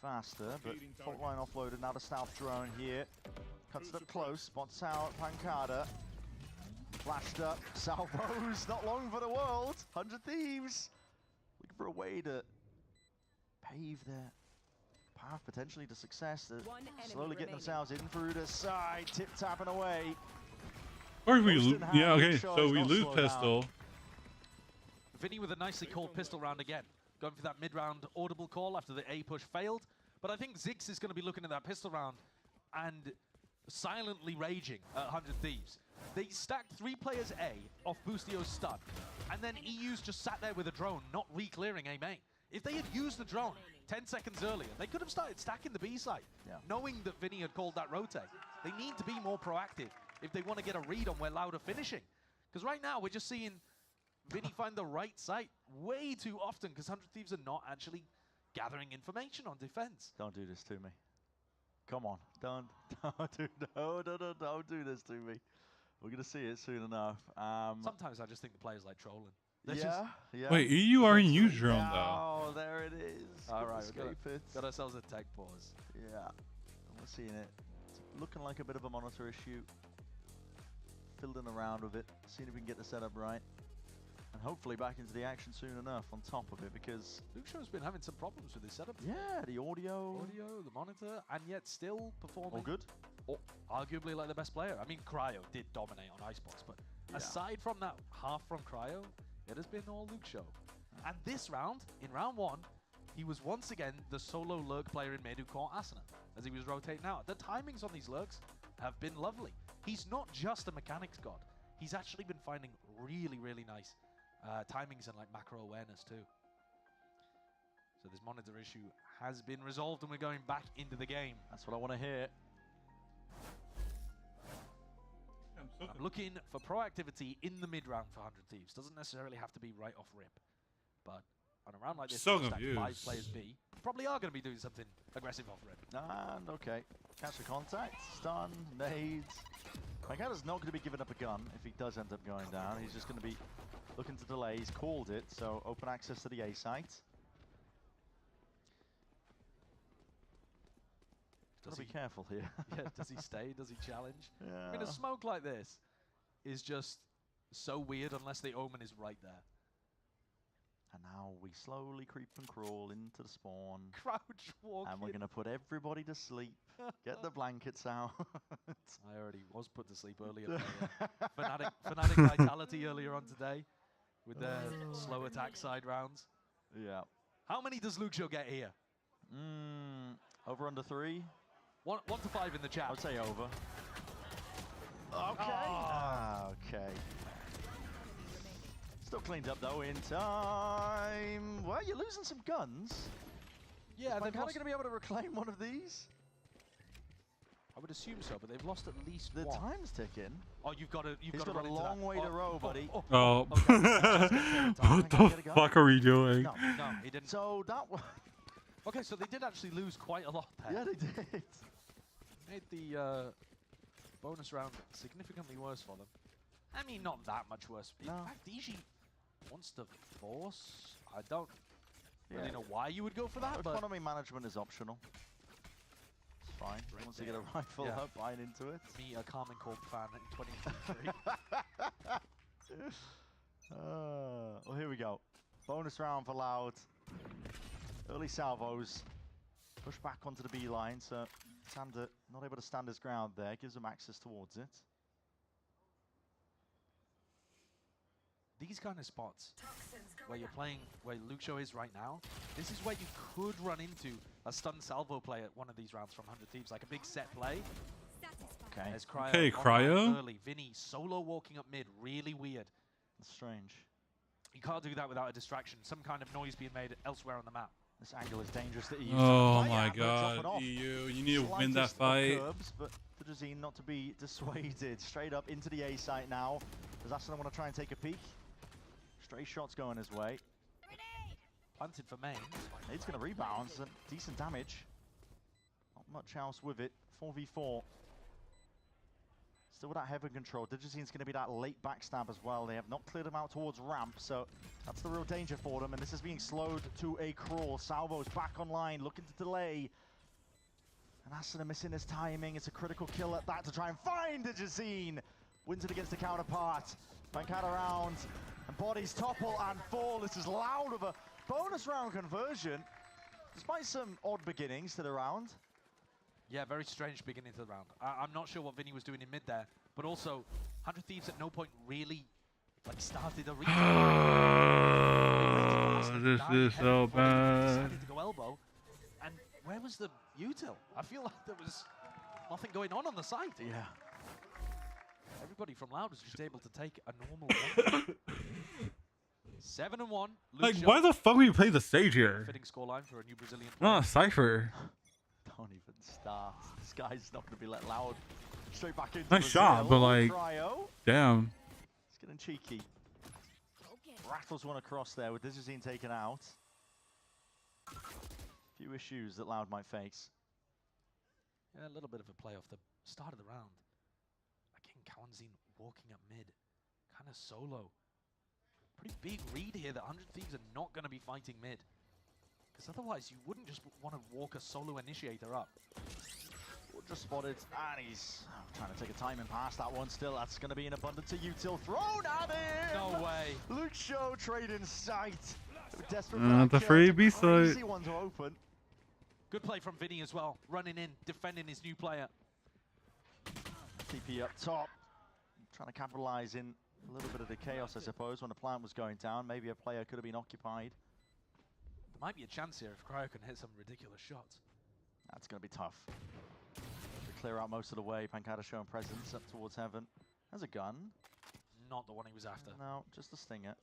faster, but fault line offloaded. Now the stealth drone here. Cuts it up close. Spots out Pancada. Flashed up. Salvos. Not long for the world. 100 Thieves. Looking for a way to pave their path potentially to success. They're slowly getting themselves in through the side. Tip tapping away. Or we lose. Yeah, okay. So we lose pistol. Vinny with a nicely called pistol round again. Going for that mid-round audible call after the A push failed. But I think Ziggs is going to be looking at that pistol round and silently raging at 100 Thieves. They stacked 3 players A off Boostio's stun. And then EU's just sat there with a drone, not re-clearing A main. If they had used the drone 10 seconds earlier, they could have started stacking the B side, knowing that Vinny had called that rotate. They need to be more proactive if they want to get a read on where Loud are finishing. Because right now, we're just seeing Vinny find the right site way too often because 100 Thieves are not actually gathering information on defense. Don't do this to me. Come on. Don't do this to me. We're going to see it soon enough. Sometimes I just think the players like trolling. Yeah. Wait, EU are in use drone though. Oh, there it is. All right, we got ourselves a tech pause. Yeah, we're seeing it. It's looking like a bit of a monitor issue. Fiddling around with it, seeing if we can get the setup right. And hopefully back into the action soon enough on top of it, because Luxio's been having some problems with his setup. Yeah, the audio, the monitor, and yet still performing. All good? Or arguably like the best player. I mean, Cryo did dominate on Icebox, but aside from that half from Cryo, it has been all Luxio. And this round, in round 1, he was once again the solo lurk player in mid who caught Asuna as he was rotating out. The timings on these lurks have been lovely. He's not just a mechanics god. He's actually been finding really, really nice timings and like macro awareness too. So this monitor issue has been resolved and we're going back into the game. That's what I want to hear. I'm looking for proactivity in the mid round for 100 Thieves. Doesn't necessarily have to be right off rip. But on a round like this, So stack confused. 5 players B, probably are going to be doing something aggressive off rip. And okay, catch the contact, stun, nades. Pancada's not going to be giving up a gun if he does end up going down. He's just going to be looking to delay. He's called it, so open access to the A site. Gotta be careful here. Yeah, does he stay? Does he challenge? Yeah. I mean, a smoke like this is just so weird unless the omen is right there. And now we slowly creep and crawl into the spawn. Crouch walk. And we're going to put everybody to sleep. Get the blankets out. I already was put to sleep earlier. Fnatic Vitality earlier on today with their slow attack side rounds. Yeah. How many does Luxio get here? Over under 3? 1 to 5 in the chat. I would say over. Okay. Okay. Still cleaned up though in time. Well, you're losing some guns. Yeah, they're kind of going to be able to reclaim one of these. I would assume so, but they've lost at least the one. time's ticking. Oh, you've got to. He's got a long way to row, buddy. Oh. What the fuck are we doing? No, he didn't. So that was. Okay, so they did actually lose quite a lot there. Yeah, they did. Made the bonus round significantly worse for them. I mean, not that much worse. In fact, DG wants to force. I don't really know why you would go for that, but economy management is optional. It's fine. Once you get a rifle up, buying into it. Me, a Carmen Corp fan in 2023. Well, here we go. Bonus round for Loud. Early salvos. Push back onto the B line, so Sander not able to stand his ground there. Gives him access towards it. These kind of spots where you're playing, where Luke Show is right now, this is where you could run into a stun salvo play at one of these rounds from 100 Thieves, like a big set play. Okay. There's Cryo. Okay, Cryo. Early. Vinny solo walking up mid, really weird. That's strange. You can't do that without a distraction, some kind of noise being made elsewhere on the map. This angle is dangerous that EU. Oh my god, EU, you need to win that fight. Curbs, but for Jazine not to be dissuaded. Straight up into the A site now. Does Asuna want to try and take a peek? Stray shots going his way. Planted for main. He's going to rebound, and decent damage. Not much else with it. 4v4. Still with that heaven control. Digizine's going to be that late backstab as well. They have not cleared him out towards ramp, so that's the real danger for them. And this is being slowed to a crawl. Salvo's back online, looking to delay. And Asuna missing his timing. It's a critical kill at that to try and find Digizine. Wins it against the counterpart. Pancada around, and bodies topple and fall. This is Loud with a bonus round conversion. Despite some odd beginnings to the round. Yeah, very strange beginning to the round. I'm not sure what Vinny was doing in mid there, but also 100 Thieves at no point really like started a retake. This is so bad. Decided to go elbow, and where was the util? I feel like there was nothing going on the site. Yeah. Everybody from Loud was just able to take a normal one. 7-1. Like, why the fuck would you play the stage here? Fitting scoreline for a new Brazilian player. Not a Cypher. Don't even start. This guy's not going to be let Loud straight back into Nice shot, but like, Cryo. damn. He's getting cheeky. Rattles one across there with Digizine taken out. Few issues that Loud might face. Yeah, a little bit of a play off the start of the round. Again, Kawanzine walking up mid. Kind of solo. Pretty big read here that 100 Thieves are not going to be fighting mid. Because otherwise, you wouldn't just want to walk a solo initiator up. Just spotted, and he's trying to take a timing pass. That one still, that's going to be an abundance of util thrown at him! No way. Luke Show trade in sight. Desperate The free B side. Easy one to open. Good play from Vinny as well. Running in, defending his new player. TP up top. Trying to capitalize in a little bit of the chaos, I suppose, when the plant was going down. Maybe a player could have been occupied. There might be a chance here if Cryo can hit some ridiculous shots. That's going to be tough. Clear out most of the way. Pancada showing presence up towards heaven. There's a gun. Not the one he was after. No, just a stinger.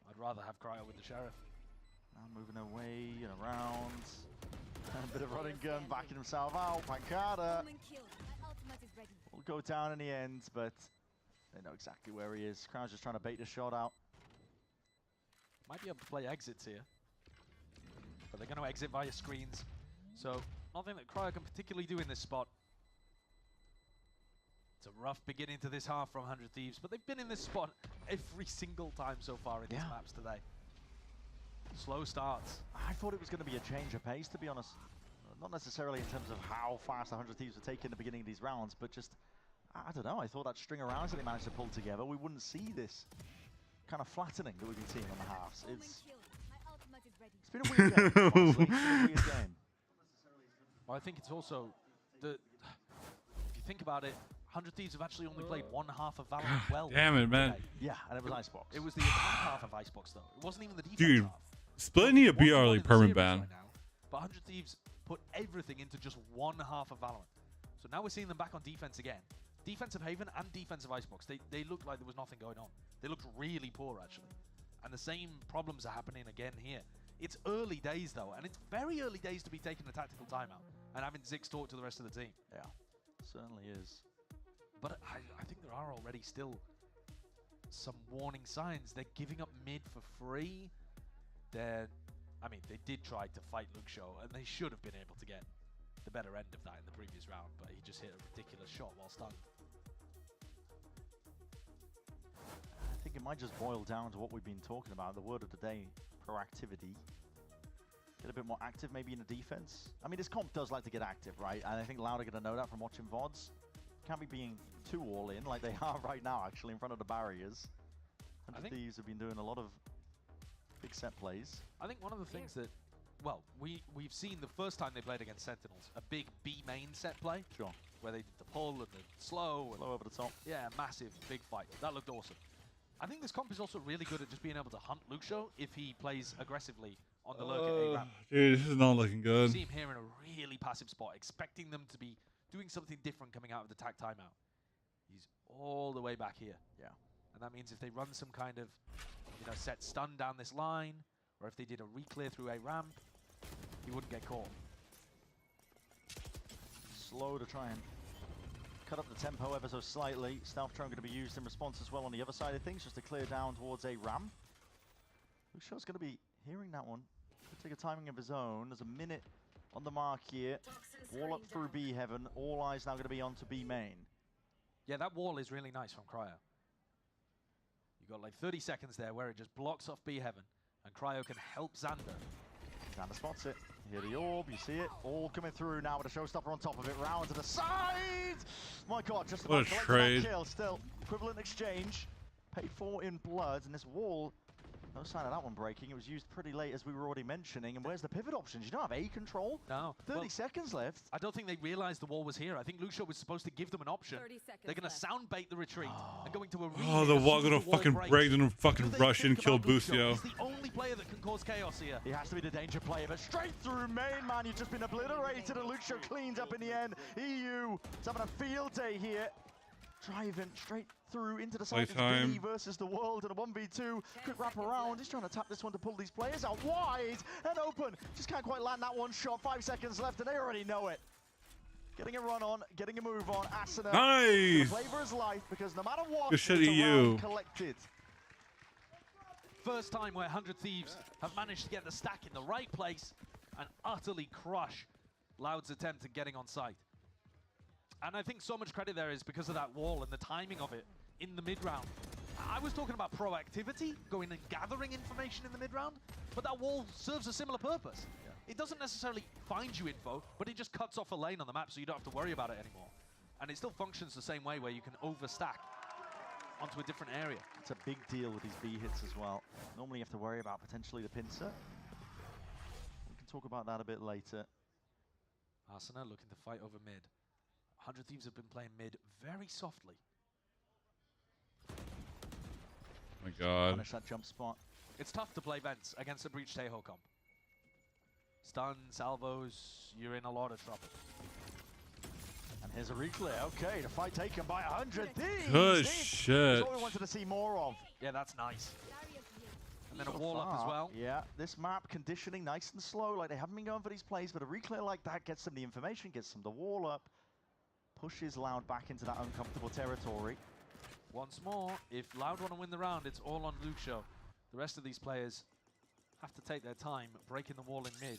I'd rather have Cryo with the Sheriff. Now moving away and around. A bit of running gun, backing himself out. Pancada will go down in the end, but they know exactly where he is. Crowd's just trying to bait the shot out. Might be able to play exits here. But they're going to exit via screens. So, nothing that Cryo can particularly do in this spot. It's a rough beginning to this half from 100 Thieves, but they've been in this spot every single time so far in these maps today. Slow starts. I thought it was going to be a change of pace, to be honest. Not necessarily in terms of how fast 100 Thieves were taking the beginning of these rounds, but just, I don't know, I thought that string of rounds that they managed to pull together, we wouldn't see this kind of flattening that we've been seeing on the halves. It's been a weird game, honestly. It's been a weird game. Well, I think it's also, if you think about it, 100 Thieves have actually only played one half of Valorant well. Damn it, man. Today. Yeah, and it was Icebox. It was the attack half of Icebox, though. It wasn't even the defense Dude, half. Split need to be early permanent ban. Right now, but 100 Thieves put everything into just one half of Valorant. So now we're seeing them back on defense again. Defensive Haven and defensive Icebox, they looked like there was nothing going on. They looked really poor, actually. And the same problems are happening again here. It's early days, though, and it's very early days to be taking a tactical timeout and having Ziggs talk to the rest of the team. Yeah, certainly is. But I think there are already still some warning signs. They're giving up mid for free. I mean, they did try to fight Luke Show, and they should have been able to get the better end of that in the previous round, but he just hit a ridiculous shot while stunned. I think it might just boil down to what we've been talking about, the word of the day, proactivity. Get a bit more active maybe in the defense. I mean, this comp does like to get active, right? And I think Loud are going to know that from watching VODs. Can't be being too all in like they are right now, actually, in front of the barriers. 100 Thieves have been doing a lot of big set plays. I think one of the things that, well, we've seen the first time they played against Sentinels, a big B main set play. Sure. Where they did the pull and the slow. Slow over the top. Yeah, massive, big fight. That looked awesome. I think this comp is also really good at just being able to hunt Lucio if he plays aggressively on the lurk at A-Ramp. Dude, this is not looking good. You see him here in a really passive spot, expecting them to be doing something different coming out of the tag timeout. He's all the way back here. Yeah. And that means if they run some kind of, set stun down this line, or if they did a re-clear through A-Ramp, he wouldn't get caught. Slow to try and cut up the tempo ever so slightly. Stealth drone going to be used in response as well on the other side of things, just to clear down towards A-Ramp. Lucio's going to be hearing that one. Could take a timing of his own. There's a minute on the mark here. Wall up through B heaven. All eyes now going to be on to B main. Yeah, that wall is really nice from Cryo. You've got like 30 seconds there where it just blocks off B heaven, and Cryo can help Xander. Xander spots it. Here the orb, you see it, all coming through now with a showstopper on top of it. Round to the side! My God, just about trade. Kill. Still, equivalent exchange. Paid for in blood, and this wall, no sign of that one breaking. It was used pretty late, as we were already mentioning. And where's the pivot options? You don't have A control? No. 30 seconds left. I don't think they realized the wall was here. I think Lucio was supposed to give them an option. They're going to sound bait the retreat and go into a Oh, the wall gonna fucking break, then fucking rush and kill Bucio. He's the only player that can cause chaos here. He has to be the danger player, but straight through main, man. You've just been obliterated, and Lucio cleans up in the end. EU is having a field day here. Driving straight through into the side. Billy versus the world in a 1v2. Quick wrap around. He's trying to tap this one to pull these players out wide and open. Just can't quite land that one shot. 5 seconds left, and they already know it. Getting a run on, getting a move on. Asuna. Nice. Play for his life, because no matter what, Good shit, it's a EU. round collected. First time where 100 Thieves have managed to get the stack in the right place and utterly crush Loud's attempt at getting on site. And I think so much credit there is because of that wall and the timing of it in the mid-round. I was talking about proactivity, going and gathering information in the mid-round, but that wall serves a similar purpose. Yeah. It doesn't necessarily find you info, but it just cuts off a lane on the map so you don't have to worry about it anymore. And it still functions the same way, where you can overstack onto a different area. It's a big deal with these B hits as well. Normally you have to worry about potentially the pincer. We can talk about that a bit later. Arsenal looking to fight over mid. 100 Thieves have been playing mid very softly. Oh my God. Punish that jump spot. It's tough to play Vents against a Breach Teho comp. Stun, salvos, you're in a lot of trouble. And here's a reclear. Okay, the fight taken by 100 Thieves. Good This shit. is what we wanted to see more of. Yeah, that's nice. And then a wall up as well. Yeah, this map conditioning nice and slow, like they haven't been going for these plays, but a reclear like that gets them the information, gets them the wall up, pushes Loud back into that uncomfortable territory. Once more, if Loud want to win the round, it's all on Lucio. The rest of these players have to take their time breaking the wall in mid.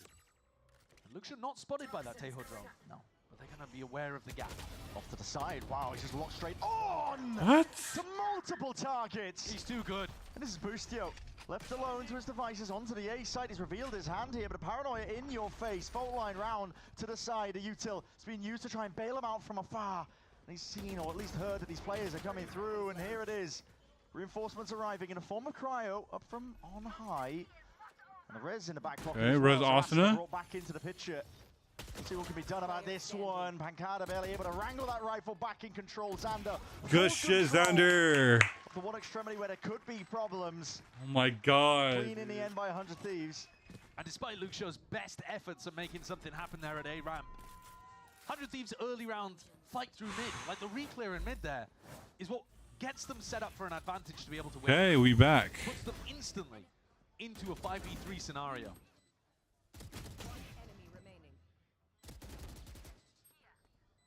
And Lucio not spotted by that Teho drone. No. But they're going to be aware of the gap. Off to the side. Wow, he's just locked straight on! What? To multiple targets! He's too good. And this is Boostio. Left alone to his devices, onto the A side. He's revealed his hand here, but a paranoia in your face. Fault line round to the side. A util is being used to try and bail him out from afar. And he's seen, or at least heard, that these players are coming through, and here it is. Reinforcements arriving in a form of cryo up from on high. And the res in the back pocket. Okay, as well, res so Asuna. brought back into the picture. Let's see what can be done about this one. Pancada barely able to wrangle that rifle back in control. Xander. Good shit, Xander. For one extremity where there could be problems. Oh my God. Clean in the end by 100 Thieves. And despite Lucio's best efforts at making something happen there at A-Ramp, 100 Thieves' early round fight through mid, like the re-clear in mid there, is what gets them set up for an advantage to be able to win. Okay, we back. Puts them instantly into a 5v3 scenario.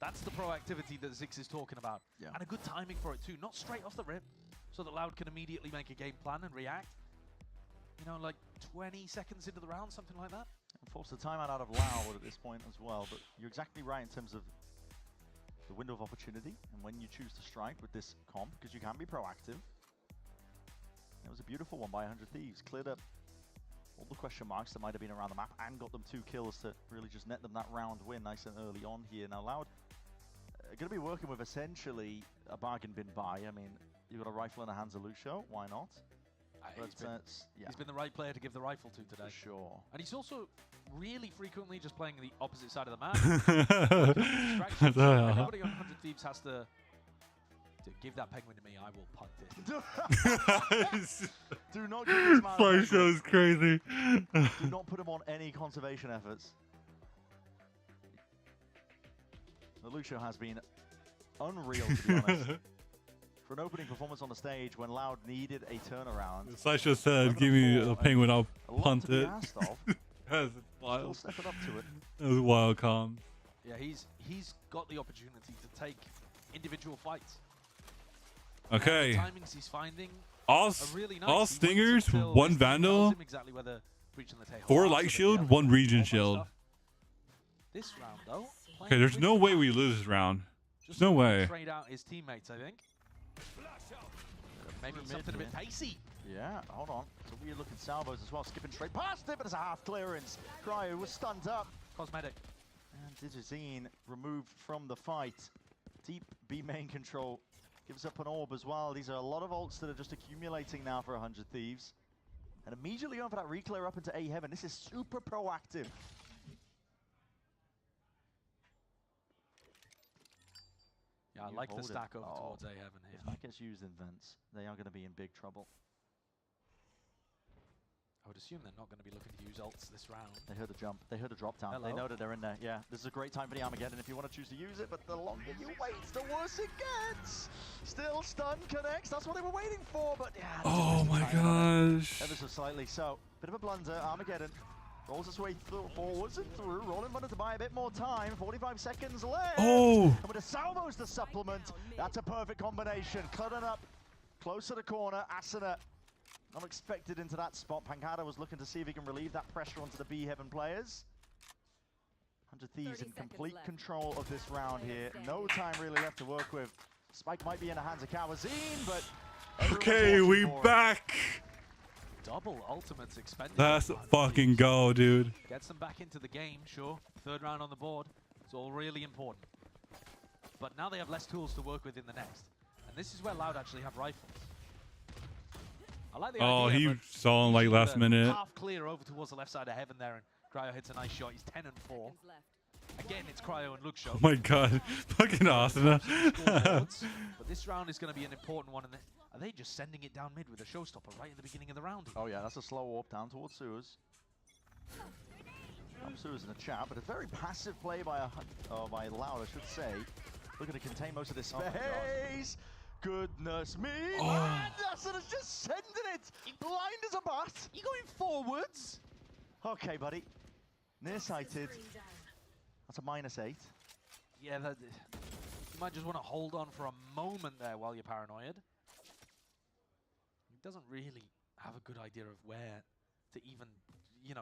That's the proactivity that Zix is talking about. Yeah. And a good timing for it too. Not straight off the rip, so that Loud can immediately make a game plan and react. You know, like 20 seconds into the round, something like that. And force the timeout out of Loud at this point as well. But you're exactly right in terms of the window of opportunity and when you choose to strike with this comp, because you can be proactive. It was a beautiful one by 100 Thieves. Cleared up all the question marks that might have been around the map and got them 2 kills to really just net them that round win nice and early on here. Now Loud going to be working with essentially a bargain bin buy. I mean, you've got a rifle in the hands of Lucio, why not? He's been the right player to give the rifle to today. Sure. And he's also really frequently just playing the opposite side of the map. Distractions. Nobody on 100 Thieves has to give that penguin to me. I will punt it. Do not give this man Flash show is crazy. Do not put him on any conservation efforts. The Lucio has been unreal, to be honest. For an opening performance on the stage when Loud needed a turnaround. Slash just said, give me a penguin, I'll punt it. That's wild. Still stepping up to it. That was wild calm. Yeah, he's got the opportunity to take individual fights. Okay. The timings he's finding All, are really nice. all stingers, one vandal, exactly where the breach on the tail 4 light shield, 1 region shield. This round, though. Okay, there's no way we lose this round. There's no way. Trade out his teammates, I think. Maybe something a bit pacey. Yeah, hold on. It's a weird looking salvos as well. Skipping straight past it, but it's a half clearance. Cryo was stunned up. Cosmetic. And Digizine removed from the fight. Deep B main control gives up an orb as well. These are a lot of ults that are just accumulating now for 100 Thieves. And immediately going for that reclear up into A heaven. This is super proactive. Yeah, I like the stack over towards A heaven here. If that gets used in vents, they are going to be in big trouble. I would assume they're not going to be looking to use ults this round. They heard the jump. They heard the drop down. Hello. They know that they're in there. Yeah, this is a great time for the Armageddon if you want to choose to use it, but the longer you wait, the worse it gets. Still stun connects. That's what they were waiting for, but yeah. Oh my gosh. Ever so slightly. So, bit of a blunder. Armageddon rolls its way forwards and through. Rolling runner to buy a bit more time. 45 seconds left. Oh. And with the salvos to supplement, that's a perfect combination. Cluttering up close to the corner. Asuna unexpected into that spot. Pancada was looking to see if he can relieve that pressure onto the B Heaven players. 100 Thieves in complete control of this round here. No time really left to work with. Spike might be in the hands of Kawazine, but okay, we back. Double ultimates expended. Let's fucking go, dude. Gets them back into the game, sure. 3rd round on the board. It's all really important. But now they have less tools to work with in the next. And this is where Loud actually have rifles. I like the idea, he but saw him like last minute. Half clear over towards the left side of heaven there, and Cryo hits a nice shot. He's 10 and 4. Again, it's Cryo and Luxo. Oh my god, fucking awesome. But this round is going to be an important one. And are they just sending it down mid with a showstopper right at the beginning of the round? Oh yeah, that's a slow warp down towards sewers. Sewers in the chat, but a very passive play by by Loud, I should say. Looking to contain most of this space. Goodness me! Oh. Anderson's just sending it! Blind as a bat! You going forwards? Okay, buddy. Nearsighted. That's a -8. Yeah, you might just want to hold on for a moment there while you're paranoid. He doesn't really have a good idea of where to even,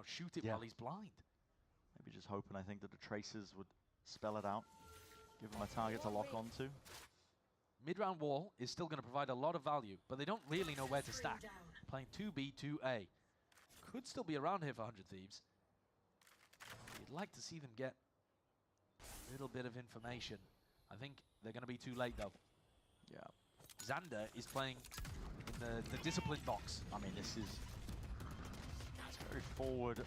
shoot it while he's blind. Maybe just hoping, I think, that the tracers would spell it out. Give him a target to lock onto. Mid-round wall is still going to provide a lot of value, but they don't really know where to stack. Playing 2B, 2A. Could still be around here for 100 Thieves. You'd like to see them get a little bit of information. I think they're going to be too late, though. Yeah. Xander is playing in the discipline box. I mean, it's very forward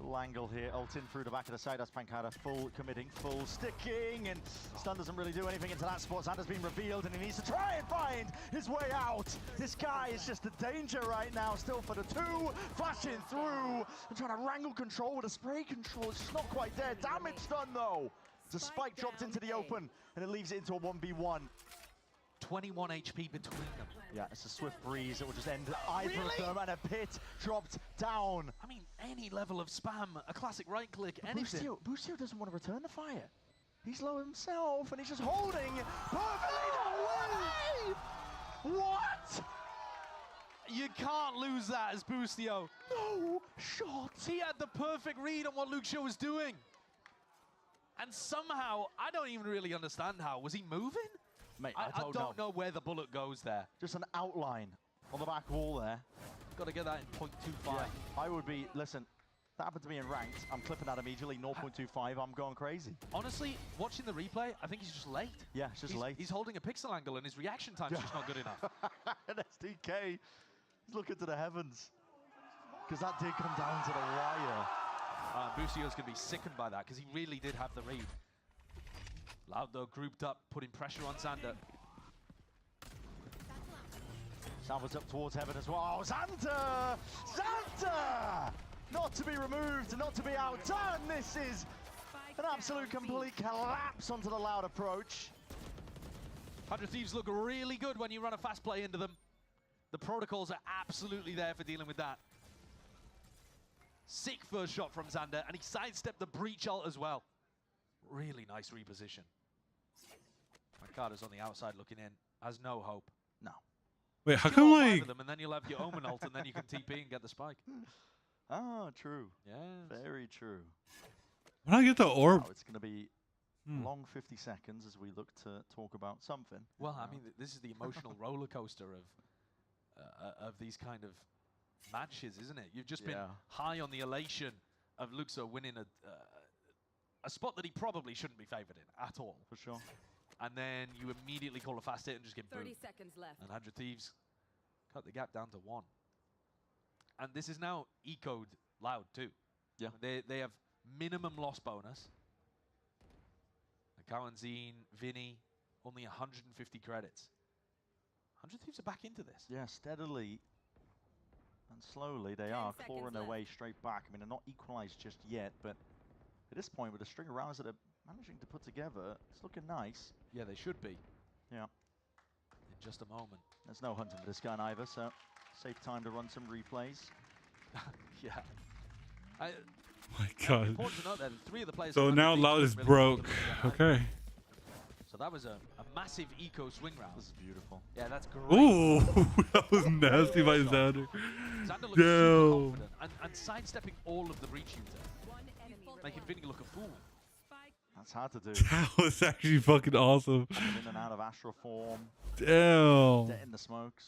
little angle here. Ult in through the back of the side. That's Pancada full committing, full sticking, and stun doesn't really do anything into that spot. Xander's been revealed, and he needs to try and find his way out. This guy is just a danger right now, still for the 2, flashing through, and trying to wrangle control with a spray control. It's just not quite there. Damage done, though. The spike dropped into the open, and it leaves it into a 1v1. 21 HP between them. Yeah, it's a swift breeze that will just end either of them, and a pit dropped down. I mean, any level of spam, a classic right click, anything. Bustio doesn't want to return the fire. He's low himself, and he's just holding perfectly. No way! What? You can't lose that as Bustio. No shot. He had the perfect read on what Luxo was doing. And somehow, I don't even really understand how. Was he moving? Mate, I don't know where the bullet goes there. Just an outline on the back wall there. Got to get that in 0.25. Yeah, I would be, listen, that happened to me in ranked. I'm clipping that immediately, 0.25. I'm going crazy. Honestly, watching the replay, I think he's just late. Yeah, it's just late. He's holding a pixel angle and his reaction time's just not good enough. And SDK Look into the heavens. Because that did come down to the wire. Busio's going to be sickened by that because he really did have the read. Loud though, grouped up, putting pressure on Xander. Salva's up towards heaven as well. Xander! Xander! Not to be removed, not to be outdone. This is an absolute complete collapse onto the Loud approach. 100 Thieves look really good when you run a fast play into them. The protocols are absolutely there for dealing with that. Sick first shot from Xander, and he sidestepped the breach ult as well. Really nice reposition. Carter's on the outside looking in. Has no hope. No. Wait, how come like? Them and then you'll have your Omen ult, and then you can TP and get the spike. Ah, true. Yeah. Very true. When I get the orb, It's going to be a long 50 seconds as we look to talk about something. Well, I mean, this is the emotional roller coaster of these kind of matches, isn't it? You've just been high on the elation of Luxo winning a spot that he probably shouldn't be favored in at all. For sure. And then you immediately call a fast hit and just get 30 boom. seconds left. And 100 Thieves cut the gap down to 1. And this is now ecoed Loud too. Yeah. They have minimum loss bonus. Cowanzine, Vinny, only 150 credits. 100 Thieves are back into this. Yeah, steadily and slowly they are clawing their way straight back. I mean, they're not equalized just yet, but at this point, with the string of rounds that they're managing to put together, it's looking nice. Yeah, they should be. Yeah. In just a moment. There's no hunting for this guy either, so safe time to run some replays. Yeah. my God. Important to note that 3 of the players. So now Loud is broke. Okay. So that was a massive eco swing round. This is beautiful. Yeah, that's great. Ooh, that was nasty by Xander. Xander looks super confident and sidestepping all of the breach shooter, making Vinny look a fool. That's hard to do. That was actually fucking awesome. In and out of Astral form. Damn. Getting the smokes.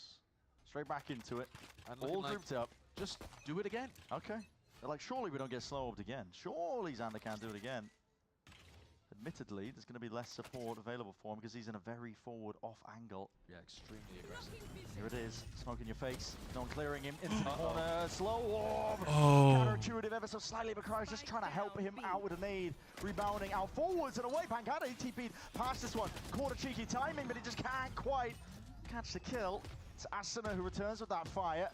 Straight back into it. And all like, grouped up. Just do it again. Okay. They're like, surely we don't get slow-upped again. Surely Xander can't do it again. Admittedly, there's going to be less support available for him because he's in a very forward off angle. Yeah, extremely aggressive. Here it is. Smoke in your face. No one clearing him into the corner. Slow orb. Oh. Counterintuitive ever so slightly, but Cryo's just trying to help him out with a nade. Rebounding out forwards and away. Pancada, he TP'd past this one. Quarter cheeky timing, but he just can't quite catch the kill. It's Asuna who returns with that fire.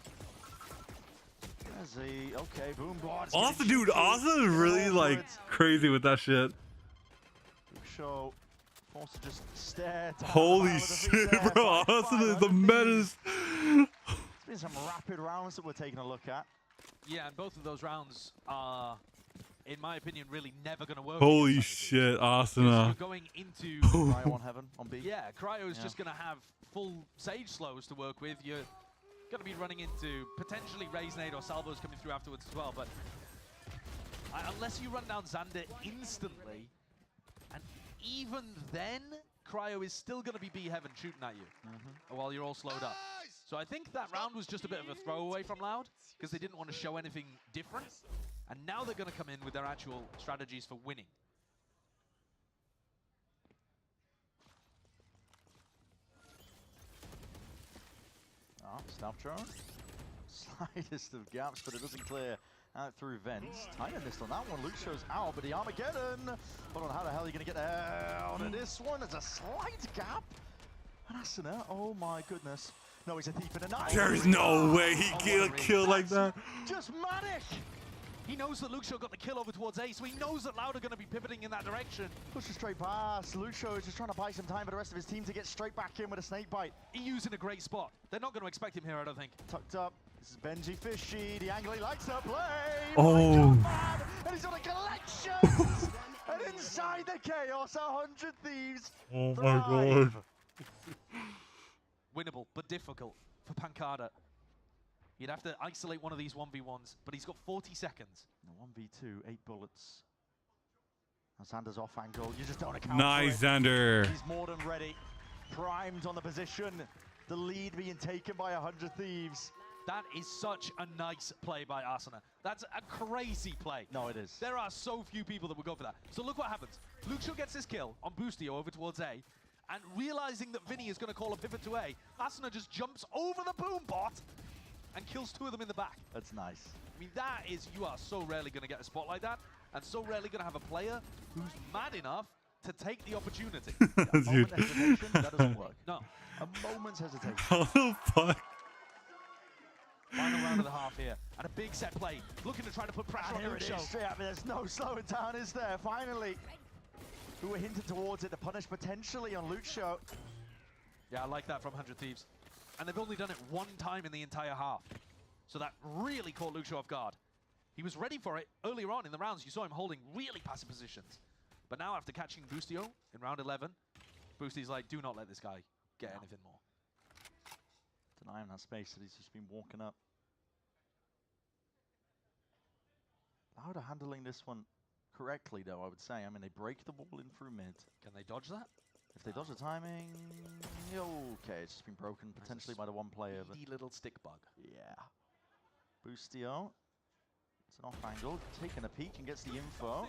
Okay, boom board. Austin, dude, Austin is really like crazy with that shit. Show forced to just stare. Holy shit, bro! Austin is the menace. It's been some rapid rounds that we're taking a look at. Yeah, and both of those rounds are, in my opinion, really never going to work. Holy shit, Austin. You're going into Cryo on heaven on B. Yeah, Cryo is just going to have full Sage slows to work with. You're going to be running into potentially Raze Nade or Salvos coming through afterwards as well. But unless you run down Xander instantly, and even then, Cryo is still going to be B-Heaven shooting at you while you're all slowed up. So I think that round was just a bit of a throwaway from Loud because they didn't want to show anything different. And now they're going to come in with their actual strategies for winning. Stealth drone. Slightest of gaps, but it doesn't clear out through vents. Tyler missed on that one. Luke shows out, but the Armageddon. Hold on, how the hell are you going to get out of this one? There's a slight gap. And Asuna, oh my goodness. No, he's a thief in the night. There's no way he get a kill like that. Just manic. He knows that Luxo got the kill over towards A, so he knows that Loud are going to be pivoting in that direction. Pushes straight past. Luxo is just trying to buy some time for the rest of his team to get straight back in with a snake bite. EU's in a great spot. They're not going to expect him here, I don't think. Tucked up. This is Benji Fishy. The angle he likes to play. Oh. And he's on a collection. And inside the chaos, 100 Thieves. Oh my God. Winnable, but difficult for Pancada. You'd have to isolate one of these 1v1s, but he's got 40 seconds. 1v2, 8 bullets. Now Xander's off angle. You just don't account Nice, for it. Xander. He's more than ready. Primed on the position. The lead being taken by 100 Thieves. That is such a nice play by Asuna. That's a crazy play. No, it is. There are so few people that would go for that. So look what happens. Luxo gets his kill on Boostio over towards A, and realizing that Vinny is going to call a pivot to A, Asuna just jumps over the boom bot and kills 2 of them in the back. That's nice. I mean, that is, you are so rarely going to get a spot like that, and so rarely going to have a player who's mad enough to take the opportunity. Dude. That doesn't work. No. A moment's hesitation. How the fuck? Final round of the half here, and a big set play, looking to try to put pressure on Here it Lucho. is. Yeah, I mean, there's no slowing down, is there? Finally. Who were hinted towards it, the punish potentially on Lucho. Yeah, I like that from 100 Thieves. And they've only done it 1 time in the entire half. So that really caught Lucho off guard. He was ready for it earlier on in the rounds. You saw him holding really passive positions. But now after catching Boostio in round 11, Boostie's like, do not let this guy get anything more. Denying that space that he's just been walking up. Lauda handling this one correctly, though, I would say. I mean, they break the wall in through mid. Can they dodge that? If they dodge the timing, okay, it's just been broken potentially by the 1 player. But Little stick bug. yeah. Boostio. It's an off angle, taking a peek and gets the info.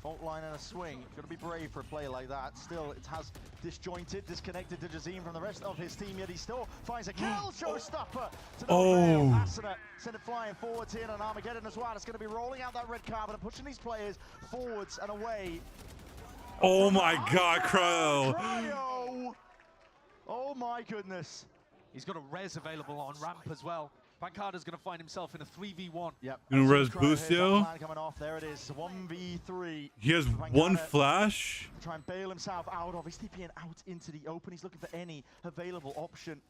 Fault line and a swing. Got to be brave for a play like that. Still, it has disjointed, disconnected to Jazim from the rest of his team, yet he still finds a kill. Showstopper to the Asuna. Send it flying forwards here on Armageddon as well. It's going to be rolling out that red carpet and pushing these players forwards and away. Oh my God, Cryo. Cryo. Oh my goodness. He's got a res available on ramp as well. Pancada's going to find himself in a 3v1. Yep. Gonna res Boostio. Coming off. There it is. 1v3. He has one flash. Try and bail himself out of. He's TPing out into the open. He's looking for any available option.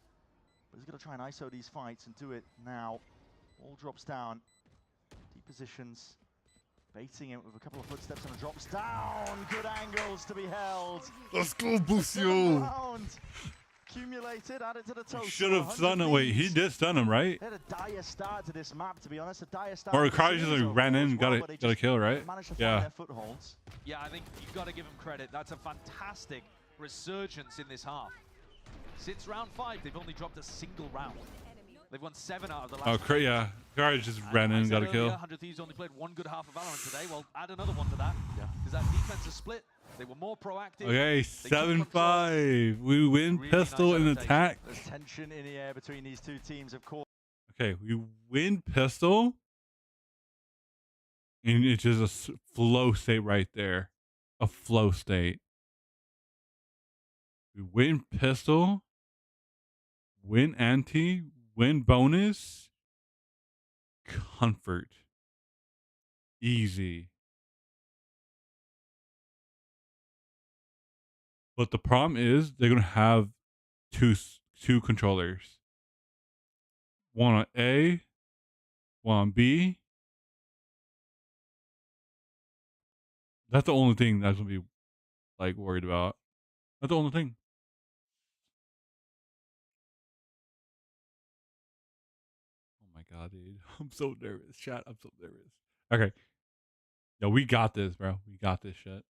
But he's going to try and ISO these fights and do it now. All drops down. Deep positions. Baiting it with a couple of footsteps and a drops down. Good angles to be held. Let's go, Boostio. Accumulated, added to the total. Should have stunned him. Wait, he did stun him, right? They had a dire start to this map, to be honest. A dire start. Or Cryo just like ran in, got a kill, right? Managed to find Yeah. their footholds. Yeah, I think you've got to give him credit. That's a fantastic resurgence in this half. Since round 5, they've only dropped a single round. They've won 7 out of the last. Oh, yeah. Cryo just ran in, got a kill. 100 Thieves only played 1 good half of Valorant today. Well, add another one to that. Yeah. Because that defense is split. They were more proactive. Okay, 7-5. We win Really pistol nice and adaptation. attack. There's tension in the air between these 2 teams, of course. Okay, we win pistol. And it's just a flow state right there. A flow state. We win pistol. Win anti. Win bonus. Comfort. Easy. But the problem is they're gonna have two controllers. One on A, one on B. That's the only thing that's gonna be like worried about. That's the only thing. Oh my God, dude. I'm so nervous. Chat, I'm so nervous. Okay. Yo, we got this, bro. We got this shit.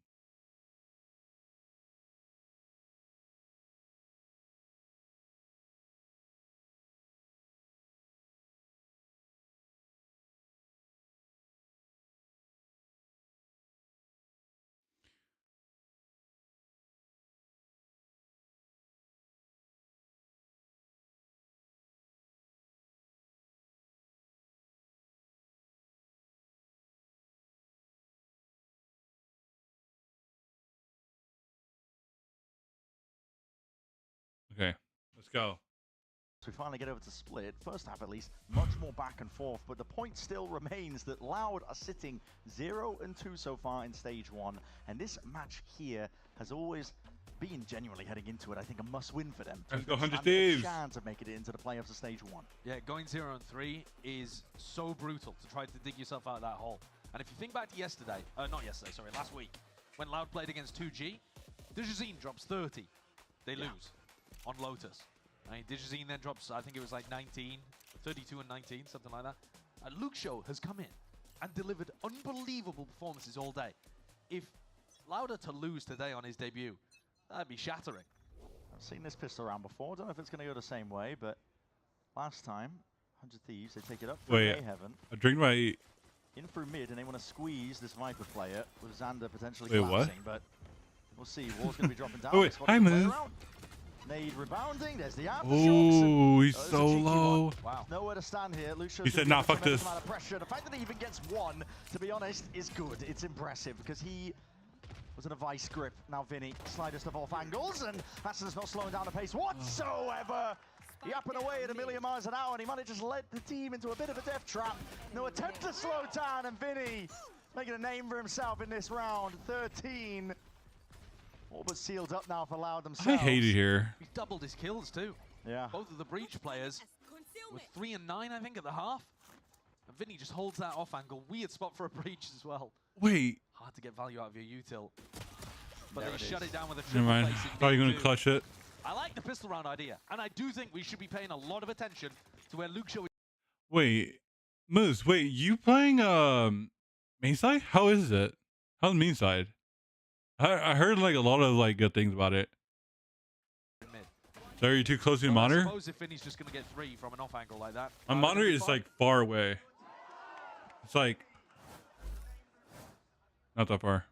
Okay, let's go. So we finally get over to split. First half, at least, much more back and forth. But the point still remains that Loud are sitting 0-2 so far in stage 1. And this match here has always been genuinely heading into it. I think a must-win for them. Let's go, 100 A Thieves. chance of making it into the playoffs of stage 1. Yeah, going 0-3 is so brutal to try to dig yourself out of that hole. And if you think back to yesterday, not yesterday, sorry, last week, when Loud played against 2G, Dijazine drops 30. They lose on Lotus. I mean, Dijazine then drops, I think it was like 19, 32 and 19, something like that. And Lucho has come in and delivered unbelievable performances all day. If Loud are to lose today on his debut, that'd be shattering. I've seen this pistol round before. I don't know if it's going to go the same way, but last time, 100 Thieves, they take it up for Heaven. I drink my... In through mid, and they want to squeeze this Viper player with Xander potentially Wait, collapsing, what? but we'll see. Wall's going to be dropping down. Oh, wait, hi, Move. Nade rebounding. There's the aftershocks. Oh, he's There's a so cheeky one. low. Wow. Nowhere to stand here. Lucio He said, "Nah, fuck this." amount of pressure. The fact that he even gets one, to be honest, is good. It's impressive because he was in a vice grip. Now Vinny, slightest of off angles, and Hassan's not slowing down the pace whatsoever. He yapping away at 1,000,000 miles an hour, and he manages to lead the team into a bit of a death trap. No attempt to slow down, and Vinny making a name for himself in this round. 13. All but sealed up now for Loud themselves. I hate it here. He's doubled his kills too. Yeah. Both of the Breach players with 3 and 9, I think, at the half. And Vinny just holds that off angle. Weird spot for a Breach as well. Wait. Hard to get value out of your util. But There they it shut is. it down with a Never triple mind. place in Thought you were game gonna 2. clutch it. I like the pistol round idea, and I do think we should be paying a lot of attention to where Luke Show. Wait, Moose. Wait, you playing main side? How is it? How's main side? I heard like a lot of like good things about it. So are you too close to your Well, I monitor? suppose if Vinny's just gonna get 3 from an off angle like that. My monitor is like far away. It's like not that far.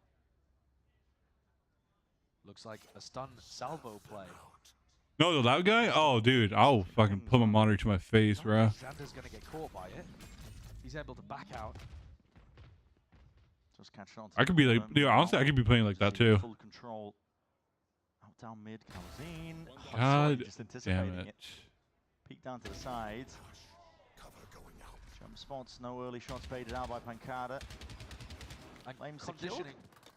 Looks like a stun salvo play. No, the loud guy? Oh, dude, I'll fucking put my monitor to my face, bro. Xander's gonna get caught by it. He's able to back out. Just catching on. I could be like, dude, honestly, I could be playing like that too. Full control. Out down mid comes in. Oh, God sorry, just anticipating damn it. Peek down to the side. Jump spots, no early shots baited out by Pancada. And Flame secured.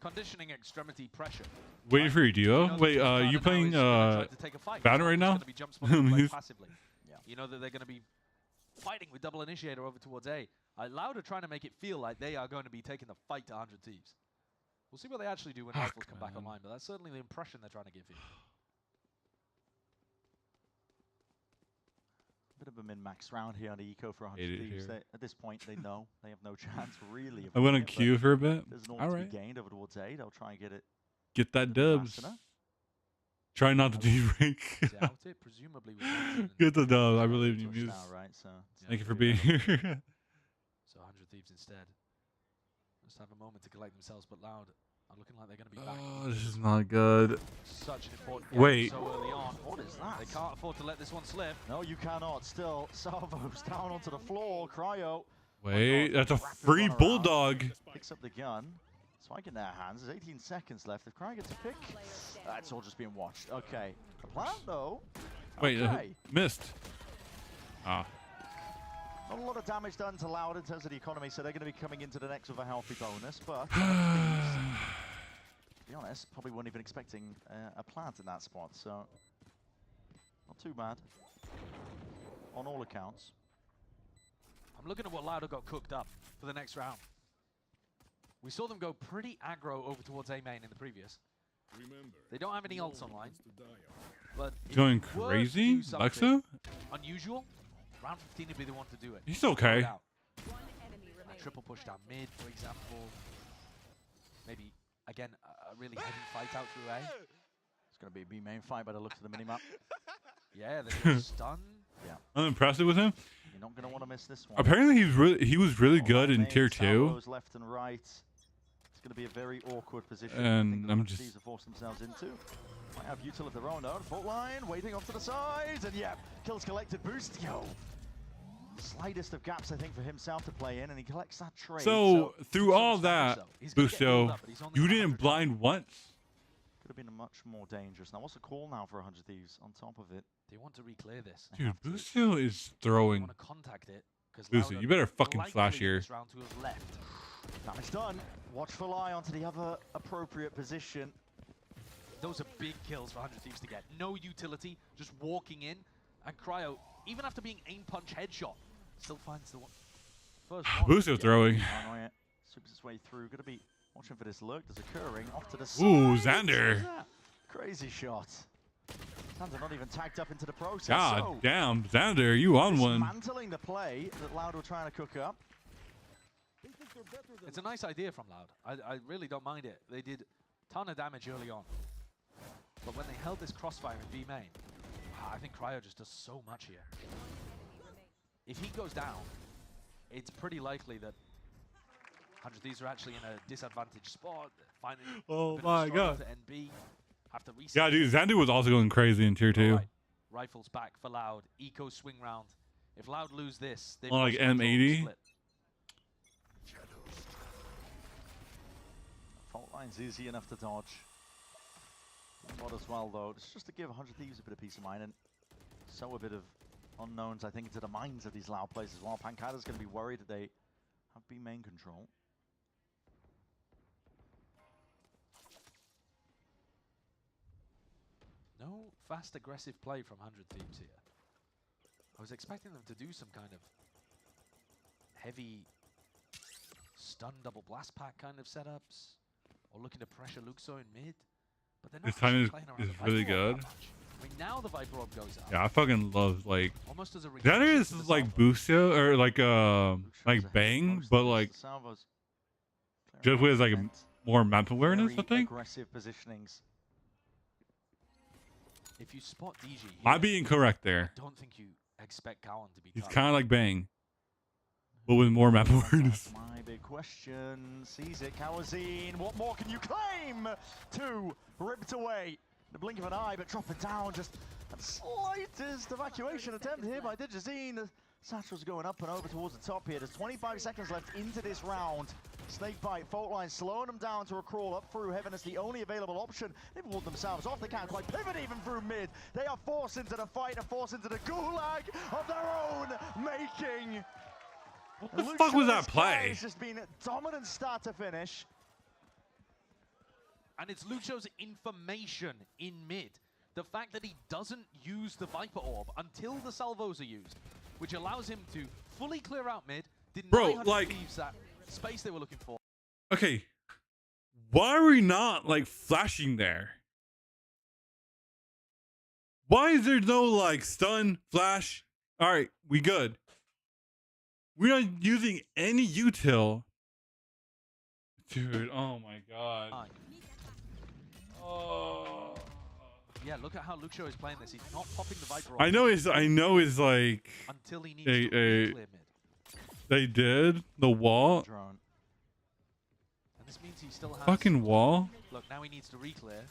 conditioning extremity pressure. Waiting for your duo. Wait, you playing Valorant right now? Moose? Passively. You know that they're going to be fighting with double initiator over towards A. Loud are trying to make it feel like they are going to be taking the fight to 100 Thieves. We'll see what they actually do when rifles come back online, but that's certainly the impression they're trying to give you. Bit of a min-max round here on the eco for 100 Hate it Thieves. here. At this point, they know they have no chance really. of I went on winning it, queue but for a bit. There's an all All to right. be gained over towards A. They'll try and get it. Get that dubs. Try not to de-rank. Presumably Get the dub. I believe in you, Push Muse. now, right? So Thank you for being here. So 100 Thieves instead. Just have a moment to collect themselves, but Loud are looking like they're going to be back. Oh, this is not good. Such an important game Wait. so early on. What is that? They can't afford to let this one slip. No, you cannot. Still, Salvo's down onto the floor. Cryo Wait, that's a free bulldog. picks up the gun. Spike in their hands. There's 18 seconds left. If Cryo gets a pick, that's all just being watched. Okay. The plan, though. Wait, Okay. missed. Ah. Not a lot of damage done to Loud in terms of the economy, so they're going to be coming into the next with a healthy bonus. But, to be honest, probably weren't even expecting a plant in that spot. So, not too bad on all accounts. I'm looking at what Loud have got cooked up for the next round. We saw them go pretty aggro over towards A main in the previous. They don't have any ults online. But if Going you were to crazy? do something Lexo? Unusual. Round 15 would be the one to do it. He's okay. A triple push down mid, for example. Maybe, again, a really heavy fight out through A. It's going to be a B main fight by the looks of the minimap. Yeah, there's a stun. Yeah. I'm impressed with him. You're not going to want to miss this one. Apparently, he was really good in tier 2. Salvos left and right. It's going to be a very awkward position. And I'm just. These have forced themselves into. Might have util of their own though. Fault line, waiting off to the side, and yeah, kills collected. Boost, yo. Slightest of gaps, I think, for himself to play in, and he collects that trade. So through all that, He's gonna get build Busto, up, but he's only you got didn't 100 blind once. Could have been much more dangerous. Now, what's the call now for 100 Thieves on top of it? They want to reclear this. Dude, Busto is throwing. Want to contact it because Busto, you better fucking flash here. This round to have left. Damage done. Watchful eye onto the other appropriate position. Those are big kills for 100 Thieves to get. No utility, just walking in, and Cryo, even after being aim punch headshot, still finds the one. First one. Busto throwing. Paranoia sweeps its way through. Gonna be watching for this lurk that's occurring. Off to the side. Ooh, Xander. Crazy shot. Xander not even tagged up into the process. God so, damn, Xander, you on one. dismantling the play that Loud were trying to cook up. It's a nice idea from Loud. I really don't mind it. They did a ton of damage early on. But when they held this crossfire in B main, I think Cryo just does so much here. If he goes down, it's pretty likely that 100 Thieves are actually in a disadvantaged spot. Finding Oh a bit of a my struggle God. to NB. have to reset. Yeah, dude, Xander was also going crazy in tier 2. Right. Rifles back for Loud. Eco swing round. If Loud lose this, they've On like lost control of the M80. split. Fault line's easy enough to dodge. Not as well though. It's just to give 100 Thieves a bit of peace of mind and sow a bit of unknowns, I think, into the minds of these Loud players as well. Pancada's going to be worried that they have B main control. No fast, aggressive play from 100 Thieves here. I was expecting them to do some kind of heavy stun double blast pack kind of setups, or looking to pressure Luxo in mid. But they're not This time playing around is the really Viper Orb good. that much. I mean, now the Viper Orb goes up. Yeah, I fucking love like Almost as a Xander reaction is to the like Boostio or like Bang, but like Salvo's just with like more map awareness, I think. Aggressive positionings. If you spot DG here, Might be incorrect there. I don't think you expect Cowan to be He's cut. kind of like Bang, but with more map awareness. My big question. Sees it, Kawazine. What more can you claim? 2 ripped away. The blink of an eye, but dropping down. Just the slightest evacuation attempt here by Digizine. Satchel's going up and over towards the top here. There's 25 seconds left into this round. Snakebite, fault line slowing them down to a crawl up through heaven as the only available option. They've walled themselves off. They can't quite pivot even through mid. They are forced into the fight and forced into the gulag of their own making. What the fuck was that play? It's just been dominant start to finish. And it's Lucho's information in mid. The fact that he doesn't use the Viper Orb until the salvos are used, which allows him to fully clear out mid, deny Bro, 100 like- Thieves that space they were looking for. Okay, why are we not like flashing there? Why is there no like stun, flash? All right, we good. We're not using any util. Dude, oh my god. Oh. Yeah, look at how Lucho is playing this. He's not popping the Viper Orb. I know it's like until he needs to clear mid. they did the wall. And this means he still has Fucking wall. Look, now he needs to re-clear.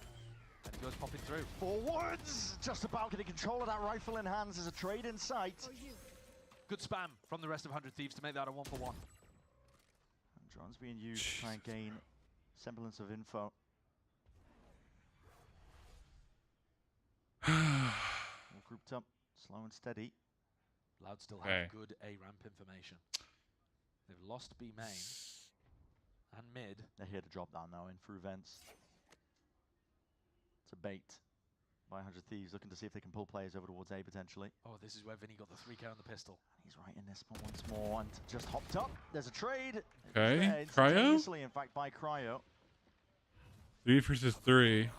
And he goes popping through. Forwards! Just about getting control of that rifle in hands. There's a trade in sight. Good spam from the rest of 100 Thieves to make that a 1-for-1. And drone's being used to try and gain semblance of info. All grouped up, slow and steady. Loud still Okay. have good A ramp information. They've lost B main and mid. They're here to drop down now in through vents. It's a bait by 100 Thieves, looking to see if they can pull players over towards A potentially. Oh, this is where Vinny got the 3K on the pistol. He's right in this one once more and just hopped up. There's a trade. Okay, There Cryo? instantaneously, in fact, by Cryo. 3 versus 3.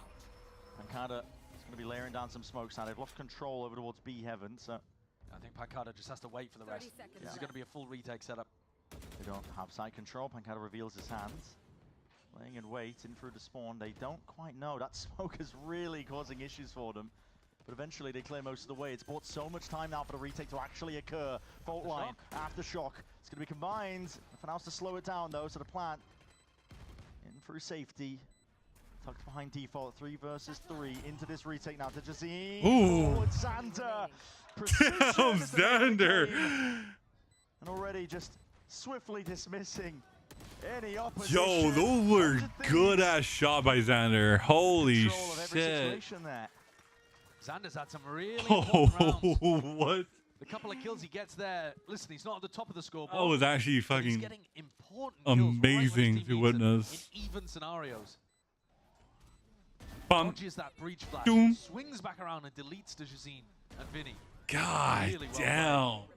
Pancada is going to be layering down some smokes now. They've lost control over towards B heaven, so I think Pancada just has to wait for the rest. This is going to be a full retake setup. they don't have side control. Pancada reveals his hands. Laying in wait in through the spawn. They don't quite know. That smoke is really causing issues for them. But eventually they clear most of the way. It's bought so much time now for the retake to actually occur. Fault line, aftershock. It's going to be combined. Nothing else to slow it down though, so the plant in through safety. Tucked behind default, 3 versus 3 into this retake now to Jazeen. Ooh. Forward Xander. Damn, Xander. And already just swiftly dismissing any opposition. Yo, those were good ass shot by Xander. Holy Control of every shit. situation there. Xander's had some really Oh, important rounds. what? The couple of kills he gets there. Listen, he's not at the top of the scoreboard. That was actually but he's fucking getting important kills right when his amazing team to needs it witness. in even scenarios. Bum. Dodges that breach flash, Doom. swings back around and deletes Dejazine and Vinny. God Really well damn. played.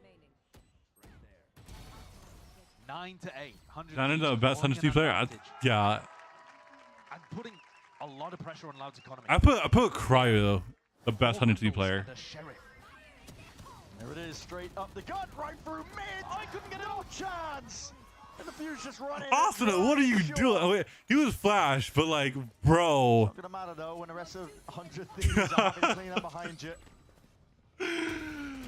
9 to 8. 100 Xander the Thieves best holding 100 an player. advantage Yeah. and putting a lot of pressure on Loud's economy. I put Cryo though, the best 100 player. The Sheriff. There it is, straight up the gut, right through mid. I couldn't get no chance. And the Fuse just running. Austin, what are you doing? Oh, wait, he was flash, but like, bro. Not gonna matter though when the rest of 100 Thieves are having to clean up behind you.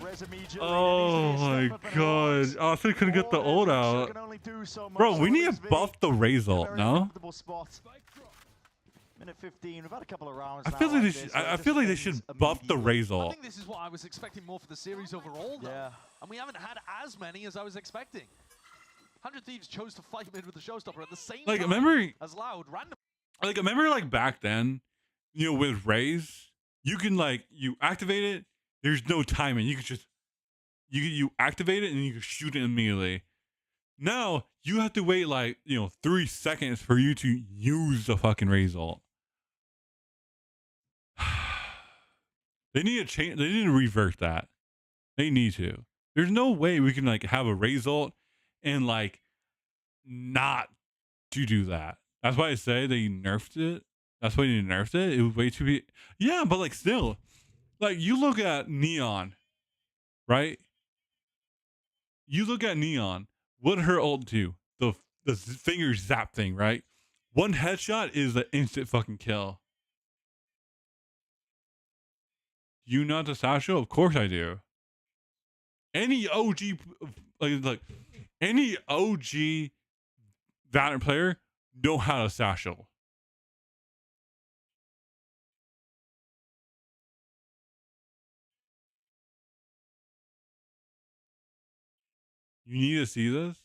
Res immediately. Oh my god. Austin couldn't get the ult out. Bro, we need to buff the Raze ult, no? Spot. Minute 15. We've had a couple of rounds. I feel now like they like should. this where I it feel just like they ends should buff the immediately. I result. think this is what I was expecting more for the series overall, though. Yeah. And we haven't had as many as I was expecting. 100 Thieves chose to fight mid with the showstopper at the same Like, time remember- as Loud random. Like, remember, like back then, you know, with Raze, you can like you activate it. There's no timing. You can just you activate it and you can shoot it immediately. Now you have to wait like 3 seconds for you to use the fucking Raze ult. They need to change. They need to revert that. They need to. There's no way we can like have a Raze ult and like not to do that. That's why I say they nerfed it. That's why they nerfed it. It was way too. Yeah, but like still, like you look at Neon, right? You look at Neon. What did her ult do? The finger zap thing, right? One headshot is an instant fucking kill. You know the Satchel? Of course I do. Any OG, like any OG Valorant player know how to Satchel. You need to see this?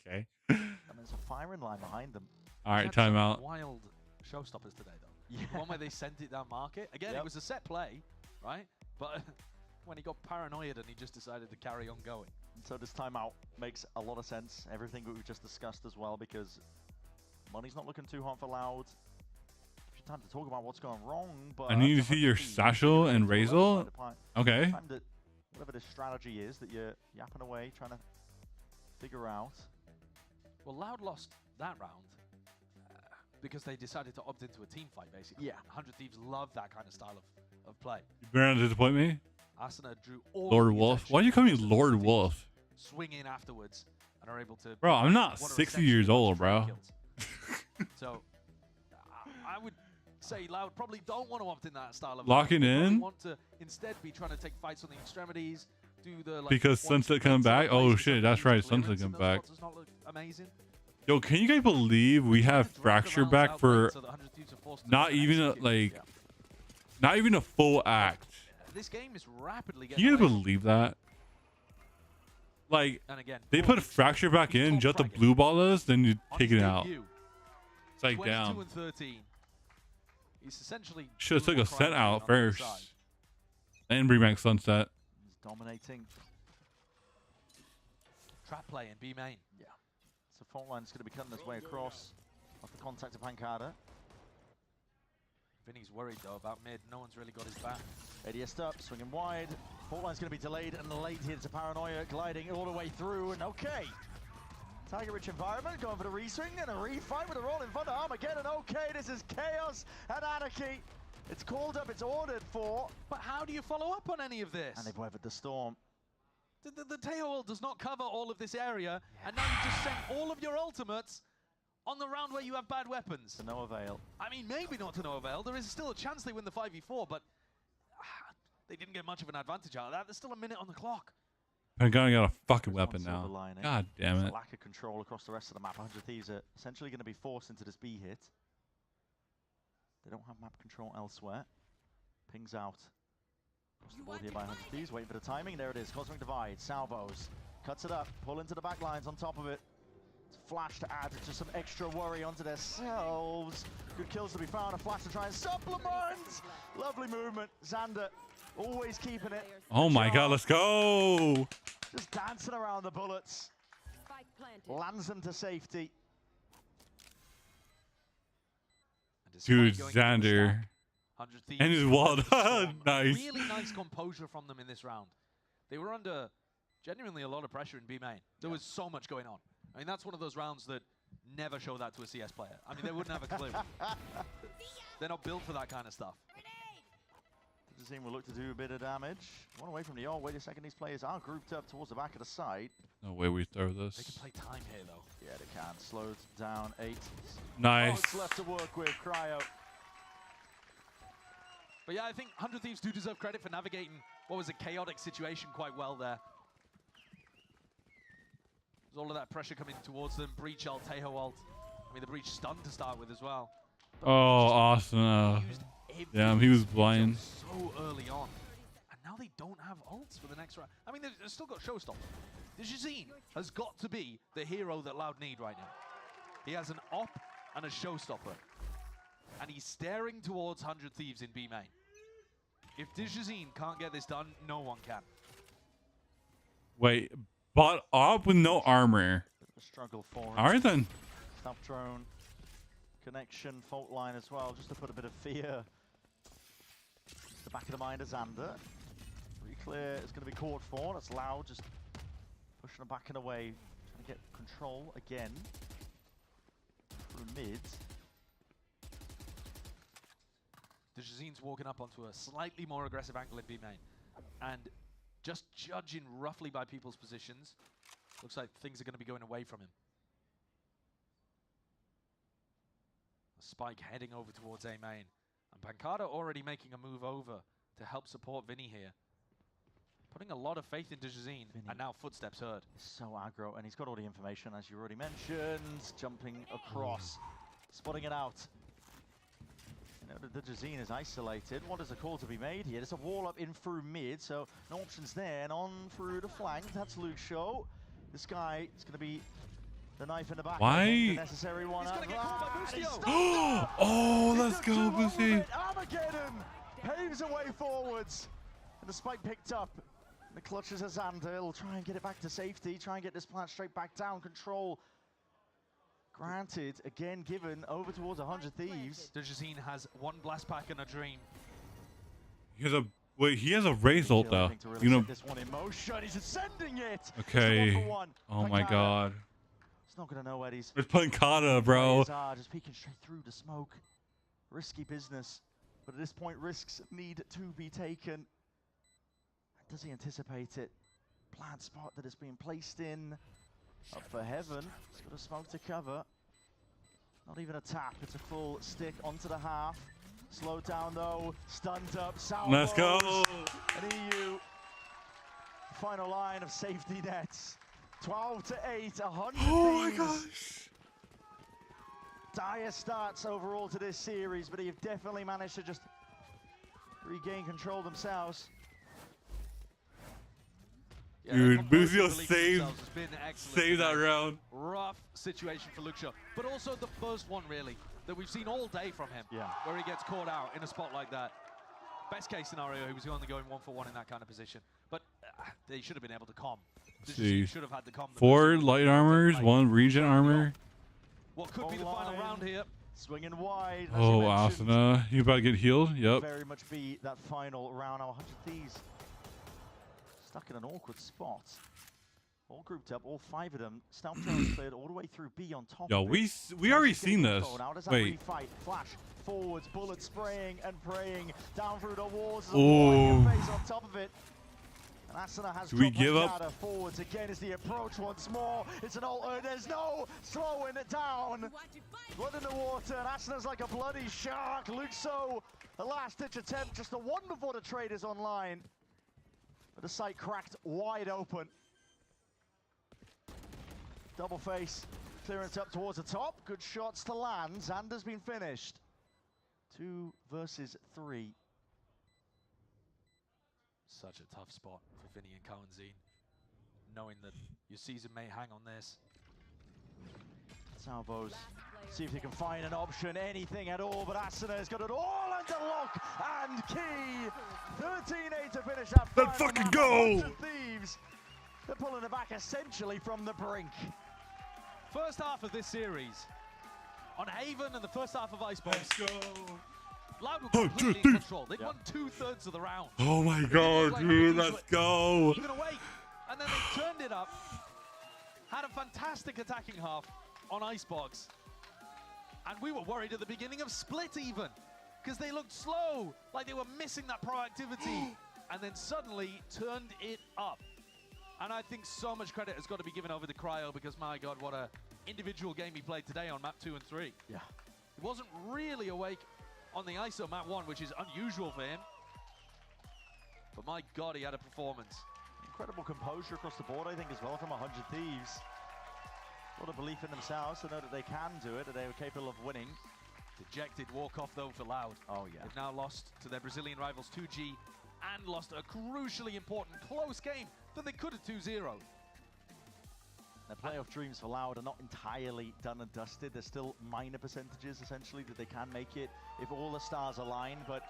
Okay. And there's a firing line behind them. All right, Had some timeout. Wild showstoppers today, though. Yeah. The one where they sent it down market. Again, it was a set play, right? But when he got paranoid and he just decided to carry on going. So this timeout makes a lot of sense. Everything that we've just discussed as well, because money's not looking too hot for Loud. Gives you time to talk about what's going wrong, but I need to see your Satchel and Raze ult. Okay. Time that whatever this strategy is that you're yapping away, trying to figure out. Well, Loud lost that round because they decided to opt into a team fight, basically. Yeah. 100 Thieves love that kind of style of play. You better not disappoint me. Asuna drew all Lord the Wolf. attention Why do you call me of the Lord Thieves, Wolf? swing in afterwards and are able to. Bro, I'm not what are 60 essentially years a bunch old, of bro. kills. So I would say Loud probably don't want to opt in that style of Locking play. They probably in? want to instead be trying to take fights on the extremities, do the like Because Sunset coming back? Oh shit, that's right, Sunset coming back. Does not look amazing. Yo, can you guys believe we have Fracture back for So the 100 Thieves are forced to not even a, like, not even a full act? This game is rapidly Can getting you away. believe that? Like, And again, they put Fracture back in just to blue ball us, then you on take his it out. debut, It's like 22 down. and 13. He's essentially Should have took a set out on the first, side. and bring back Sunset. He's dominating. Trap play in B main. Yeah. So fault line's going to be cutting his way across off the contact of Pancada. Vinny's worried though about mid. No one's really got his back. ADS up, swinging wide. Fault line's going to be delayed and late here to Paranoia, gliding all the way through. And okay. Tiger-rich environment, going for the reswing and a refight with a roll in front of Armageddon. Okay, this is chaos and anarchy. It's called up, it's ordered for. But how do you follow up on any of this? And they've weathered the storm. The tail ult does not cover all of this area, and now you just sent all of your ultimates on the round where you have bad weapons. To no avail. I mean, maybe not to no avail. There is still a chance they win the 5v4, but they didn't get much of an advantage out of that. There's still a minute on the clock. Pangana got a fucking There's weapon one silver now. lining. God damn There's it. a lack of control across the rest of the map. 100 Thieves are essentially going to be forced into this B hit. They don't have map control elsewhere. Pings out. Across the board here by 100 Thieves, waiting for the timing. There it is, Cosmic Divide, salvos. Cuts it up, pull into the back lines on top of it. It's flash to add just some extra worry onto themselves. Good kills to be found, a flash to try and supplement. Lovely movement, Xander always keeping it. Oh my god, let's go! Just dancing around the bullets. Lands them to safety. Dude, Xander. And his wall. Nice. Really nice composure from them in this round. They were under genuinely a lot of pressure in B main. There was so much going on. I mean, that's one of those rounds that never show that to a CS player. I mean, they wouldn't have a clue. They're not built for that kind of stuff. The team will look to do a bit of damage. One away from the ult. Wait a second, these players are grouped up towards the back of the site. No way we throw They can this. play time here, though. Yeah, they can. Slowed down 8. Nice. It's left to work with. Cryo. But yeah, I think 100 Thieves do deserve credit for navigating what was a chaotic situation quite well there. There's all of that pressure coming towards them. Breach ult, Tejo ult. I mean, the breach stunned to start with as well. Oh, awesome. Damn, he was blind. So early on. And now they don't have ults for the next round. I mean, they've still got Showstopper. The Jazeen has got to be the hero that Loud need right now. He has an op and a Showstopper. And he's staring towards 100 Thieves in B main. If Dijazine can't get this done, no one can. Wait, bot op with no armor. A struggle for him. All right then. Stealth drone, connection, fault line as well, just to put a bit of fear. The back of the mind of Xander. Re-clear is going to be caught for. That's Loud, just pushing him back and away, trying to get control again. Through mid. Dijazine's walking up onto a slightly more aggressive angle in B main. And just judging roughly by people's positions, looks like things are going to be going away from him. A Spike heading over towards A main. And Pancada already making a move over to help support Vinny here. Putting a lot of faith in Dijazine, and now footsteps heard. So aggro, and he's got all the information, as you already mentioned. Jumping across, spotting it out. You know, the Jazeen is isolated. What is a call to be made here? There's a wall up in through mid, so no options there. And on through the flank, that's Luke Show. This guy is going to be the knife in the back. Why? The necessary one. He's going to get caught by Bustio. Oh, let's go, Boosty. Armageddon paves a way forwards. And the spike picked up. The clutches of Xander. He'll try and get it back to safety. Try and get this plant straight back down. Control granted, again given over towards 100 Thieves. Dijazine has one blast pack and a dream. He has a he has a raise ult though. Really, you know this one in motion. He's ascending it. Okay. One. Oh my god. He's not gonna know where he's. It's Pancada, bro. Just peeking straight through the smoke. Risky business, but at this point, risks need to be taken. Does he anticipate it? Plant spot that is being placed in. Up for heaven. He's got a smoke to cover. Not even a tap. It's a full stick onto the half. Slowed down though. Stunned up. Salvos. Let's go. An EU. Final line of safety nets. 12 to 8. 100 Oh my Thieves. gosh. Dire starts overall to this series, but they've definitely managed to just regain control themselves. Yeah, dude, Buzio saved that round. Rough situation for Luke Shaw, but also the first one really that we've seen all day from him. Yeah. Where he gets caught out in a spot like that. Best case scenario, he was only going 1-for-1 in that kind of position, but they should have been able to calm. See, should have had the calm. 4 light armors, 1 regen armor. What could be the final round here? Swinging wide. Oh, Asuna, you about to get healed? Yep. Very much be that final round. Now 100 Thieves stuck in an awkward spot. All grouped up, all 5 of them. Stealth drones cleared all the way through B on top. Yo, we already seen this. Wait. Fight, flash forwards, bullets spraying and praying down through the walls. Oh. Face on top of it. And Asuna has Should we give up? Forwards again is the approach once more. It's an alter. There's no slowing it down. Blood in the water, and Asuna's like a bloody shark. Luxo, a last-ditch attempt, just a one before the trade is online. But the site cracked wide open. Double face, clearance up towards the top. Good shots to land. Xander's been finished. 2 versus 3. Such a tough spot for Vinny and Coenzine, knowing that your season may hang on this. Salvos, see if he can find an option, anything at all, but Asuna's got it all under lock and key. 13-8 to finish that. Let's fucking go! Thieves, they're pulling it back essentially from the brink. First half of this series on Haven and the first half of Icebox. Let's go. Loud were completely in control. They'd won 2/3 of the round. Oh my god, dude, let's go. Even awake, and then they turned it up. Had a fantastic attacking half on Icebox. And we were worried at the beginning of Split even, because they looked slow, like they were missing that proactivity, and then suddenly turned it up. And I think so much credit has got to be given over to Cryo, because my god, what a individual game he played today on map 2 and 3. Yeah. He wasn't really awake on the ISO map 1, which is unusual for him. But my god, he had a performance. Incredible composure across the board, I think, as well, from 100 Thieves. lot of belief in themselves to know that they can do it, that they were capable of winning. Dejected walk-off though for Loud. Oh yeah. They've now lost to their Brazilian rivals 2G and lost a crucially important close game that they could have 2-0. Their playoff dreams for Loud are not entirely done and dusted. There's still minor percentages essentially that they can make it if all the stars align, but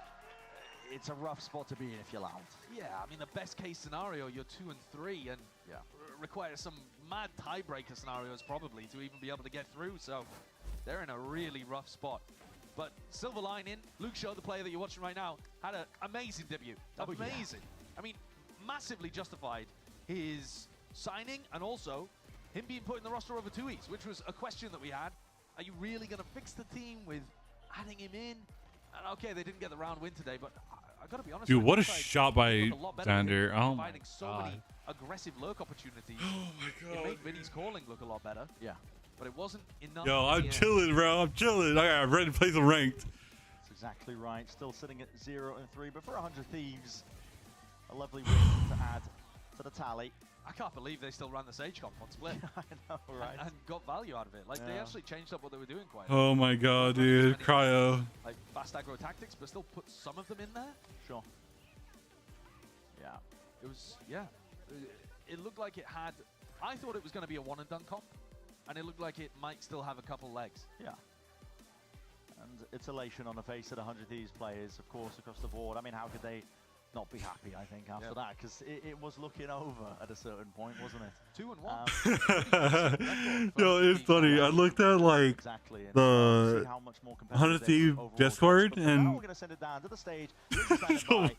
it's a rough spot to be in if you're Loud. Yeah, I mean, the best case scenario, you're 2 and 3, and requires some mad tiebreaker scenarios probably to even be able to get through. So they're in a really rough spot. But silver lining, Luke Shaw, the player that you're watching right now, had an amazing debut. Amazing. I mean, massively justified his signing and also him being put in the roster over 2Es, which was a question that we had. Are you really going to fix the team with adding him in? And okay, they didn't get the round win today, but I got to be honest. Dude, what a shot by Xander. Oh my providing so god. many aggressive lurk opportunities. Oh my god. It made Vinny's calling look a lot better. Yeah. But it wasn't enough. Yo, I'm chilling, bro. I'm chilling. I'm ready to play some ranked. That's exactly right. Still sitting at 0 and 3, but for 100 Thieves, a lovely win to add to the tally. I can't believe they still ran the Sage comp on split. I know, right? And got value out of it. Like, they actually changed up what they were doing quite Oh my god, dude. Cryo. like fast aggro tactics, but still put some of them in there. Sure. Yeah. It was, yeah. It looked like it had, I thought it was going to be a one and done comp, and it looked like it might still have a couple legs. Yeah. And it's elation on the face of the 100 Thieves players, of course, across the board. I mean, how could they not be happy, I think, after that? Because it was looking over at a certain point, wasn't it? 2-1. Yo, it's funny. I looked at like the 100 Thieves Discord and we're gonna send it down to the stage. so,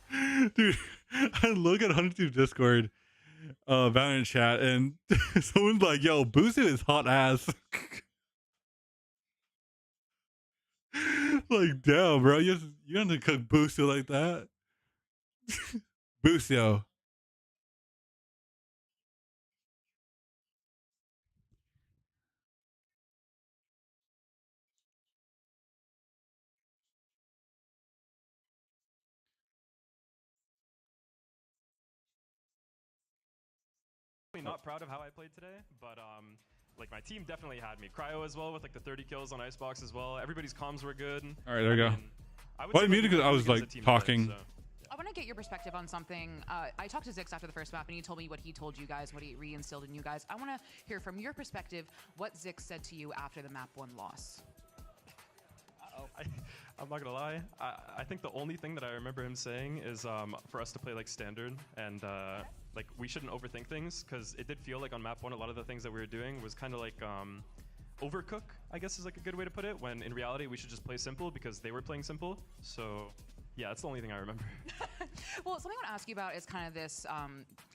dude, I look at 100 Thieves Discord, Valorant chat, and someone's like, "Yo, Boostu is hot ass." Like, damn, bro, you have to cook Boostu like that. Boost, yo. Not proud of how I played today, but like my team definitely had me. Cryo as well with like the 30 kills on Icebox as well. Everybody's comms were good. All right, there we go. I would Why say, muted? Because I was like talking. I want to get your perspective on something. I talked to Zix after the first map, and he told me what he told you guys, what he reinstilled in you guys. I want to hear from your perspective what Zix said to you after the map 1 loss. I'm not gonna lie. I think the only thing that I remember him saying is for us to play like standard and like we shouldn't overthink things, because it did feel like on map 1 a lot of the things that we were doing was kind of like overcook, I guess is like a good way to put it, when in reality we should just play simple because they were playing simple. So yeah, that's the only thing I remember. Well, something I want to ask you about is kind of this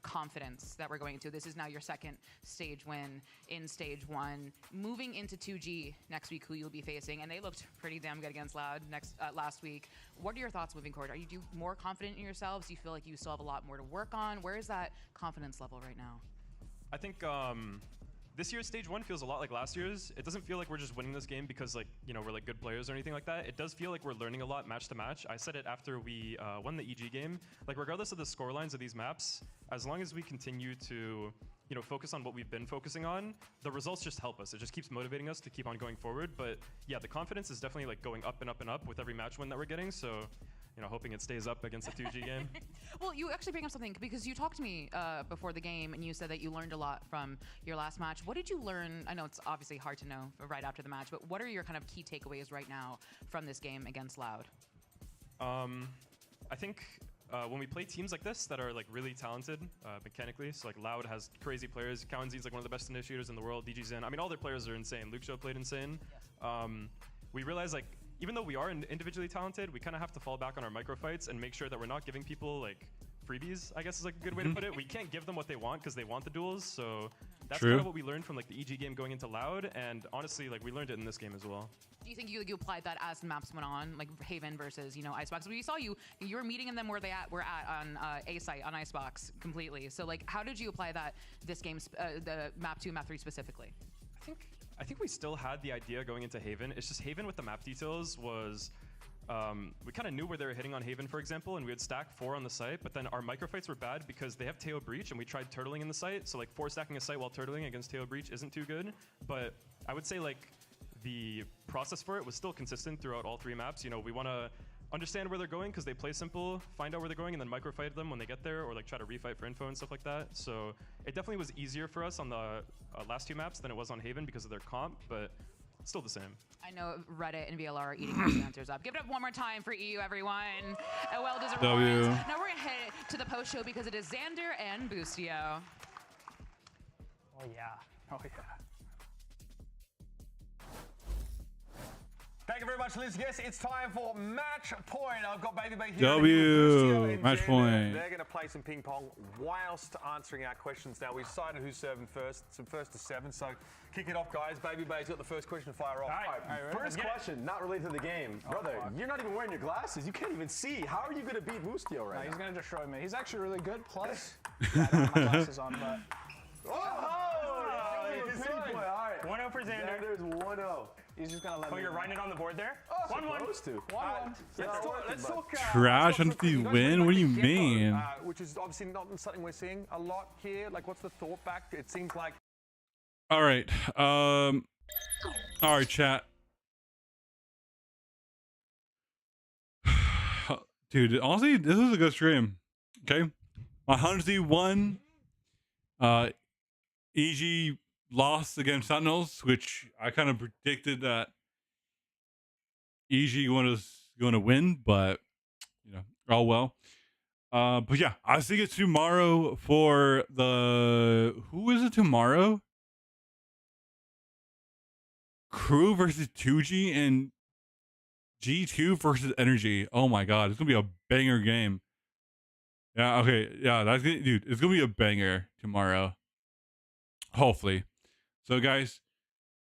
confidence that we're going into. This is now your second stage win in stage 1. Moving into 2G next week, who you'll be facing, and they looked pretty damn good against Loud last week. What are your thoughts moving forward? Are you more confident in yourselves? Do you feel like you still have a lot more to work on? Where is that confidence level right now? I think this year's stage 1 feels a lot like last year's. It doesn't feel like we're just winning this game because like, you know, we're like good players or anything like that. It does feel like we're learning a lot match to match. I said it after we won the EG game. Like regardless of the score lines of these maps, as long as we continue to, you know, focus on what we've been focusing on, the results just help us. It just keeps motivating us to keep on going forward. But yeah, the confidence is definitely like going up and up and up with every match win that we're getting. So, you know, hoping it stays up against the 2G game. Well, you actually bring up something, because you talked to me before the game and you said that you learned a lot from your last match. What did you learn? I know it's obviously hard to know right after the match, but what are your kind of key takeaways right now from this game against Loud? I think when we play teams like this that are like really talented mechanically, so like Loud has crazy players. Cowanzi's like one of the best initiators in the world. DG's in. I mean, all their players are insane. Luke Show played insane. Yes. We realize like, even though we are individually talented, we kind of have to fall back on our micro fights and make sure that we're not giving people like freebies, I guess is like a good way to put it. We can't give them what they want because they want the duels. So that's kind of what we learned from like the EG game going into Loud, and honestly, like we learned it in this game as well. Do you think you applied that as the maps went on, like Haven versus, you know, Icebox? We saw you were meeting them where we're at on A site on Icebox completely. So like, how did you apply that this game, the map 2, map 3 specifically? I think we still had the idea going into Haven. It's just Haven with the map details was we kind of knew where they were hitting on Haven, for example, and we would stack 4 on the site, but then our microfights were bad because they have Teo Breach, and we tried turtling in the site, so like 4 stacking a site while turtling against Teo Breach isn't too good, but I would say like the process for it was still consistent throughout all 3 maps. You know, we want to understand where they're going because they play simple, find out where they're going, and then microfight them when they get there, or like try to refight for info and stuff like that. So it definitely was easier for us on the last 2 maps than it was on Haven because of their comp, but still the same. I know Reddit and VLR are eating those answers up. Give it up one more time for EU, everyone. A well-deserved W. performance. Now we're gonna head to the post show because it is Xander and Boostio. Oh yeah. Oh yeah. Thank you very much, Liz. Yes, it's time for match point. I've got Baby Bay here. W. Match point. They're going to play some ping pong whilst answering our questions. Now, we've decided who's serving first. Some first to 7. So kick it off, guys. Baby Bay's got the first question to fire off. All right, first question, not related to the game. Brother, you're not even wearing your glasses. You can't even see. How are you going to beat Boostio right now? He's going to destroy me. He's actually really good. Plus, yeah, I don't have my glasses on, but... All right. 1-0 for Xander. Xander's 1-0. He's just going to let me... you're writing it on the board there? Oh, 1-1. supposed to. 1-1. Let's talk Trash on the win? What do you mean? which is obviously not something we're seeing a lot here. Like, what's the thought back? It seems like... All right. All right, chat. Dude, honestly, this was a good stream. Okay. My Huntsy won. EG lost against Sentinels, which I kind of predicted that EG was going to win, but you know, all well. But yeah, I see it tomorrow for the who is it tomorrow? Crew versus 2G and G2 versus Energy. Oh my god, it's gonna be a banger game. Yeah, okay, yeah, that's good, dude. It's gonna be a banger tomorrow. Hopefully. So guys,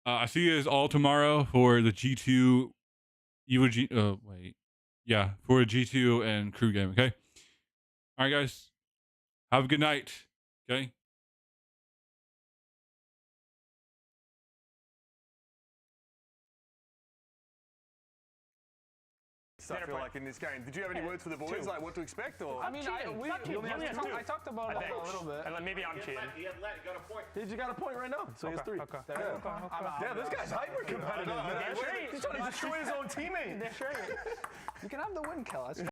I see you guys all tomorrow for the G2 Evo G yeah, for a G2 and crew game, okay? Alright guys. Have a good night. Okay. I feel like in this game. Did you have any words for the boys, like what to expect, or? I mean, I talked about it a little bit. And then maybe I'm cheating. He got a point. He just got a point right now, so he has 3. Okay. Yeah, this guy's hyper competitive. He's trying to destroy his own teammate. You can have the win, Kel.